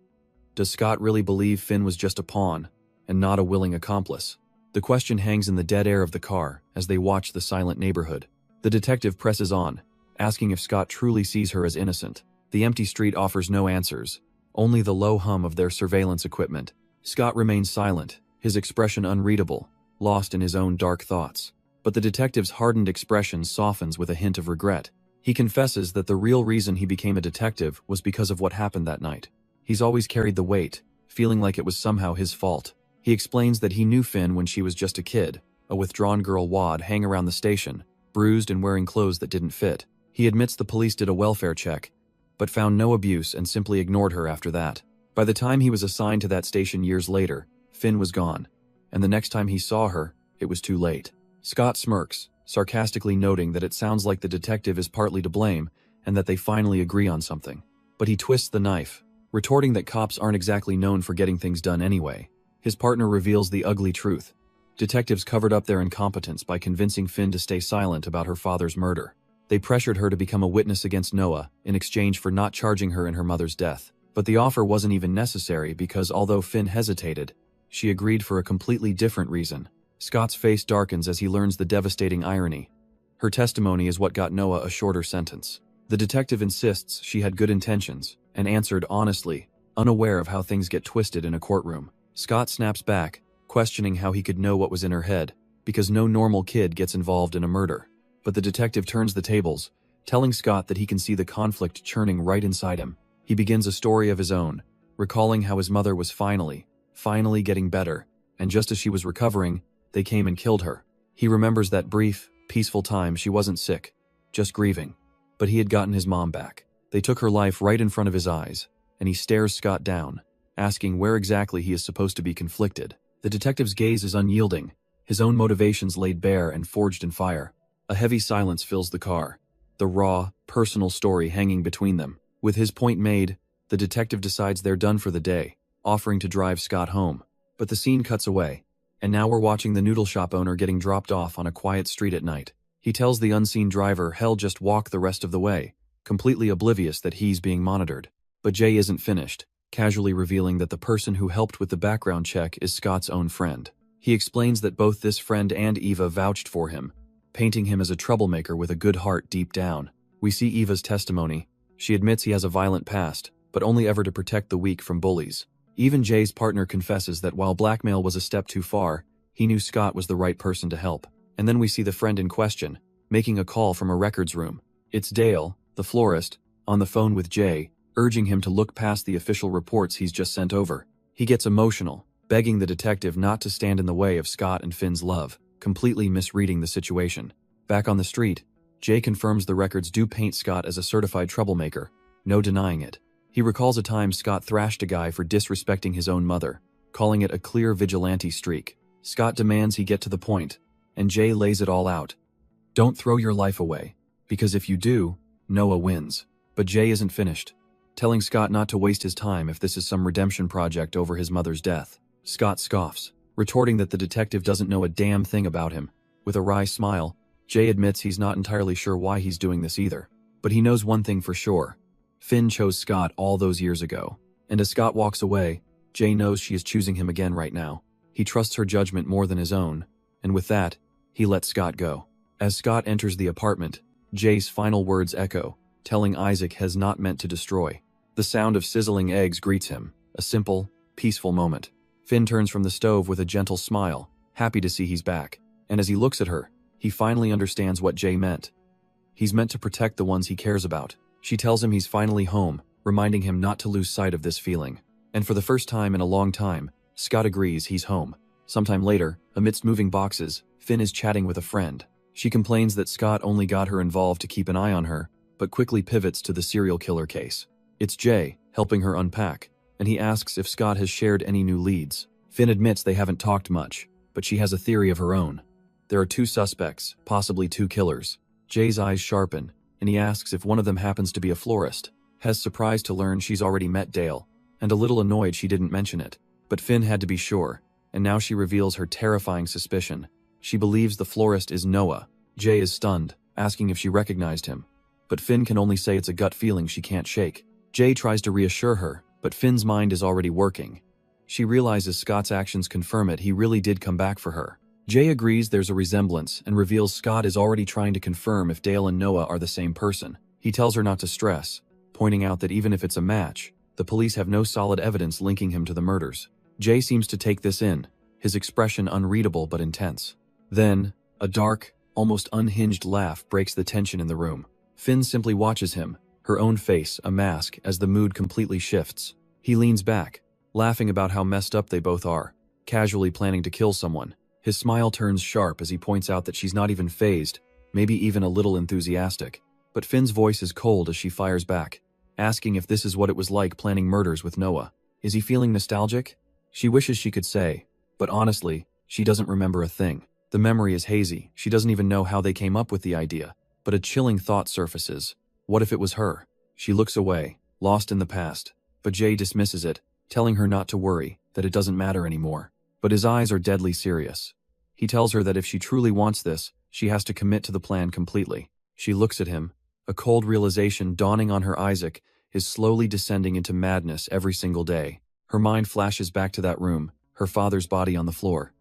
Does Scott really believe Finn was just a pawn, and not a willing accomplice? The question hangs in the dead air of the car as they watch the silent neighborhood. The detective presses on, asking if Scott truly sees her as innocent. The empty street offers no answers, only the low hum of their surveillance equipment. Scott remains silent, his expression unreadable, lost in his own dark thoughts. But the detective's hardened expression softens with a hint of regret. He confesses that the real reason he became a detective was because of what happened that night. He's always carried the weight, feeling like it was somehow his fault. He explains that he knew Finn when she was just a kid, a withdrawn girl wad hang around the station, bruised and wearing clothes that didn't fit. He admits the police did a welfare check, but found no abuse and simply ignored her after that. By the time he was assigned to that station years later, Finn was gone, and the next time he saw her, it was too late. Scott smirks, sarcastically noting that it sounds like the detective is partly to blame and that they finally agree on something. But he twists the knife, retorting that cops aren't exactly known for getting things done anyway. His partner reveals the ugly truth. Detectives covered up their incompetence by convincing Finn to stay silent about her father's murder. They pressured her to become a witness against Noah in exchange for not charging her in her mother's death. But the offer wasn't even necessary because although Finn hesitated, she agreed for a completely different reason. Scott's face darkens as he learns the devastating irony. Her testimony is what got Noah a shorter sentence. The detective insists she had good intentions and answered honestly, unaware of how things get twisted in a courtroom. Scott snaps back, questioning how he could know what was in her head, because no normal kid gets involved in a murder. But the detective turns the tables, telling Scott that he can see the conflict churning right inside him. He begins a story of his own, recalling how his mother was finally getting better, and just as she was recovering, they came and killed her. He remembers that brief, peaceful time she wasn't sick, just grieving. But he had gotten his mom back. They took her life right in front of his eyes, and he stares Scott down, asking where exactly he is supposed to be conflicted. The detective's gaze is unyielding, his own motivations laid bare and forged in fire. A heavy silence fills the car, the raw, personal story hanging between them. With his point made, the detective decides they're done for the day, offering to drive Scott home. But the scene cuts away, and now we're watching the noodle shop owner getting dropped off on a quiet street at night. He tells the unseen driver he'll just walk the rest of the way, completely oblivious that he's being monitored. But Jay isn't finished, casually revealing that the person who helped with the background check is Scott's own friend. He explains that both this friend and Eva vouched for him, painting him as a troublemaker with a good heart deep down. We see Eva's testimony. She admits he has a violent past, but only ever to protect the weak from bullies. Even Jay's partner confesses that while blackmail was a step too far, he knew Scott was the right person to help. And then we see the friend in question, making a call from a records room. It's Dale, the florist, on the phone with Jay, urging him to look past the official reports he's just sent over. He gets emotional, begging the detective not to stand in the way of Scott and Finn's love, completely misreading the situation. Back on the street, Jay confirms the records do paint Scott as a certified troublemaker, no denying it. He recalls a time Scott thrashed a guy for disrespecting his own mother, calling it a clear vigilante streak. Scott demands he get to the point, and Jay lays it all out. Don't throw your life away, because if you do, Noah wins. But Jay isn't finished, telling Scott not to waste his time if this is some redemption project over his mother's death. Scott scoffs, retorting that the detective doesn't know a damn thing about him. With a wry smile, Jay admits he's not entirely sure why he's doing this either. But he knows one thing for sure. Finn chose Scott all those years ago. And as Scott walks away, Jay knows she is choosing him again right now. He trusts her judgment more than his own, and with that, he lets Scott go. As Scott enters the apartment, Jay's final words echo, telling Isaac has not meant to destroy. The sound of sizzling eggs greets him, a simple, peaceful moment. Finn turns from the stove with a gentle smile, happy to see he's back. And as he looks at her, he finally understands what Jay meant. He's meant to protect the ones he cares about. She tells him he's finally home, reminding him not to lose sight of this feeling. And for the first time in a long time, Scott agrees he's home. Sometime later, amidst moving boxes, Finn is chatting with a friend. She complains that Scott only got her involved to keep an eye on her, but quickly pivots to the serial killer case. It's Jay, helping her unpack, and he asks if Scott has shared any new leads. Finn admits they haven't talked much, but she has a theory of her own. There are 2 suspects, possibly 2 killers. Jay's eyes sharpen, and he asks if one of them happens to be a florist. Hez surprised to learn she's already met Dale, and a little annoyed she didn't mention it. But Finn had to be sure, and now she reveals her terrifying suspicion. She believes the florist is Noah. Jay is stunned, asking if she recognized him. But Finn can only say it's a gut feeling she can't shake. Jay tries to reassure her, but Finn's mind is already working. She realizes Scott's actions confirm it, he really did come back for her. Jay agrees there's a resemblance and reveals Scott is already trying to confirm if Dale and Noah are the same person. He tells her not to stress, pointing out that even if it's a match, the police have no solid evidence linking him to the murders. Jay seems to take this in, his expression unreadable but intense. Then, a dark, almost unhinged laugh breaks the tension in the room. Finn simply watches him, her own face a mask as the mood completely shifts. He leans back, laughing about how messed up they both are, casually planning to kill someone. His smile turns sharp as he points out that she's not even fazed, maybe even a little enthusiastic. But Finn's voice is cold as she fires back, asking if this is what it was like planning murders with Noah. Is he feeling nostalgic? She wishes she could say, but honestly, she doesn't remember a thing. The memory is hazy, she doesn't even know how they came up with the idea. But a chilling thought surfaces. What if it was her? She looks away, lost in the past, but Jay dismisses it, telling her not to worry, that it doesn't matter anymore. But his eyes are deadly serious. He tells her that if she truly wants this, she has to commit to the plan completely. She looks at him, a cold realization dawning on her. Isaac is slowly descending into madness every single day. Her mind flashes back to that room, her father's body on the floor.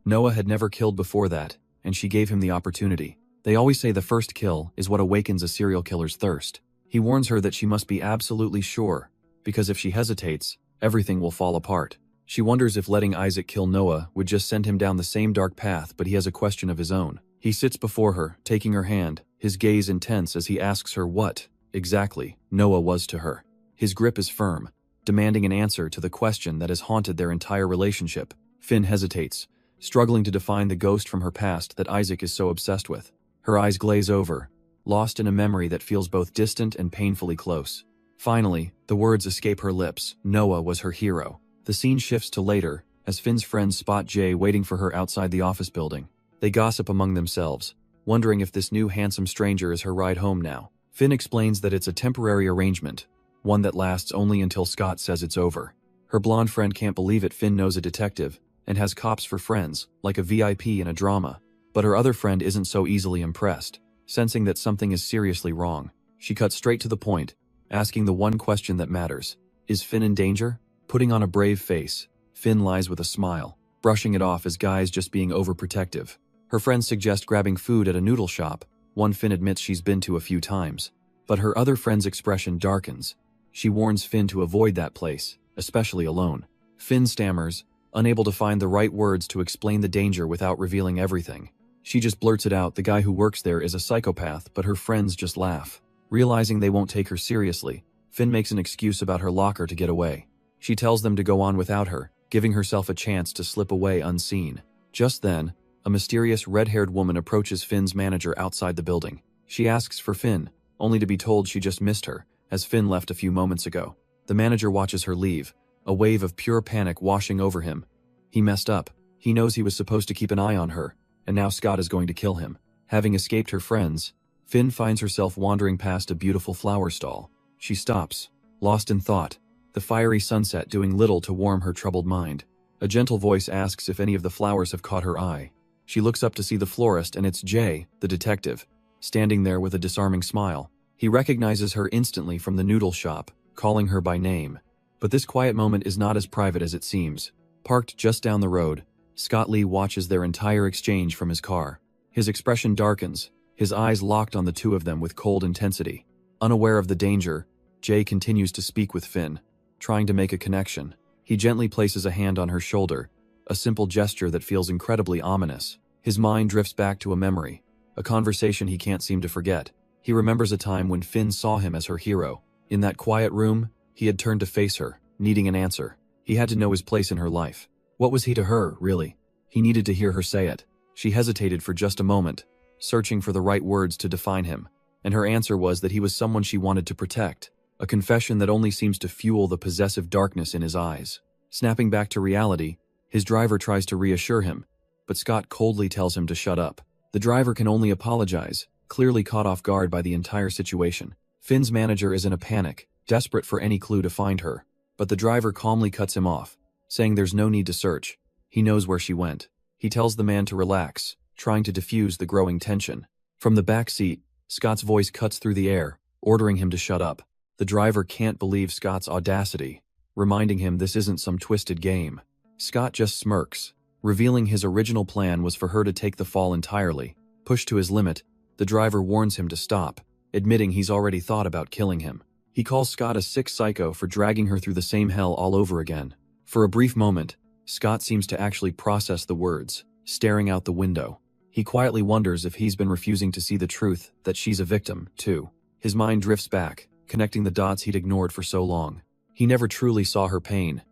Noah had never killed before that, and she gave him the opportunity. They always say the first kill is what awakens a serial killer's thirst. He warns her that she must be absolutely sure, because if she hesitates, everything will fall apart. She wonders if letting Isaac kill Noah would just send him down the same dark path, but he has a question of his own. He sits before her, taking her hand, his gaze intense as he asks her what, exactly, Noah was to her. His grip is firm, demanding an answer to the question that has haunted their entire relationship. Finn hesitates, struggling to define the ghost from her past that Isaac is so obsessed with. Her eyes glaze over, lost in a memory that feels both distant and painfully close. Finally, the words escape her lips. Noah was her hero. The scene shifts to later, as Finn's friends spot Jay waiting for her outside the office building. They gossip among themselves, wondering if this new handsome stranger is her ride home now. Finn explains that it's a temporary arrangement, one that lasts only until Scott says it's over. Her blonde friend can't believe it. Finn knows a detective, and has cops for friends, like a VIP in a drama. But her other friend isn't so easily impressed. Sensing that something is seriously wrong, she cuts straight to the point, asking the one question that matters. Is Finn in danger? Putting on a brave face, Finn lies with a smile, brushing it off as guys just being overprotective. Her friends suggest grabbing food at a noodle shop, one Finn admits she's been to a few times. But her other friend's expression darkens. She warns Finn to avoid that place, especially alone. Finn stammers, unable to find the right words to explain the danger without revealing everything. She just blurts it out. The guy who works there is a psychopath, but her friends just laugh. Realizing they won't take her seriously, Finn makes an excuse about her locker to get away. She tells them to go on without her, giving herself a chance to slip away unseen. Just then, a mysterious red-haired woman approaches Finn's manager outside the building. She asks for Finn, only to be told she just missed her, as Finn left a few moments ago. The manager watches her leave, a wave of pure panic washing over him. He messed up. He knows he was supposed to keep an eye on her, and now Scott is going to kill him. Having escaped her friends, Finn finds herself wandering past a beautiful flower stall. She stops, lost in thought, the fiery sunset doing little to warm her troubled mind. A gentle voice asks if any of the flowers have caught her eye. She looks up to see the florist, and it's Jay, the detective, standing there with a disarming smile. He recognizes her instantly from the noodle shop, calling her by name. But this quiet moment is not as private as it seems. Parked just down the road, Scott Lee watches their entire exchange from his car. His expression darkens, his eyes locked on the two of them with cold intensity. Unaware of the danger, Jay continues to speak with Finn, trying to make a connection. He gently places a hand on her shoulder, a simple gesture that feels incredibly ominous. His mind drifts back to a memory, a conversation he can't seem to forget. He remembers a time when Finn saw him as her hero. In that quiet room, he had turned to face her, needing an answer. He had to know his place in her life. What was he to her, really? He needed to hear her say it. She hesitated for just a moment, searching for the right words to define him, and her answer was that he was someone she wanted to protect, a confession that only seems to fuel the possessive darkness in his eyes. Snapping back to reality, his driver tries to reassure him, but Scott coldly tells him to shut up. The driver can only apologize, clearly caught off guard by the entire situation. Finn's manager is in a panic, desperate for any clue to find her, but the driver calmly cuts him off, saying there's no need to search. He knows where she went. He tells the man to relax, trying to diffuse the growing tension. From the back seat, Scott's voice cuts through the air, ordering him to shut up. The driver can't believe Scott's audacity, reminding him this isn't some twisted game. Scott just smirks, revealing his original plan was for her to take the fall entirely. Pushed to his limit, the driver warns him to stop, admitting he's already thought about killing him. He calls Scott a sick psycho for dragging her through the same hell all over again. For a brief moment, Scott seems to actually process the words, staring out the window. He quietly wonders if he's been refusing to see the truth that she's a victim, too. His mind drifts back, connecting the dots he'd ignored for so long. He never truly saw her pain,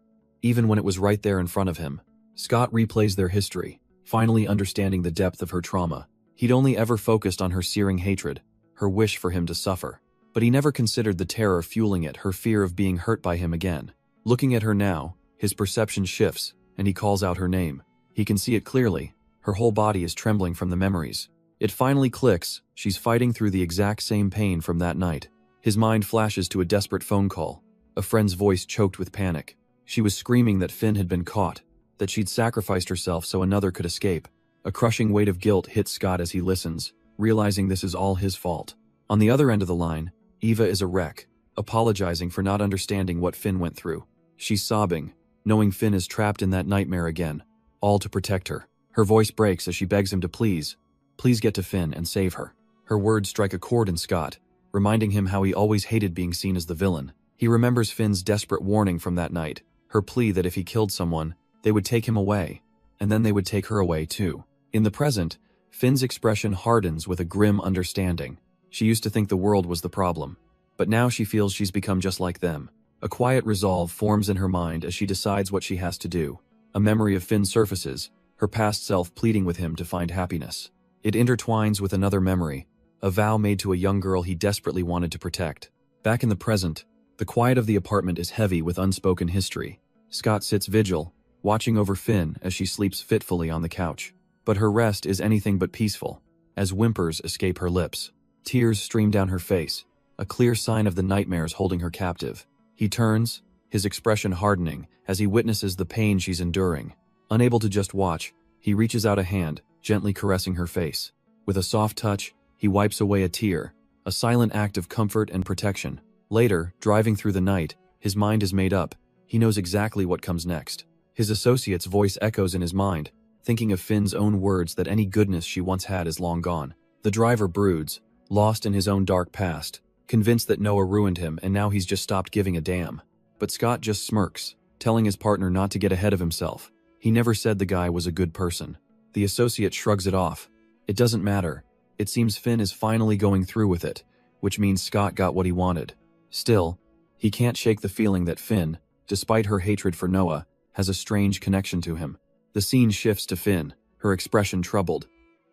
even when it was right there in front of him. Scott replays their history, finally understanding the depth of her trauma. He'd only ever focused on her searing hatred, her wish for him to suffer. But he never considered the terror fueling it, her fear of being hurt by him again. Looking at her now, his perception shifts, and he calls out her name. He can see it clearly. Her whole body is trembling from the memories. It finally clicks, she's fighting through the exact same pain from that night. His mind flashes to a desperate phone call, a friend's voice choked with panic. She was screaming that Finn had been caught, that she'd sacrificed herself so another could escape. A crushing weight of guilt hits Scott as he listens. realizing this is all his fault. On the other end of the line, Eva is a wreck, apologizing for not understanding what Finn went through. She's sobbing, knowing Finn is trapped in that nightmare again, all to protect her. Her voice breaks as she begs him to please get to Finn and save her. Her words strike a chord in Scott, reminding him how he always hated being seen as the villain. He remembers Finn's desperate warning from that night, her plea that if he killed someone, they would take him away, and then they would take her away too. In the present, Finn's expression hardens with a grim understanding. She used to think the world was the problem, but now she feels she's become just like them. A quiet resolve forms in her mind as she decides what she has to do. A memory of Finn surfaces, her past self pleading with him to find happiness. It intertwines with another memory, a vow made to a young girl he desperately wanted to protect. Back in the present, the quiet of the apartment is heavy with unspoken history. Scott sits vigil, watching over Finn as she sleeps fitfully on the couch. But her rest is anything but peaceful, as whimpers escape her lips. Tears stream down her face, a clear sign of the nightmares holding her captive. He turns, his expression hardening as he witnesses the pain she's enduring. Unable to just watch, he reaches out a hand, gently caressing her face. With a soft touch, he wipes away a tear, a silent act of comfort and protection. Later, driving through the night, his mind is made up. He knows exactly what comes next. His associate's voice echoes in his mind, thinking of Finn's own words that any goodness she once had is long gone. The driver broods, lost in his own dark past, convinced that Noah ruined him and now he's just stopped giving a damn. But Scott just smirks, telling his partner not to get ahead of himself. He never said the guy was a good person. The associate shrugs it off. It doesn't matter. It seems Finn is finally going through with it, which means Scott got what he wanted. Still, he can't shake the feeling that Finn, despite her hatred for Noah, has a strange connection to him. The scene shifts to Finn, her expression troubled.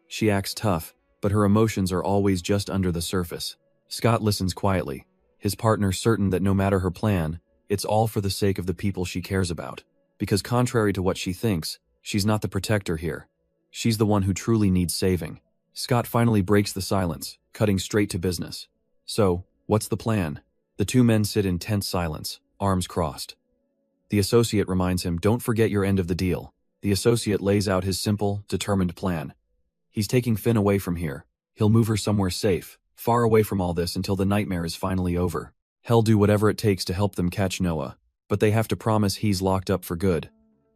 She acts tough, but her emotions are always just under the surface. Scott listens quietly, his partner certain that no matter her plan, it's all for the sake of the people she cares about. Because contrary to what she thinks, she's not the protector here. She's the one who truly needs saving. Scott finally breaks the silence, cutting straight to business. So, what's the plan? The two men sit in tense silence, arms crossed. The associate reminds him, don't forget your end of the deal. The associate lays out his simple, determined plan. He's taking Finn away from here. He'll move her somewhere safe, far away from all this until the nightmare is finally over. He'll do whatever it takes to help them catch Noah, but they have to promise he's locked up for good.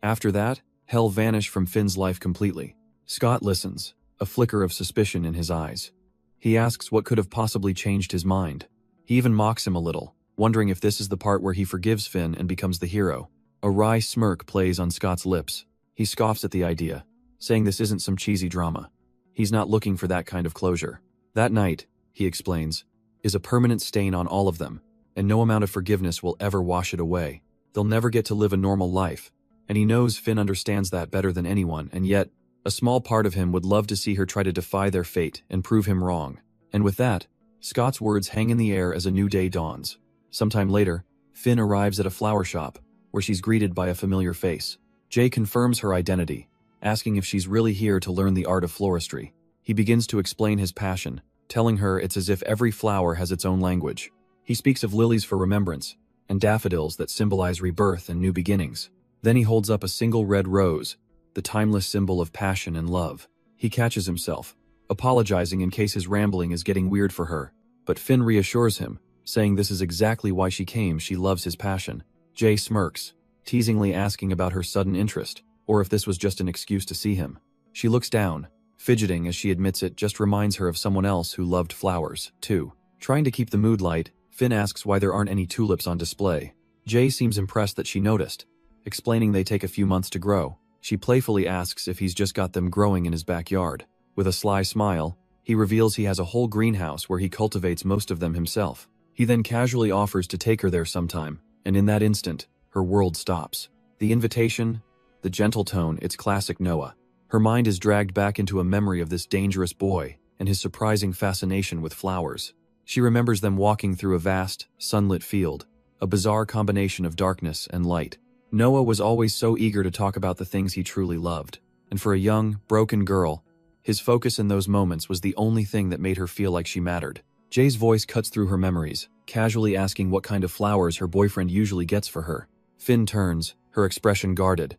After that, Hell vanish from Finn's life completely. Scott listens, a flicker of suspicion in his eyes. He asks what could have possibly changed his mind. He even mocks him a little, wondering if this is the part where he forgives Finn and becomes the hero. A wry smirk plays on Scott's lips. He scoffs at the idea, saying this isn't some cheesy drama. He's not looking for that kind of closure. That night, he explains, is a permanent stain on all of them, and no amount of forgiveness will ever wash it away. They'll never get to live a normal life, and he knows Finn understands that better than anyone, and yet, a small part of him would love to see her try to defy their fate and prove him wrong. And with that, Scott's words hang in the air as a new day dawns. Sometime later, Finn arrives at a flower shop, where she's greeted by a familiar face. Jay confirms her identity, asking if she's really here to learn the art of floristry. He begins to explain his passion, telling her it's as if every flower has its own language. He speaks of lilies for remembrance, and daffodils that symbolize rebirth and new beginnings. Then he holds up a single red rose, the timeless symbol of passion and love. He catches himself, apologizing in case his rambling is getting weird for her, but Finn reassures him, saying this is exactly why she came. She loves his passion. Jay smirks, teasingly asking about her sudden interest, or if this was just an excuse to see him. She looks down, fidgeting as she admits it just reminds her of someone else who loved flowers, too. Trying to keep the mood light, Finn asks why there aren't any tulips on display. Jay seems impressed that she noticed, explaining they take a few months to grow. She playfully asks if he's just got them growing in his backyard. With a sly smile, he reveals he has a whole greenhouse where he cultivates most of them himself. He then casually offers to take her there sometime, and in that instant, her world stops. The invitation, the gentle tone, it's classic Noah. Her mind is dragged back into a memory of this dangerous boy and his surprising fascination with flowers. She remembers them walking through a vast, sunlit field, a bizarre combination of darkness and light. Noah was always so eager to talk about the things he truly loved, and for a young, broken girl, his focus in those moments was the only thing that made her feel like she mattered. Jay's voice cuts through her memories, casually asking what kind of flowers her boyfriend usually gets for her. Finn turns, her expression guarded.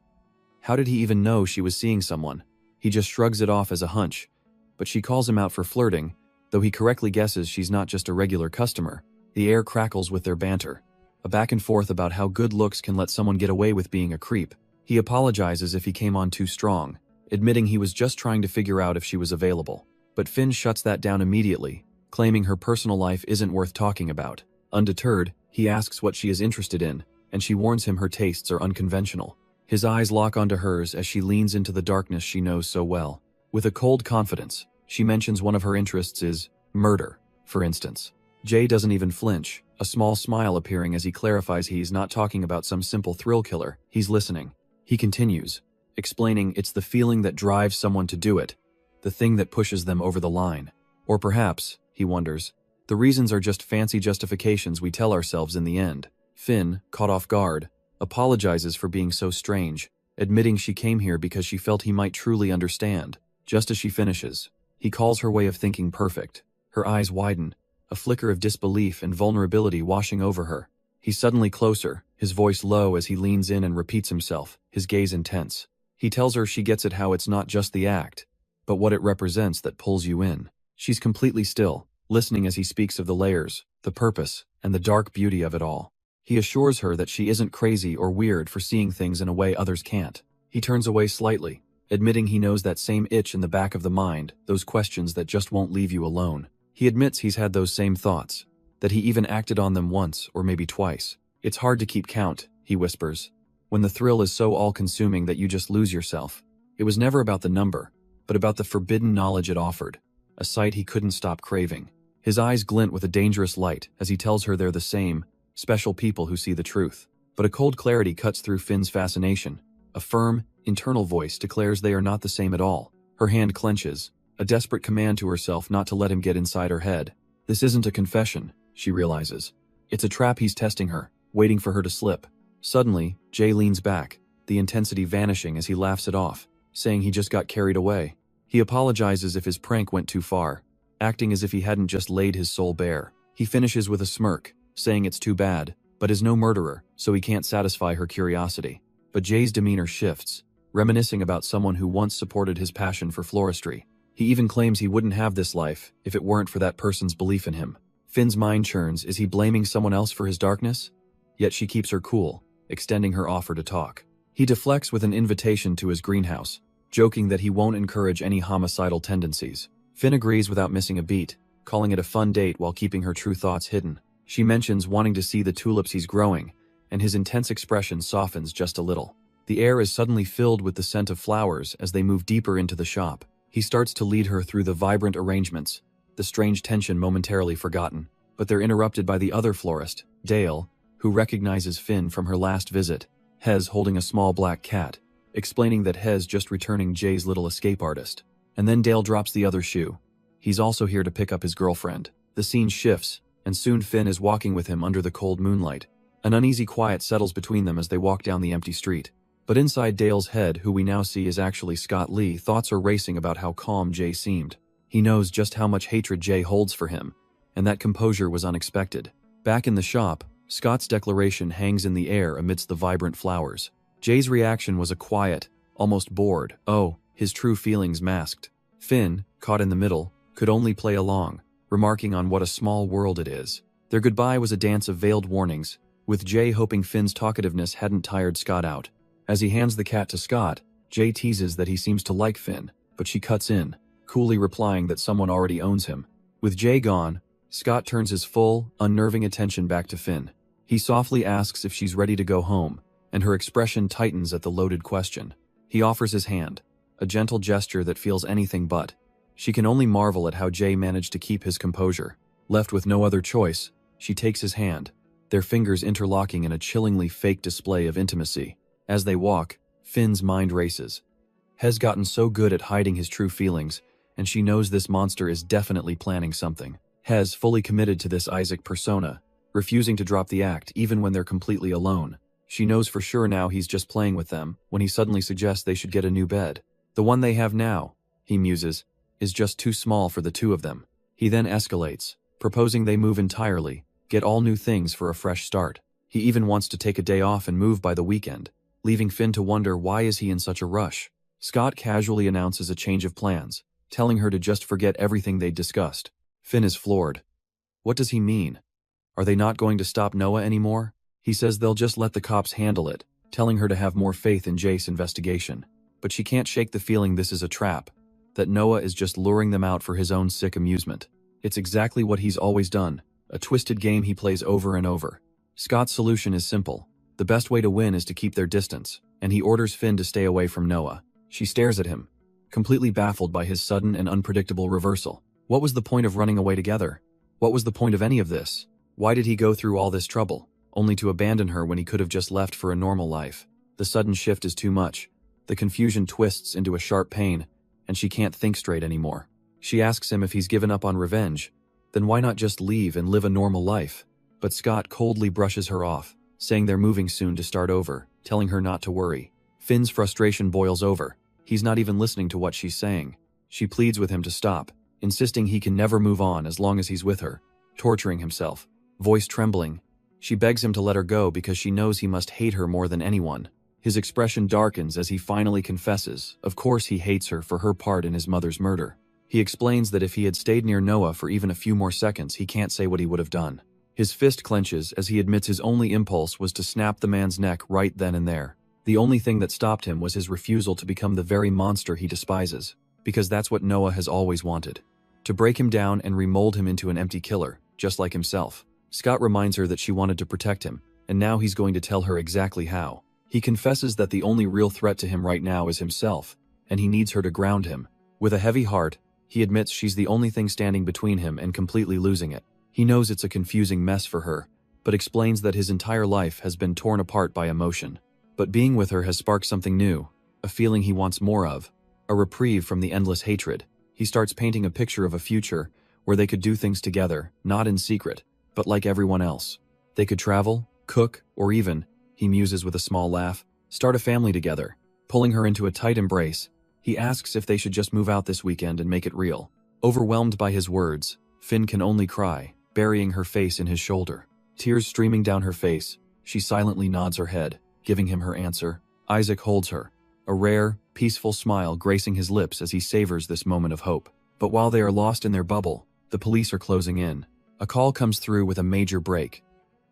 How did he even know she was seeing someone? He just shrugs it off as a hunch, but she calls him out for flirting, though he correctly guesses she's not just a regular customer. The air crackles with their banter, a back and forth about how good looks can let someone get away with being a creep. He apologizes if he came on too strong, admitting he was just trying to figure out if she was available. But Finn shuts that down immediately, claiming her personal life isn't worth talking about. Undeterred, he asks what she is interested in, and she warns him her tastes are unconventional. His eyes lock onto hers as she leans into the darkness she knows so well. With a cold confidence, she mentions one of her interests is murder, for instance. Jay doesn't even flinch, a small smile appearing as he clarifies he's not talking about some simple thrill killer. He's listening. He continues, explaining it's the feeling that drives someone to do it, the thing that pushes them over the line. Or perhaps, he wonders, the reasons are just fancy justifications we tell ourselves in the end. Finn, caught off guard, apologizes for being so strange, admitting she came here because she felt he might truly understand. Just as she finishes, he calls her way of thinking perfect. Her eyes widen, a flicker of disbelief and vulnerability washing over her. He's suddenly closer, his voice low as he leans in and repeats himself, his gaze intense. He tells her she gets it, how it's not just the act, but what it represents that pulls you in. She's completely still, listening as he speaks of the layers, the purpose, and the dark beauty of it all. He assures her that she isn't crazy or weird for seeing things in a way others can't. He turns away slightly, admitting he knows that same itch in the back of the mind, those questions that just won't leave you alone. He admits he's had those same thoughts, that he even acted on them once or maybe twice. It's hard to keep count, he whispers, when the thrill is so all-consuming that you just lose yourself. It was never about the number, but about the forbidden knowledge it offered, a sight he couldn't stop craving. His eyes glint with a dangerous light as he tells her they're the same, special people who see the truth. But a cold clarity cuts through Finn's fascination. A firm, internal voice declares they are not the same at all. Her hand clenches, a desperate command to herself not to let him get inside her head. This isn't a confession, she realizes. It's a trap he's testing her, waiting for her to slip. Suddenly, Jay leans back, the intensity vanishing as he laughs it off, saying he just got carried away. He apologizes if his prank went too far, acting as if he hadn't just laid his soul bare. He finishes with a smirk, saying it's too bad, but is no murderer, so he can't satisfy her curiosity. But Jay's demeanor shifts, reminiscing about someone who once supported his passion for floristry. He even claims he wouldn't have this life if it weren't for that person's belief in him. Finn's mind churns. Is he blaming someone else for his darkness? Yet she keeps her cool, extending her offer to talk. He deflects with an invitation to his greenhouse, joking that he won't encourage any homicidal tendencies. Finn agrees without missing a beat, calling it a fun date while keeping her true thoughts hidden. She mentions wanting to see the tulips he's growing, and his intense expression softens just a little. The air is suddenly filled with the scent of flowers as they move deeper into the shop. He starts to lead her through the vibrant arrangements, the strange tension momentarily forgotten, but they're interrupted by the other florist, Dale, who recognizes Finn from her last visit, Hez holding a small black cat, explaining that Hez just returning Jay's little escape artist. And then Dale drops the other shoe. He's also here to pick up his girlfriend. The scene shifts, and soon Finn is walking with him under the cold moonlight. An uneasy quiet settles between them as they walk down the empty street. But inside Dale's head, who we now see is actually Scott Lee, thoughts are racing about how calm Jay seemed. He knows just how much hatred Jay holds for him, and that composure was unexpected. Back in the shop, Scott's declaration hangs in the air amidst the vibrant flowers. Jay's reaction was a quiet, almost bored, "Oh," his true feelings masked. Finn, caught in the middle, could only play along, remarking on what a small world it is. Their goodbye was a dance of veiled warnings, with Jay hoping Finn's talkativeness hadn't tired Scott out. As he hands the cat to Scott, Jay teases that he seems to like Finn, but she cuts in, coolly replying that someone already owns him. With Jay gone, Scott turns his full, unnerving attention back to Finn. He softly asks if she's ready to go home, and her expression tightens at the loaded question. He offers his hand, a gentle gesture that feels anything but. She can only marvel at how Jay managed to keep his composure. Left with no other choice, she takes his hand, their fingers interlocking in a chillingly fake display of intimacy. As they walk, Finn's mind races. Hez gotten so good at hiding his true feelings, and she knows this monster is definitely planning something. Hez fully committed to this Isaac persona, refusing to drop the act even when they're completely alone. She knows for sure now he's just playing with them when he suddenly suggests they should get a new bed. The one they have now, he muses, is just too small for the two of them. He then escalates, proposing they move entirely, get all new things for a fresh start. He even wants to take a day off and move by the weekend, leaving Finn to wonder why is he in such a rush. Scott casually announces a change of plans, telling her to just forget everything they'd discussed. Finn is floored. What does he mean? Are they not going to stop Noah anymore? He says they'll just let the cops handle it, telling her to have more faith in Jace's investigation. But she can't shake the feeling this is a trap, that Noah is just luring them out for his own sick amusement. It's exactly what he's always done, a twisted game he plays over and over. Scott's solution is simple. The best way to win is to keep their distance, and he orders Finn to stay away from Noah. She stares at him, completely baffled by his sudden and unpredictable reversal. What was the point of running away together? What was the point of any of this? Why did he go through all this trouble, only to abandon her when he could have just left for a normal life? The sudden shift is too much. The confusion twists into a sharp pain, and she can't think straight anymore. She asks him if he's given up on revenge. Then why not just leave and live a normal life? But Scott coldly brushes her off, saying they're moving soon to start over, telling her not to worry. Finn's frustration boils over. He's not even listening to what she's saying. She pleads with him to stop, insisting he can never move on as long as he's with her, torturing himself. Voice trembling, she begs him to let her go because she knows he must hate her more than anyone. His expression darkens as he finally confesses. Of course he hates her for her part in his mother's murder. He explains that if he had stayed near Noah for even a few more seconds, he can't say what he would have done. His fist clenches as he admits his only impulse was to snap the man's neck right then and there. The only thing that stopped him was his refusal to become the very monster he despises, because that's what Noah has always wanted. To break him down and remold him into an empty killer, just like himself. Scott reminds her that she wanted to protect him, and now he's going to tell her exactly how. He confesses that the only real threat to him right now is himself, and he needs her to ground him. With a heavy heart, he admits she's the only thing standing between him and completely losing it. He knows it's a confusing mess for her, but explains that his entire life has been torn apart by emotion. But being with her has sparked something new, a feeling he wants more of, a reprieve from the endless hatred. He starts painting a picture of a future where they could do things together, not in secret, but like everyone else. They could travel, cook, or even, he muses with a small laugh, start a family together. Pulling her into a tight embrace, he asks if they should just move out this weekend and make it real. Overwhelmed by his words, Finn can only cry, burying her face in his shoulder. Tears streaming down her face, she silently nods her head, giving him her answer. Isaac holds her, a rare, peaceful smile gracing his lips as he savors this moment of hope. But while they are lost in their bubble, the police are closing in. A call comes through with a major break.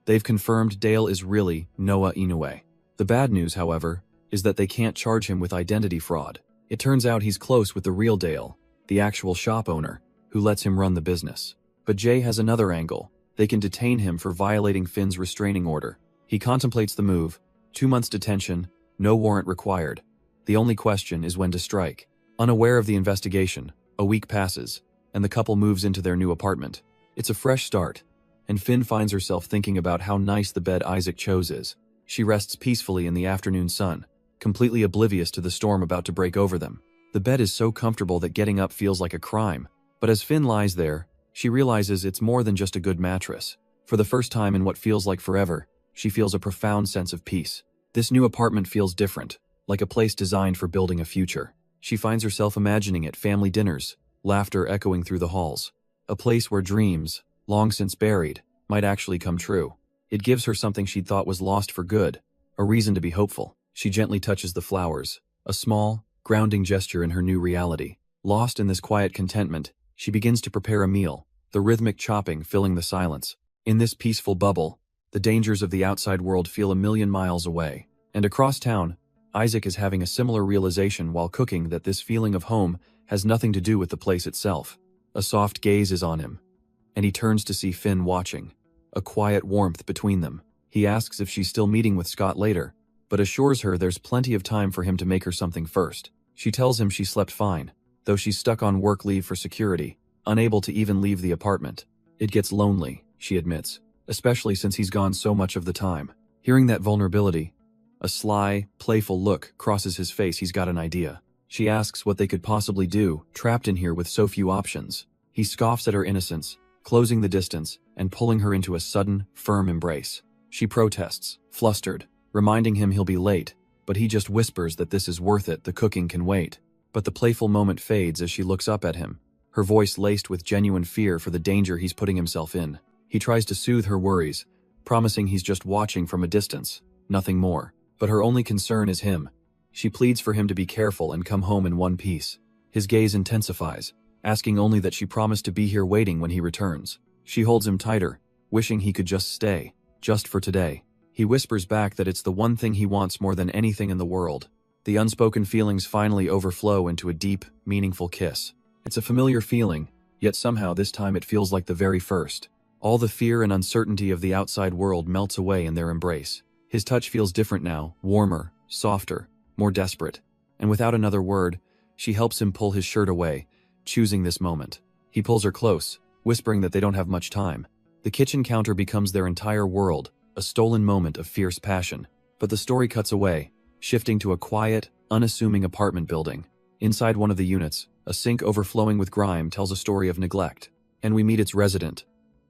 They've confirmed Dale is really Noah Inoue. The bad news, however, is that they can't charge him with identity fraud. It turns out he's close with the real Dale, the actual shop owner, who lets him run the business. But Jay has another angle. They can detain him for violating Finn's restraining order. He contemplates the move. 2 months detention, no warrant required. The only question is when to strike. Unaware of the investigation, a week passes, and the couple moves into their new apartment. It's a fresh start, and Finn finds herself thinking about how nice the bed Isaac chose is. She rests peacefully in the afternoon sun, completely oblivious to the storm about to break over them. The bed is so comfortable that getting up feels like a crime. But as Finn lies there, she realizes it's more than just a good mattress. For the first time in what feels like forever, she feels a profound sense of peace. This new apartment feels different, like a place designed for building a future. She finds herself imagining it: family dinners, laughter echoing through the halls. A place where dreams, long since buried, might actually come true. It gives her something she'd thought was lost for good, a reason to be hopeful. She gently touches the flowers, a small, grounding gesture in her new reality. Lost in this quiet contentment, she begins to prepare a meal, the rhythmic chopping filling the silence. In this peaceful bubble, the dangers of the outside world feel a million miles away. And across town, Isaac is having a similar realization while cooking, that this feeling of home has nothing to do with the place itself. A soft gaze is on him, and he turns to see Finn watching, a quiet warmth between them. He asks if she's still meeting with Scott later, but assures her there's plenty of time for him to make her something first. She tells him she slept fine, though she's stuck on work leave for security, unable to even leave the apartment. It gets lonely, she admits, especially since he's gone so much of the time. Hearing that vulnerability, a sly, playful look crosses his face. He's got an idea. She asks what they could possibly do, trapped in here with so few options. He scoffs at her innocence, closing the distance and pulling her into a sudden, firm embrace. She protests, flustered, reminding him he'll be late, but he just whispers that this is worth it, the cooking can wait. But the playful moment fades as she looks up at him, her voice laced with genuine fear for the danger he's putting himself in. He tries to soothe her worries, promising he's just watching from a distance, nothing more. But her only concern is him. She pleads for him to be careful and come home in one piece. His gaze intensifies, asking only that she promise to be here waiting when he returns. She holds him tighter, wishing he could just stay, just for today. He whispers back that it's the one thing he wants more than anything in the world. The unspoken feelings finally overflow into a deep, meaningful kiss. It's a familiar feeling, yet somehow this time it feels like the very first. All the fear and uncertainty of the outside world melts away in their embrace. His touch feels different now, warmer, softer, more desperate. And without another word, she helps him pull his shirt away, choosing this moment. He pulls her close, whispering that they don't have much time. The kitchen counter becomes their entire world, a stolen moment of fierce passion. But the story cuts away, shifting to a quiet, unassuming apartment building. Inside one of the units, a sink overflowing with grime tells a story of neglect. And we meet its resident,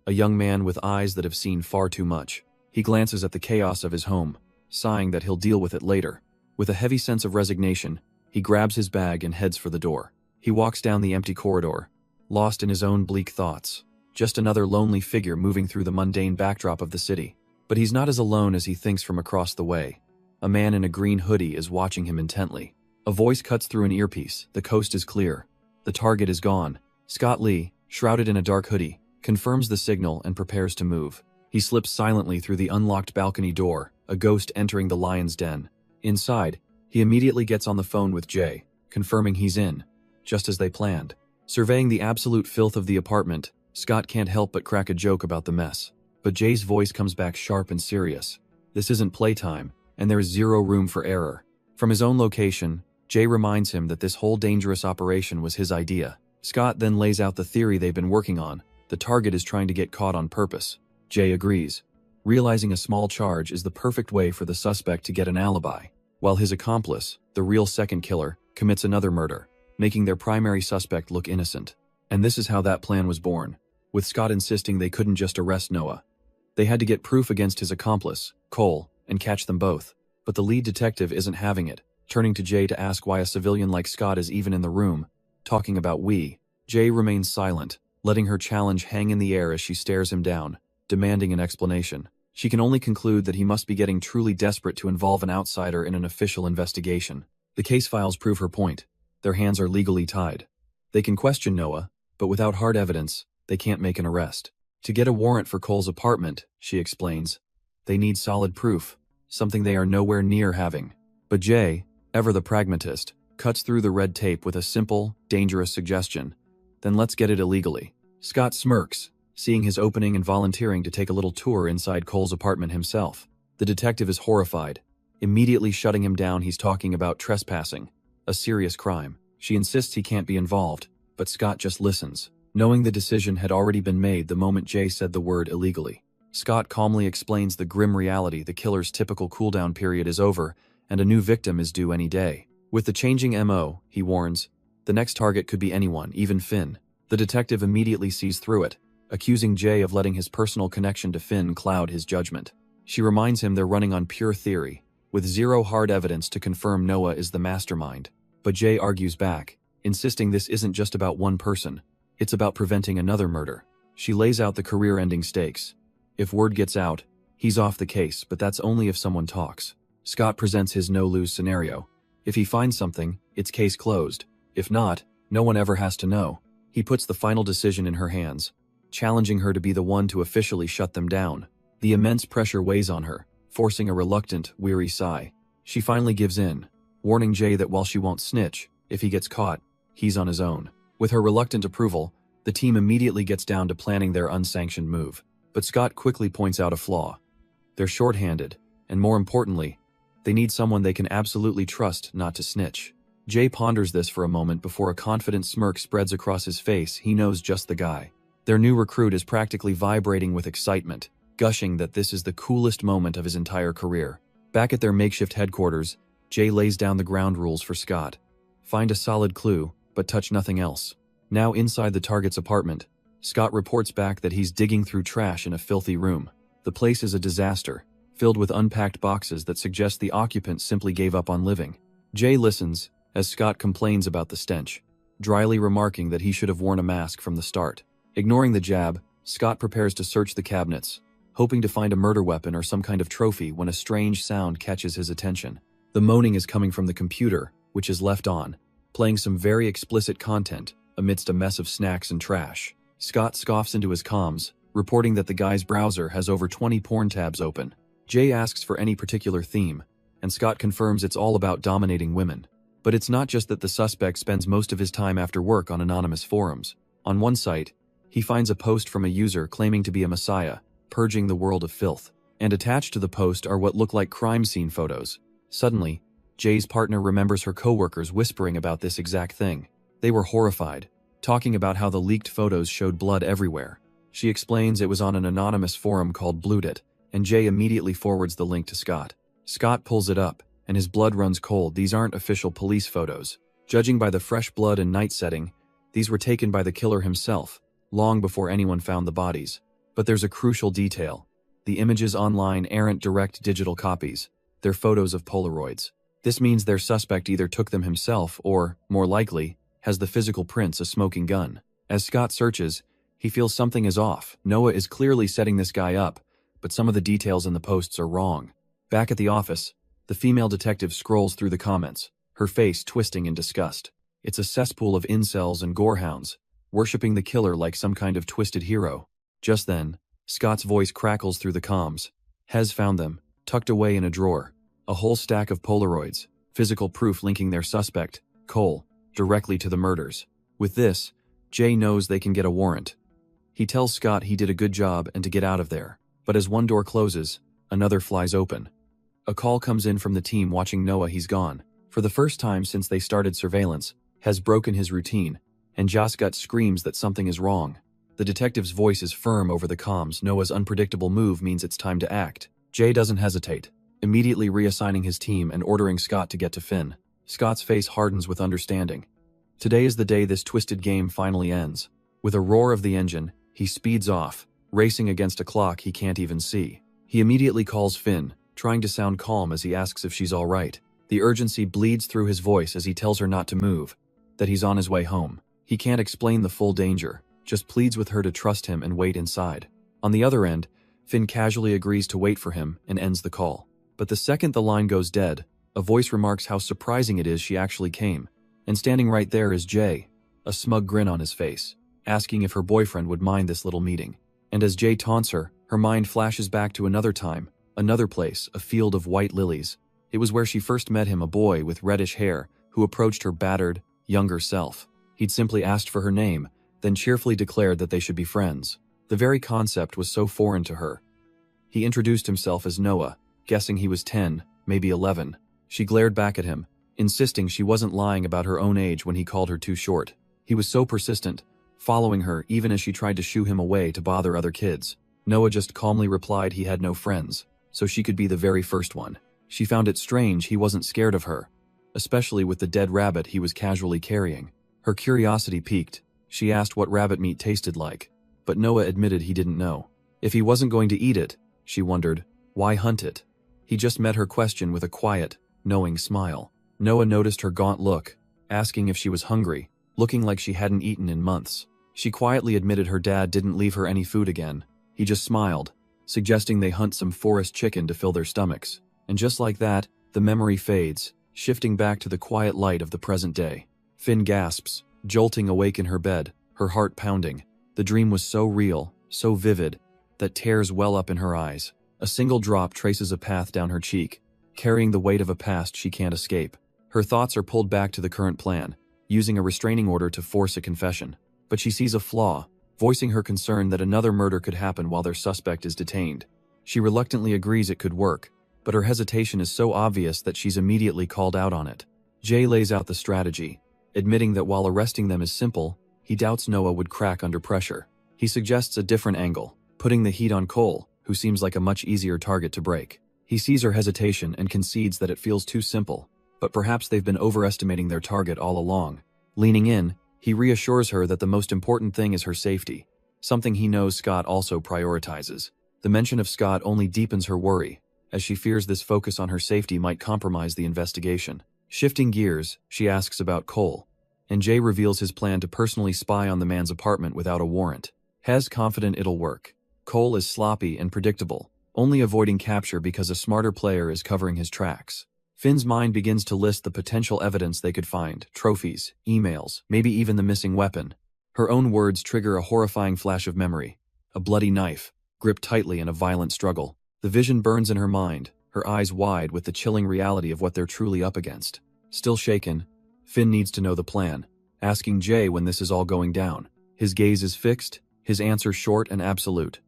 a young man with eyes that have seen far too much. He glances at the chaos of his home, sighing that he'll deal with it later. With a heavy sense of resignation, he grabs his bag and heads for the door. He walks down the empty corridor, lost in his own bleak thoughts. Just another lonely figure moving through the mundane backdrop of the city. But he's not as alone as he thinks from across the way. A man in a green hoodie is watching him intently. A voice cuts through an earpiece. The coast is clear. The target is gone. Scott Lee, shrouded in a dark hoodie, confirms the signal and prepares to move. He slips silently through the unlocked balcony door, a ghost entering the lion's den. Inside, he immediately gets on the phone with Jay, confirming he's in, just as they planned. Surveying the absolute filth of the apartment, Scott can't help but crack a joke about the mess. But Jay's voice comes back sharp and serious. This isn't playtime, and there is zero room for error. From his own location, Jay reminds him that this whole dangerous operation was his idea. Scott then lays out the theory they've been working on. The target is trying to get caught on purpose. Jay agrees, realizing a small charge is the perfect way for the suspect to get an alibi, while his accomplice, the real second killer, commits another murder, making their primary suspect look innocent. And this is how that plan was born, with Scott insisting they couldn't just arrest Noah. They had to get proof against his accomplice, Cole, and catch them both. But the lead detective isn't having it, turning to Jay to ask why a civilian like Scott is even in the room, talking about we. Jay remains silent, letting her challenge hang in the air as she stares him down, demanding an explanation. She can only conclude that he must be getting truly desperate to involve an outsider in an official investigation. The case files prove her point. Their hands are legally tied. They can question Noah, but without hard evidence, they can't make an arrest. To get a warrant for Cole's apartment, she explains, they need solid proof, something they are nowhere near having. But Jay, ever the pragmatist, cuts through the red tape with a simple, dangerous suggestion. Then let's get it illegally. Scott smirks, seeing his opening and volunteering to take a little tour inside Cole's apartment himself. The detective is horrified, immediately shutting him down. He's talking about trespassing, a serious crime. She insists he can't be involved, but Scott just listens, knowing the decision had already been made the moment Jay said the word illegally. Scott calmly explains the grim reality: the killer's typical cooldown period is over, and a new victim is due any day. With the changing MO, he warns, the next target could be anyone, even Finn. The detective immediately sees through it, accusing Jay of letting his personal connection to Finn cloud his judgment. She reminds him they're running on pure theory, with zero hard evidence to confirm Noah is the mastermind. But Jay argues back, insisting this isn't just about one person, it's about preventing another murder. She lays out the career-ending stakes. If word gets out, he's off the case, but that's only if someone talks. Scott presents his no-lose scenario. If he finds something, it's case closed. If not, no one ever has to know. He puts the final decision in her hands, challenging her to be the one to officially shut them down. The immense pressure weighs on her, forcing a reluctant, weary sigh. She finally gives in, warning Jay that while she won't snitch, if he gets caught, he's on his own. With her reluctant approval, the team immediately gets down to planning their unsanctioned move. But Scott quickly points out a flaw. They're short-handed, and more importantly, they need someone they can absolutely trust not to snitch. Jay ponders this for a moment before a confident smirk spreads across his face. He knows just the guy. Their new recruit is practically vibrating with excitement, gushing that this is the coolest moment of his entire career. Back at their makeshift headquarters, Jay lays down the ground rules for Scott. Find a solid clue, but touch nothing else. Now inside the target's apartment, Scott reports back that he's digging through trash in a filthy room. The place is a disaster, filled with unpacked boxes that suggest the occupants simply gave up on living. Jay listens as Scott complains about the stench, dryly remarking that he should have worn a mask from the start. Ignoring the jab, Scott prepares to search the cabinets, hoping to find a murder weapon or some kind of trophy when a strange sound catches his attention. The moaning is coming from the computer, which is left on, playing some very explicit content amidst a mess of snacks and trash. Scott scoffs into his comms, reporting that the guy's browser has over 20 porn tabs open. Jay asks for any particular theme, and Scott confirms it's all about dominating women. But it's not just that the suspect spends most of his time after work on anonymous forums. On one site, he finds a post from a user claiming to be a messiah, purging the world of filth. And attached to the post are what look like crime scene photos. Suddenly, Jay's partner remembers her coworkers whispering about this exact thing. They were horrified, talking about how the leaked photos showed blood everywhere. She explains it was on an anonymous forum called Bluedit, and Jay immediately forwards the link to Scott. Scott pulls it up, and his blood runs cold. These aren't official police photos. Judging by the fresh blood and night setting, these were taken by the killer himself, long before anyone found the bodies. But there's a crucial detail. The images online aren't direct digital copies. They're photos of Polaroids. This means their suspect either took them himself or, more likely, has the physical prints a smoking gun. As Scott searches, he feels something is off. Noah is clearly setting this guy up, but some of the details in the posts are wrong. Back at the office, the female detective scrolls through the comments, her face twisting in disgust. It's a cesspool of incels and gorehounds, worshipping the killer like some kind of twisted hero. Just then, Scott's voice crackles through the comms. Hez found them, tucked away in a drawer. A whole stack of Polaroids, physical proof linking their suspect, Cole, directly to the murders. With this, Jay knows they can get a warrant. He tells Scott he did a good job and to get out of there. But as one door closes, another flies open. A call comes in from the team watching Noah. He's gone. For the first time since they started surveillance, has broken his routine, and Jasgut screams that something is wrong. The detective's voice is firm over the comms. Noah's unpredictable move means it's time to act. Jay doesn't hesitate, immediately reassigning his team and ordering Scott to get to Finn. Scott's face hardens with understanding. Today is the day this twisted game finally ends. With a roar of the engine, he speeds off, racing against a clock he can't even see. He immediately calls Finn, trying to sound calm as he asks if she's all right. The urgency bleeds through his voice as he tells her not to move, that he's on his way home. He can't explain the full danger, just pleads with her to trust him and wait inside. On the other end, Finn casually agrees to wait for him and ends the call. But the second the line goes dead, a voice remarks how surprising it is she actually came. And standing right there is Jay, a smug grin on his face, asking if her boyfriend would mind this little meeting. And as Jay taunts her, her mind flashes back to another time, another place, a field of white lilies. It was where she first met him, a boy with reddish hair, who approached her battered, younger self. He'd simply asked for her name, then cheerfully declared that they should be friends. The very concept was so foreign to her. He introduced himself as Noah, guessing he was 10, maybe 11. She glared back at him, insisting she wasn't lying about her own age when he called her too short. He was so persistent, following her even as she tried to shoo him away to bother other kids. Noah just calmly replied he had no friends, so she could be the very first one. She found it strange he wasn't scared of her, especially with the dead rabbit he was casually carrying. Her curiosity piqued. She asked what rabbit meat tasted like, but Noah admitted he didn't know. If he wasn't going to eat it, she wondered, why hunt it? He just met her question with a quiet, knowing smile. Noah noticed her gaunt look, asking if she was hungry, looking like she hadn't eaten in months. She quietly admitted her dad didn't leave her any food again. He just smiled, suggesting they hunt some forest chicken to fill their stomachs. And just like that, the memory fades, shifting back to the quiet light of the present day. Finn gasps, jolting awake in her bed, her heart pounding. The dream was so real, so vivid, that tears well up in her eyes. A single drop traces a path down her cheek, carrying the weight of a past she can't escape. Her thoughts are pulled back to the current plan, using a restraining order to force a confession. But she sees a flaw, voicing her concern that another murder could happen while their suspect is detained. She reluctantly agrees it could work, but her hesitation is so obvious that she's immediately called out on it. Jay lays out the strategy, admitting that while arresting them is simple, he doubts Noah would crack under pressure. He suggests a different angle, putting the heat on Cole, who seems like a much easier target to break. He sees her hesitation and concedes that it feels too simple, but perhaps they've been overestimating their target all along. Leaning in, he reassures her that the most important thing is her safety, something he knows Scott also prioritizes. The mention of Scott only deepens her worry, as she fears this focus on her safety might compromise the investigation. Shifting gears, she asks about Cole, and Jay reveals his plan to personally spy on the man's apartment without a warrant. Hez confident it'll work. Cole is sloppy and predictable, only avoiding capture because a smarter player is covering his tracks. Finn's mind begins to list the potential evidence they could find: trophies, emails, maybe even the missing weapon. Her own words trigger a horrifying flash of memory. A bloody knife, gripped tightly in a violent struggle. The vision burns in her mind, her eyes wide with the chilling reality of what they're truly up against. Still shaken, Finn needs to know the plan, asking Jay when this is all going down. His gaze is fixed, his answer short and absolute.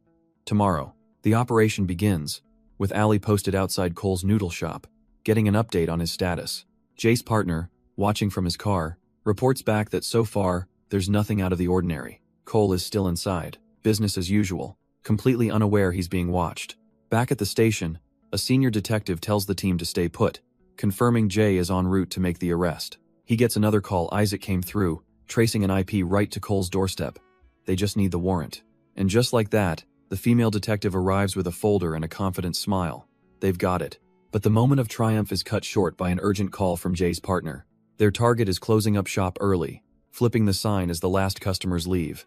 Tomorrow. The operation begins, with Ali posted outside Cole's noodle shop, getting an update on his status. Jay's partner, watching from his car, reports back that so far, there's nothing out of the ordinary. Cole is still inside, business as usual, completely unaware he's being watched. Back at the station, a senior detective tells the team to stay put, confirming Jay is en route to make the arrest. He gets another call. Isaac came through, tracing an IP right to Cole's doorstep. They just need the warrant. And just like that, the female detective arrives with a folder and a confident smile. They've got it. But the moment of triumph is cut short by an urgent call from Jay's partner. Their target is closing up shop early, flipping the sign as the last customers leave.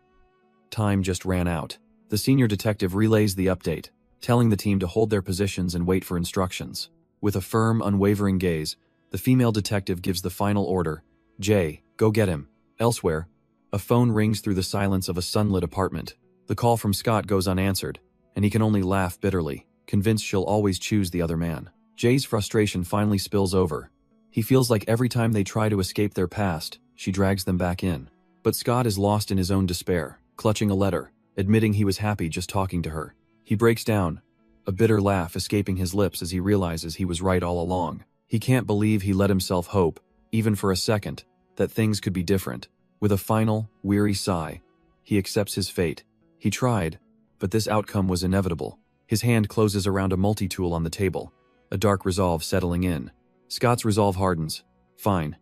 Time just ran out. The senior detective relays the update, telling the team to hold their positions and wait for instructions. With a firm, unwavering gaze, the female detective gives the final order: Jay, go get him. Elsewhere, a phone rings through the silence of a sunlit apartment. The call from Scott goes unanswered, and he can only laugh bitterly, convinced she'll always choose the other man. Jay's frustration finally spills over. He feels like every time they try to escape their past, she drags them back in. But Scott is lost in his own despair, clutching a letter, admitting he was happy just talking to her. He breaks down, a bitter laugh escaping his lips as he realizes he was right all along. He can't believe he let himself hope, even for a second, that things could be different. With a final, weary sigh, he accepts his fate. He tried, but this outcome was inevitable. His hand closes around a multi-tool on the table, a dark resolve settling in. Scott's resolve hardens. Fine.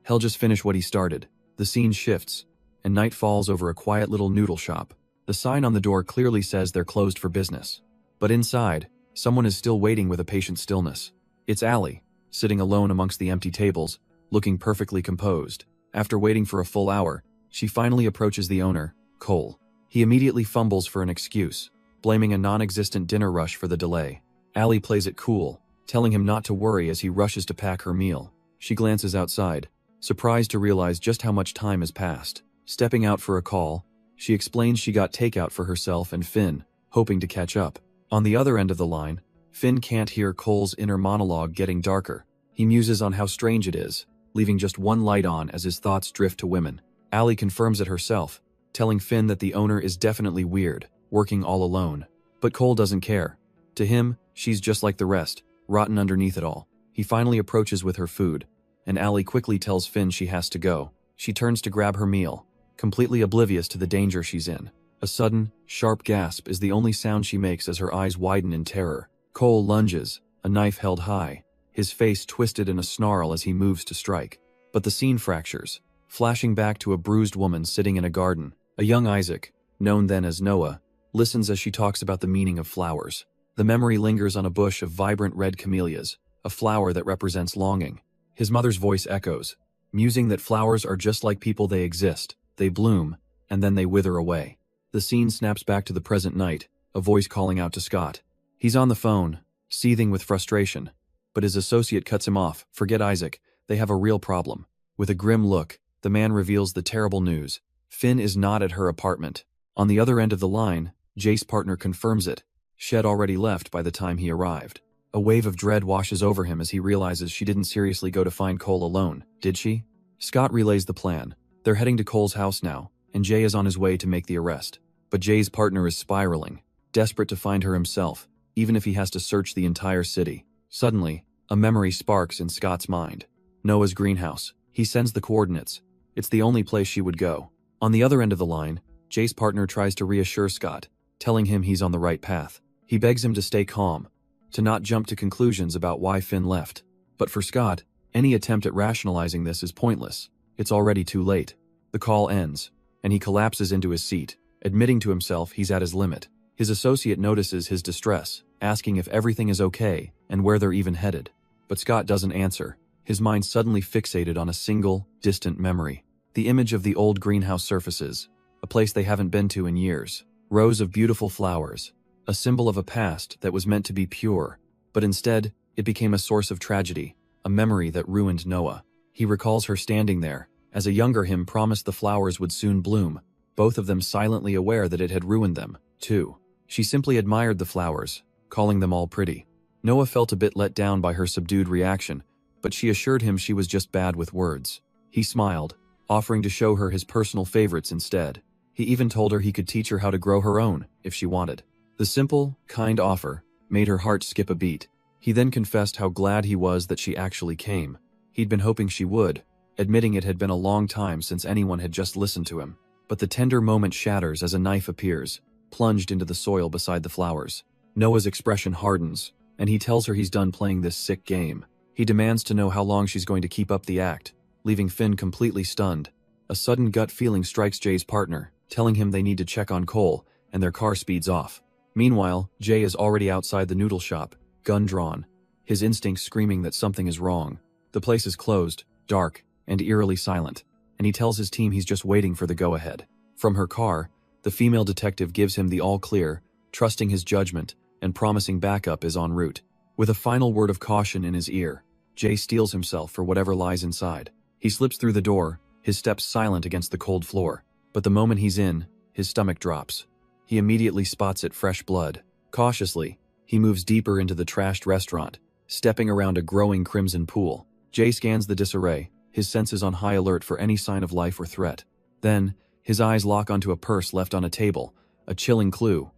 He'll just finish what he started. The scene shifts, and night falls over a quiet little noodle shop. The sign on the door clearly says they're closed for business. But inside, someone is still waiting with a patient stillness. It's Ali, sitting alone amongst the empty tables, looking perfectly composed. After waiting for a full hour, she finally approaches the owner, Cole. He immediately fumbles for an excuse, blaming a non-existent dinner rush for the delay. Ali plays it cool, telling him not to worry as he rushes to pack her meal. She glances outside, surprised to realize just how much time has passed. Stepping out for a call, she explains she got takeout for herself and Finn, hoping to catch up. On the other end of the line, Finn can't hear Cole's inner monologue getting darker. He muses on how strange it is, leaving just one light on as his thoughts drift to women. Ali confirms it herself, telling Finn that the owner is definitely weird, working all alone. But Cole doesn't care. To him, she's just like the rest, rotten underneath it all. He finally approaches with her food, and Ali quickly tells Finn she has to go. She turns to grab her meal, completely oblivious to the danger she's in. A sudden, sharp gasp is the only sound she makes as her eyes widen in terror. Cole lunges, a knife held high, his face twisted in a snarl as he moves to strike. But the scene fractures, flashing back to a bruised woman sitting in a garden. A young Isaac, known then as Noah, listens as she talks about the meaning of flowers. The memory lingers on a bush of vibrant red camellias, a flower that represents longing. His mother's voice echoes, musing that flowers are just like people. They exist, they bloom, and then they wither away. The scene snaps back to the present night, a voice calling out to Scott. He's on the phone, seething with frustration, but his associate cuts him off. Forget Isaac, they have a real problem. With a grim look, the man reveals the terrible news. Finn is not at her apartment. On the other end of the line, Jay's partner confirms it. Shed already left by the time he arrived. A wave of dread washes over him as he realizes she didn't seriously go to find Cole alone, did she? Scott relays the plan. They're heading to Cole's house now, and Jay is on his way to make the arrest. But Jay's partner is spiraling, desperate to find her himself, even if he has to search the entire city. Suddenly, a memory sparks in Scott's mind. Noah's greenhouse. He sends the coordinates. It's the only place she would go. On the other end of the line, Jay's partner tries to reassure Scott, telling him he's on the right path. He begs him to stay calm, to not jump to conclusions about why Finn left. But for Scott, any attempt at rationalizing this is pointless. It's already too late. The call ends, and he collapses into his seat, admitting to himself he's at his limit. His associate notices his distress, asking if everything is okay and where they're even headed. But Scott doesn't answer, his mind suddenly fixated on a single, distant memory. The image of the old greenhouse surfaces, a place they haven't been to in years. Rows of beautiful flowers, a symbol of a past that was meant to be pure, but instead, it became a source of tragedy. a memory that ruined Noah. He recalls her standing there, as a younger him promised the flowers would soon bloom, both of them silently aware that it had ruined them, too. She simply admired the flowers, calling them all pretty. Noah felt a bit let down by her subdued reaction, but she assured him she was just bad with words. He smiled, offering to show her his personal favorites instead. He even told her he could teach her how to grow her own, if she wanted. The simple, kind offer made her heart skip a beat. He then confessed how glad he was that she actually came. He'd been hoping she would, admitting it had been a long time since anyone had just listened to him. But the tender moment shatters as a knife appears, plunged into the soil beside the flowers. Noah's expression hardens, and he tells her he's done playing this sick game. He demands to know how long she's going to keep up the act, leaving Finn completely stunned. A sudden gut feeling strikes Jay's partner, telling him they need to check on Cole, and their car speeds off. Meanwhile, Jay is already outside the noodle shop, gun drawn, his instincts screaming that something is wrong. The place is closed, dark, and eerily silent, and he tells his team he's just waiting for the go-ahead. From her car, the female detective gives him the all-clear, trusting his judgment and promising backup is en route. With a final word of caution in his ear, Jay steels himself for whatever lies inside. He slips through the door, his steps silent against the cold floor. But the moment he's in, his stomach drops. He immediately spots it fresh blood. Cautiously, he moves deeper into the trashed restaurant, stepping around a growing crimson pool. Jay scans the disarray, his senses on high alert for any sign of life or threat. Then, his eyes lock onto a purse left on a table, a chilling clue.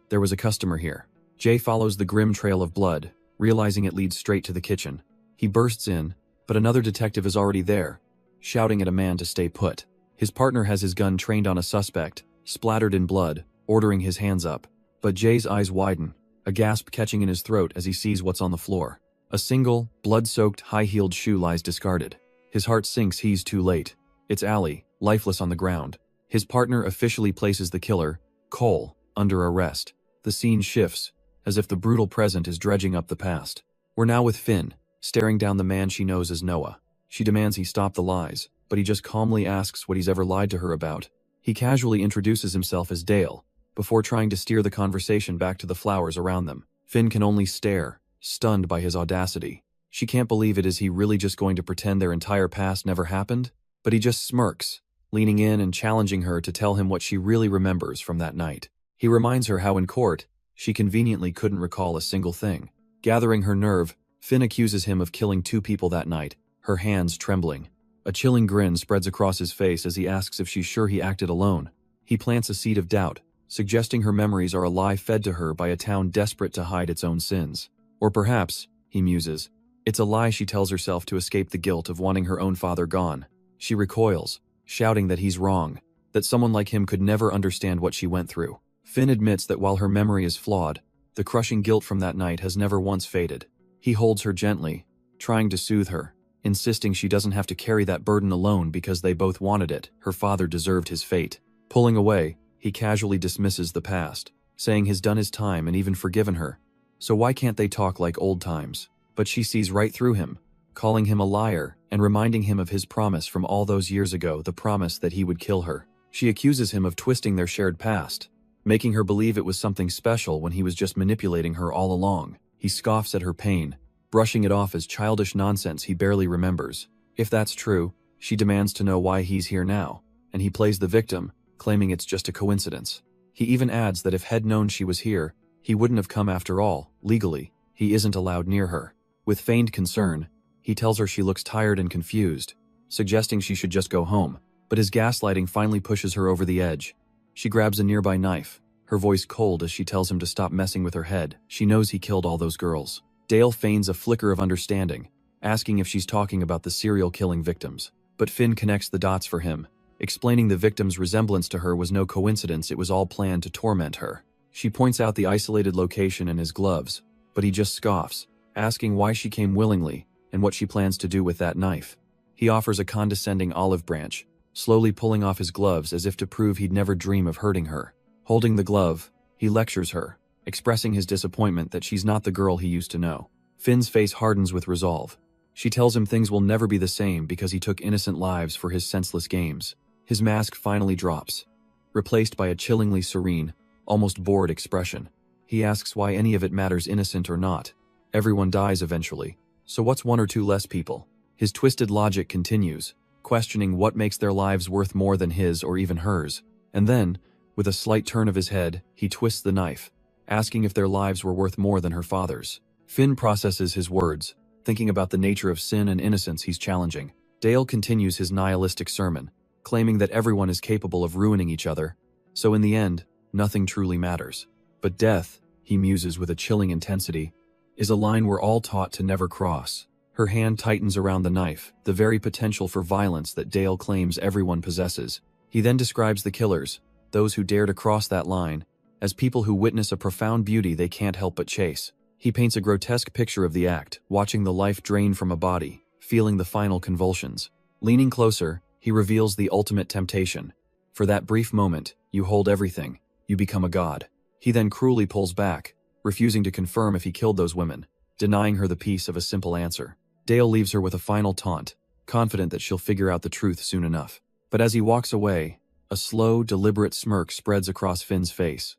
There was a customer here. Jay follows the grim trail of blood, realizing it leads straight to the kitchen. He bursts in, but another detective is already there, shouting at a man to stay put. His partner has his gun trained on a suspect, splattered in blood, ordering his hands up. But Jay's eyes widen, a gasp catching in his throat as he sees what's on the floor. A single, blood-soaked, high-heeled shoe lies discarded. His heart sinks he's too late. It's Allie, lifeless on the ground. His partner officially places the killer, Cole, under arrest. The scene shifts, as if the brutal present is dredging up the past. We're now with Finn, staring down the man she knows as Noah. She demands he stop the lies, but he just calmly asks what he's ever lied to her about. He casually introduces himself as Dale, before trying to steer the conversation back to the flowers around them. Finn can only stare, stunned by his audacity. She can't believe it. Is he really just going to pretend their entire past never happened? But he just smirks, leaning in and challenging her to tell him what she really remembers from that night. He reminds her how in court, she conveniently couldn't recall a single thing. Gathering her nerve, Finn accuses him of killing 2 people that night, her hands trembling. A chilling grin spreads across his face as he asks if she's sure he acted alone. He plants a seed of doubt, suggesting her memories are a lie fed to her by a town desperate to hide its own sins. Or perhaps, he muses, it's a lie she tells herself to escape the guilt of wanting her own father gone. She recoils, shouting that he's wrong, that someone like him could never understand what she went through. Finn admits that while her memory is flawed, the crushing guilt from that night has never once faded. He holds her gently, trying to soothe her, insisting she doesn't have to carry that burden alone because they both wanted it. Her father deserved his fate. Pulling away, he casually dismisses the past, saying he's done his time and even forgiven her. So why can't they talk like old times? But she sees right through him, calling him a liar and reminding him of his promise from all those years ago, the promise that he would kill her. She accuses him of twisting their shared past, making her believe it was something special when he was just manipulating her all along. He scoffs at her pain, brushing it off as childish nonsense he barely remembers. If that's true, she demands to know why he's here now, and he plays the victim, claiming it's just a coincidence. He even adds that if had known she was here, he wouldn't have come after all. Legally, he isn't allowed near her. With feigned concern, he tells her she looks tired and confused, suggesting she should just go home. But his gaslighting finally pushes her over the edge. She grabs a nearby knife, her voice cold as she tells him to stop messing with her head. She knows he killed all those girls. Dale feigns a flicker of understanding, asking if she's talking about the serial killing victims. But Finn connects the dots for him, explaining the victim's resemblance to her was no coincidence, it was all planned to torment her. She points out the isolated location and his gloves, but he just scoffs, asking why she came willingly and what she plans to do with that knife. He offers a condescending olive branch, slowly pulling off his gloves as if to prove he'd never dream of hurting her. Holding the glove, he lectures her, expressing his disappointment that she's not the girl he used to know. Finn's face hardens with resolve. She tells him things will never be the same because he took innocent lives for his senseless games. His mask finally drops, replaced by a chillingly serene, almost bored expression. He asks why any of it matters, innocent or not. Everyone dies eventually. So what's one or two less people? His twisted logic continues, questioning what makes their lives worth more than his or even hers. And then, with a slight turn of his head, he twists the knife, asking if their lives were worth more than her father's. Finn processes his words, thinking about the nature of sin and innocence he's challenging. Dale continues his nihilistic sermon, claiming that everyone is capable of ruining each other, so in the end, nothing truly matters. But death, he muses with a chilling intensity, is a line we're all taught to never cross. Her hand tightens around the knife, the very potential for violence that Dale claims everyone possesses. He then describes the killers, those who dare to cross that line, as people who witness a profound beauty they can't help but chase. He paints a grotesque picture of the act, watching the life drain from a body, feeling the final convulsions. Leaning closer, he reveals the ultimate temptation. For that brief moment, you hold everything, you become a god. He then cruelly pulls back, refusing to confirm if he killed those women, denying her the peace of a simple answer. Dale leaves her with a final taunt, confident that she'll figure out the truth soon enough. But as he walks away, a slow, deliberate smirk spreads across Finn's face.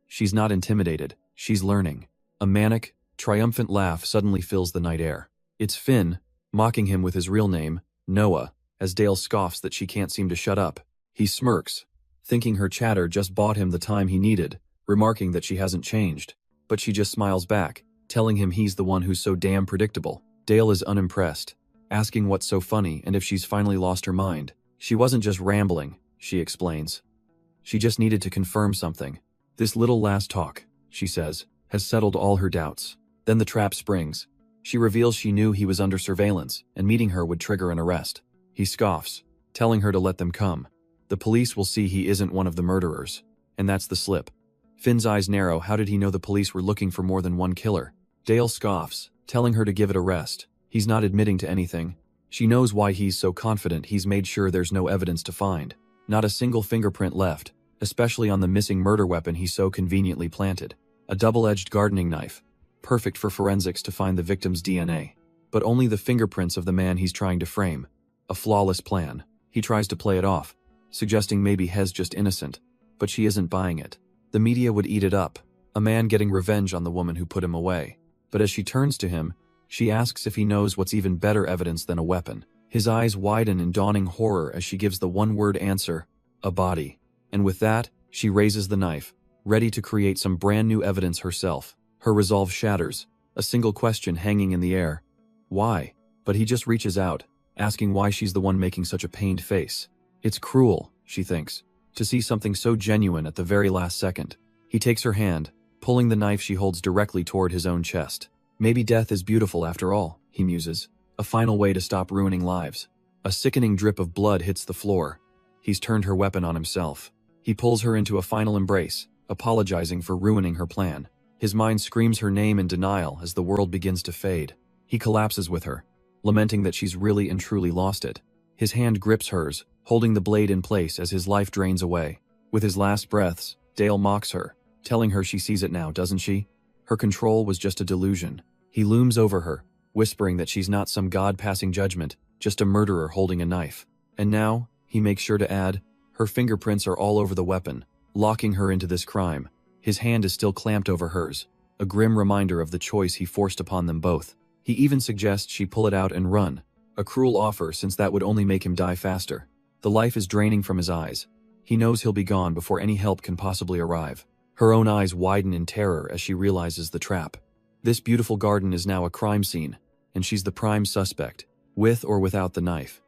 She's not intimidated, she's learning. A manic, triumphant laugh suddenly fills the night air. It's Finn, mocking him with his real name, Noah, as Dale scoffs that she can't seem to shut up. He smirks, thinking her chatter just bought him the time he needed, remarking that she hasn't changed. But she just smiles back, telling him he's the one who's so damn predictable. Dale is unimpressed, asking what's so funny and if she's finally lost her mind. She wasn't just rambling, she explains. She just needed to confirm something. This little last talk, she says, has settled all her doubts. Then the trap springs. She reveals she knew he was under surveillance, and meeting her would trigger an arrest. He scoffs, telling her to let them come. The police will see he isn't one of the murderers. And that's the slip. Finn's eyes narrow. How did he know the police were looking for more than one killer? Dale scoffs, telling her to give it a rest. He's not admitting to anything. She knows why he's so confident. He's made sure there's no evidence to find. Not a single fingerprint left, especially on the missing murder weapon he so conveniently planted. A double-edged gardening knife, perfect for forensics to find the victim's DNA. But only the fingerprints of the man he's trying to frame. A flawless plan. He tries to play it off, suggesting maybe Hez just innocent, but she isn't buying it. The media would eat it up, a man getting revenge on the woman who put him away. But as she turns to him, she asks if he knows what's even better evidence than a weapon. His eyes widen in dawning horror as she gives the one-word answer, a body. And with that, she raises the knife, ready to create some brand new evidence herself. Her resolve shatters, a single question hanging in the air. Why? But he just reaches out, asking why she's the one making such a pained face. It's cruel, she thinks, to see something so genuine at the very last second. He takes her hand, pulling the knife she holds directly toward his own chest. Maybe death is beautiful after all, he muses. A final way to stop ruining lives. A sickening drip of blood hits the floor. He's turned her weapon on himself. He pulls her into a final embrace, apologizing for ruining her plan. His mind screams her name in denial as the world begins to fade. He collapses with her, lamenting that she's really and truly lost it. His hand grips hers, holding the blade in place as his life drains away. With his last breaths, Dale mocks her, telling her she sees it now, doesn't she? Her control was just a delusion. He looms over her, whispering that she's not some god passing judgment, just a murderer holding a knife. And now, he makes sure to add, her fingerprints are all over the weapon, locking her into this crime. His hand is still clamped over hers, a grim reminder of the choice he forced upon them both. He even suggests she pull it out and run, a cruel offer since that would only make him die faster. The life is draining from his eyes. He knows he'll be gone before any help can possibly arrive. Her own eyes widen in terror as she realizes the trap. This beautiful garden is now a crime scene, and she's the prime suspect, with or without the knife.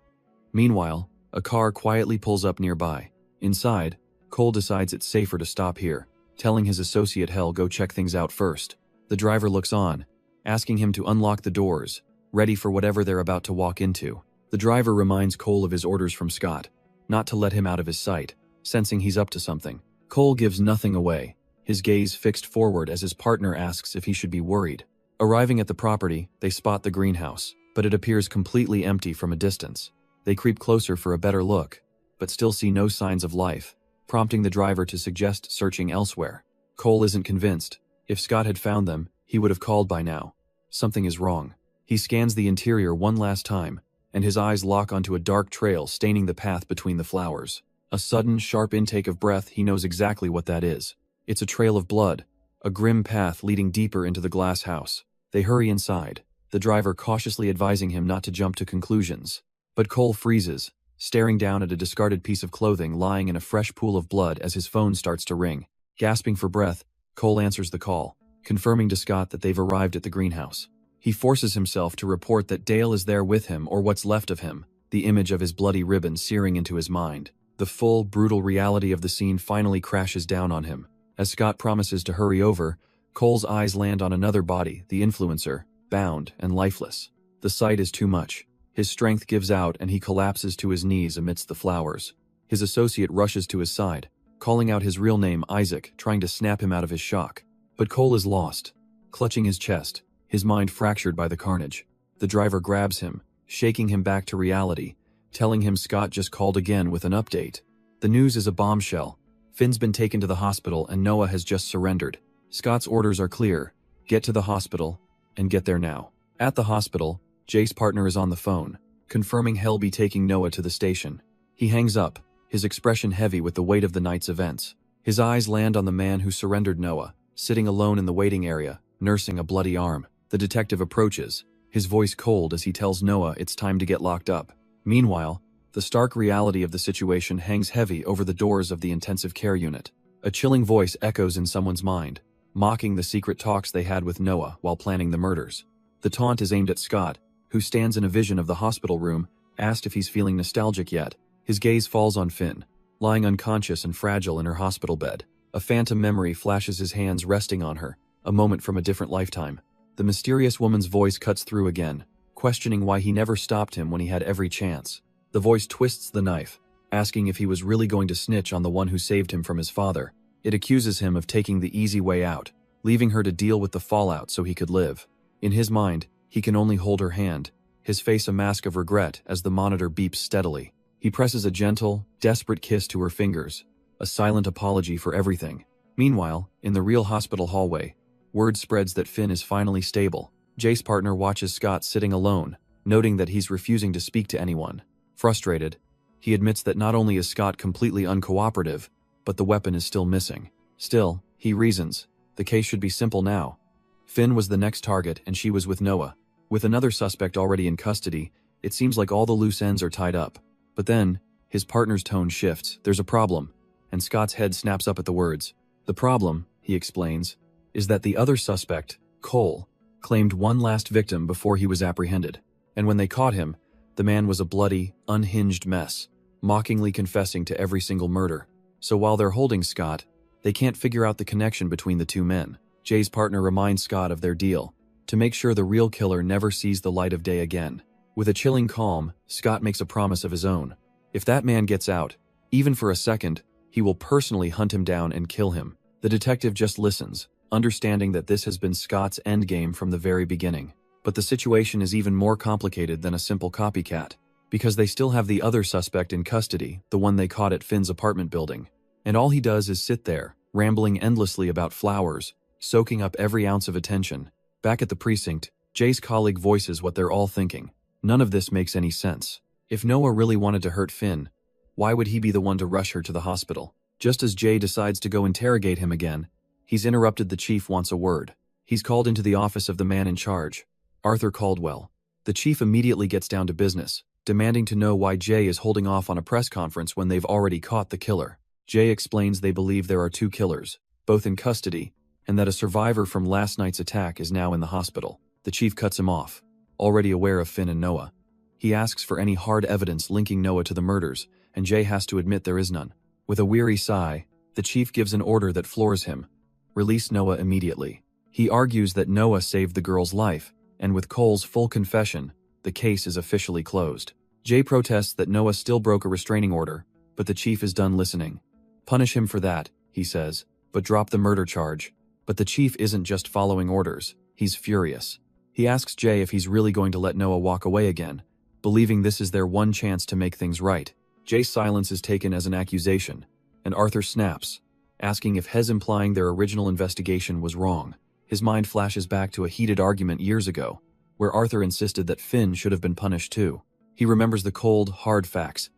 Meanwhile, a car quietly pulls up nearby. Inside, Cole decides it's safer to stop here, telling his associate Hell go check things out first. The driver looks on, asking him to unlock the doors, ready for whatever they're about to walk into. The driver reminds Cole of his orders from Scott, not to let him out of his sight, sensing he's up to something. Cole gives nothing away, his gaze fixed forward as his partner asks if he should be worried. Arriving at the property, they spot the greenhouse, but it appears completely empty from a distance. They creep closer for a better look, but still see no signs of life, prompting the driver to suggest searching elsewhere. Cole isn't convinced. If Scott had found them, he would have called by now. Something is wrong. He scans the interior one last time, and his eyes lock onto a dark trail staining the path between the flowers. A sudden, sharp intake of breath, he knows exactly what that is. It's a trail of blood, a grim path leading deeper into the glass house. They hurry inside, the driver cautiously advising him not to jump to conclusions. But Cole freezes, staring down at a discarded piece of clothing lying in a fresh pool of blood as his phone starts to ring. Gasping for breath, Cole answers the call, confirming to Scott that they've arrived at the greenhouse. He forces himself to report that Dale is there with him or what's left of him, the image of his bloody ribbon searing into his mind. The full, brutal reality of the scene finally crashes down on him. As Scott promises to hurry over, Cole's eyes land on another body, the influencer, bound and lifeless. The sight is too much. His strength gives out and he collapses to his knees amidst the flowers. His associate rushes to his side, calling out his real name, Isaac, trying to snap him out of his shock. But Cole is lost, clutching his chest, his mind fractured by the carnage. The driver grabs him, shaking him back to reality, telling him Scott just called again with an update. The news is a bombshell. Finn's been taken to the hospital and Noah has just surrendered. Scott's orders are clear: get to the hospital, and get there now. At the hospital, Jay's partner is on the phone, confirming he'll be taking Noah to the station. He hangs up, his expression heavy with the weight of the night's events. His eyes land on the man who surrendered Noah, sitting alone in the waiting area, nursing a bloody arm. The detective approaches, his voice cold as he tells Noah it's time to get locked up. Meanwhile, the stark reality of the situation hangs heavy over the doors of the intensive care unit. A chilling voice echoes in someone's mind, mocking the secret talks they had with Noah while planning the murders. The taunt is aimed at Scott, who stands in a vision of the hospital room, asked if he's feeling nostalgic yet. His gaze falls on Finn, lying unconscious and fragile in her hospital bed. A phantom memory flashes his hands resting on her, a moment from a different lifetime. The mysterious woman's voice cuts through again, questioning why he never stopped him when he had every chance. The voice twists the knife, asking if he was really going to snitch on the one who saved him from his father. It accuses him of taking the easy way out, leaving her to deal with the fallout so he could live. In his mind, he can only hold her hand, his face a mask of regret as the monitor beeps steadily. He presses a gentle, desperate kiss to her fingers, a silent apology for everything. Meanwhile, in the real hospital hallway, word spreads that Finn is finally stable. Jay's partner watches Scott sitting alone, noting that he's refusing to speak to anyone. Frustrated, he admits that not only is Scott completely uncooperative, but the weapon is still missing. Still, he reasons, the case should be simple now. Finn was the next target and she was with Noah. With another suspect already in custody, it seems like all the loose ends are tied up. But then, his partner's tone shifts. There's a problem, and Scott's head snaps up at the words. The problem, he explains, is that the other suspect, Cole, claimed one last victim before he was apprehended. And when they caught him, the man was a bloody, unhinged mess, mockingly confessing to every single murder. So while they're holding Scott, they can't figure out the connection between the two men. Jay's partner reminds Scott of their deal, to make sure the real killer never sees the light of day again. With a chilling calm, Scott makes a promise of his own. If that man gets out, even for a second, he will personally hunt him down and kill him. The detective just listens, understanding that this has been Scott's endgame from the very beginning. But the situation is even more complicated than a simple copycat, because they still have the other suspect in custody, the one they caught at Finn's apartment building. And all he does is sit there, rambling endlessly about flowers, soaking up every ounce of attention. Back at the precinct, Jay's colleague voices what they're all thinking. None of this makes any sense. If Noah really wanted to hurt Finn, why would he be the one to rush her to the hospital? Just as Jay decides to go interrogate him again, he's interrupted. The chief wants a word. He's called into the office of the man in charge, Arthur Caldwell. The chief immediately gets down to business, demanding to know why Jay is holding off on a press conference when they've already caught the killer. Jay explains they believe there are two killers, both in custody, and that a survivor from last night's attack is now in the hospital. The chief cuts him off, already aware of Finn and Noah. He asks for any hard evidence linking Noah to the murders, and Jay has to admit there is none. With a weary sigh, the chief gives an order that floors him. Release Noah immediately. He argues that Noah saved the girl's life, and with Cole's full confession, the case is officially closed. Jay protests that Noah still broke a restraining order, but the chief is done listening. Punish him for that, he says, but drop the murder charge. But the chief isn't just following orders, he's furious. He asks Jay if he's really going to let Noah walk away again, believing this is their one chance to make things right. Jay's silence is taken as an accusation, and Arthur snaps, asking if Hez implying their original investigation was wrong. His mind flashes back to a heated argument years ago, where Arthur insisted that Finn should have been punished too. He remembers the cold, hard facts.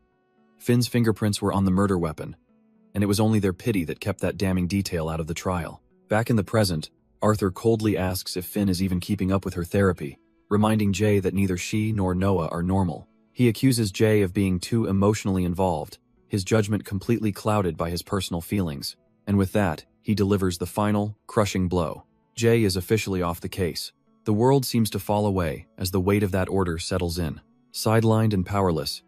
Finn's fingerprints were on the murder weapon, and it was only their pity that kept that damning detail out of the trial. Back in the present, Arthur coldly asks if Finn is even keeping up with her therapy, reminding Jay that neither she nor Noah are normal. He accuses Jay of being too emotionally involved, his judgment completely clouded by his personal feelings. And with that, he delivers the final, crushing blow. Jay is officially off the case. The world seems to fall away as the weight of that order settles in. Sidelined and powerless,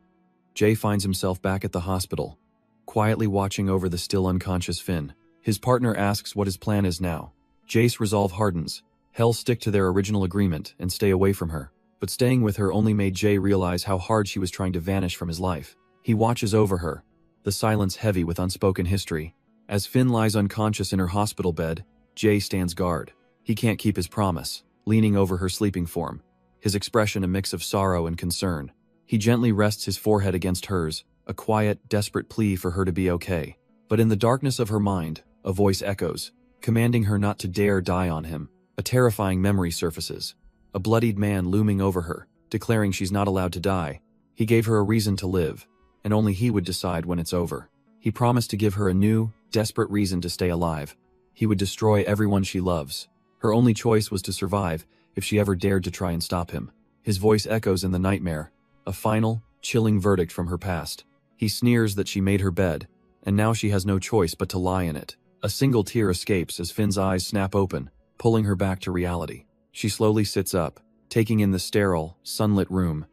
Jay finds himself back at the hospital, quietly watching over the still unconscious Finn. His partner asks what his plan is now. Jay's resolve hardens. He'll stick to their original agreement and stay away from her. But staying with her only made Jay realize how hard she was trying to vanish from his life. He watches over her, the silence heavy with unspoken history. As Finn lies unconscious in her hospital bed, Jay stands guard. He can't keep his promise, leaning over her sleeping form, his expression a mix of sorrow and concern. He gently rests his forehead against hers, a quiet, desperate plea for her to be okay. But in the darkness of her mind, a voice echoes, commanding her not to dare die on him. A terrifying memory surfaces, a bloodied man looming over her, declaring she's not allowed to die. He gave her a reason to live, and only he would decide when it's over. He promised to give her a new, desperate reason to stay alive. He would destroy everyone she loves. Her only choice was to survive if she ever dared to try and stop him. His voice echoes in the nightmare, a final, chilling verdict from her past. He sneers that she made her bed, and now she has no choice but to lie in it. A single tear escapes as Finn's eyes snap open, pulling her back to reality. She slowly sits up, taking in the sterile, sunlit room.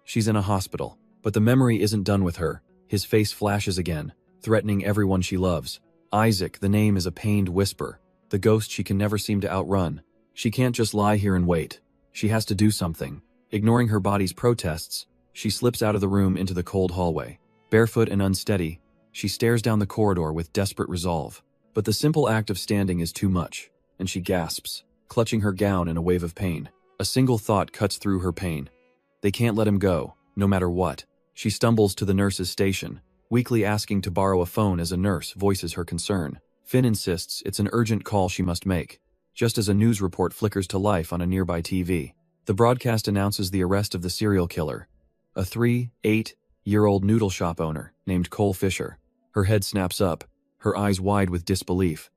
She's in a hospital, but the memory isn't done with her. His face flashes again, threatening everyone she loves. Isaac, the name is a pained whisper, the ghost she can never seem to outrun. She can't just lie here and wait. She has to do something. Ignoring her body's protests, she slips out of the room into the cold hallway. Barefoot and unsteady, she stares down the corridor with desperate resolve. But the simple act of standing is too much, and she gasps, clutching her gown in a wave of pain. A single thought cuts through her pain. They can't let him go, no matter what. She stumbles to the nurse's station, weakly asking to borrow a phone as a nurse voices her concern. Finn insists it's an urgent call she must make, just as a news report flickers to life on a nearby TV. The broadcast announces the arrest of the serial killer, a 8-year-old noodle shop owner named Cole Fisher. Her head snaps up, her eyes wide with disbelief.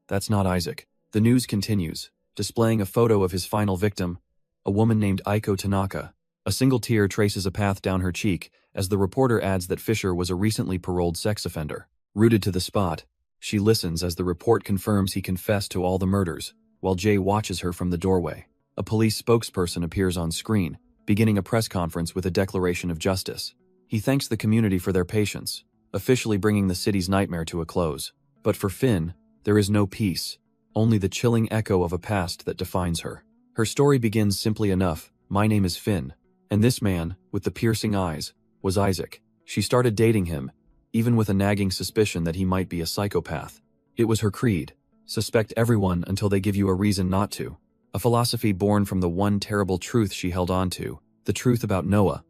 That's not Isaac. The news continues, displaying a photo of his final victim, a woman named Aiko Tanaka. A single tear traces a path down her cheek as the reporter adds that Fisher was a recently paroled sex offender. Rooted to the spot, she listens as the report confirms he confessed to all the murders, while Jay watches her from the doorway. A police spokesperson appears on screen, beginning a press conference with a declaration of justice. He thanks the community for their patience, officially bringing the city's nightmare to a close. But for Finn, there is no peace, only the chilling echo of a past that defines her. Her story begins simply enough: my name is Finn, and this man, with the piercing eyes, was Isaac. She started dating him, even with a nagging suspicion that he might be a psychopath. It was her creed: suspect everyone until they give you a reason not to. A philosophy born from the one terrible truth she held on to, the truth about Noah,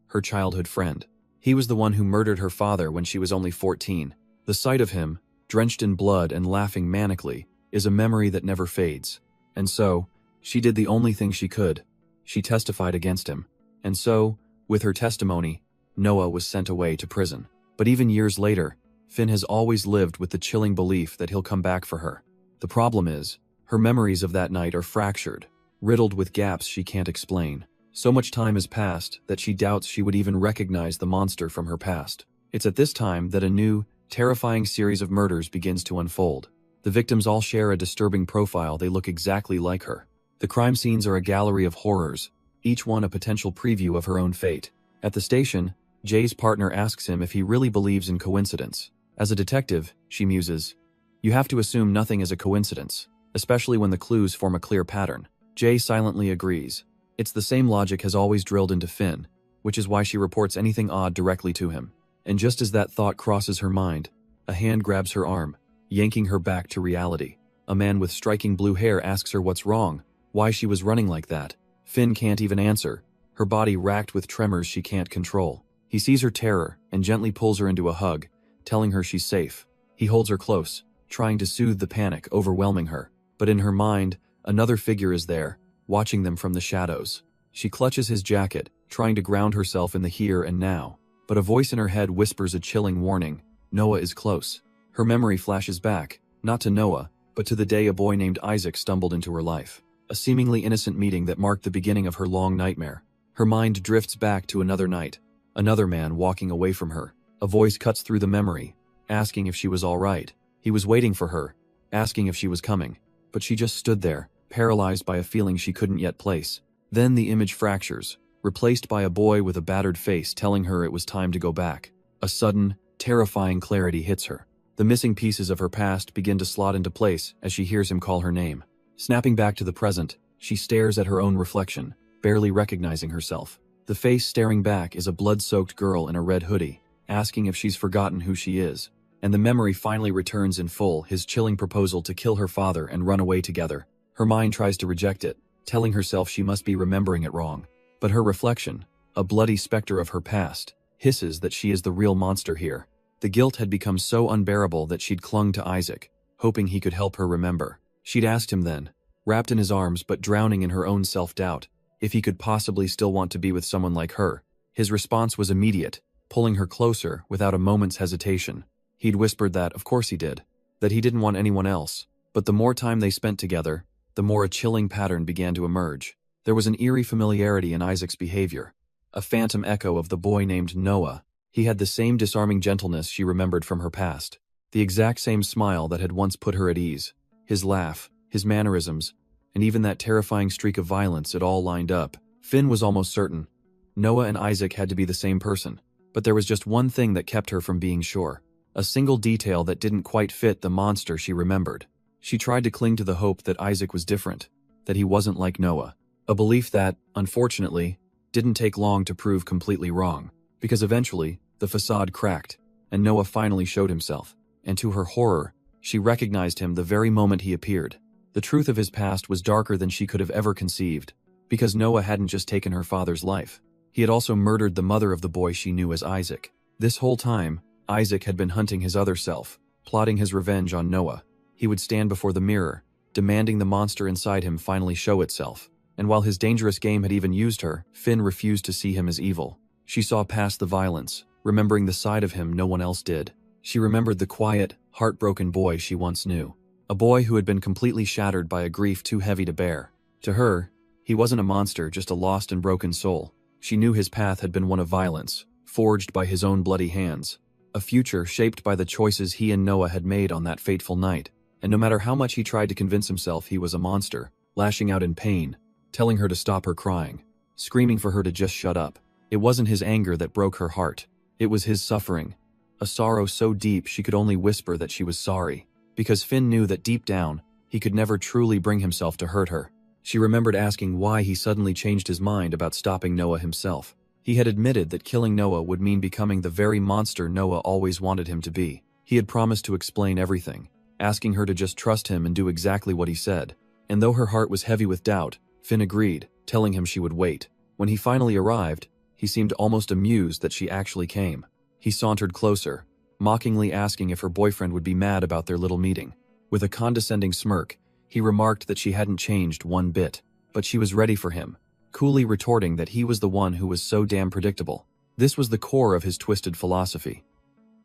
her childhood friend. He was the one who murdered her father when she was only 14. The sight of him, drenched in blood and laughing manically, is a memory that never fades. And so, she did the only thing she could. She testified against him. And so, with her testimony, Noah was sent away to prison. But even years later, Finn has always lived with the chilling belief that he'll come back for her. The problem is, her memories of that night are fractured, riddled with gaps she can't explain. So much time has passed that she doubts she would even recognize the monster from her past. It's at this time that a new, terrifying series of murders begins to unfold. The victims all share a disturbing profile. They look exactly like her. The crime scenes are a gallery of horrors, each one a potential preview of her own fate. At the station, Jay's partner asks him if he really believes in coincidence. As a detective, she muses, "You have to assume nothing is a coincidence, especially when the clues form a clear pattern." Jay silently agrees. It's the same logic has always drilled into Finn, which is why she reports anything odd directly to him. And just as that thought crosses her mind, a hand grabs her arm, yanking her back to reality. A man with striking blue hair asks her what's wrong, why she was running like that. Finn can't even answer, her body racked with tremors she can't control. He sees her terror and gently pulls her into a hug, telling her she's safe. He holds her close, trying to soothe the panic overwhelming her. But in her mind, another figure is there, watching them from the shadows. She clutches his jacket, trying to ground herself in the here and now. But a voice in her head whispers a chilling warning: Noah is close. Her memory flashes back, not to Noah, but to the day a boy named Isaac stumbled into her life. a seemingly innocent meeting that marked the beginning of her long nightmare. Her mind drifts back to another night, another man walking away from her. A voice cuts through the memory, asking if she was all right. He was waiting for her, asking if she was coming, but she just stood there, paralyzed by a feeling she couldn't yet place. Then the image fractures, replaced by a boy with a battered face telling her it was time to go back. A sudden, terrifying clarity hits her. The missing pieces of her past begin to slot into place as she hears him call her name. Snapping back to the present, she stares at her own reflection, barely recognizing herself. The face staring back is a blood-soaked girl in a red hoodie, asking if she's forgotten who she is. And the memory finally returns in full, his chilling proposal to kill her father and run away together. Her mind tries to reject it, telling herself she must be remembering it wrong. But her reflection, a bloody specter of her past, hisses that she is the real monster here. The guilt had become so unbearable that she'd clung to Isaac, hoping he could help her remember. She'd asked him then, wrapped in his arms but drowning in her own self-doubt, if he could possibly still want to be with someone like her. His response was immediate, pulling her closer without a moment's hesitation. He'd whispered that, of course he did, that he didn't want anyone else. But the more time they spent together, the more a chilling pattern began to emerge. There was an eerie familiarity in Isaac's behavior, a phantom echo of the boy named Noah. He had the same disarming gentleness she remembered from her past, the exact same smile that had once put her at ease. His laugh, his mannerisms, and even that terrifying streak of violence, it all lined up. Finn was almost certain. Noah and Isaac had to be the same person. But there was just one thing that kept her from being sure. A single detail that didn't quite fit the monster she remembered. She tried to cling to the hope that Isaac was different, that he wasn't like Noah. A belief that, unfortunately, didn't take long to prove completely wrong. Because eventually, the facade cracked, and Noah finally showed himself. And to her horror, she recognized him the very moment he appeared. The truth of his past was darker than she could have ever conceived, because Noah hadn't just taken her father's life. He had also murdered the mother of the boy she knew as Isaac. This whole time, Isaac had been hunting his other self, plotting his revenge on Noah. He would stand before the mirror, demanding the monster inside him finally show itself. And while his dangerous game had even used her, Finn refused to see him as evil. She saw past the violence, remembering the side of him no one else did. She remembered the quiet, heartbroken boy she once knew. A boy who had been completely shattered by a grief too heavy to bear. To her, he wasn't a monster, just a lost and broken soul. She knew his path had been one of violence, forged by his own bloody hands. A future shaped by the choices he and Noah had made on that fateful night. And no matter how much he tried to convince himself he was a monster, lashing out in pain, telling her to stop her crying, screaming for her to just shut up, it wasn't his anger that broke her heart. It was his suffering. A sorrow so deep she could only whisper that she was sorry. Because Finn knew that deep down, he could never truly bring himself to hurt her. She remembered asking why he suddenly changed his mind about stopping Noah himself. He had admitted that killing Noah would mean becoming the very monster Noah always wanted him to be. He had promised to explain everything, asking her to just trust him and do exactly what he said. And though her heart was heavy with doubt, Finn agreed, telling him she would wait. When he finally arrived, he seemed almost amused that she actually came. He sauntered closer, mockingly asking if her boyfriend would be mad about their little meeting. With a condescending smirk, he remarked that she hadn't changed one bit, but she was ready for him, coolly retorting that he was the one who was so damn predictable. This was the core of his twisted philosophy.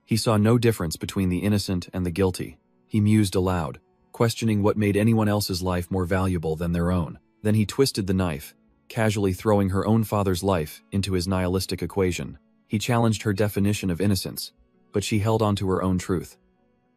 He saw no difference between the innocent and the guilty. He mused aloud, questioning what made anyone else's life more valuable than their own. Then he twisted the knife, casually throwing her own father's life into his nihilistic equation. He challenged her definition of innocence, but she held on to her own truth.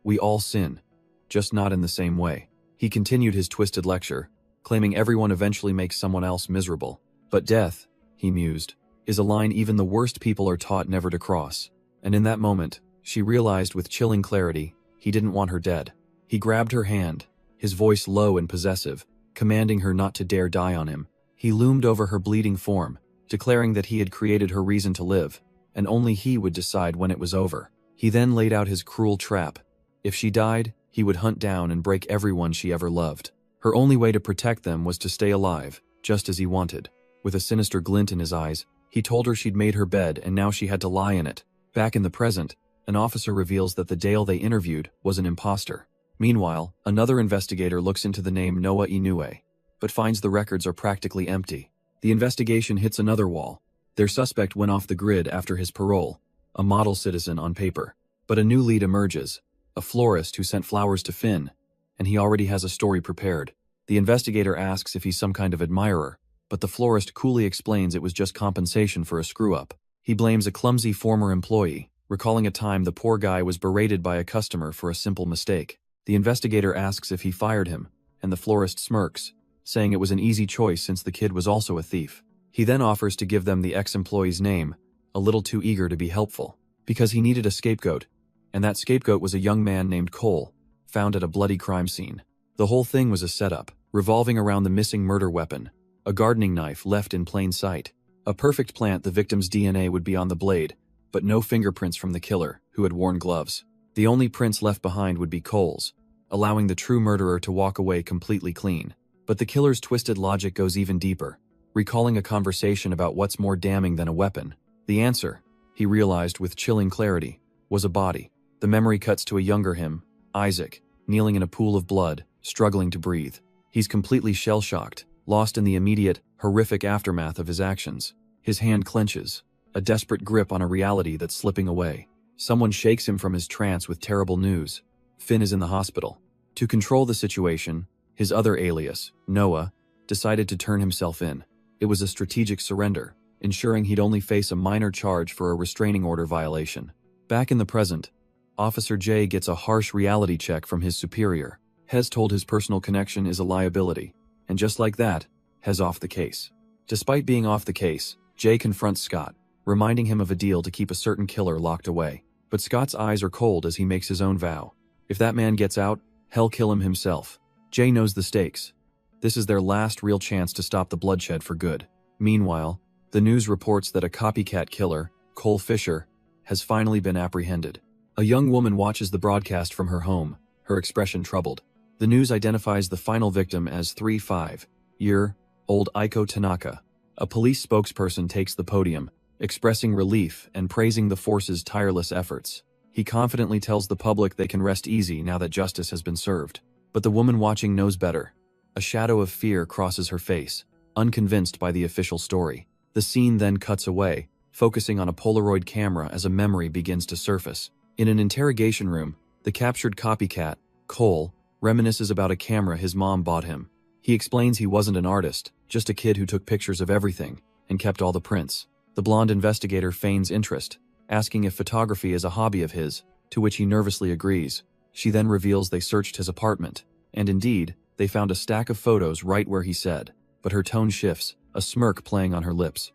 We all sin, just not in the same way. He continued his twisted lecture, claiming everyone eventually makes someone else miserable. But death, he mused, is a line even the worst people are taught never to cross. And in that moment, she realized with chilling clarity, he didn't want her dead. He grabbed her hand, his voice low and possessive, commanding her not to dare die on him. He loomed over her bleeding form, declaring that he had created her reason to live, and only he would decide when it was over. He then laid out his cruel trap. If she died, he would hunt down and break everyone she ever loved. Her only way to protect them was to stay alive, just as he wanted. With a sinister glint in his eyes, he told her she'd made her bed and now she had to lie in it. Back in the present, an officer reveals that the Dale they interviewed was an imposter. Meanwhile, another investigator looks into the name Noah Inoue, but finds the records are practically empty. The investigation hits another wall. Their suspect went off the grid after his parole, a model citizen on paper. But a new lead emerges, a florist who sent flowers to Finn, and he already has a story prepared. The The investigator asks if he's some kind of admirer, but the florist coolly explains it was just compensation for a screw-up. He blames a clumsy former employee, recalling a time the poor guy was berated by a customer for a simple mistake. The investigator asks if he fired him, and the florist smirks, saying it was an easy choice since the kid was also a thief. He then offers to give them the ex-employee's name, a little too eager to be helpful, because he needed a scapegoat, and that scapegoat was a young man named Cole, found at a bloody crime scene. The whole thing was a setup, revolving around the missing murder weapon, a gardening knife left in plain sight. A perfect plant, the victim's DNA would be on the blade, but no fingerprints from the killer, who had worn gloves. The only prints left behind would be Cole's, allowing the true murderer to walk away completely clean. But the killer's twisted logic goes even deeper, recalling a conversation about what's more damning than a weapon. The answer, he realized with chilling clarity, was a body. The memory cuts to a younger him, Isaac, kneeling in a pool of blood, struggling to breathe. He's completely shell-shocked, lost in the immediate, horrific aftermath of his actions. His hand clenches, a desperate grip on a reality that's slipping away. Someone shakes him from his trance with terrible news. Finn is in the hospital. To control the situation, his other alias, Noah, decided to turn himself in. It was a strategic surrender, ensuring he'd only face a minor charge for a restraining order violation. Back in the present, Officer J gets a harsh reality check from his superior. Hez told his personal connection is a liability, and just like that, Hez off the case. Despite being off the case, Jay confronts Scott, reminding him of a deal to keep a certain killer locked away. But Scott's eyes are cold as he makes his own vow. If that man gets out, he'll kill him himself. Jay knows the stakes. This is their last real chance to stop the bloodshed for good. Meanwhile, the news reports that a copycat killer, Cole Fisher, has finally been apprehended. A young woman watches the broadcast from her home, her expression troubled. The news identifies the final victim as 35-year-old Aiko Tanaka. A police spokesperson takes the podium, expressing relief and praising the force's tireless efforts. He confidently tells the public they can rest easy now that justice has been served. But the woman watching knows better. A shadow of fear crosses her face, unconvinced by the official story. The scene then cuts away, focusing on a Polaroid camera as a memory begins to surface. In an interrogation room, the captured copycat, Cole, reminisces about a camera his mom bought him. He explains he wasn't an artist, just a kid who took pictures of everything and kept all the prints. The blonde investigator feigns interest, asking if photography is a hobby of his, to which he nervously agrees. She then reveals they searched his apartment, and indeed, they found a stack of photos right where he said, but her tone shifts, a smirk playing on her lips.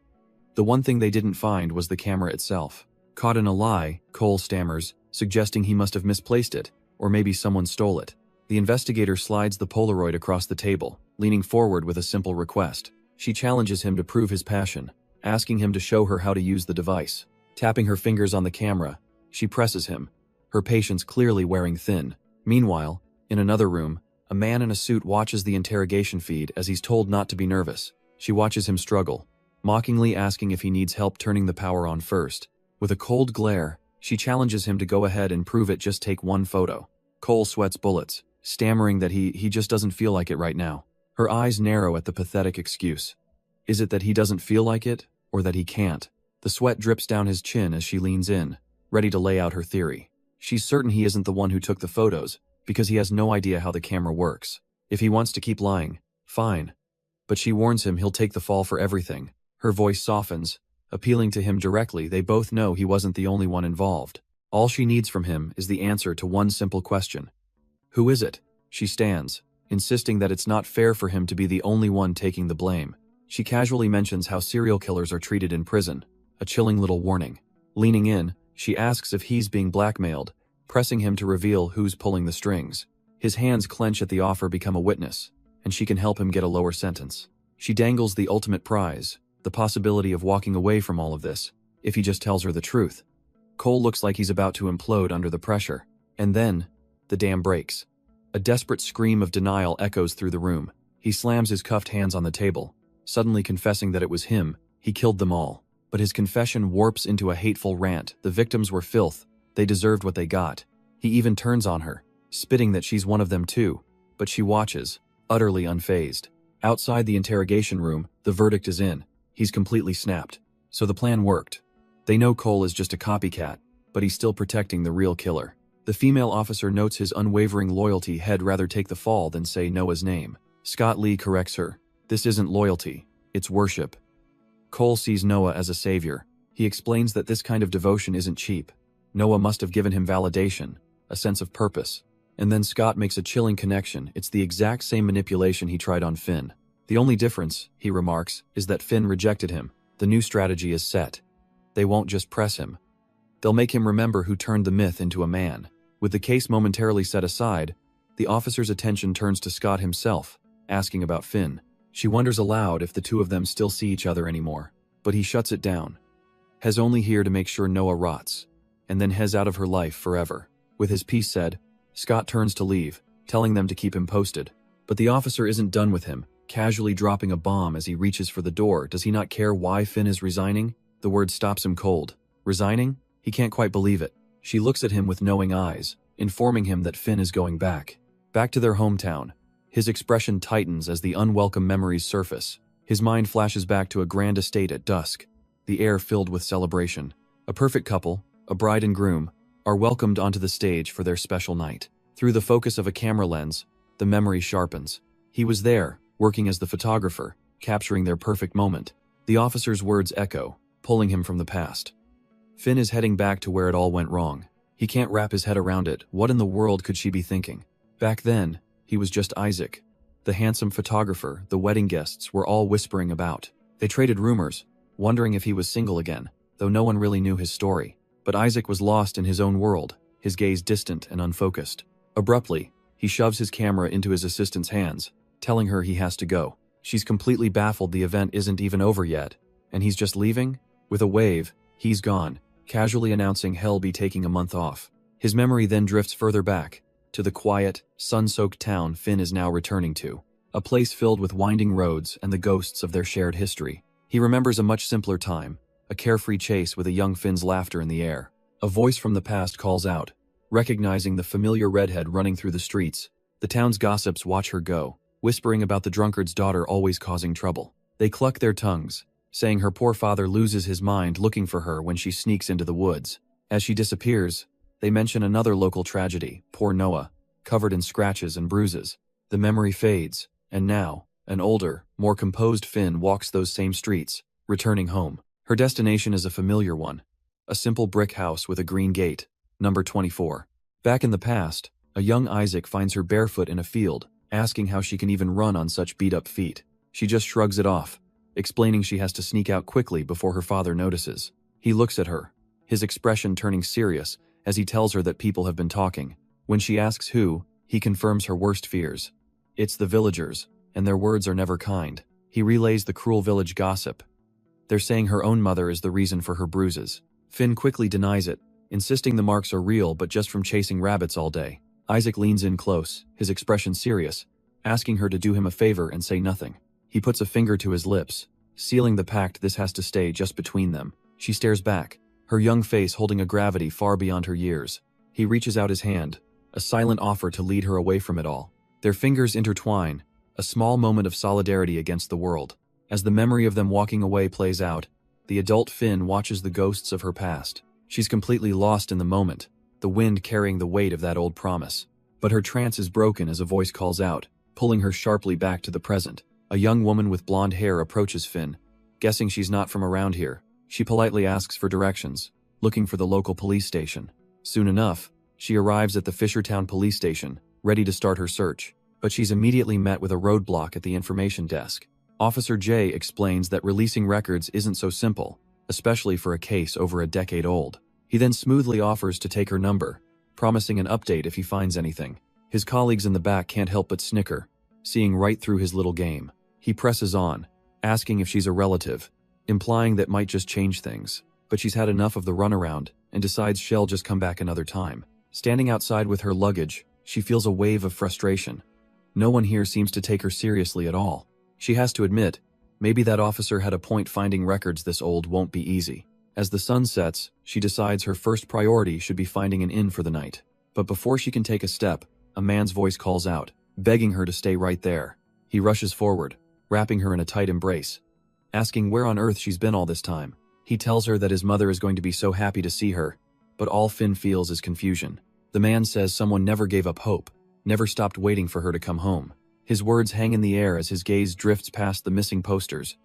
The one thing they didn't find was the camera itself. Caught in a lie, Cole stammers, suggesting he must have misplaced it, or maybe someone stole it. The investigator slides the Polaroid across the table, leaning forward with a simple request. She challenges him to prove his passion, asking him to show her how to use the device. Tapping her fingers on the camera, she presses him, her patience clearly wearing thin. Meanwhile, in another room, a man in a suit watches the interrogation feed as he's told not to be nervous. She watches him struggle, mockingly asking if he needs help turning the power on first. With a cold glare, she challenges him to go ahead and prove it, just take one photo. Cole sweats bullets, stammering that he just doesn't feel like it right now. Her eyes narrow at the pathetic excuse. Is it that he doesn't feel like it, or that he can't? The sweat drips down his chin as she leans in, ready to lay out her theory. She's certain he isn't the one who took the photos, because he has no idea how the camera works. If he wants to keep lying, fine. But she warns him he'll take the fall for everything. Her voice softens, appealing to him directly. They both know he wasn't the only one involved. All she needs from him is the answer to one simple question. Who is it? She stands, insisting that it's not fair for him to be the only one taking the blame. She casually mentions how serial killers are treated in prison, a chilling little warning. Leaning in, she asks if he's being blackmailed, pressing him to reveal who's pulling the strings. His hands clench at the offer become a witness, and she can help him get a lower sentence. She dangles the ultimate prize, the possibility of walking away from all of this, if he just tells her the truth. Cole looks like he's about to implode under the pressure, and then, the dam breaks. A desperate scream of denial echoes through the room. He slams his cuffed hands on the table, suddenly confessing that it was him. He killed them all. But his confession warps into a hateful rant. The victims were filth. They deserved what they got. He even turns on her, spitting that she's one of them too. But she watches, utterly unfazed. Outside the interrogation room, the verdict is in. He's completely snapped. So the plan worked. They know Cole is just a copycat, but he's still protecting the real killer. The female officer notes his unwavering loyalty. He'd rather take the fall than say Noah's name. Scott Lee corrects her. This isn't loyalty, it's worship. Cole sees Noah as a savior. He explains that this kind of devotion isn't cheap. Noah must have given him validation, a sense of purpose. And then Scott makes a chilling connection. It's the exact same manipulation he tried on Finn. The only difference, he remarks, is that Finn rejected him. The new strategy is set. They won't just press him. They'll make him remember who turned the myth into a man. With the case momentarily set aside, the officer's attention turns to Scott himself, asking about Finn. She wonders aloud if the two of them still see each other anymore, but he shuts it down. Hes only here to make sure Noah rots, and then Hes out of her life forever. With his piece said, Scott turns to leave, telling them to keep him posted. But the officer isn't done with him, casually dropping a bomb as he reaches for the door. Does he not care why Finn is resigning? The word stops him cold. Resigning? He can't quite believe it. She looks at him with knowing eyes, informing him that Finn is going back. Back to their hometown. His expression tightens as the unwelcome memories surface. His mind flashes back to a grand estate at dusk, the air filled with celebration. A perfect couple, a bride and groom, are welcomed onto the stage for their special night. Through the focus of a camera lens, the memory sharpens. He was there, working as the photographer, capturing their perfect moment. The officer's words echo, pulling him from the past. Finn is heading back to where it all went wrong. He can't wrap his head around it. What in the world could she be thinking? Back then, he was just Isaac. The handsome photographer the wedding guests were all whispering about. They traded rumors, wondering if he was single again, though no one really knew his story. But Isaac was lost in his own world, his gaze distant and unfocused. Abruptly, he shoves his camera into his assistant's hands, telling her he has to go. She's completely baffled. The event isn't even over yet, and he's just leaving? With a wave, he's gone, casually announcing he'll be taking a month off. His memory then drifts further back, to the quiet, sun-soaked town Finn is now returning to, a place filled with winding roads and the ghosts of their shared history. He remembers a much simpler time, a carefree chase with a young Finn's laughter in the air. A voice from the past calls out, recognizing the familiar redhead running through the streets. The town's gossips watch her go, whispering about the drunkard's daughter always causing trouble. They cluck their tongues, saying her poor father loses his mind looking for her when she sneaks into the woods. As she disappears, they mention another local tragedy, poor Noah, covered in scratches and bruises. The memory fades, and now, an older, more composed Finn walks those same streets, returning home. Her destination is a familiar one, a simple brick house with a green gate, number 24. Back in the past, a young Isaac finds her barefoot in a field, asking how she can even run on such beat-up feet. She just shrugs it off, explaining she has to sneak out quickly before her father notices. He looks at her, his expression turning serious as he tells her that people have been talking. When she asks who, he confirms her worst fears. It's the villagers, and their words are never kind. He relays the cruel village gossip. They're saying her own mother is the reason for her bruises. Finn quickly denies it, insisting the marks are real but just from chasing rabbits all day. Isaac leans in close, his expression serious, asking her to do him a favor and say nothing. He puts a finger to his lips, sealing the pact this has to stay just between them. She stares back, her young face holding a gravity far beyond her years. He reaches out his hand, a silent offer to lead her away from it all. Their fingers intertwine, a small moment of solidarity against the world. As the memory of them walking away plays out, the adult Finn watches the ghosts of her past. She's completely lost in the moment, the wind carrying the weight of that old promise. But her trance is broken as a voice calls out, pulling her sharply back to the present. A young woman with blonde hair approaches Finn. Guessing she's not from around here, she politely asks for directions, looking for the local police station. Soon enough, she arrives at the Fishertown police station, ready to start her search. But she's immediately met with a roadblock at the information desk. Officer J explains that releasing records isn't so simple, especially for a case over a decade old. He then smoothly offers to take her number, promising an update if he finds anything. His colleagues in the back can't help but snicker, seeing right through his little game. He presses on, asking if she's a relative, implying that might just change things. But she's had enough of the runaround and decides she'll just come back another time. Standing outside with her luggage, she feels a wave of frustration. No one here seems to take her seriously at all. She has to admit, maybe that officer had a point. Finding records this old won't be easy. As the sun sets, she decides her first priority should be finding an inn for the night. But before she can take a step, a man's voice calls out, begging her to stay right there. He rushes forward, wrapping her in a tight embrace, asking where on earth she's been all this time. He tells her that his mother is going to be so happy to see her, but all Finn feels is confusion. The man says someone never gave up hope, never stopped waiting for her to come home. His words hang in the air as his gaze drifts past the missing posters.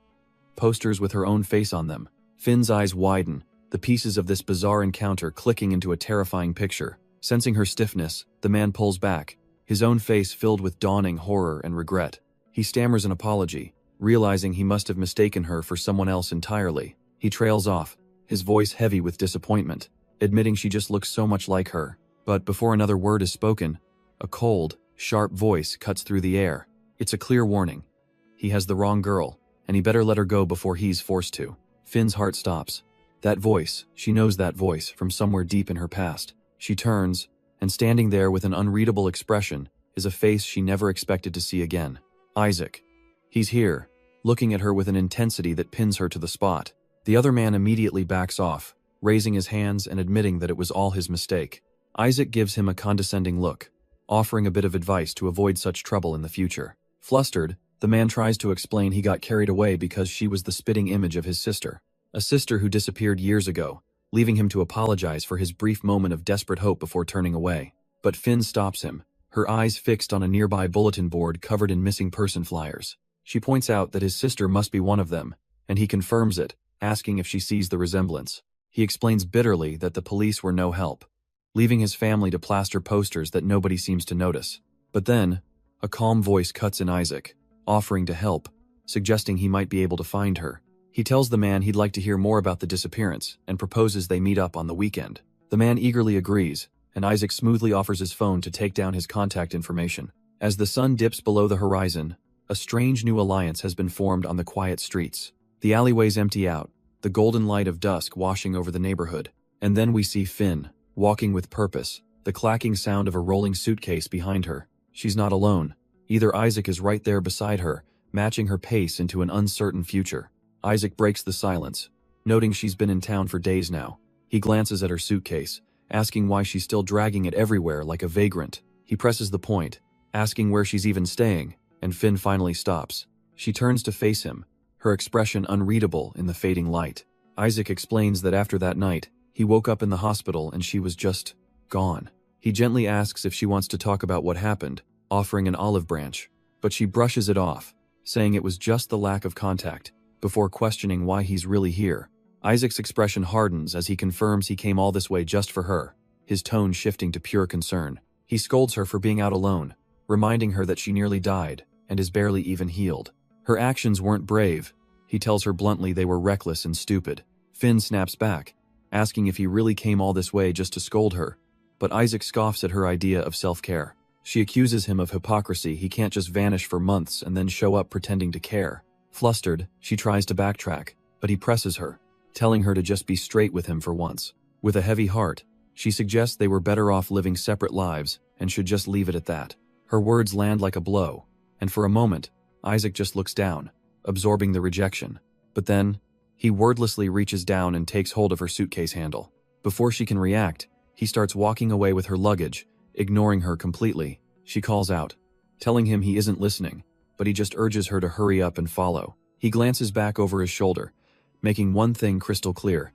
Posters with her own face on them. Finn's eyes widen, the pieces of this bizarre encounter clicking into a terrifying picture. Sensing her stiffness, the man pulls back, his own face filled with dawning horror and regret. He stammers an apology, realizing he must have mistaken her for someone else entirely. He trails off, his voice heavy with disappointment, admitting she just looks so much like her. But before another word is spoken, a cold, sharp voice cuts through the air. It's a clear warning. He has the wrong girl, and he better let her go before he's forced to. Finn's heart stops. That voice, she knows that voice from somewhere deep in her past. She turns, and standing there with an unreadable expression is a face she never expected to see again. Isaac. He's here, looking at her with an intensity that pins her to the spot. The other man immediately backs off, raising his hands and admitting that it was all his mistake. Isaac gives him a condescending look, offering a bit of advice to avoid such trouble in the future. Flustered, the man tries to explain he got carried away because she was the spitting image of his sister. A sister who disappeared years ago, leaving him to apologize for his brief moment of desperate hope before turning away. But Finn stops him, her eyes fixed on a nearby bulletin board covered in missing person flyers. She points out that his sister must be one of them, and he confirms it, asking if she sees the resemblance. He explains bitterly that the police were no help, leaving his family to plaster posters that nobody seems to notice. But then, a calm voice cuts in Isaac, offering to help, suggesting he might be able to find her. He tells the man he'd like to hear more about the disappearance and proposes they meet up on the weekend. The man eagerly agrees, and Isaac smoothly offers his phone to take down his contact information. As the sun dips below the horizon, a strange new alliance has been formed on the quiet streets. The alleyways empty out, the golden light of dusk washing over the neighborhood. And then we see Finn, walking with purpose, the clacking sound of a rolling suitcase behind her. She's not alone. Either Isaac is right there beside her, matching her pace into an uncertain future. Isaac breaks the silence, noting she's been in town for days now. He glances at her suitcase, asking why she's still dragging it everywhere like a vagrant. He presses the point, asking where she's even staying, and Finn finally stops. She turns to face him, her expression unreadable in the fading light. Isaac explains that after that night, he woke up in the hospital and she was just gone. He gently asks if she wants to talk about what happened, offering an olive branch, but she brushes it off, saying it was just the lack of contact, before questioning why he's really here. Isaac's expression hardens as he confirms he came all this way just for her, his tone shifting to pure concern. He scolds her for being out alone, reminding her that she nearly died and is barely even healed. Her actions weren't brave. He tells her bluntly they were reckless and stupid. Finn snaps back, asking if he really came all this way just to scold her, but Isaac scoffs at her idea of self-care. She accuses him of hypocrisy. He can't just vanish for months and then show up pretending to care. Flustered, she tries to backtrack, but he presses her, telling her to just be straight with him for once. With a heavy heart, she suggests they were better off living separate lives and should just leave it at that. Her words land like a blow, and for a moment, Isaac just looks down, absorbing the rejection. But then, he wordlessly reaches down and takes hold of her suitcase handle. Before she can react, he starts walking away with her luggage, ignoring her completely. She calls out, telling him he isn't listening, but he just urges her to hurry up and follow. He glances back over his shoulder, making one thing crystal clear.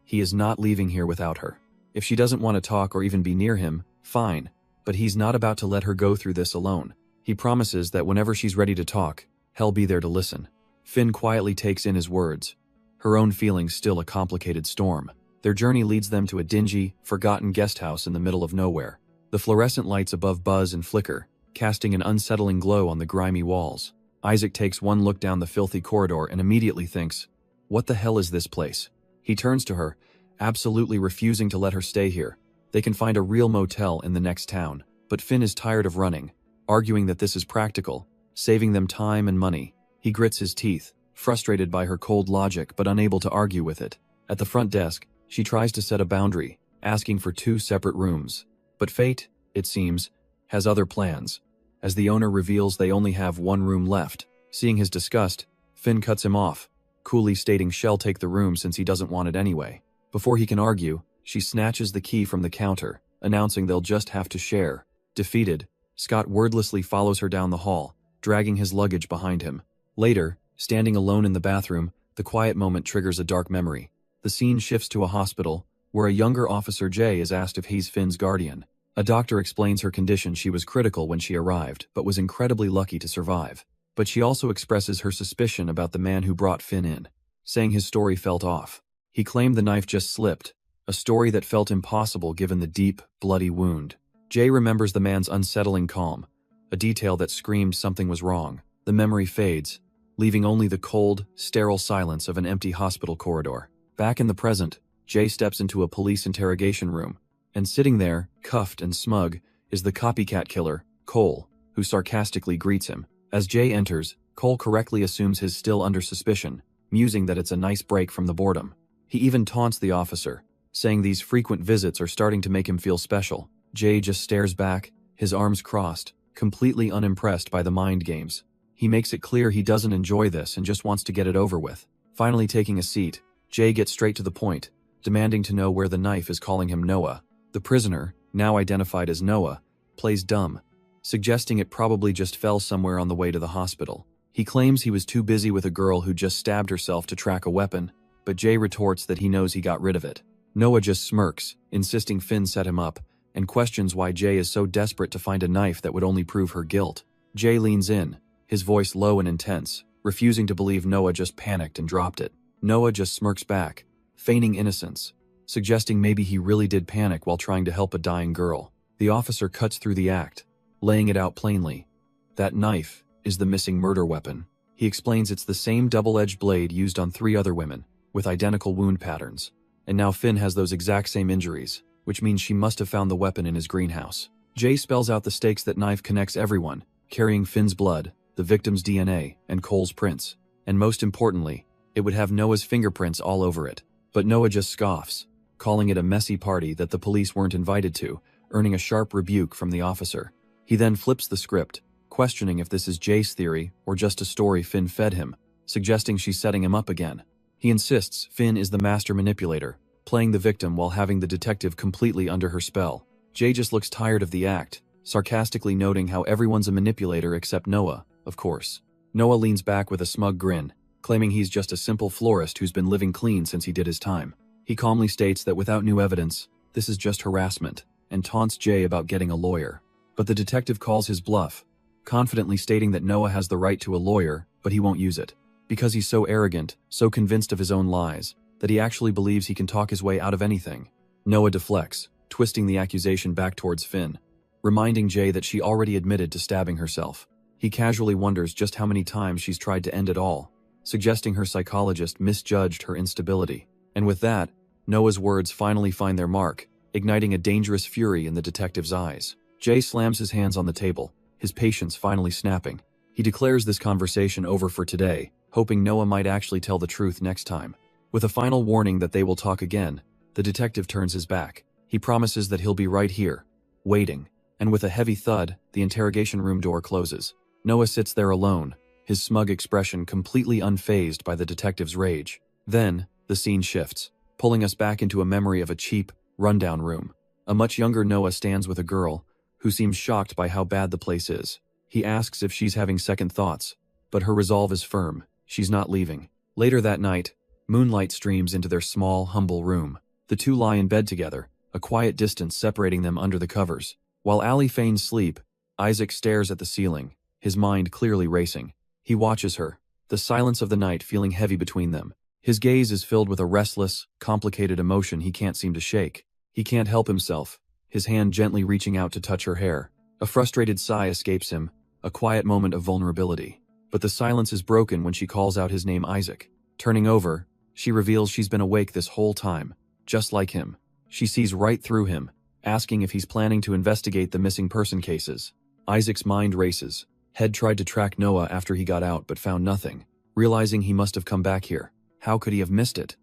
He is not leaving here without her. If she doesn't want to talk or even be near him, fine, but he's not about to let her go through this alone. He promises that whenever she's ready to talk, he'll be there to listen. Finn quietly takes in his words, her own feelings still a complicated storm. Their journey leads them to a dingy, forgotten guest house in the middle of nowhere. The fluorescent lights above buzz and flicker, casting an unsettling glow on the grimy walls. Isaac takes one look down the filthy corridor and immediately thinks, what the hell is this place? He turns to her, absolutely refusing to let her stay here. They can find a real motel in the next town, but Finn is tired of running, arguing that this is practical, saving them time and money. He grits his teeth, frustrated by her cold logic but unable to argue with it. At the front desk, she tries to set a boundary, asking for 2 separate rooms. But fate, it seems, has other plans. As the owner reveals they only have 1 room left. Seeing his disgust, Finn cuts him off, coolly stating she'll take the room since he doesn't want it anyway. Before he can argue, she snatches the key from the counter, announcing they'll just have to share. Defeated, Scott wordlessly follows her down the hall, dragging his luggage behind him. Later, standing alone in the bathroom, the quiet moment triggers a dark memory. The scene shifts to a hospital, where a younger Officer J is asked if he's Finn's guardian. A doctor explains her condition. She was critical when she arrived, but was incredibly lucky to survive. But she also expresses her suspicion about the man who brought Finn in, saying his story felt off. He claimed the knife just slipped, a story that felt impossible given the deep, bloody wound. Jay remembers the man's unsettling calm, a detail that screamed something was wrong. The memory fades, leaving only the cold, sterile silence of an empty hospital corridor. Back in the present, Jay steps into a police interrogation room, and sitting there, cuffed and smug, is the copycat killer, Cole, who sarcastically greets him. As Jay enters, Cole correctly assumes he's still under suspicion, musing that it's a nice break from the boredom. He even taunts the officer, saying these frequent visits are starting to make him feel special. Jay just stares back, his arms crossed, completely unimpressed by the mind games. He makes it clear he doesn't enjoy this and just wants to get it over with. Finally taking a seat, Jay gets straight to the point, demanding to know where the knife is, calling him Noah. The prisoner, now identified as Noah, plays dumb, suggesting it probably just fell somewhere on the way to the hospital. He claims he was too busy with a girl who just stabbed herself to track a weapon, but Jay retorts that he knows he got rid of it. Noah just smirks, insisting Finn set him up, and questions why Jay is so desperate to find a knife that would only prove her guilt. Jay leans in, his voice low and intense, refusing to believe Noah just panicked and dropped it. Noah just smirks back, feigning innocence, suggesting maybe he really did panic while trying to help a dying girl. The officer cuts through the act, laying it out plainly. That knife is the missing murder weapon. He explains it's the same double-edged blade used on 3 other women, with identical wound patterns. And now Finn has those exact same injuries, which means she must have found the weapon in his greenhouse. Jay spells out the stakes. That knife connects everyone, carrying Finn's blood, the victim's DNA, and Cole's prints. And most importantly, it would have Noah's fingerprints all over it. But Noah just scoffs, calling it a messy party that the police weren't invited to, earning a sharp rebuke from the officer. He then flips the script, questioning if this is Jay's theory or just a story Finn fed him, suggesting she's setting him up again. He insists Finn is the master manipulator, playing the victim while having the detective completely under her spell. Jay just looks tired of the act, sarcastically noting how everyone's a manipulator except Noah, of course. Noah leans back with a smug grin, claiming he's just a simple florist who's been living clean since he did his time. He calmly states that without new evidence, this is just harassment, and taunts Jay about getting a lawyer. But the detective calls his bluff, confidently stating that Noah has the right to a lawyer, but he won't use it, because he's so arrogant, so convinced of his own lies, that he actually believes he can talk his way out of anything. Noah deflects, twisting the accusation back towards Finn, reminding Jay that she already admitted to stabbing herself. He casually wonders just how many times she's tried to end it all, suggesting her psychologist misjudged her instability. And with that, Noah's words finally find their mark, igniting a dangerous fury in the detective's eyes. Jay slams his hands on the table, his patience finally snapping. He declares this conversation over for today, hoping Noah might actually tell the truth next time. With a final warning that they will talk again, the detective turns his back. He promises that he'll be right here, waiting. And with a heavy thud, the interrogation room door closes. Noah sits there alone, his smug expression completely unfazed by the detective's rage. Then, the scene shifts, pulling us back into a memory of a cheap, rundown room. A much younger Noah stands with a girl, who seems shocked by how bad the place is. He asks if she's having second thoughts, but her resolve is firm. She's not leaving. Later that night, moonlight streams into their small, humble room. The two lie in bed together, a quiet distance separating them under the covers. While Allie feigns sleep, Isaac stares at the ceiling, his mind clearly racing. He watches her, the silence of the night feeling heavy between them. His gaze is filled with a restless, complicated emotion he can't seem to shake. He can't help himself, his hand gently reaching out to touch her hair. A frustrated sigh escapes him, a quiet moment of vulnerability. But the silence is broken when she calls out his name, Isaac. Turning over, she reveals she's been awake this whole time, just like him. She sees right through him, asking if he's planning to investigate the missing person cases. Isaac's mind races. Head tried to track Noah after he got out but found nothing. Realizing he must have come back here, how could he have missed it?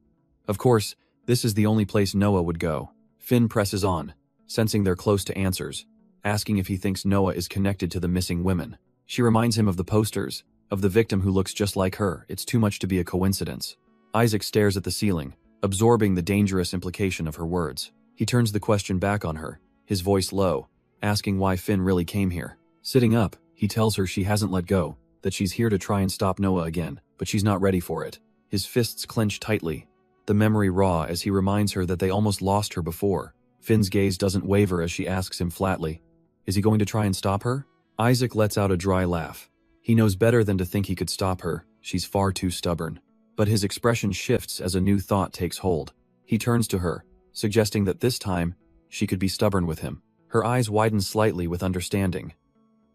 Of course, this is the only place Noah would go. Finn presses on, sensing they're close to answers, asking if he thinks Noah is connected to the missing women. She reminds him of the posters, of the victim who looks just like her. It's too much to be a coincidence. Isaac stares at the ceiling, absorbing the dangerous implication of her words. He turns the question back on her, his voice low, asking why Finn really came here. Sitting up, he tells her she hasn't let go, that she's here to try and stop Noah again, but she's not ready for it. His fists clench tightly, the memory raw as he reminds her that they almost lost her before. Finn's gaze doesn't waver as she asks him flatly, is he going to try and stop her? Isaac lets out a dry laugh. He knows better than to think he could stop her, she's far too stubborn. But his expression shifts as a new thought takes hold. He turns to her, suggesting that this time, she could be stubborn with him. Her eyes widen slightly with understanding.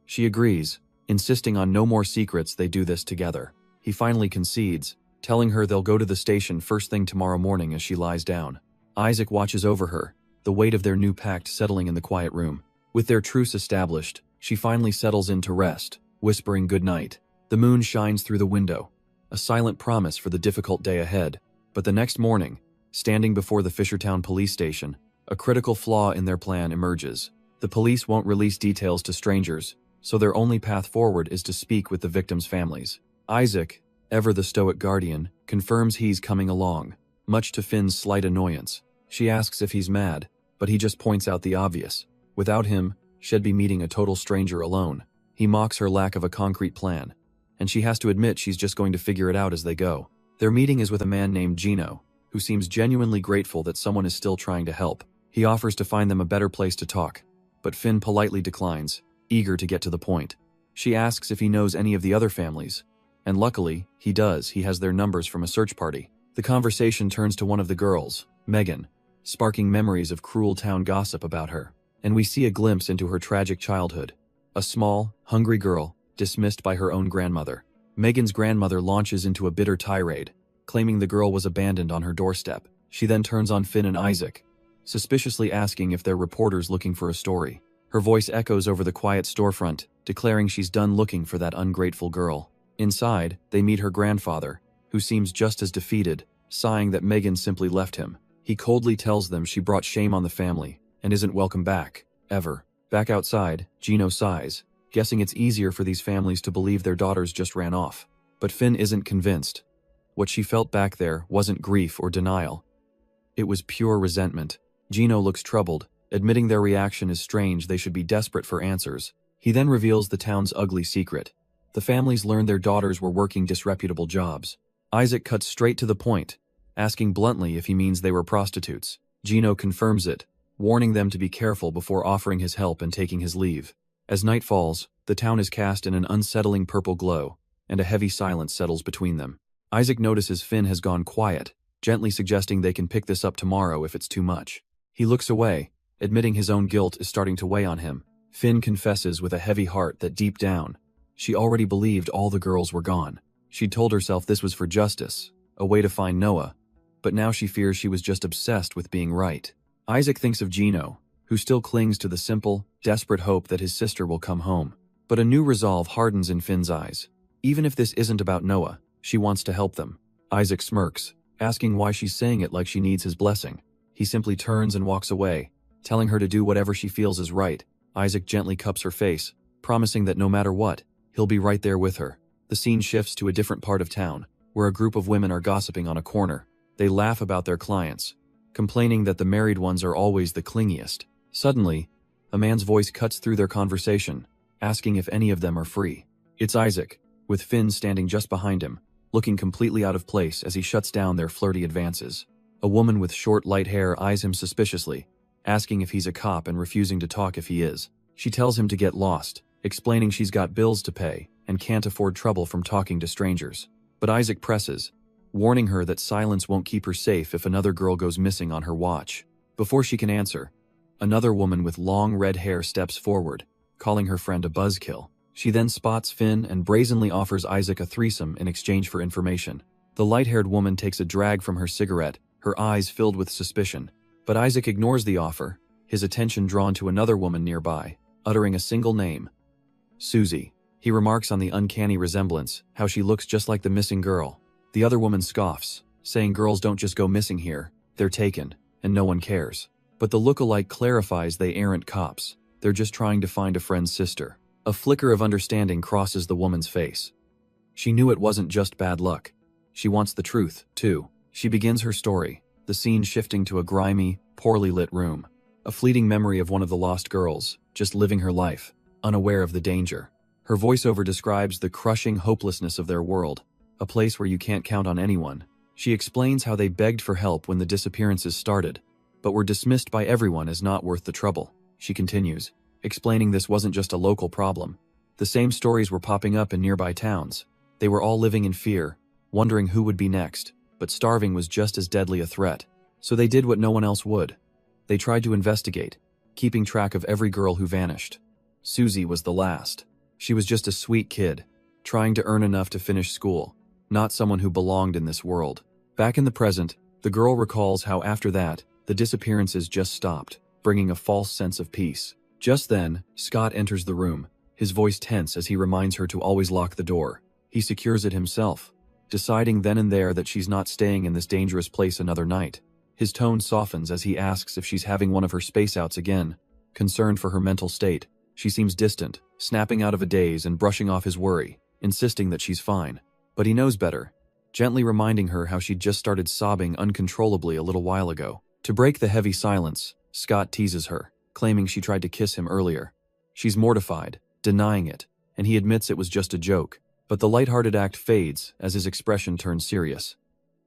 She agrees, insisting on no more secrets. They do this together. He finally concedes, telling her they'll go to the station first thing tomorrow morning as she lies down. Isaac watches over her, the weight of their new pact settling in the quiet room. With their truce established, she finally settles in to rest, whispering good night. The moon shines through the window, a silent promise for the difficult day ahead. But the next morning, standing before the Fishertown police station, a critical flaw in their plan emerges. The police won't release details to strangers, so their only path forward is to speak with the victims' families. Isaac, ever the stoic guardian, confirms he's coming along, much to Finn's slight annoyance. She asks if he's mad, but he just points out the obvious. Without him, she'd be meeting a total stranger alone. He mocks her lack of a concrete plan, and she has to admit she's just going to figure it out as they go. Their meeting is with a man named Gino, who seems genuinely grateful that someone is still trying to help. He offers to find them a better place to talk, but Finn politely declines, eager to get to the point. She asks if he knows any of the other families, and luckily, he does. He has their numbers from a search party. The conversation turns to one of the girls, Megan, sparking memories of cruel town gossip about her, and we see a glimpse into her tragic childhood. A small, hungry girl, dismissed by her own grandmother. Megan's grandmother launches into a bitter tirade, claiming the girl was abandoned on her doorstep. She then turns on Finn and Isaac, suspiciously asking if they're reporters looking for a story. Her voice echoes over the quiet storefront, declaring she's done looking for that ungrateful girl. Inside, they meet her grandfather, who seems just as defeated, sighing that Megan simply left him. He coldly tells them she brought shame on the family and isn't welcome back, ever. Back outside, Gino sighs, guessing it's easier for these families to believe their daughters just ran off. But Finn isn't convinced. What she felt back there wasn't grief or denial. It was pure resentment. Gino looks troubled, admitting their reaction is strange. They should be desperate for answers. He then reveals the town's ugly secret. The families learned their daughters were working disreputable jobs. Isaac cuts straight to the point, asking bluntly if he means they were prostitutes. Gino confirms it, warning them to be careful before offering his help and taking his leave. As night falls, the town is cast in an unsettling purple glow, and a heavy silence settles between them. Isaac notices Finn has gone quiet, gently suggesting they can pick this up tomorrow if it's too much. He looks away, admitting his own guilt is starting to weigh on him. Finn confesses with a heavy heart that deep down, she already believed all the girls were gone. She'd told herself this was for justice, a way to find Noah, but now she fears she was just obsessed with being right. Isaac thinks of Gino, who still clings to the simple, desperate hope that his sister will come home. But a new resolve hardens in Finn's eyes. Even if this isn't about Noah, she wants to help them. Isaac smirks, asking why she's saying it like she needs his blessing. He simply turns and walks away, telling her to do whatever she feels is right. Isaac gently cups her face, promising that no matter what, he'll be right there with her. The scene shifts to a different part of town, where a group of women are gossiping on a corner. They laugh about their clients, complaining that the married ones are always the clingiest. Suddenly, a man's voice cuts through their conversation, asking if any of them are free. It's Isaac, with Finn standing just behind him, looking completely out of place as he shuts down their flirty advances. A woman with short light hair eyes him suspiciously, asking if he's a cop and refusing to talk if he is. She tells him to get lost, explaining she's got bills to pay and can't afford trouble from talking to strangers. But Isaac presses, warning her that silence won't keep her safe if another girl goes missing on her watch. Before she can answer, another woman with long red hair steps forward, calling her friend a buzzkill. She then spots Finn and brazenly offers Isaac a threesome in exchange for information. The light-haired woman takes a drag from her cigarette, her eyes filled with suspicion. But Isaac ignores the offer, his attention drawn to another woman nearby, uttering a single name. Susie. He remarks on the uncanny resemblance, how she looks just like the missing girl. The other woman scoffs, saying girls don't just go missing here, they're taken, and no one cares. But the look-alike clarifies they aren't cops, they're just trying to find a friend's sister. A flicker of understanding crosses the woman's face. She knew it wasn't just bad luck. She wants the truth, too. She begins her story, the scene shifting to a grimy, poorly lit room. A fleeting memory of one of the lost girls, just living her life, unaware of the danger. Her voiceover describes the crushing hopelessness of their world, a place where you can't count on anyone. She explains how they begged for help when the disappearances started, but were dismissed by everyone as not worth the trouble. She continues, explaining this wasn't just a local problem. The same stories were popping up in nearby towns. They were all living in fear, wondering who would be next, but starving was just as deadly a threat. So they did what no one else would. They tried to investigate, keeping track of every girl who vanished. Susie was the last. She was just a sweet kid, trying to earn enough to finish school, not someone who belonged in this world. Back in the present, the girl recalls how after that, the disappearances just stopped, bringing a false sense of peace. Just then, Scott enters the room, his voice tense as he reminds her to always lock the door. He secures it himself, deciding then and there that she's not staying in this dangerous place another night. His tone softens as he asks if she's having one of her space outs again. Concerned for her mental state, she seems distant, snapping out of a daze and brushing off his worry, insisting that she's fine. But he knows better, gently reminding her how she'd just started sobbing uncontrollably a little while ago. To break the heavy silence, Scott teases her, claiming she tried to kiss him earlier. She's mortified, denying it, and he admits it was just a joke. But the lighthearted act fades as his expression turns serious.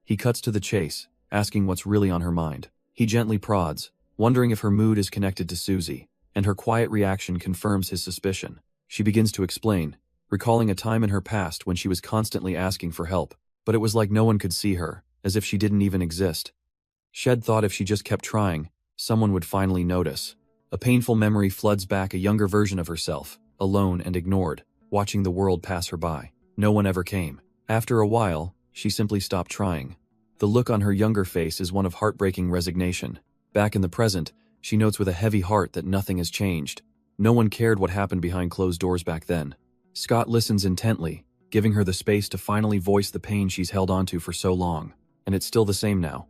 He cuts to the chase, asking what's really on her mind. He gently prods, wondering if her mood is connected to Susie, and her quiet reaction confirms his suspicion. She begins to explain, recalling a time in her past when she was constantly asking for help, but it was like no one could see her, as if she didn't even exist. Shed thought if she just kept trying, someone would finally notice. A painful memory floods back a younger version of herself, alone and ignored, watching the world pass her by. No one ever came. After a while, she simply stopped trying. The look on her younger face is one of heartbreaking resignation. Back in the present, she notes with a heavy heart that nothing has changed. No one cared what happened behind closed doors back then. Scott listens intently, giving her the space to finally voice the pain she's held onto for so long. And it's still the same now.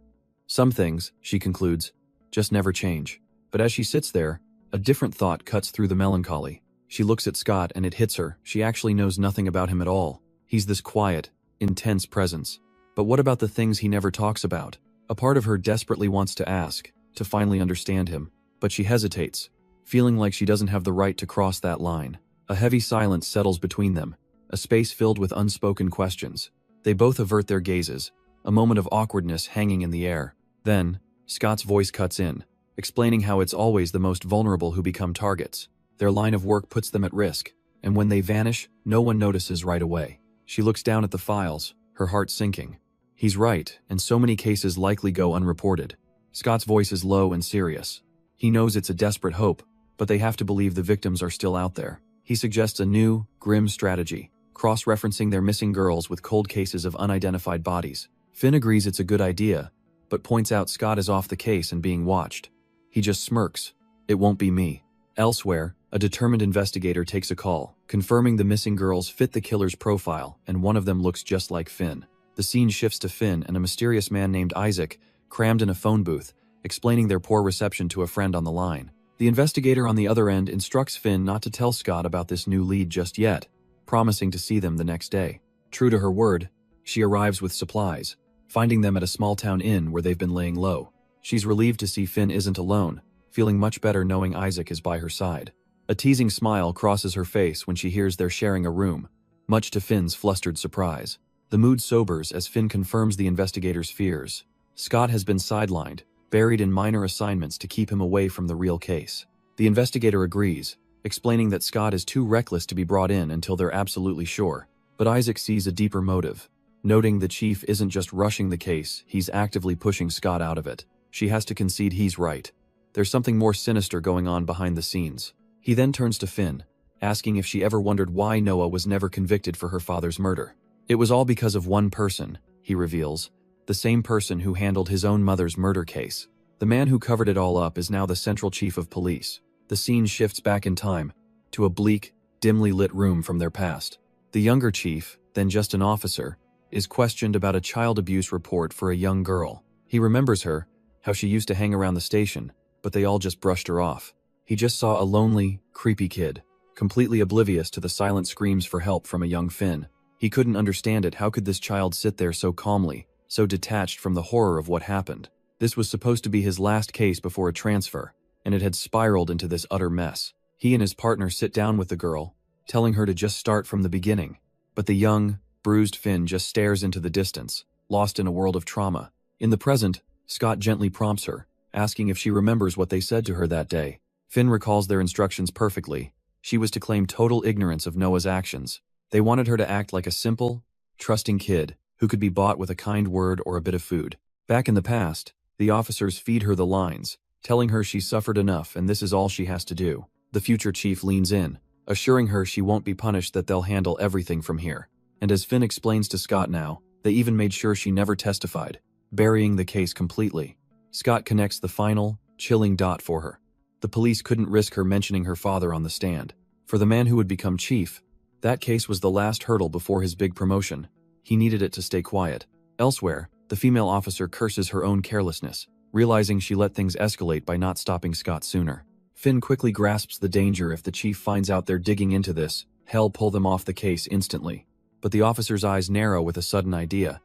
Some things, she concludes, just never change. But as she sits there, a different thought cuts through the melancholy. She looks at Scott and it hits her. She actually knows nothing about him at all. He's this quiet, intense presence. But what about the things he never talks about? A part of her desperately wants to ask, to finally understand him. But she hesitates, feeling like she doesn't have the right to cross that line. A heavy silence settles between them, a space filled with unspoken questions. They both avert their gazes, a moment of awkwardness hanging in the air. Then, Scott's voice cuts in, explaining how it's always the most vulnerable who become targets. Their line of work puts them at risk, and when they vanish, no one notices right away. She looks down at the files, her heart sinking. He's right, and so many cases likely go unreported. Scott's voice is low and serious. He knows it's a desperate hope, but they have to believe the victims are still out there. He suggests a new, grim strategy, cross-referencing their missing girls with cold cases of unidentified bodies. Finn agrees it's a good idea, but points out Scott is off the case and being watched. He just smirks. It won't be me. Elsewhere, a determined investigator takes a call, confirming the missing girls fit the killer's profile, and one of them looks just like Finn. The scene shifts to Finn and a mysterious man named Isaac, crammed in a phone booth, explaining their poor reception to a friend on the line. The investigator on the other end instructs Finn not to tell Scott about this new lead just yet, promising to see them the next day. True to her word, she arrives with supplies, finding them at a small-town inn where they've been laying low. She's relieved to see Finn isn't alone, feeling much better knowing Isaac is by her side. A teasing smile crosses her face when she hears they're sharing a room, much to Finn's flustered surprise. The mood sobers as Finn confirms the investigator's fears. Scott has been sidelined, buried in minor assignments to keep him away from the real case. The investigator agrees, explaining that Scott is too reckless to be brought in until they're absolutely sure. But Isaac sees a deeper motive, noting the chief isn't just rushing the case, he's actively pushing Scott out of it. She has to concede he's right. There's something more sinister going on behind the scenes. He then turns to Finn, asking if she ever wondered why Noah was never convicted for her father's murder. It was all because of one person, he reveals, the same person who handled his own mother's murder case. The man who covered it all up is now the central chief of police. The scene shifts back in time, to a bleak, dimly lit room from their past. The younger chief, then just an officer, is questioned about a child abuse report for a young girl. He remembers her, how she used to hang around the station, but they all just brushed her off. He just saw a lonely, creepy kid, completely oblivious to the silent screams for help from a young Finn. He couldn't understand it. How could this child sit there so calmly, so detached from the horror of what happened? This was supposed to be his last case before a transfer, and it had spiraled into this utter mess. He and his partner sit down with the girl, telling her to just start from the beginning. But the young, bruised Finn just stares into the distance, lost in a world of trauma. In the present, Scott gently prompts her, asking if she remembers what they said to her that day. Finn recalls their instructions perfectly. She was to claim total ignorance of Noah's actions. They wanted her to act like a simple, trusting kid who could be bought with a kind word or a bit of food. Back in the past, the officers feed her the lines, telling her she's suffered enough and this is all she has to do. The future chief leans in, assuring her she won't be punished, that they'll handle everything from here. And as Finn explains to Scott now, they even made sure she never testified, burying the case completely. Scott connects the final, chilling dot for her. The police couldn't risk her mentioning her father on the stand. For the man who would become chief, that case was the last hurdle before his big promotion. He needed it to stay quiet. Elsewhere, the female officer curses her own carelessness, realizing she let things escalate by not stopping Scott sooner. Finn quickly grasps the danger. If the chief finds out they're digging into this, he'll pull them off the case instantly. But the officer's eyes narrow with a sudden idea.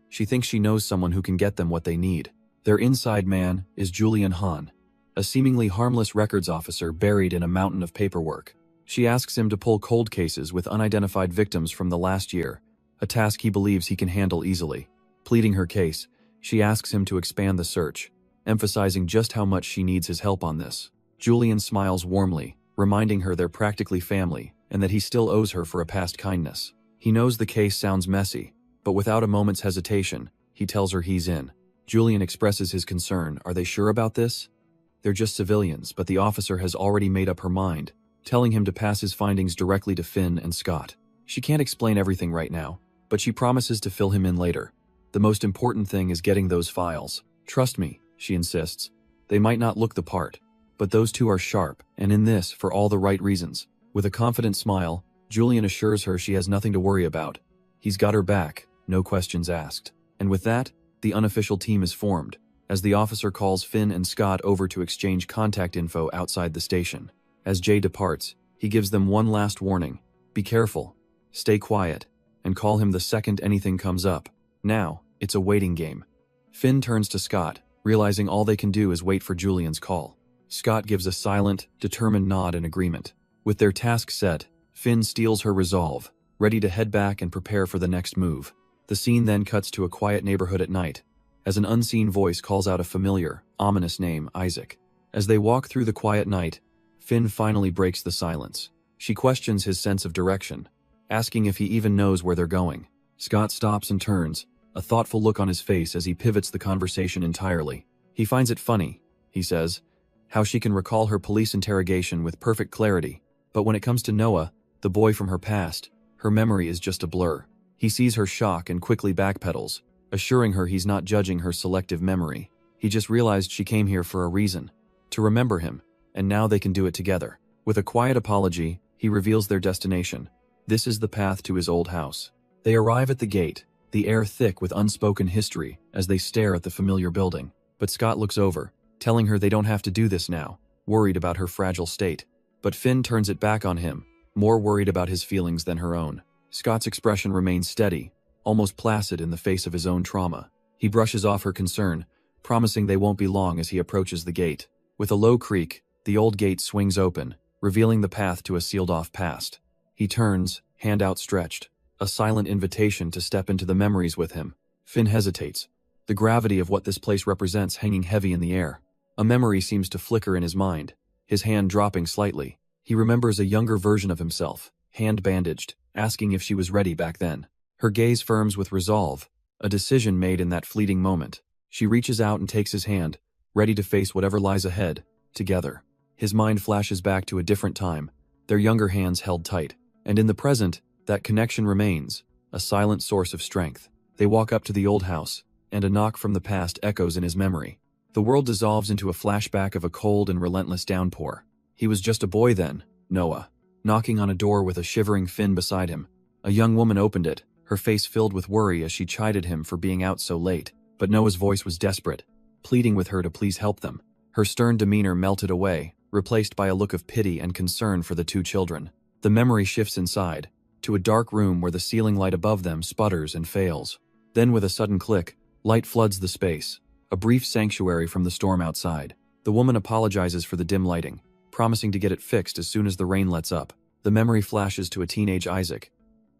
She thinks she knows someone who can get them what they need. Their inside man is Julian Hahn, a seemingly harmless records officer buried in a mountain of paperwork. She asks him to pull cold cases with unidentified victims from the last year, a task he believes he can handle easily. Pleading her case, she asks him to expand the search, emphasizing just how much she needs his help on this. Julian smiles warmly, reminding her they're practically family and that he still owes her for a past kindness. He knows the case sounds messy, but without a moment's hesitation, he tells her he's in. Julian expresses his concern. Are they sure about this? They're just civilians, but the officer has already made up her mind, telling him to pass his findings directly to Finn and Scott. She can't explain everything right now, but she promises to fill him in later. The most important thing is getting those files. Trust me, she insists. They might not look the part, but those two are sharp, and in this for all the right reasons. With a confident smile, Julian assures her she has nothing to worry about. He's got her back, no questions asked. And with that, the unofficial team is formed, as the officer calls Finn and Scott over to exchange contact info outside the station. As Jay departs, he gives them one last warning. Be careful, stay quiet, and call him the second anything comes up. Now, it's a waiting game. Finn turns to Scott, realizing all they can do is wait for Julian's call. Scott gives a silent, determined nod in agreement. With their task set, Finn steals her resolve, ready to head back and prepare for the next move. The scene then cuts to a quiet neighborhood at night, as an unseen voice calls out a familiar, ominous name, Isaac. As they walk through the quiet night, Finn finally breaks the silence. She questions his sense of direction, asking if he even knows where they're going. Scott stops and turns, a thoughtful look on his face as he pivots the conversation entirely. He finds it funny, he says, how she can recall her police interrogation with perfect clarity, but when it comes to Noah, the boy from her past, her memory is just a blur. He sees her shock and quickly backpedals, assuring her he's not judging her selective memory. He just realized she came here for a reason, to remember him, and now they can do it together. With a quiet apology, he reveals their destination. This is the path to his old house. They arrive at the gate, the air thick with unspoken history as they stare at the familiar building. But Scott looks over, telling her they don't have to do this now, worried about her fragile state. But Finn turns it back on him, more worried about his feelings than her own. Scott's expression remains steady, almost placid in the face of his own trauma. He brushes off her concern, promising they won't be long as he approaches the gate. With a low creak, the old gate swings open, revealing the path to a sealed-off past. He turns, hand outstretched, a silent invitation to step into the memories with him. Finn hesitates, the gravity of what this place represents hanging heavy in the air. A memory seems to flicker in his mind, his hand dropping slightly. He remembers a younger version of himself, hand bandaged, asking if she was ready back then. Her gaze firms with resolve, a decision made in that fleeting moment. She reaches out and takes his hand, ready to face whatever lies ahead, together. His mind flashes back to a different time, their younger hands held tight. And in the present, that connection remains, a silent source of strength. They walk up to the old house, and a knock from the past echoes in his memory. The world dissolves into a flashback of a cold and relentless downpour. He was just a boy then, Noah, knocking on a door with a shivering Finn beside him. A young woman opened it, her face filled with worry as she chided him for being out so late. But Noah's voice was desperate, pleading with her to please help them. Her stern demeanor melted away, replaced by a look of pity and concern for the two children. The memory shifts inside, to a dark room where the ceiling light above them sputters and fails. Then with a sudden click, light floods the space, a brief sanctuary from the storm outside. The woman apologizes for the dim lighting, promising to get it fixed as soon as the rain lets up. The memory flashes to a teenage Isaac,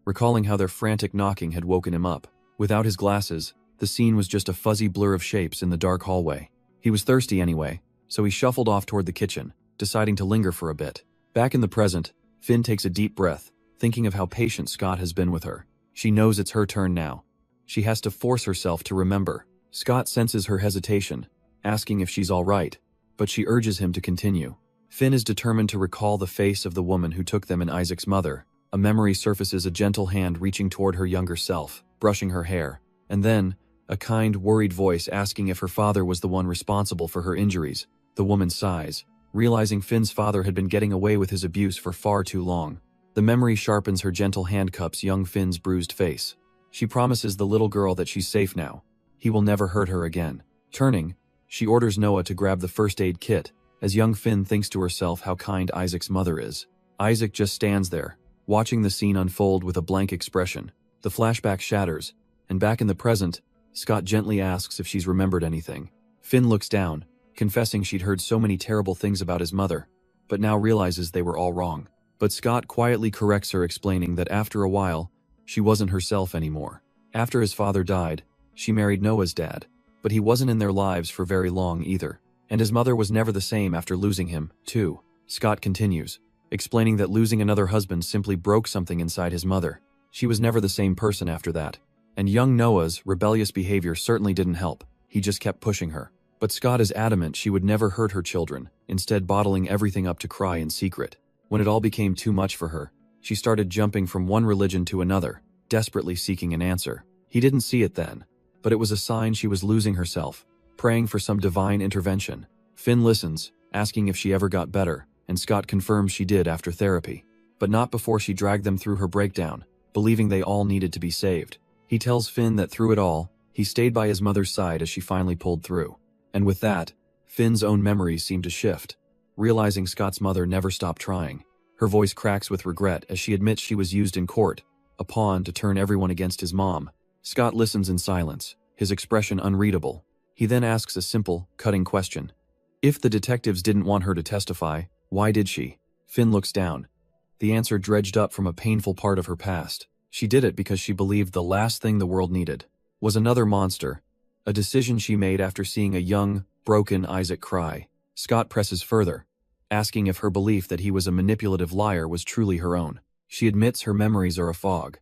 recalling how their frantic knocking had woken him up. Without his glasses, the scene was just a fuzzy blur of shapes in the dark hallway. He was thirsty anyway, so he shuffled off toward the kitchen, deciding to linger for a bit. Back in the present, Finn takes a deep breath, thinking of how patient Scott has been with her. She knows it's her turn now. She has to force herself to remember. Scott senses her hesitation, asking if she's all right, but she urges him to continue. Finn is determined to recall the face of the woman who took them and Isaac's mother. A memory surfaces, a gentle hand reaching toward her younger self, brushing her hair, and then a kind, worried voice asking if her father was the one responsible for her injuries. The woman sighs, realizing Finn's father had been getting away with his abuse for far too long. The memory sharpens her gentle hand cups young Finn's bruised face. She promises the little girl that she's safe now. He will never hurt her again. Turning, she orders Noah to grab the first aid kit, as young Finn thinks to herself how kind Isaac's mother is. Isaac just stands there, watching the scene unfold with a blank expression. The flashback shatters, and back in the present, Scott gently asks if she's remembered anything. Finn looks down, confessing she'd heard so many terrible things about his mother, but now realizes they were all wrong. But Scott quietly corrects her, explaining that after a while, she wasn't herself anymore. After his father died, she married Noah's dad, but he wasn't in their lives for very long either. And his mother was never the same after losing him, too. Scott continues, explaining that losing another husband simply broke something inside his mother. She was never the same person after that. And young Noah's rebellious behavior certainly didn't help. He just kept pushing her. But Scott is adamant she would never hurt her children, instead bottling everything up to cry in secret. When it all became too much for her, she started jumping from one religion to another, desperately seeking an answer. He didn't see it then, but it was a sign she was losing herself, praying for some divine intervention. Finn listens, asking if she ever got better, and Scott confirms she did after therapy. But not before she dragged them through her breakdown, believing they all needed to be saved. He tells Finn that through it all, he stayed by his mother's side as she finally pulled through. And with that, Finn's own memories seem to shift. Realizing Scott's mother never stopped trying, her voice cracks with regret as she admits she was used in court, a pawn to turn everyone against his mom. Scott listens in silence, his expression unreadable. He then asks a simple, cutting question. If the detectives didn't want her to testify, why did she? Finn looks down. The answer dredged up from a painful part of her past. She did it because she believed the last thing the world needed was another monster, a decision she made after seeing a young, broken Isaac cry. Scott presses further, asking if her belief that he was a manipulative liar was truly her own. She admits her memories are a fog.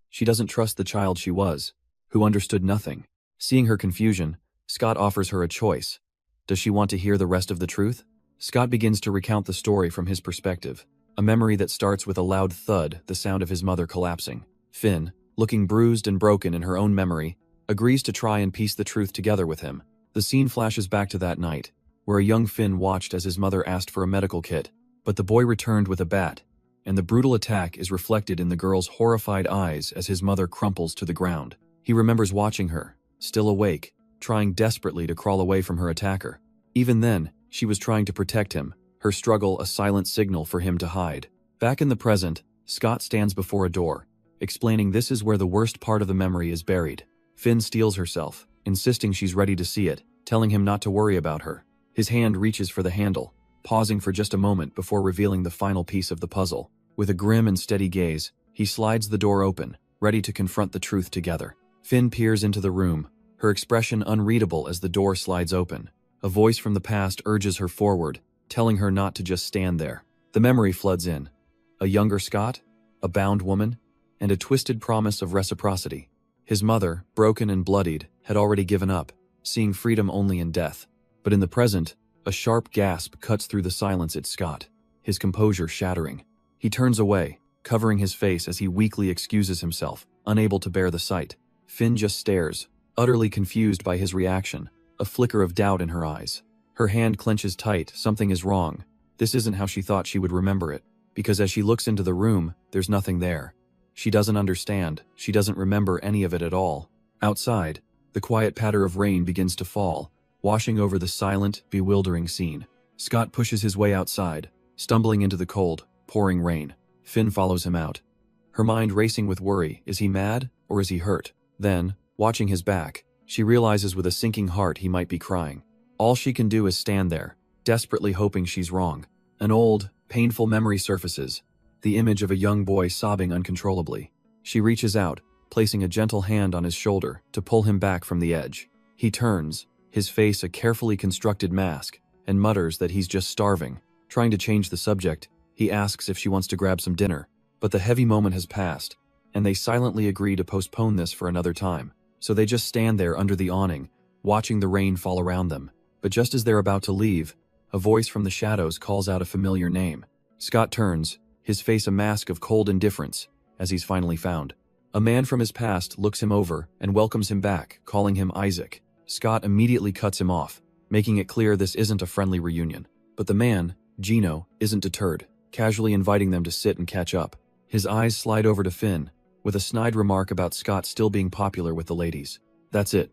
She doesn't trust the child she was, who understood nothing. Seeing her confusion, Scott offers her a choice. Does she want to hear the rest of the truth? Scott begins to recount the story from his perspective, a memory that starts with a loud thud, the sound of his mother collapsing. Finn, looking bruised and broken in her own memory, agrees to try and piece the truth together with him. The scene flashes back to that night, where a young Finn watched as his mother asked for a medical kit, but the boy returned with a bat, and the brutal attack is reflected in the girl's horrified eyes as his mother crumples to the ground. He remembers watching her, still awake, trying desperately to crawl away from her attacker. Even then, she was trying to protect him, her struggle a silent signal for him to hide. Back in the present, Scott stands before a door, explaining this is where the worst part of the memory is buried. Finn steels herself, insisting she's ready to see it, telling him not to worry about her. His hand reaches for the handle, pausing for just a moment before revealing the final piece of the puzzle. With a grim and steady gaze, he slides the door open, ready to confront the truth together. Finn peers into the room, her expression unreadable as the door slides open. A voice from the past urges her forward, telling her not to just stand there. The memory floods in. A younger Scott, a bound woman, and a twisted promise of reciprocity. His mother, broken and bloodied, had already given up, seeing freedom only in death. But in the present, a sharp gasp cuts through the silence at Scott, his composure shattering. He turns away, covering his face as he weakly excuses himself, unable to bear the sight. Finn just stares, utterly confused by his reaction, a flicker of doubt in her eyes. Her hand clenches tight, something is wrong. This isn't how she thought she would remember it, because as she looks into the room, there's nothing there. She doesn't understand, she doesn't remember any of it at all. Outside, the quiet patter of rain begins to fall, washing over the silent, bewildering scene. Scott pushes his way outside, stumbling into the cold, pouring rain. Finn follows him out, her mind racing with worry. Is he mad, or is he hurt? Then, watching his back, she realizes with a sinking heart he might be crying. All she can do is stand there, desperately hoping she's wrong. An old, painful memory surfaces, the image of a young boy sobbing uncontrollably. She reaches out, placing a gentle hand on his shoulder to pull him back from the edge. He turns, his face a carefully constructed mask, and mutters that he's just starving. Trying to change the subject, he asks if she wants to grab some dinner, but the heavy moment has passed, and they silently agree to postpone this for another time. So they just stand there under the awning, watching the rain fall around them. But just as they're about to leave, a voice from the shadows calls out a familiar name. Scott turns, his face a mask of cold indifference, as he's finally found. A man from his past looks him over and welcomes him back, calling him Isaac. Scott immediately cuts him off, making it clear this isn't a friendly reunion. But the man, Gino, isn't deterred, casually inviting them to sit and catch up. His eyes slide over to Finn, with a snide remark about Scott still being popular with the ladies. That's it.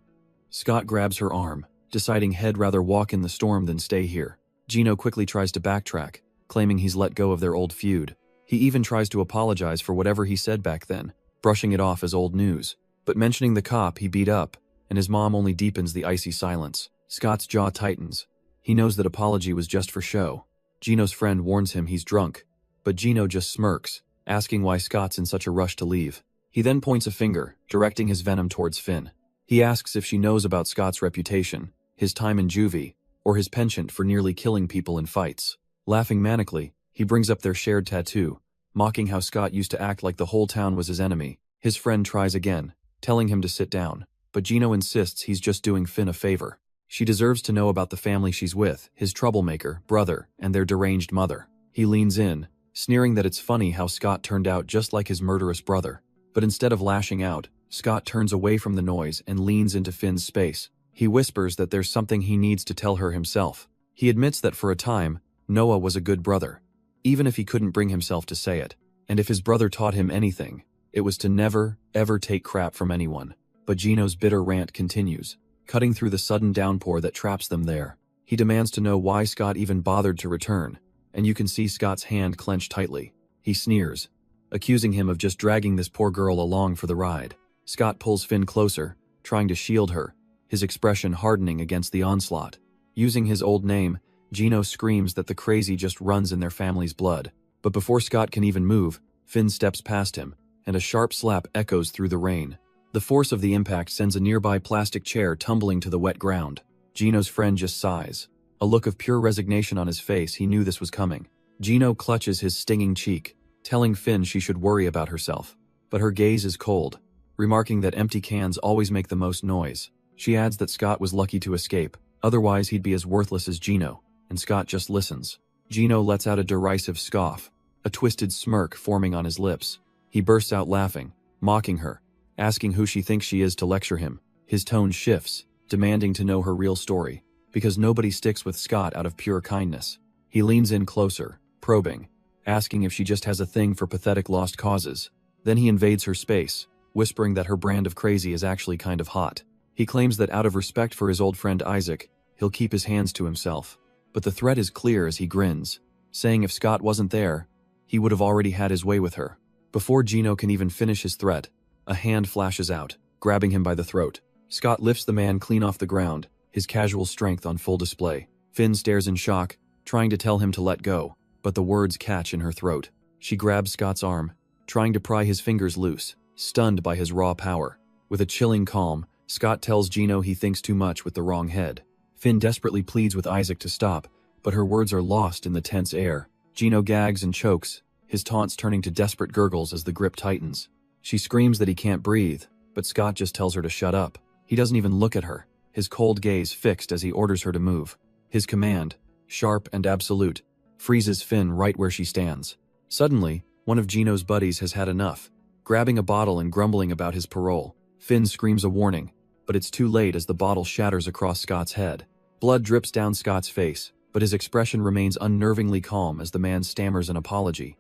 Scott grabs her arm, deciding he'd rather walk in the storm than stay here. Gino quickly tries to backtrack, claiming he's let go of their old feud. He even tries to apologize for whatever he said back then, brushing it off as old news. But mentioning the cop he beat up, and his mom only deepens the icy silence. Scott's jaw tightens. He knows that apology was just for show. Gino's friend warns him he's drunk, but Gino just smirks, asking why Scott's in such a rush to leave. He then points a finger, directing his venom towards Finn. He asks if she knows about Scott's reputation, his time in juvie, or his penchant for nearly killing people in fights. Laughing manically, he brings up their shared tattoo, mocking how Scott used to act like the whole town was his enemy. His friend tries again, telling him to sit down, but Gino insists he's just doing Finn a favor. She deserves to know about the family she's with, his troublemaker, brother, and their deranged mother. He leans in, sneering that it's funny how Scott turned out just like his murderous brother. But instead of lashing out, Scott turns away from the noise and leans into Finn's space. He whispers that there's something he needs to tell her himself. He admits that for a time, Noah was a good brother, even if he couldn't bring himself to say it. And if his brother taught him anything, it was to never, ever take crap from anyone. But Gino's bitter rant continues, cutting through the sudden downpour that traps them there. He demands to know why Scott even bothered to return, and you can see Scott's hand clenched tightly. He sneers, accusing him of just dragging this poor girl along for the ride. Scott pulls Finn closer, trying to shield her, his expression hardening against the onslaught. Using his old name, Gino screams that the crazy just runs in their family's blood. But before Scott can even move, Finn steps past him, and a sharp slap echoes through the rain. The force of the impact sends a nearby plastic chair tumbling to the wet ground. Gino's friend just sighs. A look of pure resignation on his face, he knew this was coming. Gino clutches his stinging cheek, telling Finn she should worry about herself. But her gaze is cold, remarking that empty cans always make the most noise. She adds that Scott was lucky to escape, otherwise he'd be as worthless as Gino, and Scott just listens. Gino lets out a derisive scoff, a twisted smirk forming on his lips. He bursts out laughing, mocking her, asking who she thinks she is to lecture him. His tone shifts, demanding to know her real story, because nobody sticks with Scott out of pure kindness. He leans in closer, probing, asking if she just has a thing for pathetic lost causes. Then he invades her space, whispering that her brand of crazy is actually kind of hot. He claims that out of respect for his old friend Isaac, he'll keep his hands to himself. But the threat is clear as he grins, saying if Scott wasn't there, he would have already had his way with her. Before Gino can even finish his threat, a hand flashes out, grabbing him by the throat. Scott lifts the man clean off the ground, his casual strength on full display. Finn stares in shock, trying to tell him to let go, but the words catch in her throat. She grabs Scott's arm, trying to pry his fingers loose, stunned by his raw power. With a chilling calm, Scott tells Gino he thinks too much with the wrong head. Finn desperately pleads with Isaac to stop, but her words are lost in the tense air. Gino gags and chokes, his taunts turning to desperate gurgles as the grip tightens. She screams that he can't breathe, but Scott just tells her to shut up. He doesn't even look at her, his cold gaze fixed as he orders her to move. His command, sharp and absolute, freezes Finn right where she stands. Suddenly, one of Gino's buddies has had enough, grabbing a bottle and grumbling about his parole. Finn screams a warning, but it's too late as the bottle shatters across Scott's head. Blood drips down Scott's face, but his expression remains unnervingly calm as the man stammers an apology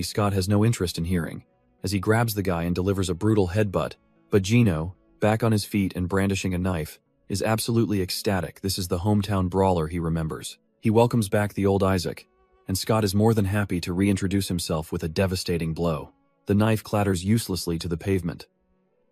Scott has no interest in hearing, as he grabs the guy and delivers a brutal headbutt. But Gino, back on his feet and brandishing a knife, is absolutely ecstatic. This is the hometown brawler he remembers. He welcomes back the old Isaac, and Scott is more than happy to reintroduce himself with a devastating blow. The knife clatters uselessly to the pavement.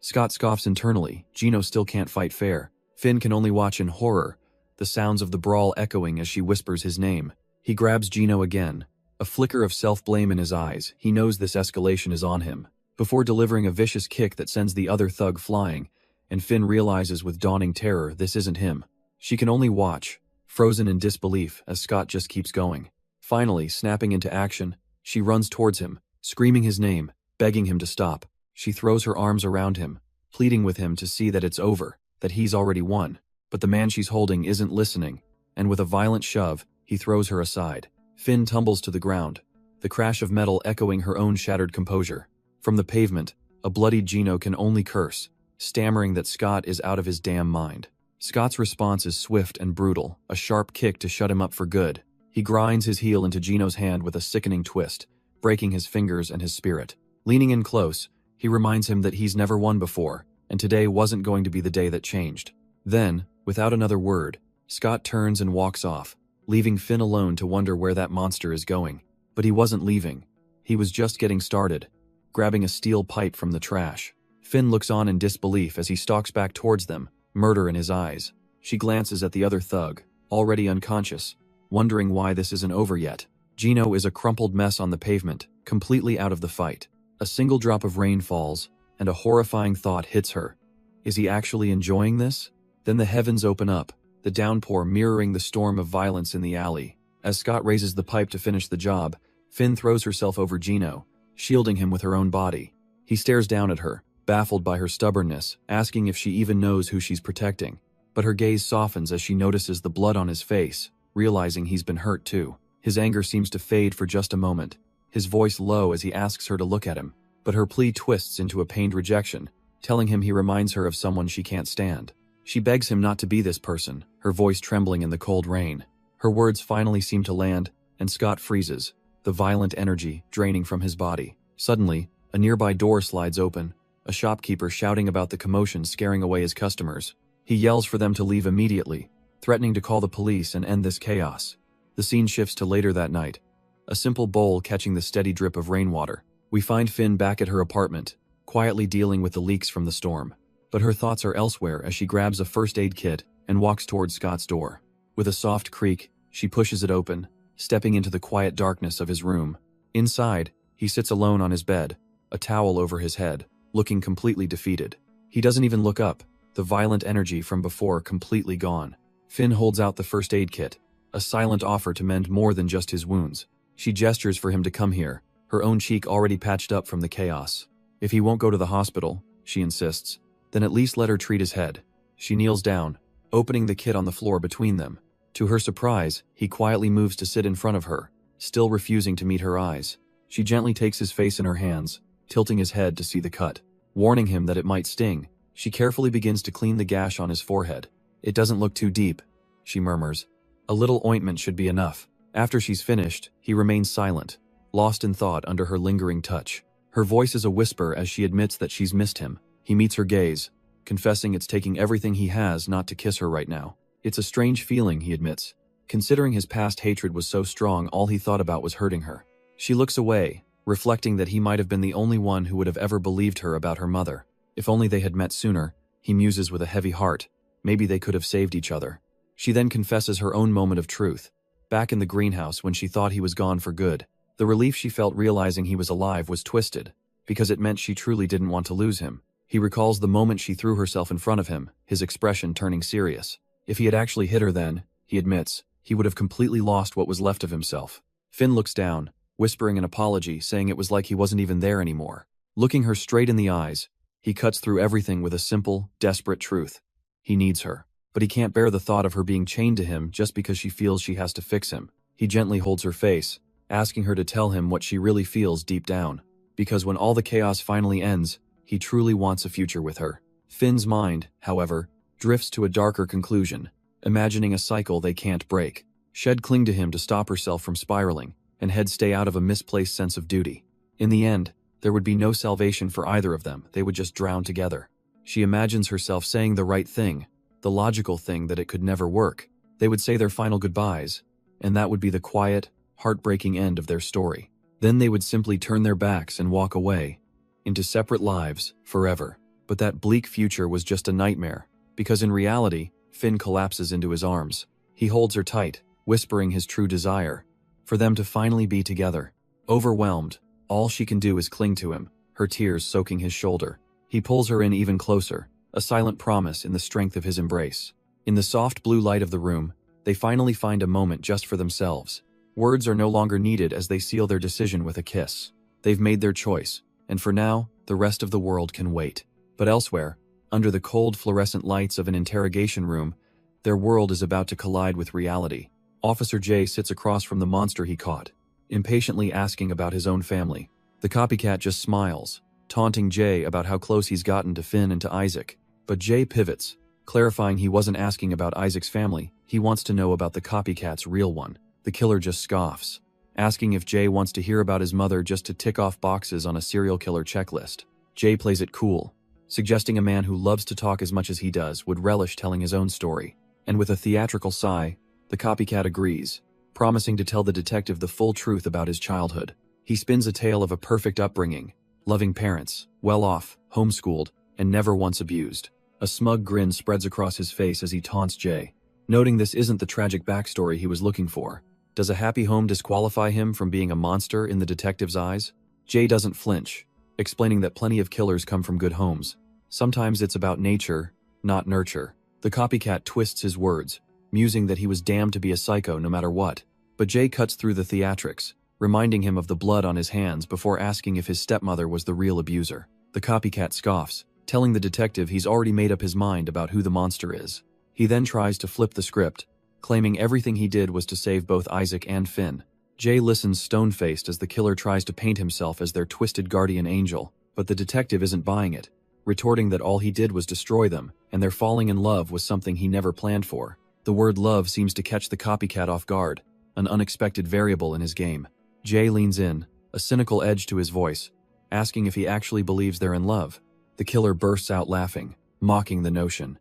Scott scoffs internally. Gino still can't fight fair. Finn can only watch in horror, the sounds of the brawl echoing as she whispers his name. He grabs Gino again, a flicker of self-blame in his eyes. He knows this escalation is on him, before delivering a vicious kick that sends the other thug flying, and Finn realizes with dawning terror this isn't him. She can only watch, frozen in disbelief as Scott just keeps going. Finally, snapping into action, she runs towards him, screaming his name, begging him to stop. She throws her arms around him, pleading with him to see that it's over, that he's already won. But the man she's holding isn't listening, and with a violent shove, he throws her aside. Finn tumbles to the ground, the crash of metal echoing her own shattered composure. From the pavement, a bloodied Gino can only curse, stammering that Scott is out of his damn mind. Scott's response is swift and brutal, a sharp kick to shut him up for good. He grinds his heel into Gino's hand with a sickening twist, breaking his fingers and his spirit. Leaning in close, he reminds him that he's never won before, and today wasn't going to be the day that changed. Then, without another word, Scott turns and walks off, leaving Finn alone to wonder where that monster is going. But he wasn't leaving. He was just getting started, grabbing a steel pipe from the trash. Finn looks on in disbelief as he stalks back towards them, murder in his eyes. She glances at the other thug, already unconscious, wondering why this isn't over yet. Gino is a crumpled mess on the pavement, completely out of the fight. A single drop of rain falls, and a horrifying thought hits her. Is he actually enjoying this? Then the heavens open up, the downpour mirroring the storm of violence in the alley. As Scott raises the pipe to finish the job, Finn throws herself over Gino, shielding him with her own body. He stares down at her, baffled by her stubbornness, asking if she even knows who she's protecting. But her gaze softens as she notices the blood on his face, realizing he's been hurt too. His anger seems to fade for just a moment, his voice low as he asks her to look at him. But her plea twists into a pained rejection, telling him he reminds her of someone she can't stand. She begs him not to be this person, her voice trembling in the cold rain. Her words finally seem to land, and Scott freezes, the violent energy draining from his body. Suddenly, a nearby door slides open, a shopkeeper shouting about the commotion scaring away his customers. He yells for them to leave immediately, threatening to call the police and end this chaos. The scene shifts to later that night, a simple bowl catching the steady drip of rainwater. We find Finn back at her apartment, quietly dealing with the leaks from the storm. But her thoughts are elsewhere as she grabs a first aid kit and walks towards Scott's door. With a soft creak, she pushes it open, stepping into the quiet darkness of his room. Inside, he sits alone on his bed, a towel over his head, looking completely defeated. He doesn't even look up, the violent energy from before completely gone. Finn holds out the first aid kit, a silent offer to mend more than just his wounds. She gestures for him to come here, her own cheek already patched up from the chaos. If he won't go to the hospital, she insists, then at least let her treat his head. She kneels down, opening the kit on the floor between them. To her surprise, he quietly moves to sit in front of her, still refusing to meet her eyes. She gently takes his face in her hands, tilting his head to see the cut. Warning him that it might sting, she carefully begins to clean the gash on his forehead. It doesn't look too deep, she murmurs. A little ointment should be enough. After she's finished, he remains silent, lost in thought under her lingering touch. Her voice is a whisper as she admits that she's missed him. He meets her gaze, confessing it's taking everything he has not to kiss her right now. It's a strange feeling, he admits. Considering his past hatred was so strong, all he thought about was hurting her. She looks away, reflecting that he might have been the only one who would have ever believed her about her mother. If only they had met sooner, he muses with a heavy heart. Maybe they could have saved each other. She then confesses her own moment of truth. Back in the greenhouse when she thought he was gone for good, the relief she felt realizing he was alive was twisted, because it meant she truly didn't want to lose him. He recalls the moment she threw herself in front of him, his expression turning serious. If he had actually hit her then, he admits, he would have completely lost what was left of himself. Finn looks down, whispering an apology, saying it was like he wasn't even there anymore. Looking her straight in the eyes, he cuts through everything with a simple, desperate truth. He needs her, but he can't bear the thought of her being chained to him just because she feels she has to fix him. He gently holds her face, asking her to tell him what she really feels deep down. Because when all the chaos finally ends, he truly wants a future with her. Finn's mind, however, drifts to a darker conclusion, imagining a cycle they can't break. She'd cling to him to stop herself from spiraling, and He'd stay out of a misplaced sense of duty. In the end, there would be no salvation for either of them, they would just drown together. She imagines herself saying the right thing, the logical thing that it could never work. They would say their final goodbyes, and that would be the quiet, heartbreaking end of their story. Then they would simply turn their backs and walk away, into separate lives, forever. But that bleak future was just a nightmare, because in reality, Finn collapses into his arms. He holds her tight, whispering his true desire, for them to finally be together. Overwhelmed, all she can do is cling to him, her tears soaking his shoulder. He pulls her in even closer, a silent promise in the strength of his embrace. In the soft blue light of the room, they finally find a moment just for themselves. Words are no longer needed as they seal their decision with a kiss. They've made their choice, and for now, the rest of the world can wait. But elsewhere, under the cold fluorescent lights of an interrogation room, their world is about to collide with reality. Officer J sits across from the monster he caught, impatiently asking about his own family. The copycat just smiles, taunting Jay about how close he's gotten to Finn and to Isaac. But Jay pivots, clarifying he wasn't asking about Isaac's family, he wants to know about the copycat's real one. The killer just scoffs, asking if Jay wants to hear about his mother just to tick off boxes on a serial killer checklist. Jay plays it cool, suggesting a man who loves to talk as much as he does would relish telling his own story. And with a theatrical sigh, the copycat agrees, promising to tell the detective the full truth about his childhood. He spins a tale of a perfect upbringing, loving parents, well-off, homeschooled, and never once abused. A smug grin spreads across his face as he taunts Jay, noting this isn't the tragic backstory he was looking for. Does a happy home disqualify him from being a monster in the detective's eyes? Jay doesn't flinch, explaining that plenty of killers come from good homes. Sometimes it's about nature, not nurture. The copycat twists his words, musing that he was damned to be a psycho no matter what. But Jay cuts through the theatrics, reminding him of the blood on his hands before asking if his stepmother was the real abuser. The copycat scoffs, telling the detective he's already made up his mind about who the monster is. He then tries to flip the script, claiming everything he did was to save both Isaac and Finn. Jay listens stone-faced as the killer tries to paint himself as their twisted guardian angel, but the detective isn't buying it, retorting that all he did was destroy them, and their falling in love was something he never planned for. The word love seems to catch the copycat off guard, an unexpected variable in his game. Jay leans in, a cynical edge to his voice, asking if he actually believes they're in love. The killer bursts out laughing, mocking the notion.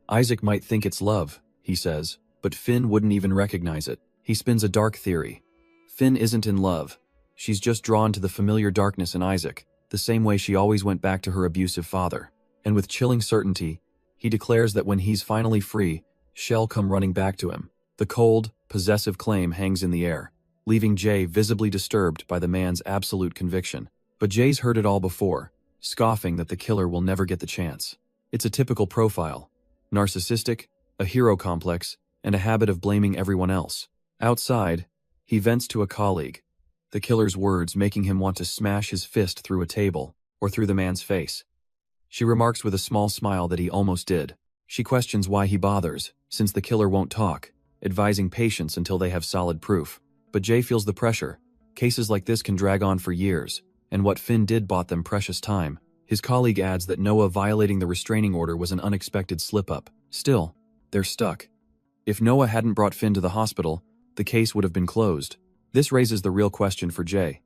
Isaac might think it's love, he says, but Finn wouldn't even recognize it. He spins a dark theory. Finn isn't in love. She's just drawn to the familiar darkness in Isaac, the same way she always went back to her abusive father. And with chilling certainty, he declares that when he's finally free, she'll come running back to him. The cold, possessive claim hangs in the air, leaving Jay visibly disturbed by the man's absolute conviction. But Jay's heard it all before, scoffing that the killer will never get the chance. It's a typical profile. Narcissistic, a hero complex, and a habit of blaming everyone else. Outside, he vents to a colleague, the killer's words making him want to smash his fist through a table, or through the man's face. She remarks with a small smile that he almost did. She questions why he bothers, since the killer won't talk, advising patience until they have solid proof. But Jay feels the pressure. Cases like this can drag on for years, and what Finn did bought them precious time. His colleague adds that Noah violating the restraining order was an unexpected slip-up. Still, they're stuck. If Noah hadn't brought Finn to the hospital, the case would have been closed. This raises the real question for Jay.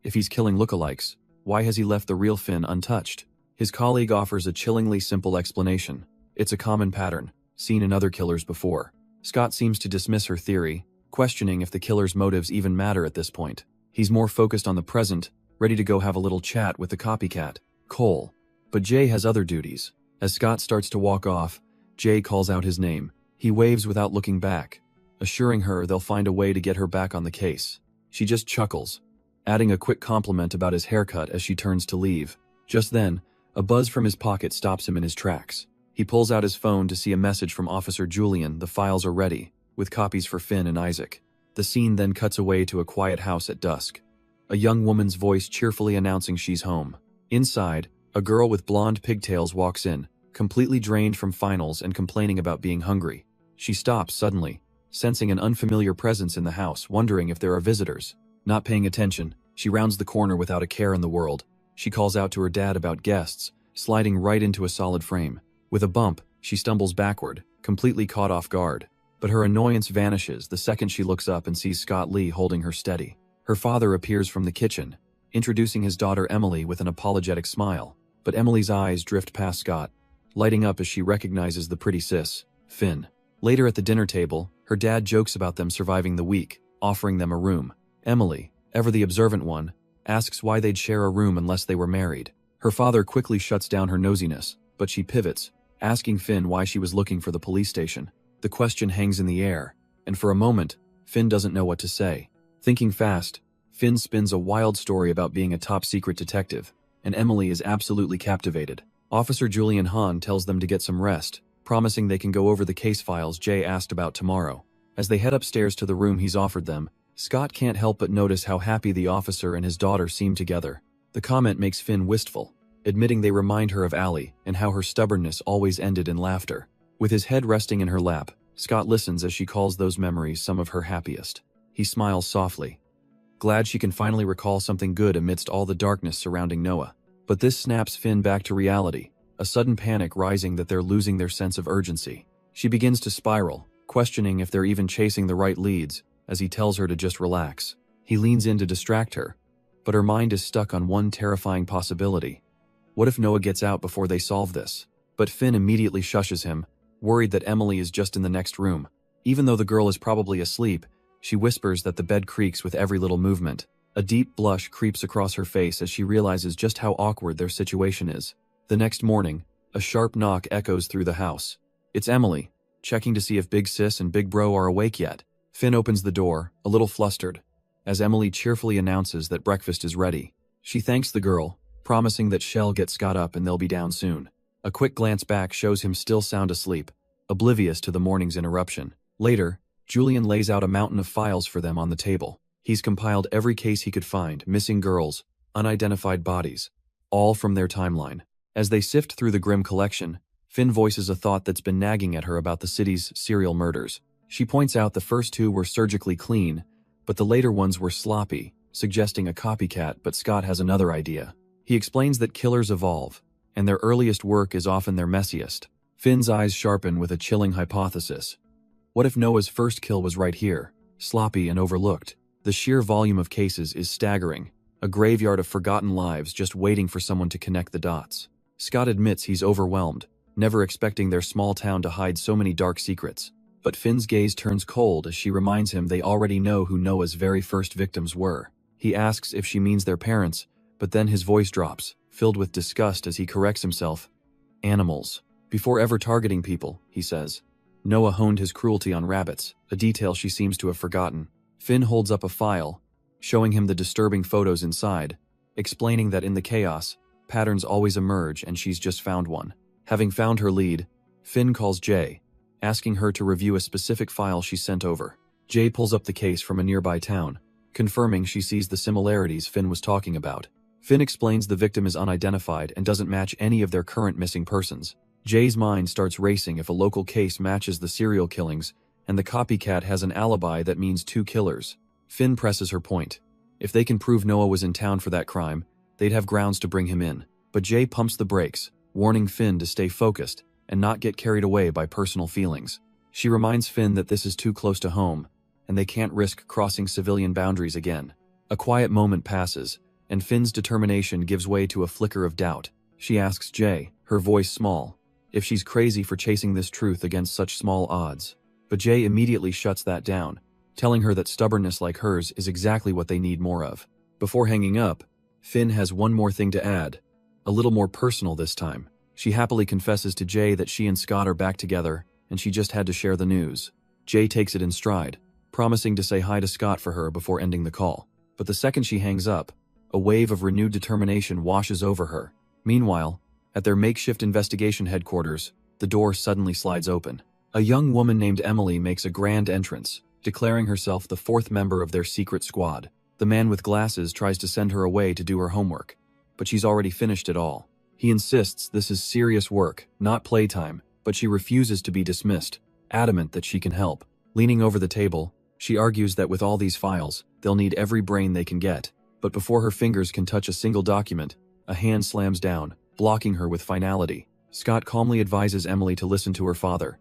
If he's killing lookalikes, why has he left the real Finn untouched? His colleague offers a chillingly simple explanation. It's a common pattern, seen in other killers before. Scott seems to dismiss her theory, questioning if the killer's motives even matter at this point. He's more focused on the present, ready to go have a little chat with the copycat, Cole. But Jay has other duties. As Scott starts to walk off, Jay calls out his name. He waves without looking back, assuring her they'll find a way to get her back on the case. She just chuckles, adding a quick compliment about his haircut as she turns to leave. Just then, a buzz from his pocket stops him in his tracks. He pulls out his phone to see a message from Officer Julian. The files are ready, with copies for Finn and Isaac. The scene then cuts away to a quiet house at dusk. A young woman's voice cheerfully announcing she's home. Inside, a girl with blonde pigtails walks in, completely drained from finals and complaining about being hungry. She stops suddenly, sensing an unfamiliar presence in the house, wondering if there are visitors. Not paying attention, she rounds the corner without a care in the world. She calls out to her dad about guests, sliding right into a solid frame. With a bump, she stumbles backward, completely caught off guard. But her annoyance vanishes the second she looks up and sees Scott Lee holding her steady. Her father appears from the kitchen, introducing his daughter Emily with an apologetic smile. But Emily's eyes drift past Scott, lighting up as she recognizes the pretty sis, Finn. Later at the dinner table, her dad jokes about them surviving the week, offering them a room. Emily, ever the observant one, asks why they'd share a room unless they were married. Her father quickly shuts down her nosiness, but she pivots, asking Finn why she was looking for the police station. The question hangs in the air, and for a moment, Finn doesn't know what to say. Thinking fast, Finn spins a wild story about being a top-secret detective, and Emily is absolutely captivated. Officer Julian Hahn tells them to get some rest, promising they can go over the case files Jay asked about tomorrow. As they head upstairs to the room he's offered them, Scott can't help but notice how happy the officer and his daughter seem together. The comment makes Finn wistful, admitting they remind her of Allie and how her stubbornness always ended in laughter. With his head resting in her lap, Scott listens as she calls those memories some of her happiest. He smiles softly, glad she can finally recall something good amidst all the darkness surrounding Noah. But this snaps Finn back to reality, a sudden panic rising that they're losing their sense of urgency. She begins to spiral, questioning if they're even chasing the right leads, as he tells her to just relax. He leans in to distract her, but her mind is stuck on one terrifying possibility. What if Noah gets out before they solve this? But Finn immediately shushes him, worried that Emily is just in the next room. Even though the girl is probably asleep, she whispers that the bed creaks with every little movement. A deep blush creeps across her face as she realizes just how awkward their situation is. The next morning, a sharp knock echoes through the house. It's Emily, checking to see if Big Sis and Big Bro are awake yet. Finn opens the door, a little flustered, as Emily cheerfully announces that breakfast is ready. She thanks the girl, promising that she'll get Scott up and they'll be down soon. A quick glance back shows him still sound asleep, oblivious to the morning's interruption. Later, Julian lays out a mountain of files for them on the table. He's compiled every case he could find: missing girls, unidentified bodies, all from their timeline. As they sift through the grim collection, Finn voices a thought that's been nagging at her about the city's serial murders. She points out the first two were surgically clean, but the later ones were sloppy, suggesting a copycat. But Scott has another idea. He explains that killers evolve, and their earliest work is often their messiest. Finn's eyes sharpen with a chilling hypothesis. What if Noah's first kill was right here, sloppy and overlooked? The sheer volume of cases is staggering, a graveyard of forgotten lives just waiting for someone to connect the dots. Scott admits he's overwhelmed, never expecting their small town to hide so many dark secrets. But Finn's gaze turns cold as she reminds him they already know who Noah's very first victims were. He asks if she means their parents, but then his voice drops, filled with disgust as he corrects himself. Animals. Before ever targeting people, he says. Noah honed his cruelty on rabbits, a detail she seems to have forgotten. Finn holds up a file, showing him the disturbing photos inside, explaining that in the chaos, patterns always emerge and she's just found one. Having found her lead, Finn calls Jay, asking her to review a specific file she sent over. Jay pulls up the case from a nearby town, confirming she sees the similarities Finn was talking about. Finn explains the victim is unidentified and doesn't match any of their current missing persons. Jay's mind starts racing if a local case matches the serial killings, and the copycat has an alibi that means two killers. Finn presses her point. If they can prove Noah was in town for that crime, they'd have grounds to bring him in. But Jay pumps the brakes, warning Finn to stay focused and not get carried away by personal feelings. She reminds Finn that this is too close to home, and they can't risk crossing civilian boundaries again. A quiet moment passes, and Finn's determination gives way to a flicker of doubt. She asks Jay, her voice small, if she's crazy for chasing this truth against such small odds. But Jay immediately shuts that down, telling her that stubbornness like hers is exactly what they need more of. Before hanging up, Finn has one more thing to add, a little more personal this time. She happily confesses to Jay that she and Scott are back together, and she just had to share the news. Jay takes it in stride, promising to say hi to Scott for her before ending the call. But the second she hangs up, a wave of renewed determination washes over her. Meanwhile, at their makeshift investigation headquarters, the door suddenly slides open. A young woman named Emily makes a grand entrance, declaring herself the fourth member of their secret squad. The man with glasses tries to send her away to do her homework, but she's already finished it all. He insists this is serious work, not playtime, but she refuses to be dismissed, adamant that she can help. Leaning over the table, she argues that with all these files, they'll need every brain they can get. But before her fingers can touch a single document, a hand slams down, blocking her with finality. Scott calmly advises Emily to listen to her father.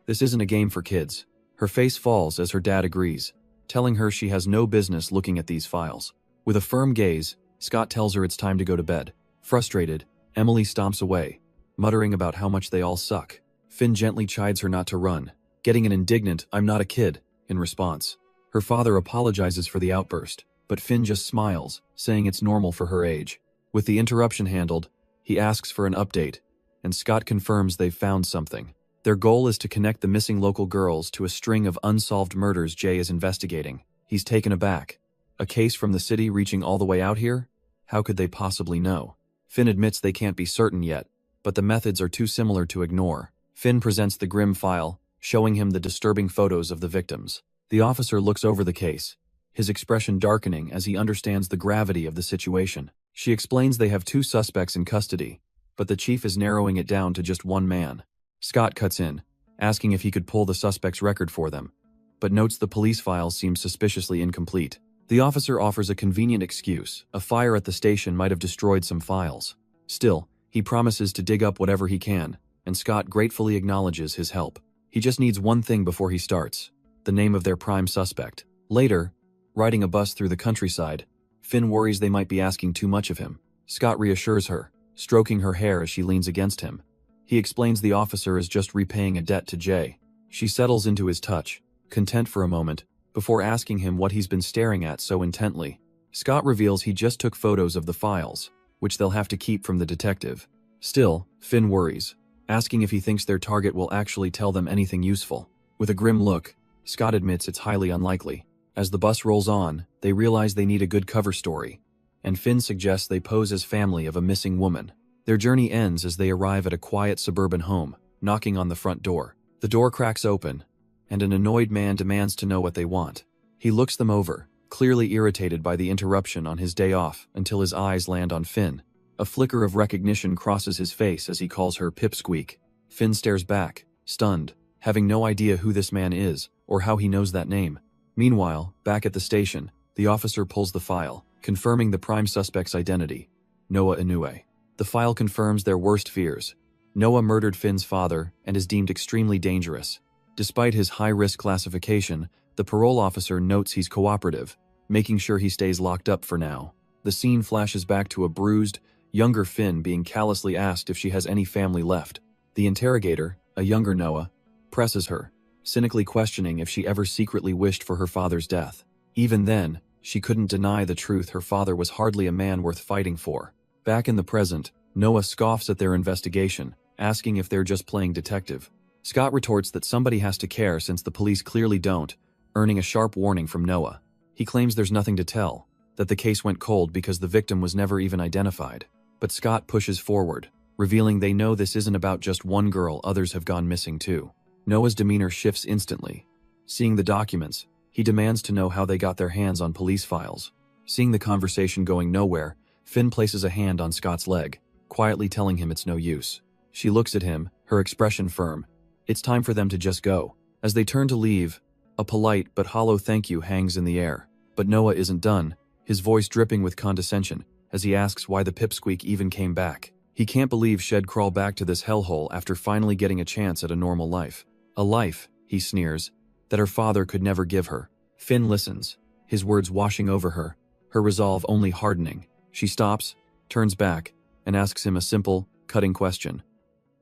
This isn't a game for kids. Her face falls as her dad agrees, telling her she has no business looking at these files. With a firm gaze, Scott tells her it's time to go to bed. Frustrated, Emily stomps away, muttering about how much they all suck. Finn gently chides her not to run, getting an indignant "I'm not a kid" in response. Her father apologizes for the outburst, but Finn just smiles, saying it's normal for her age. With the interruption handled, he asks for an update, and Scott confirms they've found something. Their goal is to connect the missing local girls to a string of unsolved murders Jay is investigating. He's taken aback. A case from the city reaching all the way out here? How could they possibly know? Finn admits they can't be certain yet, but the methods are too similar to ignore. Finn presents the grim file, showing him the disturbing photos of the victims. The officer looks over the case, his expression darkening as he understands the gravity of the situation. She explains they have 2 suspects in custody, but the chief is narrowing it down to just 1 man. Scott cuts in, asking if he could pull the suspect's record for them, but notes the police file seems suspiciously incomplete. The officer offers a convenient excuse: a fire at the station might have destroyed some files. Still, he promises to dig up whatever he can, and Scott gratefully acknowledges his help. He just needs one thing before he starts: the name of their prime suspect. Later, riding a bus through the countryside, Finn worries they might be asking too much of him. Scott reassures her, stroking her hair as she leans against him. He explains the officer is just repaying a debt to Jay. She settles into his touch, content for a moment, before asking him what he's been staring at so intently. Scott reveals he just took photos of the files, which they'll have to keep from the detective. Still, Finn worries, asking if he thinks their target will actually tell them anything useful. With a grim look, Scott admits it's highly unlikely. As the bus rolls on, they realize they need a good cover story, and Finn suggests they pose as family of a missing woman. Their journey ends as they arrive at a quiet suburban home, knocking on the front door. The door cracks open, and an annoyed man demands to know what they want. He looks them over, clearly irritated by the interruption on his day off, until his eyes land on Finn. A flicker of recognition crosses his face as he calls her Pipsqueak. Finn stares back, stunned, having no idea who this man is, or how he knows that name. Meanwhile, back at the station, the officer pulls the file, confirming the prime suspect's identity: Noah Inoue. The file confirms their worst fears. Noah murdered Finn's father and is deemed extremely dangerous. Despite his high-risk classification, the parole officer notes he's cooperative, making sure he stays locked up for now. The scene flashes back to a bruised, younger Finn being callously asked if she has any family left. The interrogator, a younger Noah, presses her, cynically questioning if she ever secretly wished for her father's death. Even then, she couldn't deny the truth: her father was hardly a man worth fighting for. Back in the present, Noah scoffs at their investigation, asking if they're just playing detective. Scott retorts that somebody has to care since the police clearly don't, earning a sharp warning from Noah. He claims there's nothing to tell, that the case went cold because the victim was never even identified. But Scott pushes forward, revealing they know this isn't about just one girl, others have gone missing too. Noah's demeanor shifts instantly. Seeing the documents, he demands to know how they got their hands on police files. Seeing the conversation going nowhere, Finn places a hand on Scott's leg, quietly telling him it's no use. She looks at him, her expression firm. It's time for them to just go. As they turn to leave, a polite but hollow thank you hangs in the air. But Noah isn't done, his voice dripping with condescension, as he asks why the Pipsqueak even came back. He can't believe she'd crawl back to this hellhole after finally getting a chance at a normal life. A life, he sneers, that her father could never give her. Finn listens, his words washing over her, her resolve only hardening. She stops, turns back, and asks him a simple, cutting question.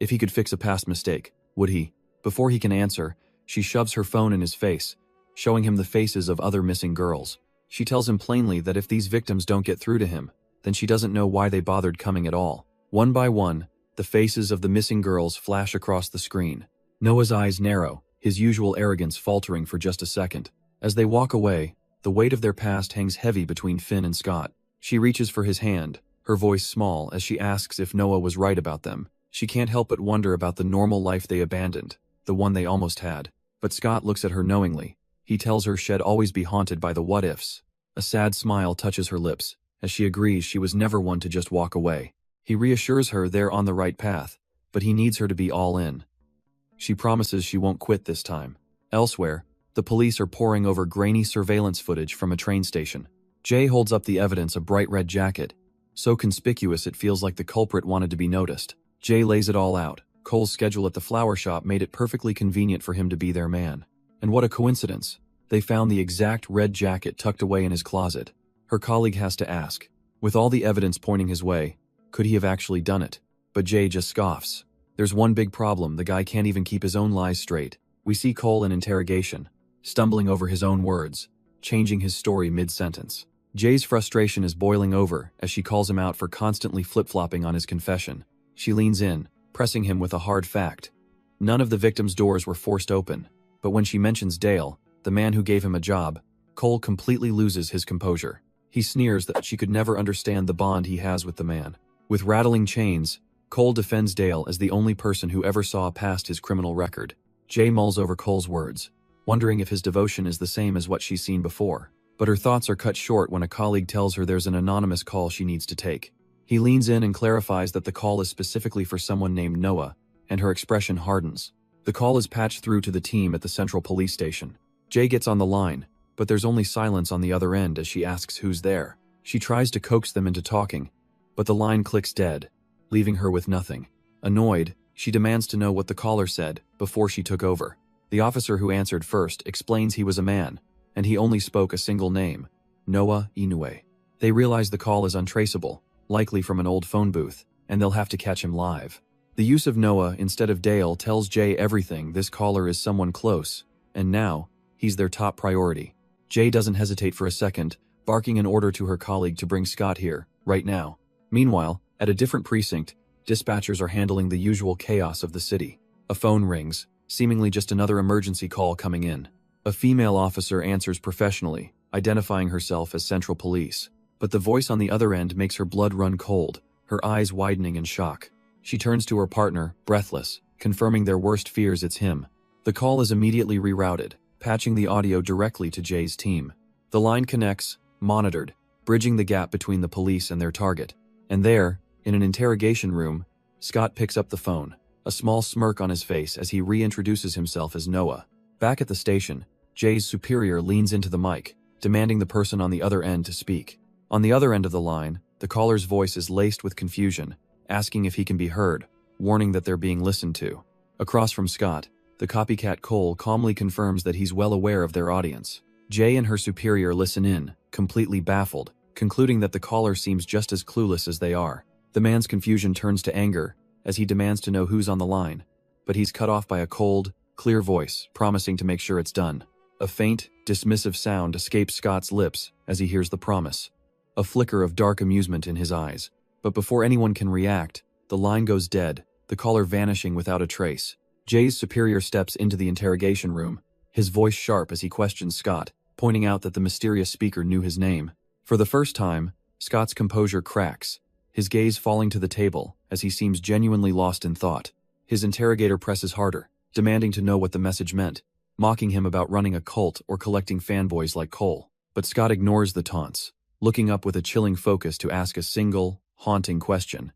If he could fix a past mistake, would he? Before he can answer, she shoves her phone in his face, showing him the faces of other missing girls. She tells him plainly that if these victims don't get through to him, then she doesn't know why they bothered coming at all. One by one, the faces of the missing girls flash across the screen. Noah's eyes narrow, his usual arrogance faltering for just a second. As they walk away, the weight of their past hangs heavy between Finn and Scott. She reaches for his hand, her voice small as she asks if Noah was right about them. She can't help but wonder about the normal life they abandoned, the one they almost had. But Scott looks at her knowingly. He tells her she'd always be haunted by the what-ifs. A sad smile touches her lips, as she agrees she was never one to just walk away. He reassures her they're on the right path, but he needs her to be all in. She promises she won't quit this time. Elsewhere, the police are poring over grainy surveillance footage from a train station. Jay holds up the evidence: a bright red jacket, so conspicuous it feels like the culprit wanted to be noticed. Jay lays it all out. Cole's schedule at the flower shop made it perfectly convenient for him to be their man. And what a coincidence. They found the exact red jacket tucked away in his closet. Her colleague has to ask, with all the evidence pointing his way, could he have actually done it? But Jay just scoffs. There's one big problem: the guy can't even keep his own lies straight. We see Cole in interrogation, stumbling over his own words, changing his story mid-sentence. Jay's frustration is boiling over as she calls him out for constantly flip-flopping on his confession. She leans in, pressing him with a hard fact. None of the victims' doors were forced open, but when she mentions Dale, the man who gave him a job, Cole completely loses his composure. He sneers that she could never understand the bond he has with the man. With rattling chains, Cole defends Dale as the only person who ever saw past his criminal record. Jay mulls over Cole's words, wondering if his devotion is the same as what she's seen before. But her thoughts are cut short when a colleague tells her there's an anonymous call she needs to take. He leans in and clarifies that the call is specifically for someone named Noah, and her expression hardens. The call is patched through to the team at the central police station. Jay gets on the line, but there's only silence on the other end as she asks who's there. She tries to coax them into talking, but the line clicks dead, leaving her with nothing. Annoyed, she demands to know what the caller said before she took over. The officer who answered first explains he was a man, and he only spoke a single name, Noah Inoue. They realize the call is untraceable, likely from an old phone booth, and they'll have to catch him live. The use of Noah instead of Dale tells Jay everything. This caller is someone close, and now, he's their top priority. Jay doesn't hesitate for a second, barking an order to her colleague to bring Scott here, right now. Meanwhile, at a different precinct, dispatchers are handling the usual chaos of the city. A phone rings, seemingly just another emergency call coming in. A female officer answers professionally, identifying herself as Central Police. But the voice on the other end makes her blood run cold, her eyes widening in shock. She turns to her partner, breathless, confirming their worst fears it's him. The call is immediately rerouted, patching the audio directly to Jay's team. The line connects, monitored, bridging the gap between the police and their target. And there, in an interrogation room, Scott picks up the phone, a small smirk on his face as he reintroduces himself as Noah. Back at the station, Jay's superior leans into the mic, demanding the person on the other end to speak. On the other end of the line, the caller's voice is laced with confusion, asking if he can be heard, warning that they're being listened to. Across from Scott, the copycat Cole calmly confirms that he's well aware of their audience. Jay and her superior listen in, completely baffled, concluding that the caller seems just as clueless as they are. The man's confusion turns to anger as he demands to know who's on the line, but he's cut off by a cold, clear voice promising to make sure it's done. A faint, dismissive sound escapes Scott's lips as he hears the promise. A flicker of dark amusement in his eyes. But before anyone can react, the line goes dead, the caller vanishing without a trace. Jay's superior steps into the interrogation room, his voice sharp as he questions Scott, pointing out that the mysterious speaker knew his name. For the first time, Scott's composure cracks, his gaze falling to the table as he seems genuinely lost in thought. His interrogator presses harder, demanding to know what the message meant, mocking him about running a cult or collecting fanboys like Cole. But Scott ignores the taunts, looking up with a chilling focus to ask a single, haunting question.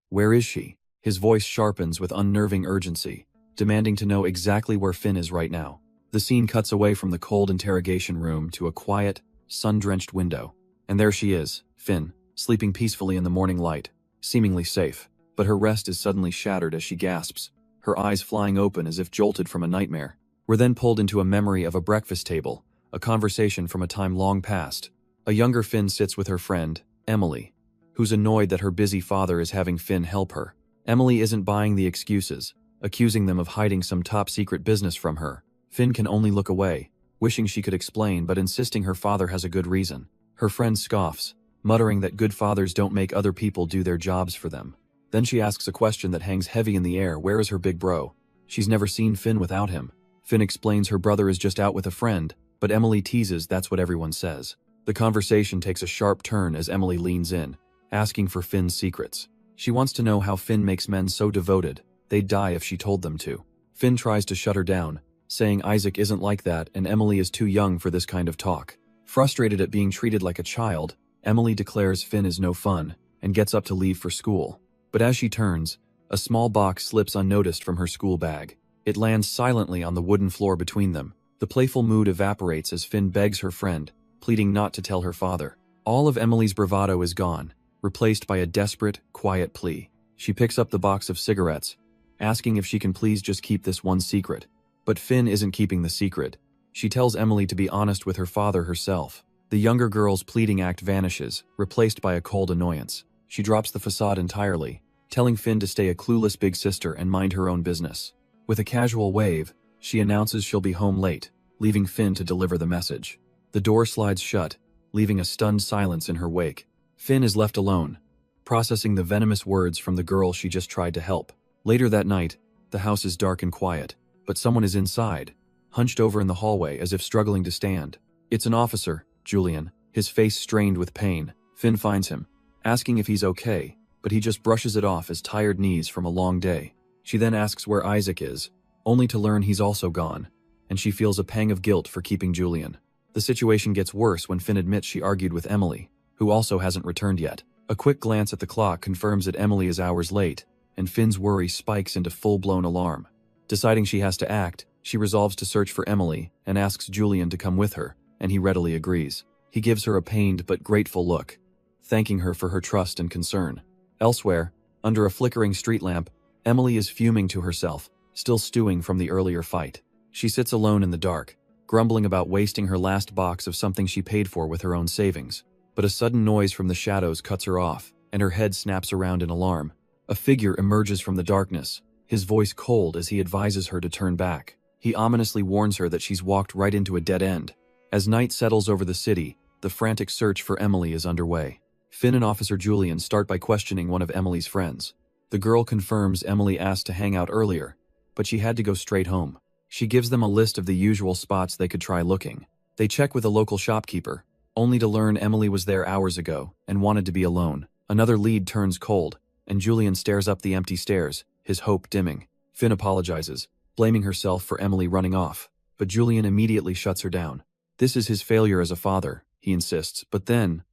Where is she? His voice sharpens with unnerving urgency, demanding to know exactly where Finn is right now. The scene cuts away from the cold interrogation room to a quiet, sun-drenched window. And there she is, Finn, sleeping peacefully in the morning light, seemingly safe. But her rest is suddenly shattered as she gasps, her eyes flying open as if jolted from a nightmare. We're then pulled into a memory of a breakfast table, a conversation from a time long past. A younger Finn sits with her friend, Emily, who's annoyed that her busy father is having Finn help her. Emily isn't buying the excuses, accusing them of hiding some top-secret business from her. Finn can only look away, wishing she could explain but insisting her father has a good reason. Her friend scoffs, muttering that good fathers don't make other people do their jobs for them. Then she asks a question that hangs heavy in the air. Where is her big bro? She's never seen Finn without him. Finn explains her brother is just out with a friend, but Emily teases that's what everyone says. The conversation takes a sharp turn as Emily leans in, asking for Finn's secrets. She wants to know how Finn makes men so devoted, they'd die if she told them to. Finn tries to shut her down, saying Isaac isn't like that and Emily is too young for this kind of talk. Frustrated at being treated like a child, Emily declares Finn is no fun and gets up to leave for school. But as she turns, a small box slips unnoticed from her school bag. It lands silently on the wooden floor between them. The playful mood evaporates as Finn begs her friend, pleading not to tell her father. All of Emily's bravado is gone, replaced by a desperate, quiet plea. She picks up the box of cigarettes, asking if she can please just keep this one secret. But Finn isn't keeping the secret. She tells Emily to be honest with her father herself. The younger girl's pleading act vanishes, replaced by a cold annoyance. She drops the facade entirely, telling Finn to stay a clueless big sister and mind her own business. With a casual wave, she announces she'll be home late, leaving Finn to deliver the message. The door slides shut, leaving a stunned silence in her wake. Finn is left alone, processing the venomous words from the girl she just tried to help. Later that night, the house is dark and quiet, but someone is inside, hunched over in the hallway as if struggling to stand. It's an officer, Julian, his face strained with pain. Finn finds him, asking if he's okay, but he just brushes it off as tired knees from a long day. She then asks where Isaac is, only to learn he's also gone, and she feels a pang of guilt for keeping Julian. The situation gets worse when Finn admits she argued with Emily, who also hasn't returned yet. A quick glance at the clock confirms that Emily is hours late, and Finn's worry spikes into full-blown alarm. Deciding she has to act, she resolves to search for Emily and asks Julian to come with her, and he readily agrees. He gives her a pained but grateful look, thanking her for her trust and concern. Elsewhere, under a flickering street lamp, Emily is fuming to herself, still stewing from the earlier fight. She sits alone in the dark, grumbling about wasting her last box of something she paid for with her own savings. But a sudden noise from the shadows cuts her off, and her head snaps around in alarm. A figure emerges from the darkness, his voice cold as he advises her to turn back. He ominously warns her that she's walked right into a dead end. As night settles over the city, the frantic search for Emily is underway. Finn and Officer Julian start by questioning one of Emily's friends. The girl confirms Emily asked to hang out earlier, but she had to go straight home. She gives them a list of the usual spots they could try looking. They check with a local shopkeeper, only to learn Emily was there hours ago and wanted to be alone. Another lead turns cold, and Julian stares up the empty stairs, his hope dimming. Finn apologizes, blaming herself for Emily running off, but Julian immediately shuts her down. This is his failure as a father, he insists, but then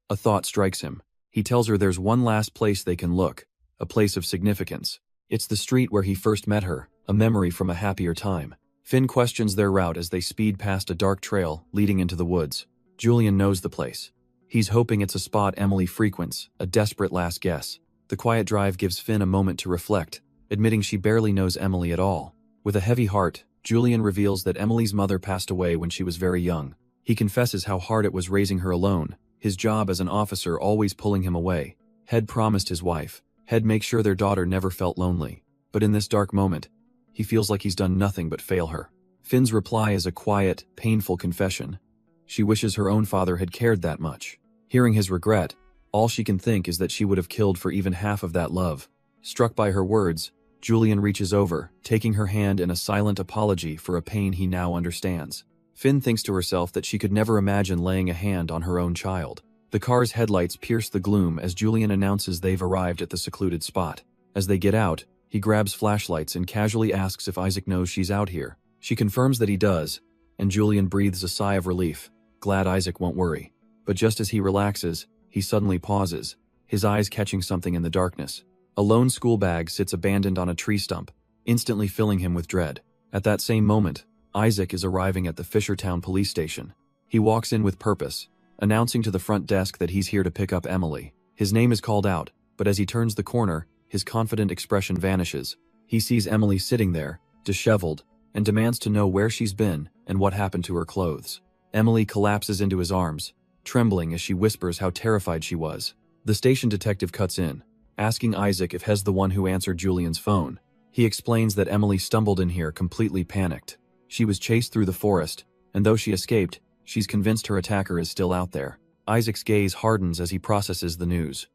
a thought strikes him. He tells her there's one last place they can look, a place of significance. It's the street where he first met her, a memory from a happier time. Finn questions their route as they speed past a dark trail leading into the woods. Julian knows the place. He's hoping it's a spot Emily frequents, a desperate last guess. The quiet drive gives Finn a moment to reflect, admitting she barely knows Emily at all. With a heavy heart, Julian reveals that Emily's mother passed away when she was very young. He confesses how hard it was raising her alone, his job as an officer always pulling him away. Head promised his wife, He'd make sure their daughter never felt lonely. But in this dark moment, he feels like he's done nothing but fail her. Finn's reply is a quiet, painful confession. She wishes her own father had cared that much. Hearing his regret, all she can think is that she would have killed for even half of that love. Struck by her words, Julian reaches over, taking her hand in a silent apology for a pain he now understands. Finn thinks to herself that she could never imagine laying a hand on her own child. The car's headlights pierce the gloom as Julian announces they've arrived at the secluded spot. As they get out, he grabs flashlights and casually asks if Isaac knows she's out here. She confirms that he does, and Julian breathes a sigh of relief, glad Isaac won't worry. But just as he relaxes, he suddenly pauses, his eyes catching something in the darkness. A lone school bag sits abandoned on a tree stump, instantly filling him with dread. At that same moment, Isaac is arriving at the Fishertown police station. He walks in with purpose, announcing to the front desk that he's here to pick up Emily. His name is called out, but as he turns the corner, his confident expression vanishes. He sees Emily sitting there, disheveled, and demands to know where she's been and what happened to her clothes. Emily collapses into his arms, trembling as she whispers how terrified she was. The station detective cuts in, asking Isaac if he's the one who answered Julian's phone. He explains that Emily stumbled in here completely panicked. She was chased through the forest, and though she escaped, she's convinced her attacker is still out there. Isaac's gaze hardens as he processes the news.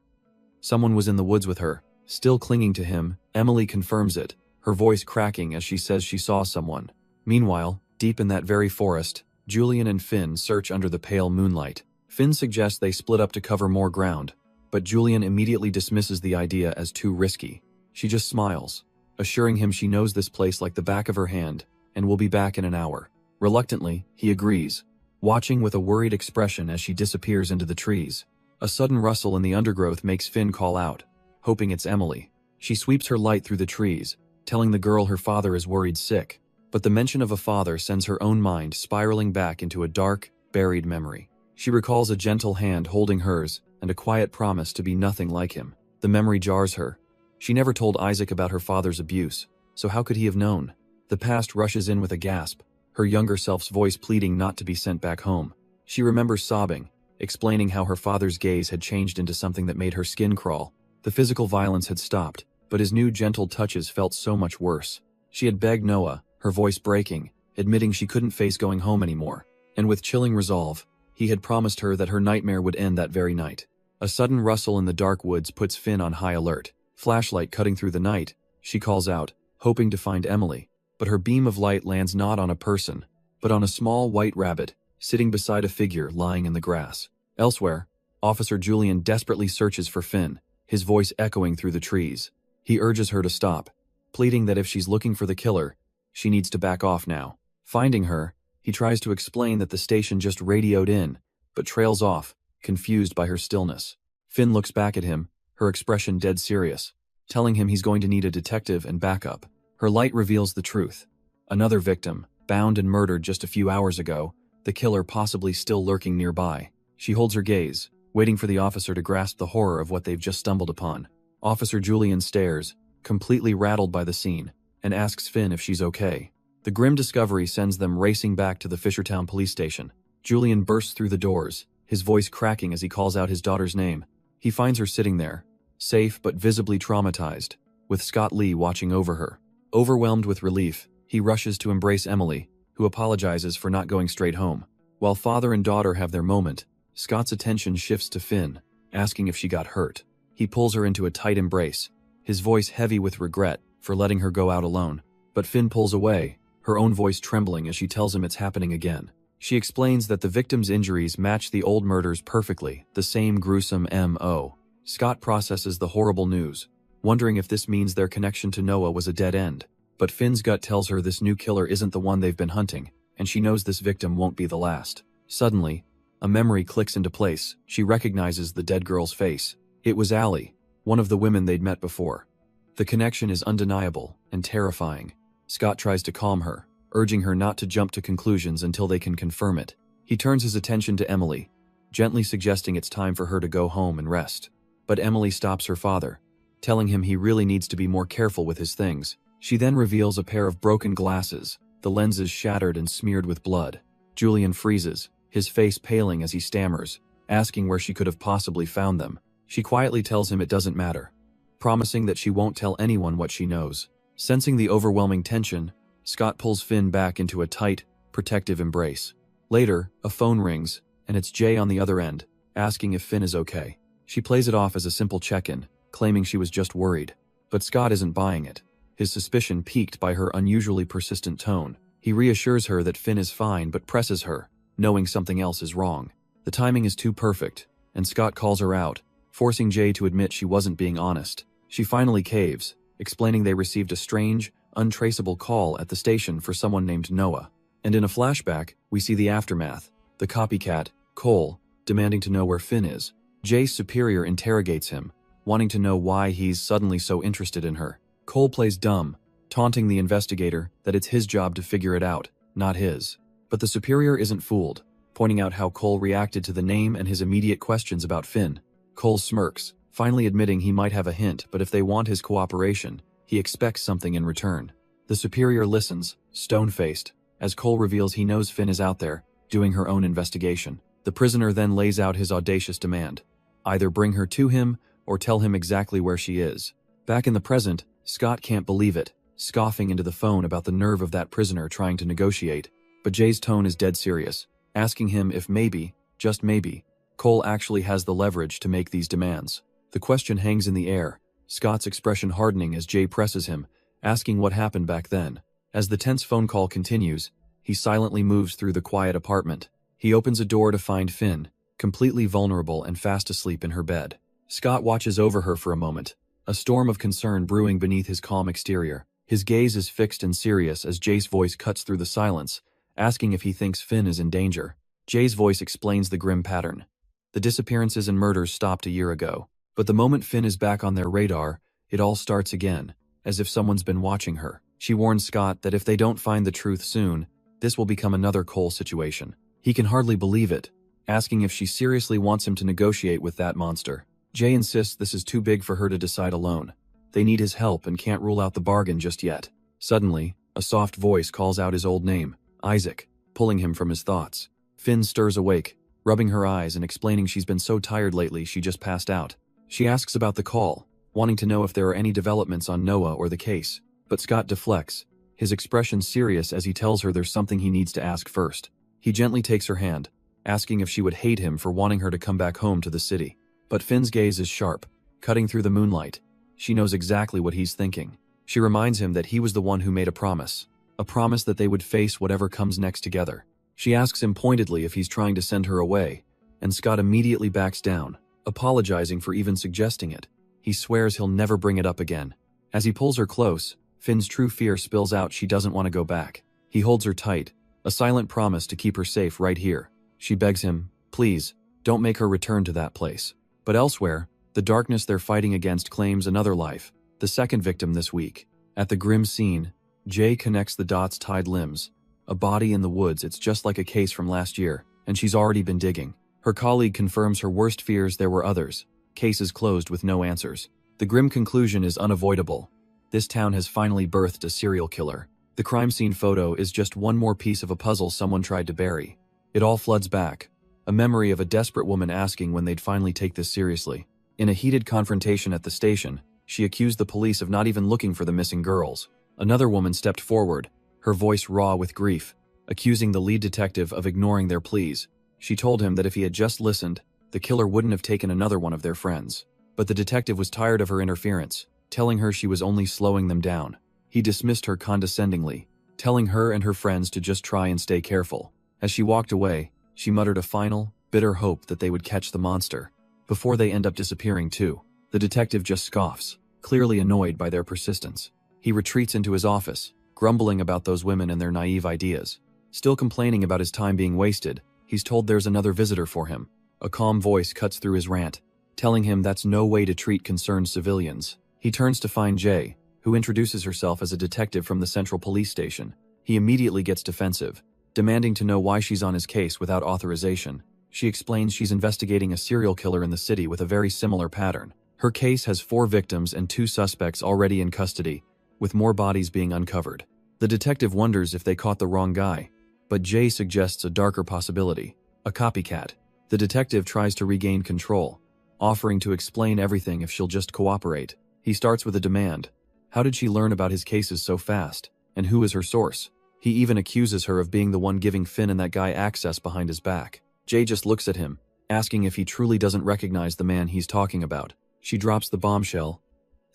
Someone was in the woods with her, still clinging to him. Emily confirms it, her voice cracking as she says she saw someone. Meanwhile, deep in that very forest, Julian and Finn search under the pale moonlight. Finn suggests they split up to cover more ground, but Julian immediately dismisses the idea as too risky. She just smiles, assuring him she knows this place like the back of her hand and will be back in an hour. Reluctantly, he agrees, watching with a worried expression as she disappears into the trees. A sudden rustle in the undergrowth makes Finn call out, hoping it's Emily. She sweeps her light through the trees, telling the girl her father is worried sick, but the mention of a father sends her own mind spiraling back into a dark, buried memory. She recalls a gentle hand holding hers and a quiet promise to be nothing like him. The memory jars her. She never told Isaac about her father's abuse, so how could he have known? The past rushes in with a gasp, her younger self's voice pleading not to be sent back home. She remembers sobbing, explaining how her father's gaze had changed into something that made her skin crawl. The physical violence had stopped, but his new gentle touches felt so much worse. She had begged Noah, her voice breaking, admitting she couldn't face going home anymore. And with chilling resolve, he had promised her that her nightmare would end that very night. A sudden rustle in the dark woods puts Finn on high alert. Flashlight cutting through the night, she calls out, hoping to find Emily. But her beam of light lands not on a person, but on a small white rabbit, sitting beside a figure lying in the grass. Elsewhere, Officer Julian desperately searches for Finn. his voice echoing through the trees. He urges her to stop, pleading that if she's looking for the killer, she needs to back off now. Finding her, he tries to explain that the station just radioed in, but trails off, confused by her stillness. Finn looks back at him, her expression dead serious, telling him he's going to need a detective and backup. Her light reveals the truth. Another victim, bound and murdered just a few hours ago, the killer possibly still lurking nearby. She holds her gaze, waiting for the officer to grasp the horror of what they've just stumbled upon. Officer Julian stares, completely rattled by the scene, and asks Finn if she's okay. The grim discovery sends them racing back to the Fishertown police station. Julian bursts through the doors, his voice cracking as he calls out his daughter's name. He finds her sitting there, safe but visibly traumatized, with Scott Lee watching over her. Overwhelmed with relief, he rushes to embrace Emily, who apologizes for not going straight home. While father and daughter have their moment, Scott's attention shifts to Finn, asking if she got hurt. He pulls her into a tight embrace, his voice heavy with regret for letting her go out alone. But Finn pulls away, her own voice trembling as she tells him it's happening again. She explains that the victim's injuries match the old murders perfectly, the same gruesome M.O. Scott processes the horrible news, wondering if this means their connection to Noah was a dead end. But Finn's gut tells her this new killer isn't the one they've been hunting, and she knows this victim won't be the last. Suddenly, a memory clicks into place. She recognizes the dead girl's face. It was Allie, one of the women they'd met before. The connection is undeniable and terrifying. Scott tries to calm her, urging her not to jump to conclusions until they can confirm it. He turns his attention to Emily, gently suggesting it's time for her to go home and rest. But Emily stops her father, telling him he really needs to be more careful with his things. She then reveals a pair of broken glasses, the lenses shattered and smeared with blood. Julian freezes, his face paling as he stammers, asking where she could have possibly found them. She quietly tells him it doesn't matter, promising that she won't tell anyone what she knows. Sensing the overwhelming tension, Scott pulls Finn back into a tight, protective embrace. Later, a phone rings, and it's Jay on the other end, asking if Finn is okay. She plays it off as a simple check-in, claiming she was just worried. But Scott isn't buying it, his suspicion piqued by her unusually persistent tone. He reassures her that Finn is fine but presses her, knowing something else is wrong. The timing is too perfect, and Scott calls her out, forcing Jay to admit she wasn't being honest. She finally caves, explaining they received a strange, untraceable call at the station for someone named Noah. And in a flashback, we see the aftermath, the copycat, Cole, demanding to know where Finn is. Jay's superior interrogates him, wanting to know why he's suddenly so interested in her. Cole plays dumb, taunting the investigator that it's his job to figure it out, not his. But the superior isn't fooled, pointing out how Cole reacted to the name and his immediate questions about Finn. Cole smirks, finally admitting he might have a hint, but if they want his cooperation, he expects something in return. The superior listens, stone-faced, as Cole reveals he knows Finn is out there, doing her own investigation. The prisoner then lays out his audacious demand. Either bring her to him, or tell him exactly where she is. Back in the present, Scott can't believe it, scoffing into the phone about the nerve of that prisoner trying to negotiate. But Jay's tone is dead serious, asking him if maybe, just maybe, Cole actually has the leverage to make these demands. The question hangs in the air, Scott's expression hardening as Jay presses him, asking what happened back then. As the tense phone call continues, he silently moves through the quiet apartment. He opens a door to find Finn, completely vulnerable and fast asleep in her bed. Scott watches over her for a moment, a storm of concern brewing beneath his calm exterior. His gaze is fixed and serious as Jay's voice cuts through the silence, asking if he thinks Finn is in danger. Jay's voice explains the grim pattern. The disappearances and murders stopped a year ago, but the moment Finn is back on their radar, it all starts again, as if someone's been watching her. She warns Scott that if they don't find the truth soon, this will become another Cole situation. He can hardly believe it, asking if she seriously wants him to negotiate with that monster. Jay insists this is too big for her to decide alone. They need his help and can't rule out the bargain just yet. Suddenly, a soft voice calls out his old name, Isaac, pulling him from his thoughts. Finn stirs awake, rubbing her eyes and explaining she's been so tired lately she just passed out. She asks about the call, wanting to know if there are any developments on Noah or the case. But Scott deflects, his expression serious as he tells her there's something he needs to ask first. He gently takes her hand, asking if she would hate him for wanting her to come back home to the city. But Finn's gaze is sharp, cutting through the moonlight. She knows exactly what he's thinking. She reminds him that he was the one who made a promise that they would face whatever comes next together. She asks him pointedly if he's trying to send her away, and Scott immediately backs down, apologizing for even suggesting it. He swears he'll never bring it up again. As he pulls her close, Finn's true fear spills out. She doesn't want to go back. He holds her tight, a silent promise to keep her safe right here. She begs him, please, don't make her return to that place. But elsewhere, the darkness they're fighting against claims another life, the second victim this week. At the grim scene, Jay connects the dots. Tied limbs, a body in the woods. It's just like a case from last year, and she's already been digging. Her colleague confirms her worst fears. There were others. Cases closed with no answers. The grim conclusion is unavoidable. This town has finally birthed a serial killer. The crime scene photo is just one more piece of a puzzle someone tried to bury. It all floods back, a memory of a desperate woman asking when they'd finally take this seriously. In a heated confrontation at the station, she accused the police of not even looking for the missing girls. Another woman stepped forward, her voice raw with grief, accusing the lead detective of ignoring their pleas. She told him that if he had just listened, the killer wouldn't have taken another one of their friends. But the detective was tired of her interference, telling her she was only slowing them down. He dismissed her condescendingly, telling her and her friends to just try and stay careful. As she walked away, she muttered a final, bitter hope that they would catch the monster before they end up disappearing too. The detective just scoffs, clearly annoyed by their persistence. He retreats into his office, grumbling about those women and their naive ideas. Still complaining about his time being wasted, he's told there's another visitor for him. A calm voice cuts through his rant, telling him that's no way to treat concerned civilians. He turns to find Jay, who introduces herself as a detective from the central police station. He immediately gets defensive, demanding to know why she's on his case without authorization. She explains she's investigating a serial killer in the city with a very similar pattern. Her case has 4 victims and 2 suspects already in custody, with more bodies being uncovered. The detective wonders if they caught the wrong guy, but Jay suggests a darker possibility, a copycat. The detective tries to regain control, offering to explain everything if she'll just cooperate. He starts with a demand. How did she learn about his cases so fast? And who is her source? He even accuses her of being the one giving Finn and that guy access behind his back. Jay just looks at him, asking if he truly doesn't recognize the man he's talking about. She drops the bombshell.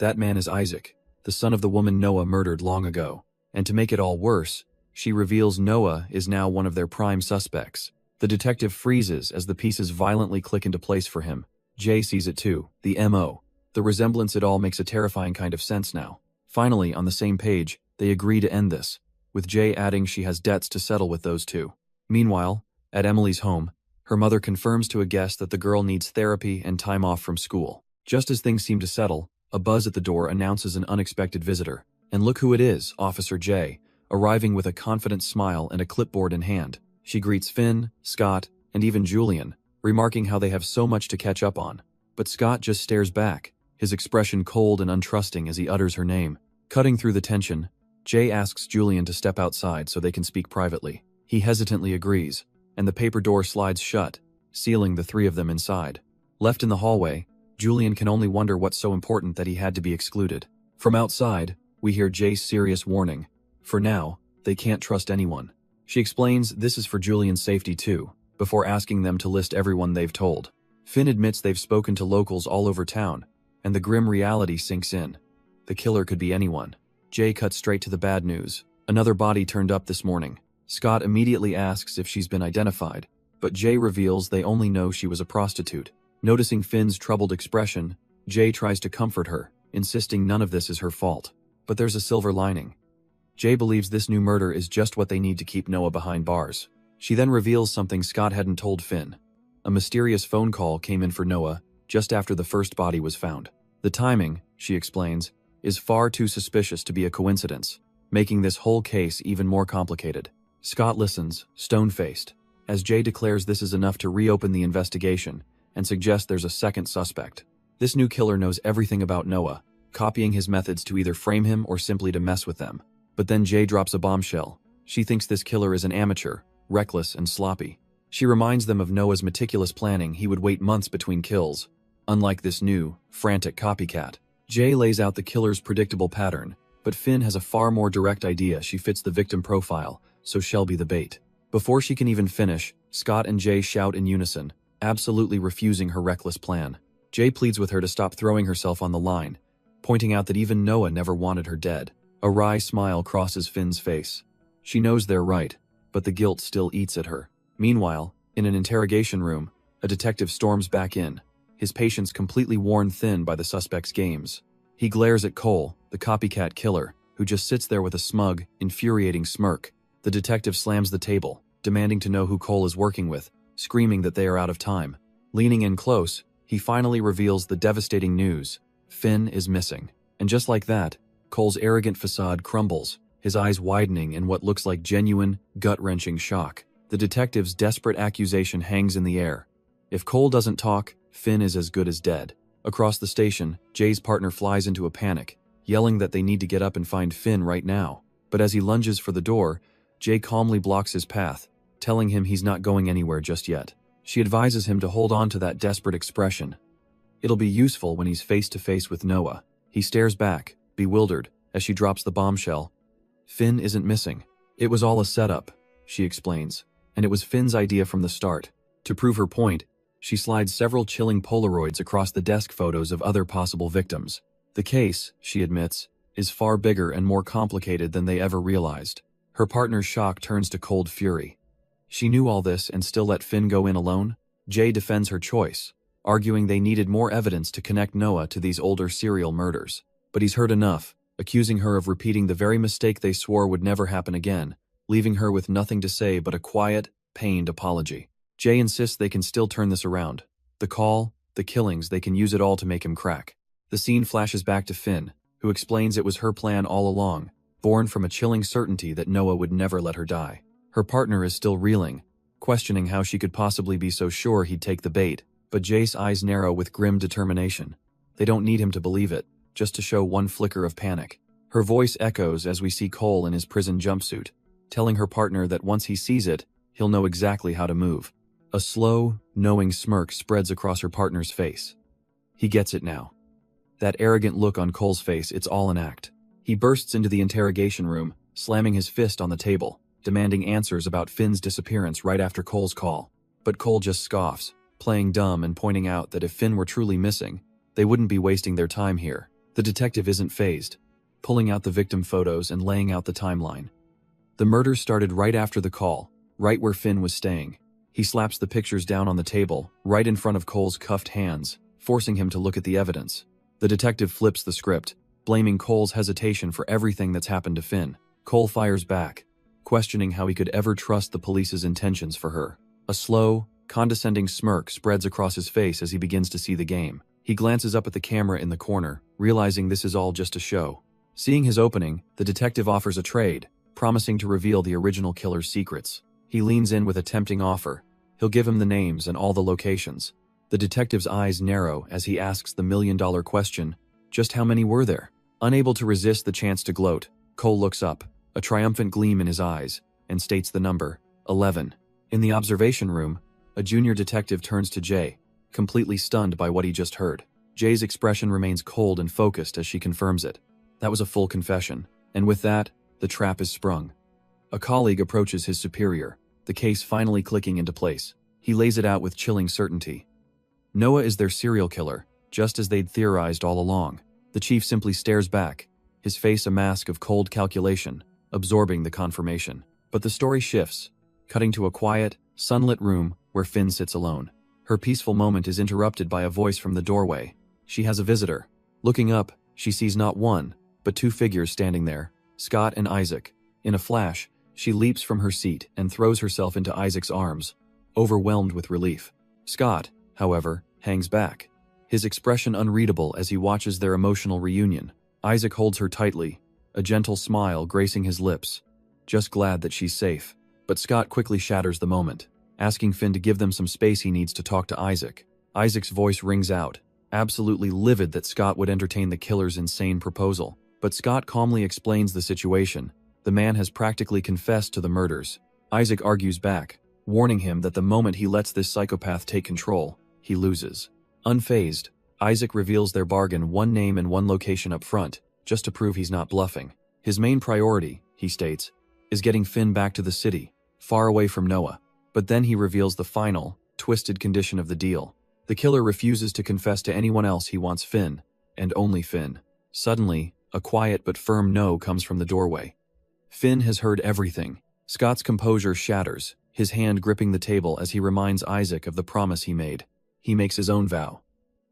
That man is Isaac, the son of the woman Noah murdered long ago. And to make it all worse, she reveals Noah is now one of their prime suspects. The detective freezes as the pieces violently click into place for him. Jay sees it too, the MO. The resemblance, it all makes a terrifying kind of sense now. Finally, on the same page, they agree to end this, with Jay adding she has debts to settle with those two. Meanwhile, at Emily's home, her mother confirms to a guest that the girl needs therapy and time off from school. Just as things seem to settle, a buzz at the door announces an unexpected visitor. And look who it is, Officer Jay, arriving with a confident smile and a clipboard in hand. She greets Finn, Scott, and even Julian, remarking how they have so much to catch up on. But Scott just stares back, his expression cold and untrusting as he utters her name. Cutting through the tension, Jay asks Julian to step outside so they can speak privately. He hesitantly agrees, and the paper door slides shut, sealing the 3 of them inside. Left in the hallway, Julian can only wonder what's so important that he had to be excluded. From outside, we hear Jay's serious warning. For now, they can't trust anyone. She explains this is for Julian's safety too, before asking them to list everyone they've told. Finn admits they've spoken to locals all over town, and the grim reality sinks in. The killer could be anyone. Jay cuts straight to the bad news. Another body turned up this morning. Scott immediately asks if she's been identified, but Jay reveals they only know she was a prostitute. Noticing Finn's troubled expression, Jay tries to comfort her, insisting none of this is her fault. But there's a silver lining. Jay believes this new murder is just what they need to keep Noah behind bars. She then reveals something Scott hadn't told Finn. A mysterious phone call came in for Noah just after the first body was found. The timing, she explains, is far too suspicious to be a coincidence, making this whole case even more complicated. Scott listens, stone-faced, as Jay declares this is enough to reopen the investigation and suggests there's a second suspect. This new killer knows everything about Noah, copying his methods to either frame him or simply to mess with them. But then Jay drops a bombshell. She thinks this killer is an amateur, reckless and sloppy. She reminds them of Noah's meticulous planning. He would wait months between kills, unlike this new, frantic copycat. Jay lays out the killer's predictable pattern, but Finn has a far more direct idea. She fits the victim profile, so she'll be the bait. Before she can even finish, Scott and Jay shout in unison, absolutely refusing her reckless plan. Jay pleads with her to stop throwing herself on the line, pointing out that even Noah never wanted her dead. A wry smile crosses Finn's face. She knows they're right, but the guilt still eats at her. Meanwhile, in an interrogation room, a detective storms back in, his patience completely worn thin by the suspect's games. He glares at Cole, the copycat killer, who just sits there with a smug, infuriating smirk. The detective slams the table, demanding to know who Cole is working with, screaming that they are out of time. Leaning in close, he finally reveals the devastating news. Finn is missing. And just like that, Cole's arrogant facade crumbles, his eyes widening in what looks like genuine, gut-wrenching shock. The detective's desperate accusation hangs in the air. If Cole doesn't talk, Finn is as good as dead. Across the station, Jay's partner flies into a panic, yelling that they need to get up and find Finn right now. But as he lunges for the door, Jay calmly blocks his path, telling him he's not going anywhere just yet. She advises him to hold on to that desperate expression. It'll be useful when he's face to face with Noah. He stares back, bewildered, as she drops the bombshell. Finn isn't missing. It was all a setup, she explains, and it was Finn's idea from the start. To prove her point, she slides several chilling Polaroids across the desk photos of other possible victims. The case, she admits, is far bigger and more complicated than they ever realized. Her partner's shock turns to cold fury. She knew all this and still let Finn go in alone? Jay defends her choice, arguing they needed more evidence to connect Noah to these older serial murders. But he's heard enough, accusing her of repeating the very mistake they swore would never happen again, leaving her with nothing to say but a quiet, pained apology. Jay insists they can still turn this around. The call, the killings, they can use it all to make him crack. The scene flashes back to Finn, who explains it was her plan all along, born from a chilling certainty that Noah would never let her die. Her partner is still reeling, questioning how she could possibly be so sure he'd take the bait, but Jay's eyes narrow with grim determination. They don't need him to believe it, just to show one flicker of panic. Her voice echoes as we see Cole in his prison jumpsuit, telling her partner that once he sees it, he'll know exactly how to move. A slow, knowing smirk spreads across her partner's face. He gets it now. That arrogant look on Cole's face, it's all an act. He bursts into the interrogation room, slamming his fist on the table, demanding answers about Finn's disappearance right after Cole's call. But Cole just scoffs, playing dumb and pointing out that if Finn were truly missing, they wouldn't be wasting their time here. The detective isn't fazed, pulling out the victim photos and laying out the timeline. The murder started right after the call, right where Finn was staying. He slaps the pictures down on the table, right in front of Cole's cuffed hands, forcing him to look at the evidence. The detective flips the script, blaming Cole's hesitation for everything that's happened to Finn. Cole fires back, questioning how he could ever trust the police's intentions for her. A slow, condescending smirk spreads across his face as he begins to see the game. He glances up at the camera in the corner, realizing this is all just a show. Seeing his opening, the detective offers a trade, promising to reveal the original killer's secrets. He leans in with a tempting offer. He'll give him the names and all the locations. The detective's eyes narrow as he asks the million-dollar question, just how many were there? Unable to resist the chance to gloat, Cole looks up, a triumphant gleam in his eyes, and states the number, 11. In the observation room, a junior detective turns to Jay, completely stunned by what he just heard. Jay's expression remains cold and focused as she confirms it. That was a full confession, and with that, the trap is sprung. A colleague approaches his superior, the case finally clicking into place. He lays it out with chilling certainty. Noah is their serial killer, just as they'd theorized all along. The chief simply stares back, his face a mask of cold calculation, absorbing the confirmation. But the story shifts, cutting to a quiet, sunlit room where Finn sits alone. Her peaceful moment is interrupted by a voice from the doorway. She has a visitor. Looking up, she sees not one, but two figures standing there, Scott and Isaac. In a flash, she leaps from her seat and throws herself into Isaac's arms, overwhelmed with relief. Scott, however, hangs back, his expression unreadable as he watches their emotional reunion. Isaac holds her tightly, a gentle smile gracing his lips, just glad that she's safe. But Scott quickly shatters the moment, asking Finn to give them some space he needs to talk to Isaac. Isaac's voice rings out, absolutely livid that Scott would entertain the killer's insane proposal. But Scott calmly explains the situation. The man has practically confessed to the murders. Isaac argues back, warning him that the moment he lets this psychopath take control, he loses. Unfazed, Isaac reveals their bargain, one name and one location up front, just to prove he's not bluffing. His main priority, he states, is getting Finn back to the city, far away from Noah. But then he reveals the final, twisted condition of the deal. The killer refuses to confess to anyone else. He wants Finn, and only Finn. Suddenly, a quiet but firm no comes from the doorway. Finn has heard everything. Scott's composure shatters, his hand gripping the table as he reminds Isaac of the promise he made. He makes his own vow.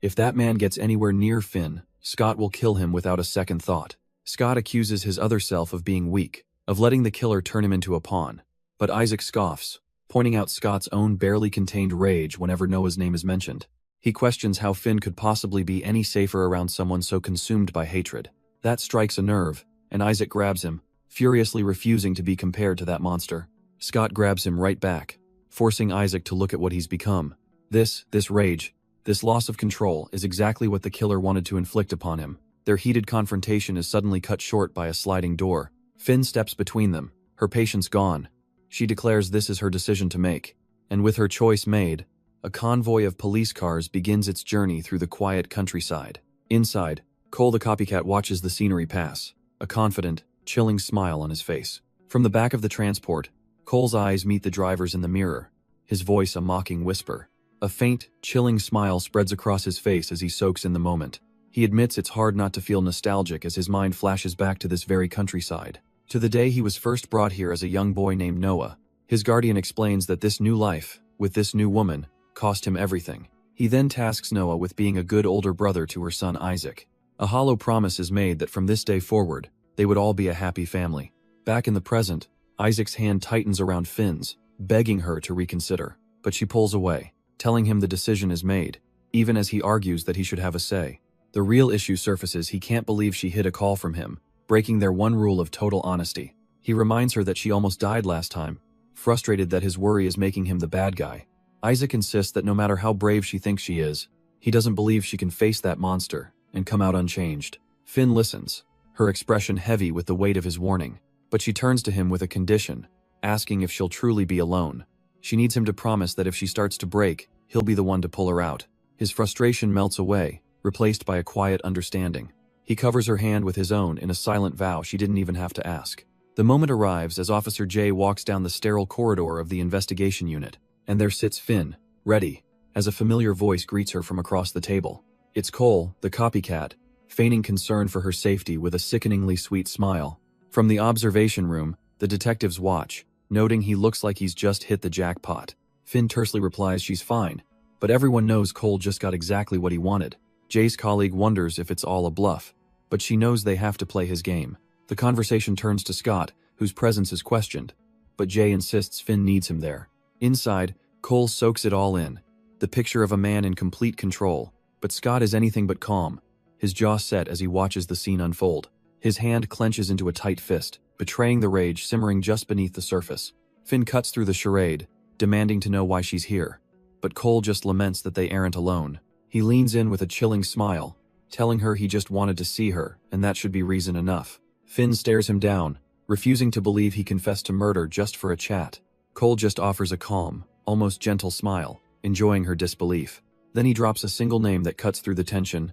If that man gets anywhere near Finn, Scott will kill him without a second thought. Scott accuses his other self of being weak, of letting the killer turn him into a pawn. But Isaac scoffs, pointing out Scott's own barely contained rage whenever Noah's name is mentioned. He questions how Finn could possibly be any safer around someone so consumed by hatred. That strikes a nerve, and Isaac grabs him, furiously refusing to be compared to that monster. Scott grabs him right back, forcing Isaac to look at what he's become. This rage, this loss of control is exactly what the killer wanted to inflict upon him. Their heated confrontation is suddenly cut short by a sliding door. Finn steps between them, her patience gone. She declares this is her decision to make, and with her choice made, a convoy of police cars begins its journey through the quiet countryside. Inside, Cole the copycat watches the scenery pass, a confident, chilling smile on his face. From the back of the transport, Cole's eyes meet the driver's in the mirror, his voice a mocking whisper. A faint, chilling smile spreads across his face as he soaks in the moment. He admits it's hard not to feel nostalgic as his mind flashes back to this very countryside, to the day he was first brought here as a young boy named Noah. His guardian explains that this new life, with this new woman, cost him everything. He then tasks Noah with being a good older brother to her son Isaac. A hollow promise is made that from this day forward, they would all be a happy family. Back in the present, Isaac's hand tightens around Finn's, begging her to reconsider, but she pulls away, telling him the decision is made, even as he argues that he should have a say. The real issue surfaces. He can't believe she hid a call from him, breaking their one rule of total honesty. He reminds her that she almost died last time, frustrated that his worry is making him the bad guy. Isaac insists that no matter how brave she thinks she is, he doesn't believe she can face that monster and come out unchanged. Finn listens, her expression heavy with the weight of his warning, but she turns to him with a condition, asking if she'll truly be alone. She needs him to promise that if she starts to break, he'll be the one to pull her out. His frustration melts away, replaced by a quiet understanding. He covers her hand with his own in a silent vow she didn't even have to ask. The moment arrives as Officer J walks down the sterile corridor of the investigation unit, and there sits Finn, ready, as a familiar voice greets her from across the table. It's Cole, the copycat, feigning concern for her safety with a sickeningly sweet smile. From the observation room, the detectives watch, noting he looks like he's just hit the jackpot. Finn tersely replies she's fine, but everyone knows Cole just got exactly what he wanted. Jay's colleague wonders if it's all a bluff, but she knows they have to play his game. The conversation turns to Scott, whose presence is questioned, but Jay insists Finn needs him there. Inside, Cole soaks it all in, the picture of a man in complete control, but Scott is anything but calm, his jaw set as he watches the scene unfold. His hand clenches into a tight fist, betraying the rage simmering just beneath the surface. Finn cuts through the charade, demanding to know why she's here, but Cole just laments that they aren't alone. He leans in with a chilling smile, telling her he just wanted to see her, and that should be reason enough. Finn stares him down, refusing to believe he confessed to murder just for a chat. Cole just offers a calm, almost gentle smile, enjoying her disbelief. Then he drops a single name that cuts through the tension.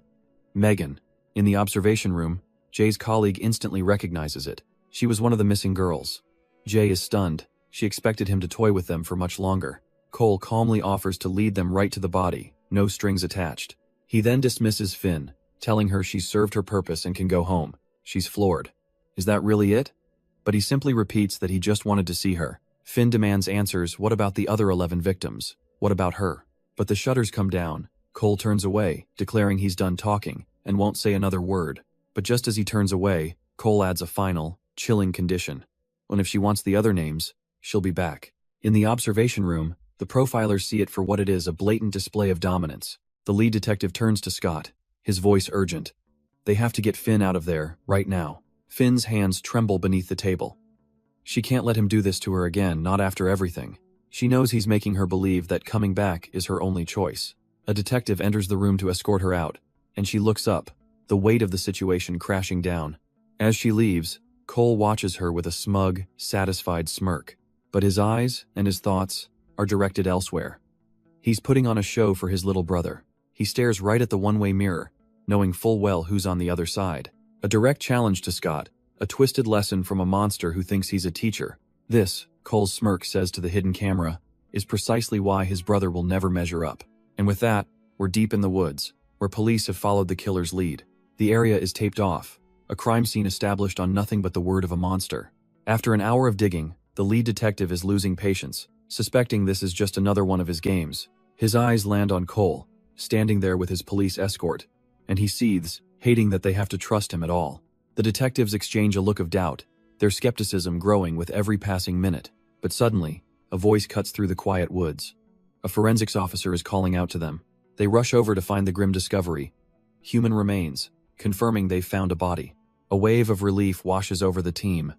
Megan. In the observation room, Jay's colleague instantly recognizes it. She was one of the missing girls. Jay is stunned. She expected him to toy with them for much longer. Cole calmly offers to lead them right to the body, no strings attached. He then dismisses Finn, telling her she's served her purpose and can go home. She's floored. Is that really it? But he simply repeats that he just wanted to see her. Finn demands answers. What about the other 11 victims? What about her? But the shutters come down. Cole turns away, declaring he's done talking, and won't say another word. But just as he turns away, Cole adds a final, chilling condition. And if she wants the other names, she'll be back. In the observation room, the profilers see it for what it is, a blatant display of dominance. The lead detective turns to Scott, his voice urgent. They have to get Finn out of there, right now. Finn's hands tremble beneath the table. She can't let him do this to her again, not after everything. She knows he's making her believe that coming back is her only choice. A detective enters the room to escort her out, and she looks up, the weight of the situation crashing down. As she leaves, Cole watches her with a smug, satisfied smirk, but his eyes and his thoughts are directed elsewhere. He's putting on a show for his little brother. He stares right at the one-way mirror, knowing full well who's on the other side. A direct challenge to Scott, a twisted lesson from a monster who thinks he's a teacher. This, Cole's smirk says to the hidden camera, is precisely why his brother will never measure up. And with that, we're deep in the woods, where police have followed the killer's lead. The area is taped off, a crime scene established on nothing but the word of a monster. After an hour of digging, the lead detective is losing patience, suspecting this is just another one of his games. His eyes land on Cole, standing there with his police escort, and he seethes, hating that they have to trust him at all. The detectives exchange a look of doubt, their skepticism growing with every passing minute. But suddenly, a voice cuts through the quiet woods. A forensics officer is calling out to them. They rush over to find the grim discovery: human remains, confirming they've found a body. A wave of relief washes over the team.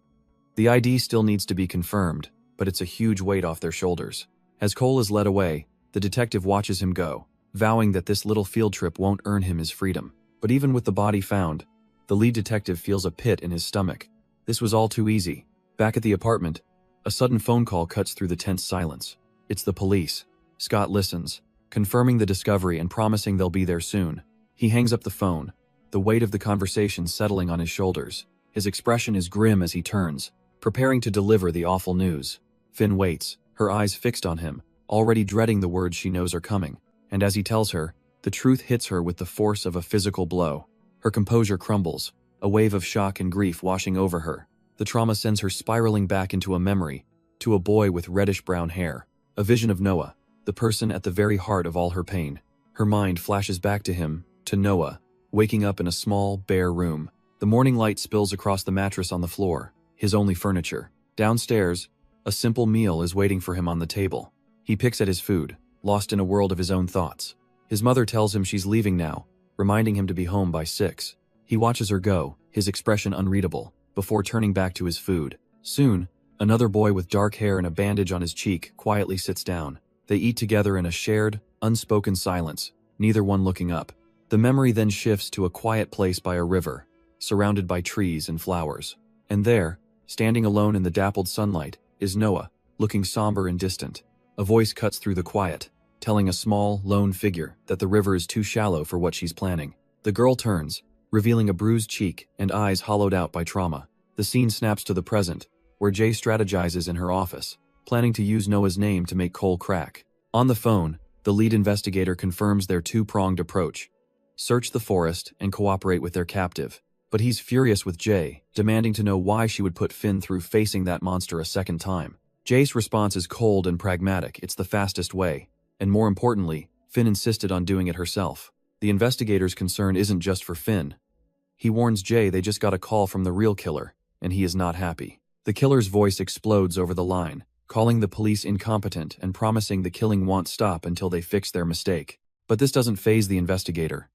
The ID still needs to be confirmed, but it's a huge weight off their shoulders. As Cole is led away, the detective watches him go, vowing that this little field trip won't earn him his freedom. But even with the body found, the lead detective feels a pit in his stomach. This was all too easy. Back at the apartment, a sudden phone call cuts through the tense silence. It's the police. Scott listens, confirming the discovery and promising they'll be there soon. He hangs up the phone, the weight of the conversation settling on his shoulders. His expression is grim as he turns, preparing to deliver the awful news. Finn waits, her eyes fixed on him, already dreading the words she knows are coming. And as he tells her, the truth hits her with the force of a physical blow. Her composure crumbles, a wave of shock and grief washing over her. The trauma sends her spiraling back into a memory, to a boy with reddish-brown hair, a vision of Noah, the person at the very heart of all her pain. Her mind flashes back to him, to Noah, waking up in a small, bare room. The morning light spills across the mattress on the floor, his only furniture. Downstairs, a simple meal is waiting for him on the table. He picks at his food, lost in a world of his own thoughts. His mother tells him she's leaving now, reminding him to be home by 6. He watches her go, his expression unreadable, before turning back to his food. Soon, another boy with dark hair and a bandage on his cheek quietly sits down. They eat together in a shared, unspoken silence, neither one looking up. The memory then shifts to a quiet place by a river, surrounded by trees and flowers. And there, standing alone in the dappled sunlight, is Noah, looking somber and distant. A voice cuts through the quiet, telling a small, lone figure that the river is too shallow for what she's planning. The girl turns, revealing a bruised cheek and eyes hollowed out by trauma. The scene snaps to the present, where Jay strategizes in her office, planning to use Noah's name to make Cole crack. On the phone, the lead investigator confirms their two-pronged approach: search the forest and cooperate with their captive. But he's furious with Jay, demanding to know why she would put Finn through facing that monster a second time. Jay's response is cold and pragmatic. It's the fastest way. And more importantly, Finn insisted on doing it herself. The investigator's concern isn't just for Finn. He warns Jay they just got a call from the real killer, and he is not happy. The killer's voice explodes over the line, calling the police incompetent and promising the killing won't stop until they fix their mistake. But this doesn't faze the investigator.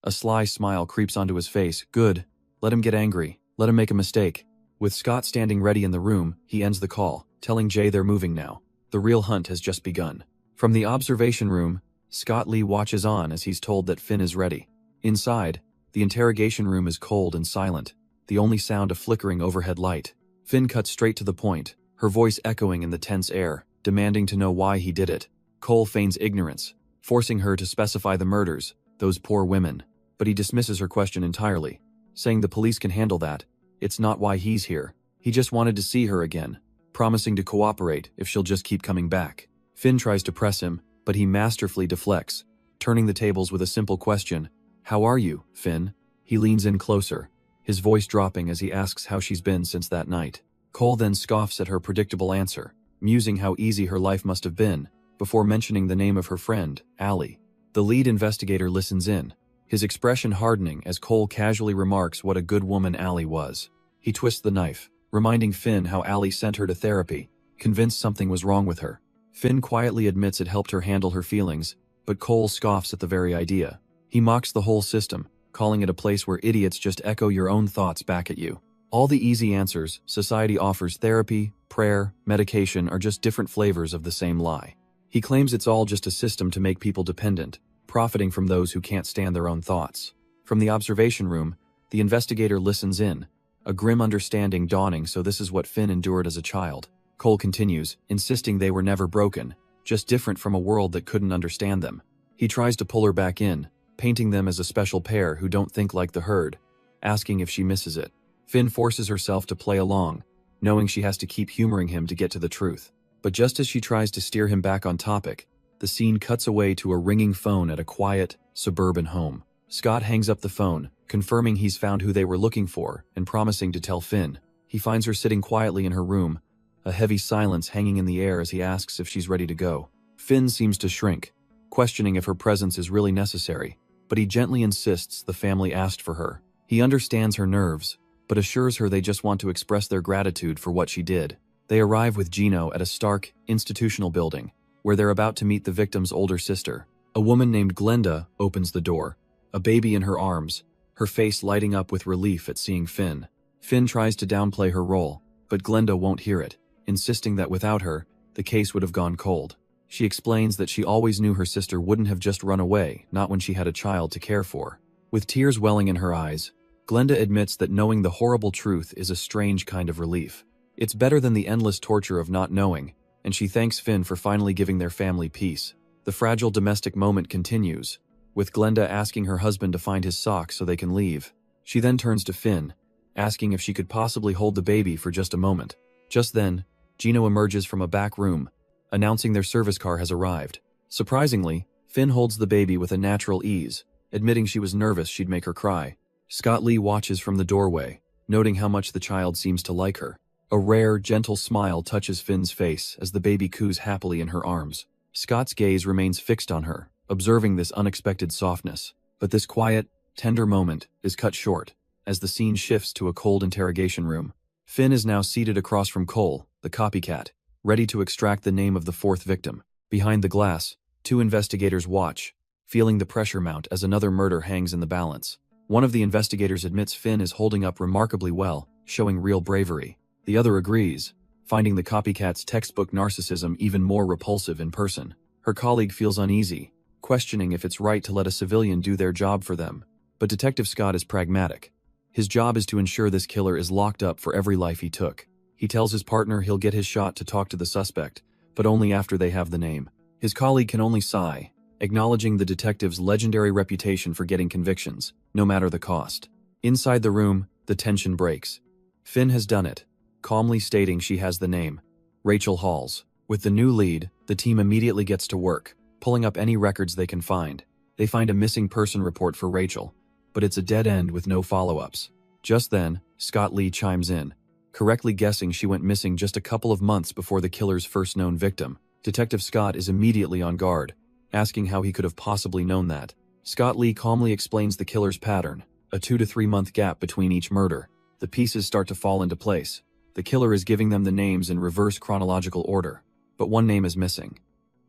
A sly smile creeps onto his face. Good. Let him get angry. Let him make a mistake. With Scott standing ready in the room, he ends the call, telling Jay they're moving now. The real hunt has just begun. From the observation room, Scott Lee watches on as he's told that Finn is ready. Inside, the interrogation room is cold and silent, the only sound a flickering overhead light. Finn cuts straight to the point, her voice echoing in the tense air, demanding to know why he did it. Cole feigns ignorance, forcing her to specify the murders, those poor women. But he dismisses her question entirely, saying the police can handle that. It's not why he's here. He just wanted to see her again, promising to cooperate if she'll just keep coming back. Finn tries to press him, but he masterfully deflects, turning the tables with a simple question. How are you, Finn? He leans in closer, his voice dropping as he asks how she's been since that night. Cole then scoffs at her predictable answer, musing how easy her life must have been, before mentioning the name of her friend, Allie. The lead investigator listens in, his expression hardening as Cole casually remarks what a good woman Allie was. He twists the knife, reminding Finn how Allie sent her to therapy, convinced something was wrong with her. Finn quietly admits it helped her handle her feelings, but Cole scoffs at the very idea. He mocks the whole system, calling it a place where idiots just echo your own thoughts back at you. All the easy answers society offers, therapy, prayer, medication, are just different flavors of the same lie. He claims it's all just a system to make people dependent, profiting from those who can't stand their own thoughts. From the observation room, the investigator listens in, a grim understanding dawning. So this is what Finn endured as a child. Cole continues, insisting they were never broken, just different from a world that couldn't understand them. He tries to pull her back in, painting them as a special pair who don't think like the herd, asking if she misses it. Finn forces herself to play along, knowing she has to keep humoring him to get to the truth. But just as she tries to steer him back on topic, the scene cuts away to a ringing phone at a quiet, suburban home. Scott hangs up the phone, confirming he's found who they were looking for and promising to tell Finn. He finds her sitting quietly in her room, a heavy silence hanging in the air as he asks if she's ready to go. Finn seems to shrink, questioning if her presence is really necessary, but he gently insists the family asked for her. He understands her nerves, but assures her they just want to express their gratitude for what she did. They arrive with Gino at a stark, institutional building, where they're about to meet the victim's older sister. A woman named Glenda opens the door, a baby in her arms, her face lighting up with relief at seeing Finn. Finn tries to downplay her role, but Glenda won't hear it, insisting that without her, the case would have gone cold. She explains that she always knew her sister wouldn't have just run away, not when she had a child to care for. With tears welling in her eyes, Glenda admits that knowing the horrible truth is a strange kind of relief. It's better than the endless torture of not knowing, and she thanks Finn for finally giving their family peace. The fragile domestic moment continues, with Glenda asking her husband to find his socks so they can leave. She then turns to Finn, asking if she could possibly hold the baby for just a moment. Just then, Gino emerges from a back room, announcing their service car has arrived. Surprisingly, Finn holds the baby with a natural ease, admitting she was nervous she'd make her cry. Scott Lee watches from the doorway, noting how much the child seems to like her. A rare, gentle smile touches Finn's face as the baby coos happily in her arms. Scott's gaze remains fixed on her, observing this unexpected softness. But this quiet, tender moment is cut short, as the scene shifts to a cold interrogation room. Finn is now seated across from Cole, the copycat, ready to extract the name of the fourth victim. Behind the glass, two investigators watch, feeling the pressure mount as another murder hangs in the balance. One of the investigators admits Finn is holding up remarkably well, showing real bravery. The other agrees, finding the copycat's textbook narcissism even more repulsive in person. Her colleague feels uneasy, questioning if it's right to let a civilian do their job for them. But Detective Scott is pragmatic. His job is to ensure this killer is locked up for every life he took. He tells his partner he'll get his shot to talk to the suspect, but only after they have the name. His colleague can only sigh, acknowledging the detective's legendary reputation for getting convictions, no matter the cost. Inside the room, the tension breaks. Finn has done it, calmly stating she has the name, Rachel Halls. With the new lead, the team immediately gets to work, pulling up any records they can find. They find a missing person report for Rachel, but it's a dead end with no follow-ups. Just then, Scott Lee chimes in, correctly guessing she went missing just a couple of months before the killer's first known victim. Detective Scott is immediately on guard, asking how he could have possibly known that. Scott Lee calmly explains the killer's pattern, a 2 to 3 month gap between each murder. The pieces start to fall into place. The killer is giving them the names in reverse chronological order, but one name is missing.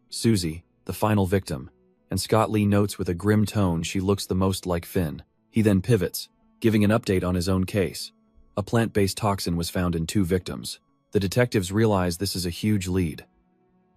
Susie, the final victim, and Scott Lee notes with a grim tone she looks the most like Finn. He then pivots, giving an update on his own case. A plant-based toxin was found in 2 victims. The detectives realize this is a huge lead.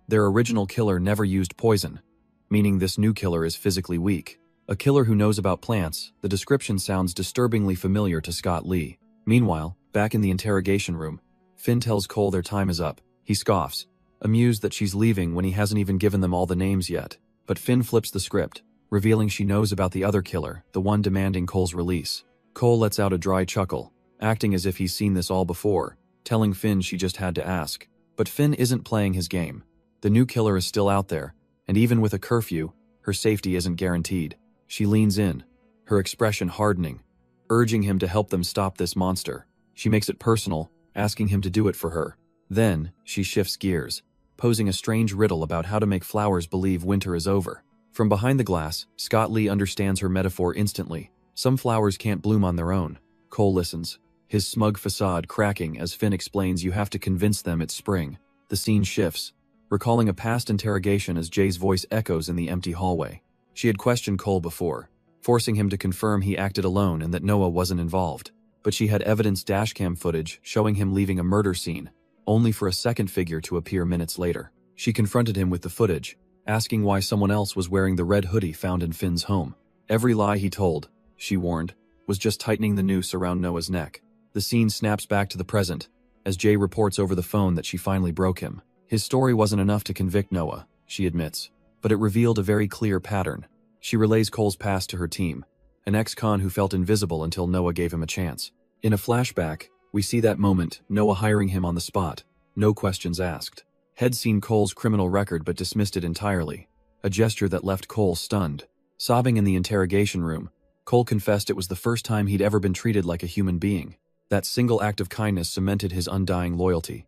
Their original killer never used poison, meaning this new killer is physically weak. A killer who knows about plants, the description sounds disturbingly familiar to Scott Lee. Meanwhile, back in the interrogation room, Finn tells Cole their time is up. He scoffs, amused that she's leaving when he hasn't even given them all the names yet. But Finn flips the script, revealing she knows about the other killer, the one demanding Cole's release. Cole lets out a dry chuckle, acting as if he's seen this all before, telling Finn she just had to ask. But Finn isn't playing his game. The new killer is still out there, and even with a curfew, her safety isn't guaranteed. She leans in, her expression hardening, urging him to help them stop this monster. She makes it personal, asking him to do it for her. Then, she shifts gears, posing a strange riddle about how to make flowers believe winter is over. From behind the glass, Scott Lee understands her metaphor instantly. Some flowers can't bloom on their own. Cole listens, his smug facade cracking as Finn explains you have to convince them it's spring. The scene shifts, recalling a past interrogation as Jay's voice echoes in the empty hallway. She had questioned Cole before, forcing him to confirm he acted alone and that Noah wasn't involved. But she had evidence dashcam footage showing him leaving a murder scene, only for a second figure to appear minutes later. She confronted him with the footage, asking why someone else was wearing the red hoodie found in Finn's home. Every lie he told, she warned, was just tightening the noose around Noah's neck. The scene snaps back to the present, as Jay reports over the phone that she finally broke him. His story wasn't enough to convict Noah, she admits, but it revealed a very clear pattern. She relays Cole's past to her team, an ex-con who felt invisible until Noah gave him a chance. In a flashback, we see that moment, Noah hiring him on the spot, no questions asked. Had seen Cole's criminal record but dismissed it entirely, a gesture that left Cole stunned. Sobbing in the interrogation room, Cole confessed it was the first time he'd ever been treated like a human being. That single act of kindness cemented his undying loyalty.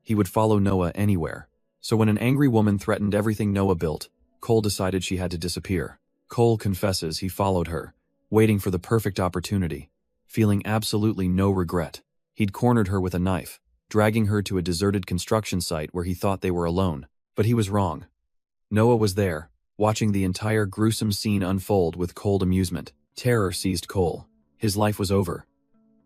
He would follow Noah anywhere. So when an angry woman threatened everything Noah built, Cole decided she had to disappear. Cole confesses he followed her, waiting for the perfect opportunity, feeling absolutely no regret. He'd cornered her with a knife, dragging her to a deserted construction site where he thought they were alone. But he was wrong. Noah was there, watching the entire gruesome scene unfold with cold amusement. Terror seized Cole. His life was over.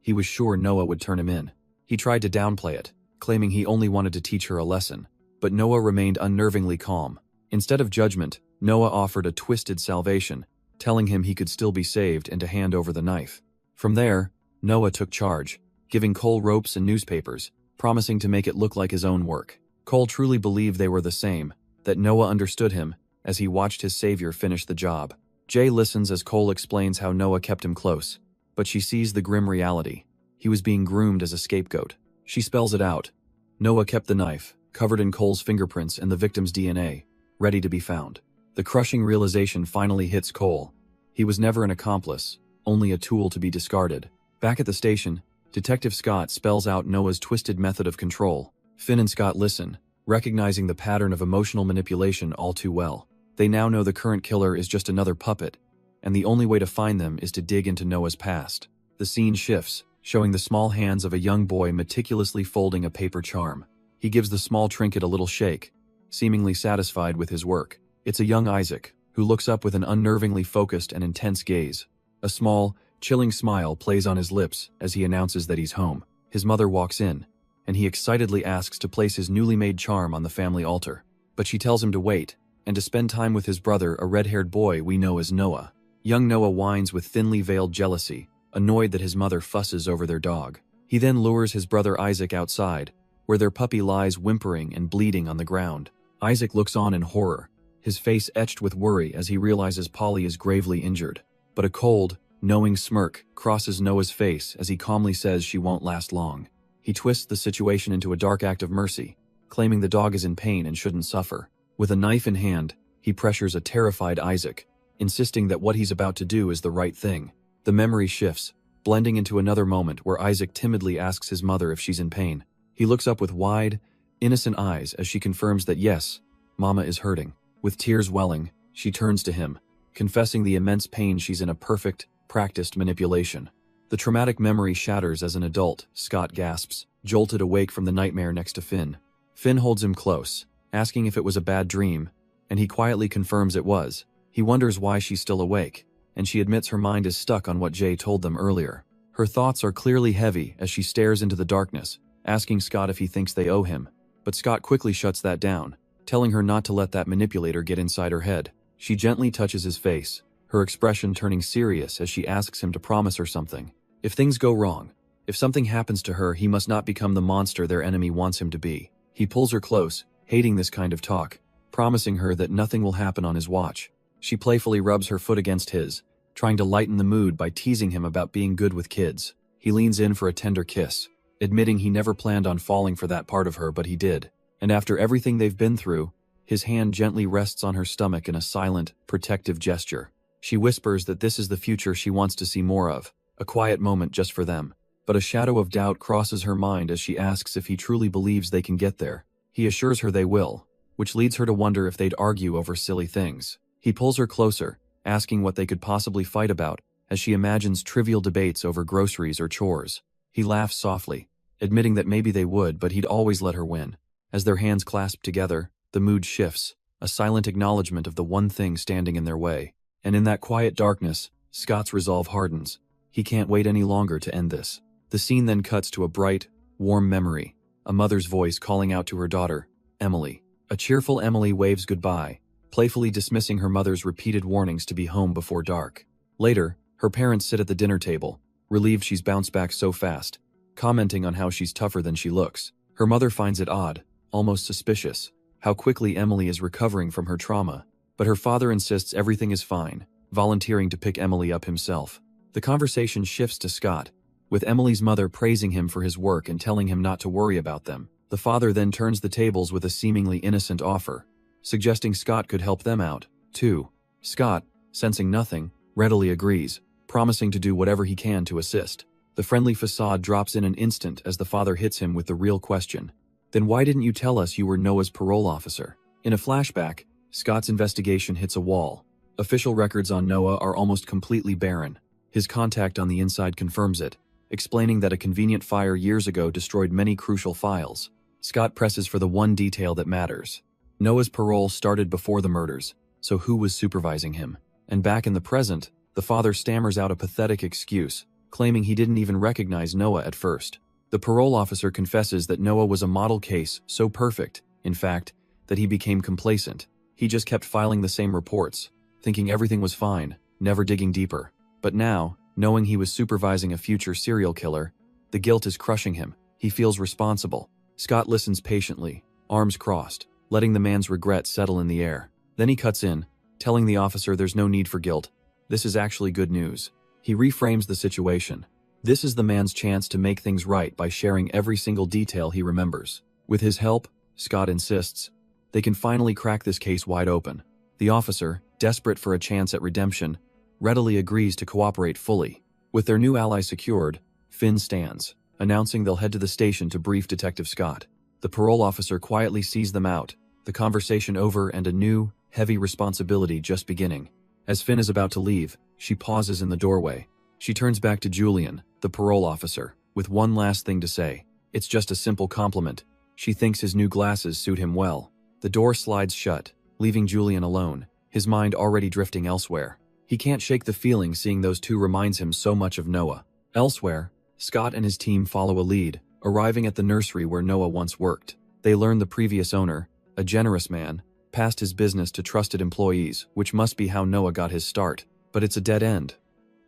He was sure Noah would turn him in. He tried to downplay it, claiming he only wanted to teach her a lesson. But Noah remained unnervingly calm. Instead of judgment, Noah offered a twisted salvation, telling him he could still be saved and to hand over the knife. From there, Noah took charge, giving Cole ropes and newspapers, promising to make it look like his own work. Cole truly believed they were the same, that Noah understood him, as he watched his savior finish the job. Jay listens as Cole explains how Noah kept him close, but she sees the grim reality. He was being groomed as a scapegoat. She spells it out. Noah kept the knife, covered in Cole's fingerprints and the victim's DNA, ready to be found. The crushing realization finally hits Cole. He was never an accomplice, only a tool to be discarded. Back at the station, Detective Scott spells out Noah's twisted method of control. Finn and Scott listen, recognizing the pattern of emotional manipulation all too well. They now know the current killer is just another puppet, and the only way to find them is to dig into Noah's past. The scene shifts, showing the small hands of a young boy meticulously folding a paper charm. He gives the small trinket a little shake, seemingly satisfied with his work. It's a young Isaac, who looks up with an unnervingly focused and intense gaze. A small, chilling smile plays on his lips as he announces that he's home. His mother walks in, and he excitedly asks to place his newly made charm on the family altar. But she tells him to wait, and to spend time with his brother, a red-haired boy we know as Noah. Young Noah whines with thinly veiled jealousy, annoyed that his mother fusses over their dog. He then lures his brother Isaac outside, where their puppy lies whimpering and bleeding on the ground. Isaac looks on in horror, his face etched with worry as he realizes Polly is gravely injured. But a cold, knowing smirk crosses Noah's face as he calmly says she won't last long. He twists the situation into a dark act of mercy, claiming the dog is in pain and shouldn't suffer. With a knife in hand, he pressures a terrified Isaac, insisting that what he's about to do is the right thing. The memory shifts, blending into another moment where Isaac timidly asks his mother if she's in pain. He looks up with wide, innocent eyes as she confirms that yes, Mama is hurting. With tears welling, she turns to him, confessing the immense pain she's in. A perfect, practiced manipulation. The traumatic memory shatters as an adult, Scott gasps, jolted awake from the nightmare next to Finn. Finn holds him close, asking if it was a bad dream, and he quietly confirms it was. He wonders why she's still awake, and she admits her mind is stuck on what Jay told them earlier. Her thoughts are clearly heavy as she stares into the darkness, asking Scott if he thinks they owe him. But Scott quickly shuts that down, telling her not to let that manipulator get inside her head. She gently touches his face, her expression turning serious as she asks him to promise her something. If things go wrong, if something happens to her, he must not become the monster their enemy wants him to be. He pulls her close, hating this kind of talk, promising her that nothing will happen on his watch. She playfully rubs her foot against his, trying to lighten the mood by teasing him about being good with kids. He leans in for a tender kiss, admitting he never planned on falling for that part of her, but he did. And after everything they've been through, his hand gently rests on her stomach in a silent, protective gesture. She whispers that this is the future she wants to see more of, a quiet moment just for them. But a shadow of doubt crosses her mind as she asks if he truly believes they can get there. He assures her they will, which leads her to wonder if they'd argue over silly things. He pulls her closer, asking what they could possibly fight about, as she imagines trivial debates over groceries or chores. He laughs softly, admitting that maybe they would, but he'd always let her win. As their hands clasp together, the mood shifts, a silent acknowledgement of the one thing standing in their way. And in that quiet darkness, Scott's resolve hardens. He can't wait any longer to end this. The scene then cuts to a bright, warm memory, a mother's voice calling out to her daughter, Emily. A cheerful Emily waves goodbye, playfully dismissing her mother's repeated warnings to be home before dark. Later, her parents sit at the dinner table, relieved she's bounced back so fast, commenting on how she's tougher than she looks. Her mother finds it odd, almost suspicious, how quickly Emily is recovering from her trauma, but her father insists everything is fine, volunteering to pick Emily up himself. The conversation shifts to Scott, with Emily's mother praising him for his work and telling him not to worry about them. The father then turns the tables with a seemingly innocent offer, suggesting Scott could help them out, too. Scott, sensing nothing, readily agrees, promising to do whatever he can to assist. The friendly facade drops in an instant as the father hits him with the real question. Then why didn't you tell us you were Noah's parole officer? In a flashback, Scott's investigation hits a wall. Official records on Noah are almost completely barren. His contact on the inside confirms it, explaining that a convenient fire years ago destroyed many crucial files. Scott presses for the one detail that matters. Noah's parole started before the murders, so who was supervising him? And back in the present, the father stammers out a pathetic excuse, claiming he didn't even recognize Noah at first. The parole officer confesses that Noah was a model case so perfect, in fact, that he became complacent. He just kept filing the same reports, thinking everything was fine, never digging deeper. But now, knowing he was supervising a future serial killer, the guilt is crushing him. He feels responsible. Scott listens patiently, arms crossed, letting the man's regret settle in the air. Then he cuts in, telling the officer there's no need for guilt. This is actually good news. He reframes the situation. This is the man's chance to make things right by sharing every single detail he remembers. With his help, Scott insists, they can finally crack this case wide open. The officer, desperate for a chance at redemption, readily agrees to cooperate fully. With their new ally secured, Finn stands, announcing they'll head to the station to brief Detective Scott. The parole officer quietly sees them out, the conversation over and a new, heavy responsibility just beginning. As Finn is about to leave, she pauses in the doorway. She turns back to Julian, the parole officer, with one last thing to say. It's just a simple compliment. She thinks his new glasses suit him well. The door slides shut, leaving Julian alone, his mind already drifting elsewhere. He can't shake the feeling seeing those two reminds him so much of Noah. Elsewhere, Scott and his team follow a lead, arriving at the nursery where Noah once worked. They learn the previous owner, a generous man, passed his business to trusted employees, which must be how Noah got his start. But it's a dead end.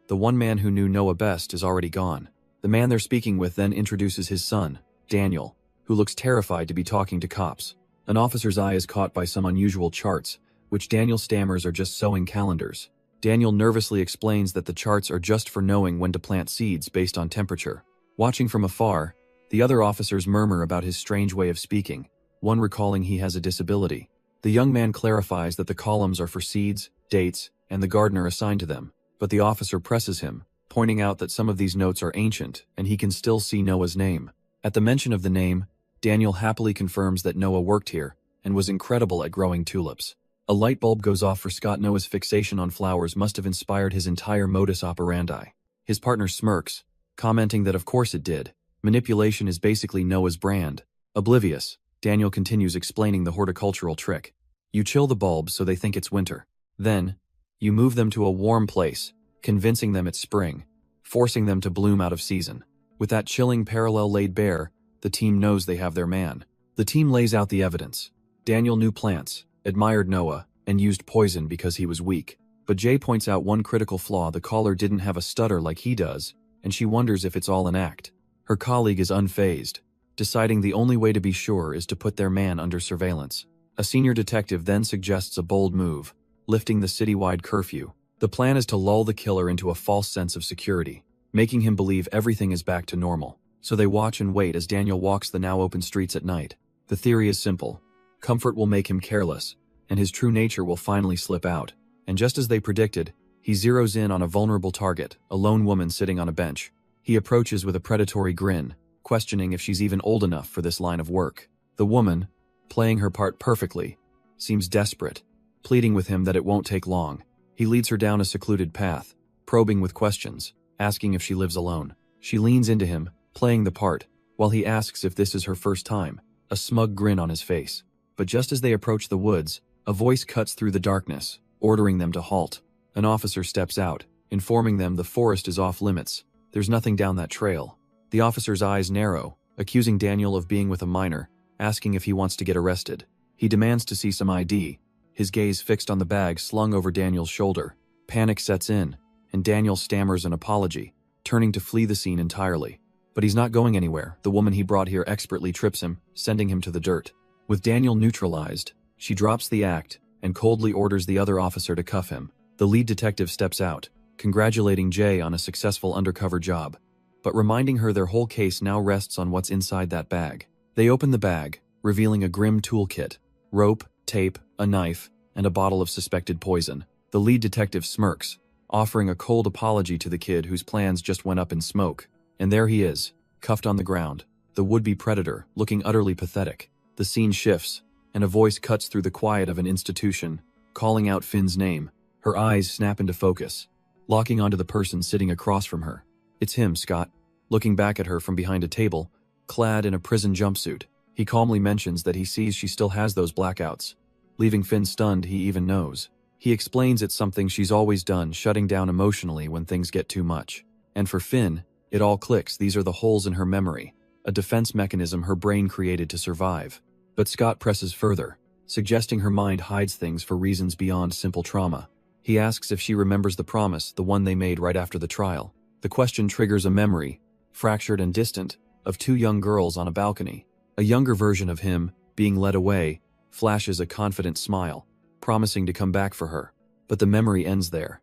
The one man who knew Noah best is already gone. The man they're speaking with then introduces his son, Daniel, who looks terrified to be talking to cops. An officer's eye is caught by some unusual charts, which Daniel stammers are just sowing calendars. Daniel nervously explains that the charts are just for knowing when to plant seeds based on temperature. Watching from afar, the other officers murmur about his strange way of speaking, one recalling he has a disability. The young man clarifies that the columns are for seeds, dates, and the gardener assigned to them, but the officer presses him, pointing out that some of these notes are ancient and he can still see Noah's name. At the mention of the name, Daniel happily confirms that Noah worked here and was incredible at growing tulips. A light bulb goes off for Scott. Noah's fixation on flowers must have inspired his entire modus operandi. His partner smirks, commenting that of course it did. Manipulation is basically Noah's brand. Oblivious, Daniel continues explaining the horticultural trick. You chill the bulbs so they think it's winter. Then, you move them to a warm place, convincing them it's spring, forcing them to bloom out of season. With that chilling parallel laid bare, the team knows they have their man. The team lays out the evidence. Daniel knew plants, admired Noah, and used poison because he was weak. But Jay points out one critical flaw: the caller didn't have a stutter like he does, and she wonders if it's all an act. Her colleague is unfazed, deciding the only way to be sure is to put their man under surveillance. A senior detective then suggests a bold move, lifting the citywide curfew. The plan is to lull the killer into a false sense of security, making him believe everything is back to normal. So they watch and wait as Daniel walks the now open streets at night. The theory is simple. Comfort will make him careless, and his true nature will finally slip out. And just as they predicted, he zeroes in on a vulnerable target, a lone woman sitting on a bench. He approaches with a predatory grin, questioning if she's even old enough for this line of work. The woman, playing her part perfectly, seems desperate, pleading with him that it won't take long. He leads her down a secluded path, probing with questions, asking if she lives alone. She leans into him, playing the part, while he asks if this is her first time, a smug grin on his face. But just as they approach the woods, a voice cuts through the darkness, ordering them to halt. An officer steps out, informing them the forest is off limits. There's nothing down that trail. The officer's eyes narrow, accusing Daniel of being with a minor, asking if he wants to get arrested. He demands to see some ID, his gaze fixed on the bag slung over Daniel's shoulder. Panic sets in, and Daniel stammers an apology, turning to flee the scene entirely. But he's not going anywhere. The woman he brought here expertly trips him, sending him to the dirt. With Daniel neutralized, she drops the act and coldly orders the other officer to cuff him. The lead detective steps out, congratulating Jay on a successful undercover job, but reminding her their whole case now rests on what's inside that bag. They open the bag, revealing a grim toolkit: rope, tape, a knife, and a bottle of suspected poison. The lead detective smirks, offering a cold apology to the kid whose plans just went up in smoke. And there he is, cuffed on the ground, the would-be predator, looking utterly pathetic. The scene shifts. and a voice cuts through the quiet of an institution, calling out Finn's name. Her eyes snap into focus, locking onto the person sitting across from her. It's him, Scott, looking back at her from behind a table, clad in a prison jumpsuit. He calmly mentions that he sees she still has those blackouts, leaving Finn stunned. He even knows. He explains it's something she's always done, shutting down emotionally when things get too much. And for Finn, it all clicks. These are the holes in her memory, a defense mechanism her brain created to survive. But Scott presses further, suggesting her mind hides things for reasons beyond simple trauma. He asks if she remembers the promise, the one they made right after the trial. The question triggers a memory, fractured and distant, of two young girls on a balcony. A younger version of him, being led away, flashes a confident smile, promising to come back for her. But the memory ends there.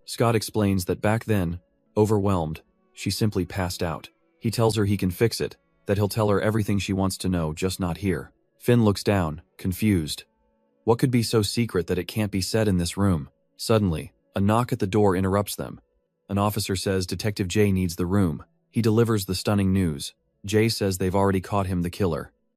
Scott explains that back then, overwhelmed, she simply passed out. He tells her he can fix it, that he'll tell her everything she wants to know, just not here. Finn looks down, confused. What could be so secret that it can't be said in this room? Suddenly, a knock at the door interrupts them. An officer says Detective J needs the room. He delivers the stunning news. Jay says they've already caught him, the killer.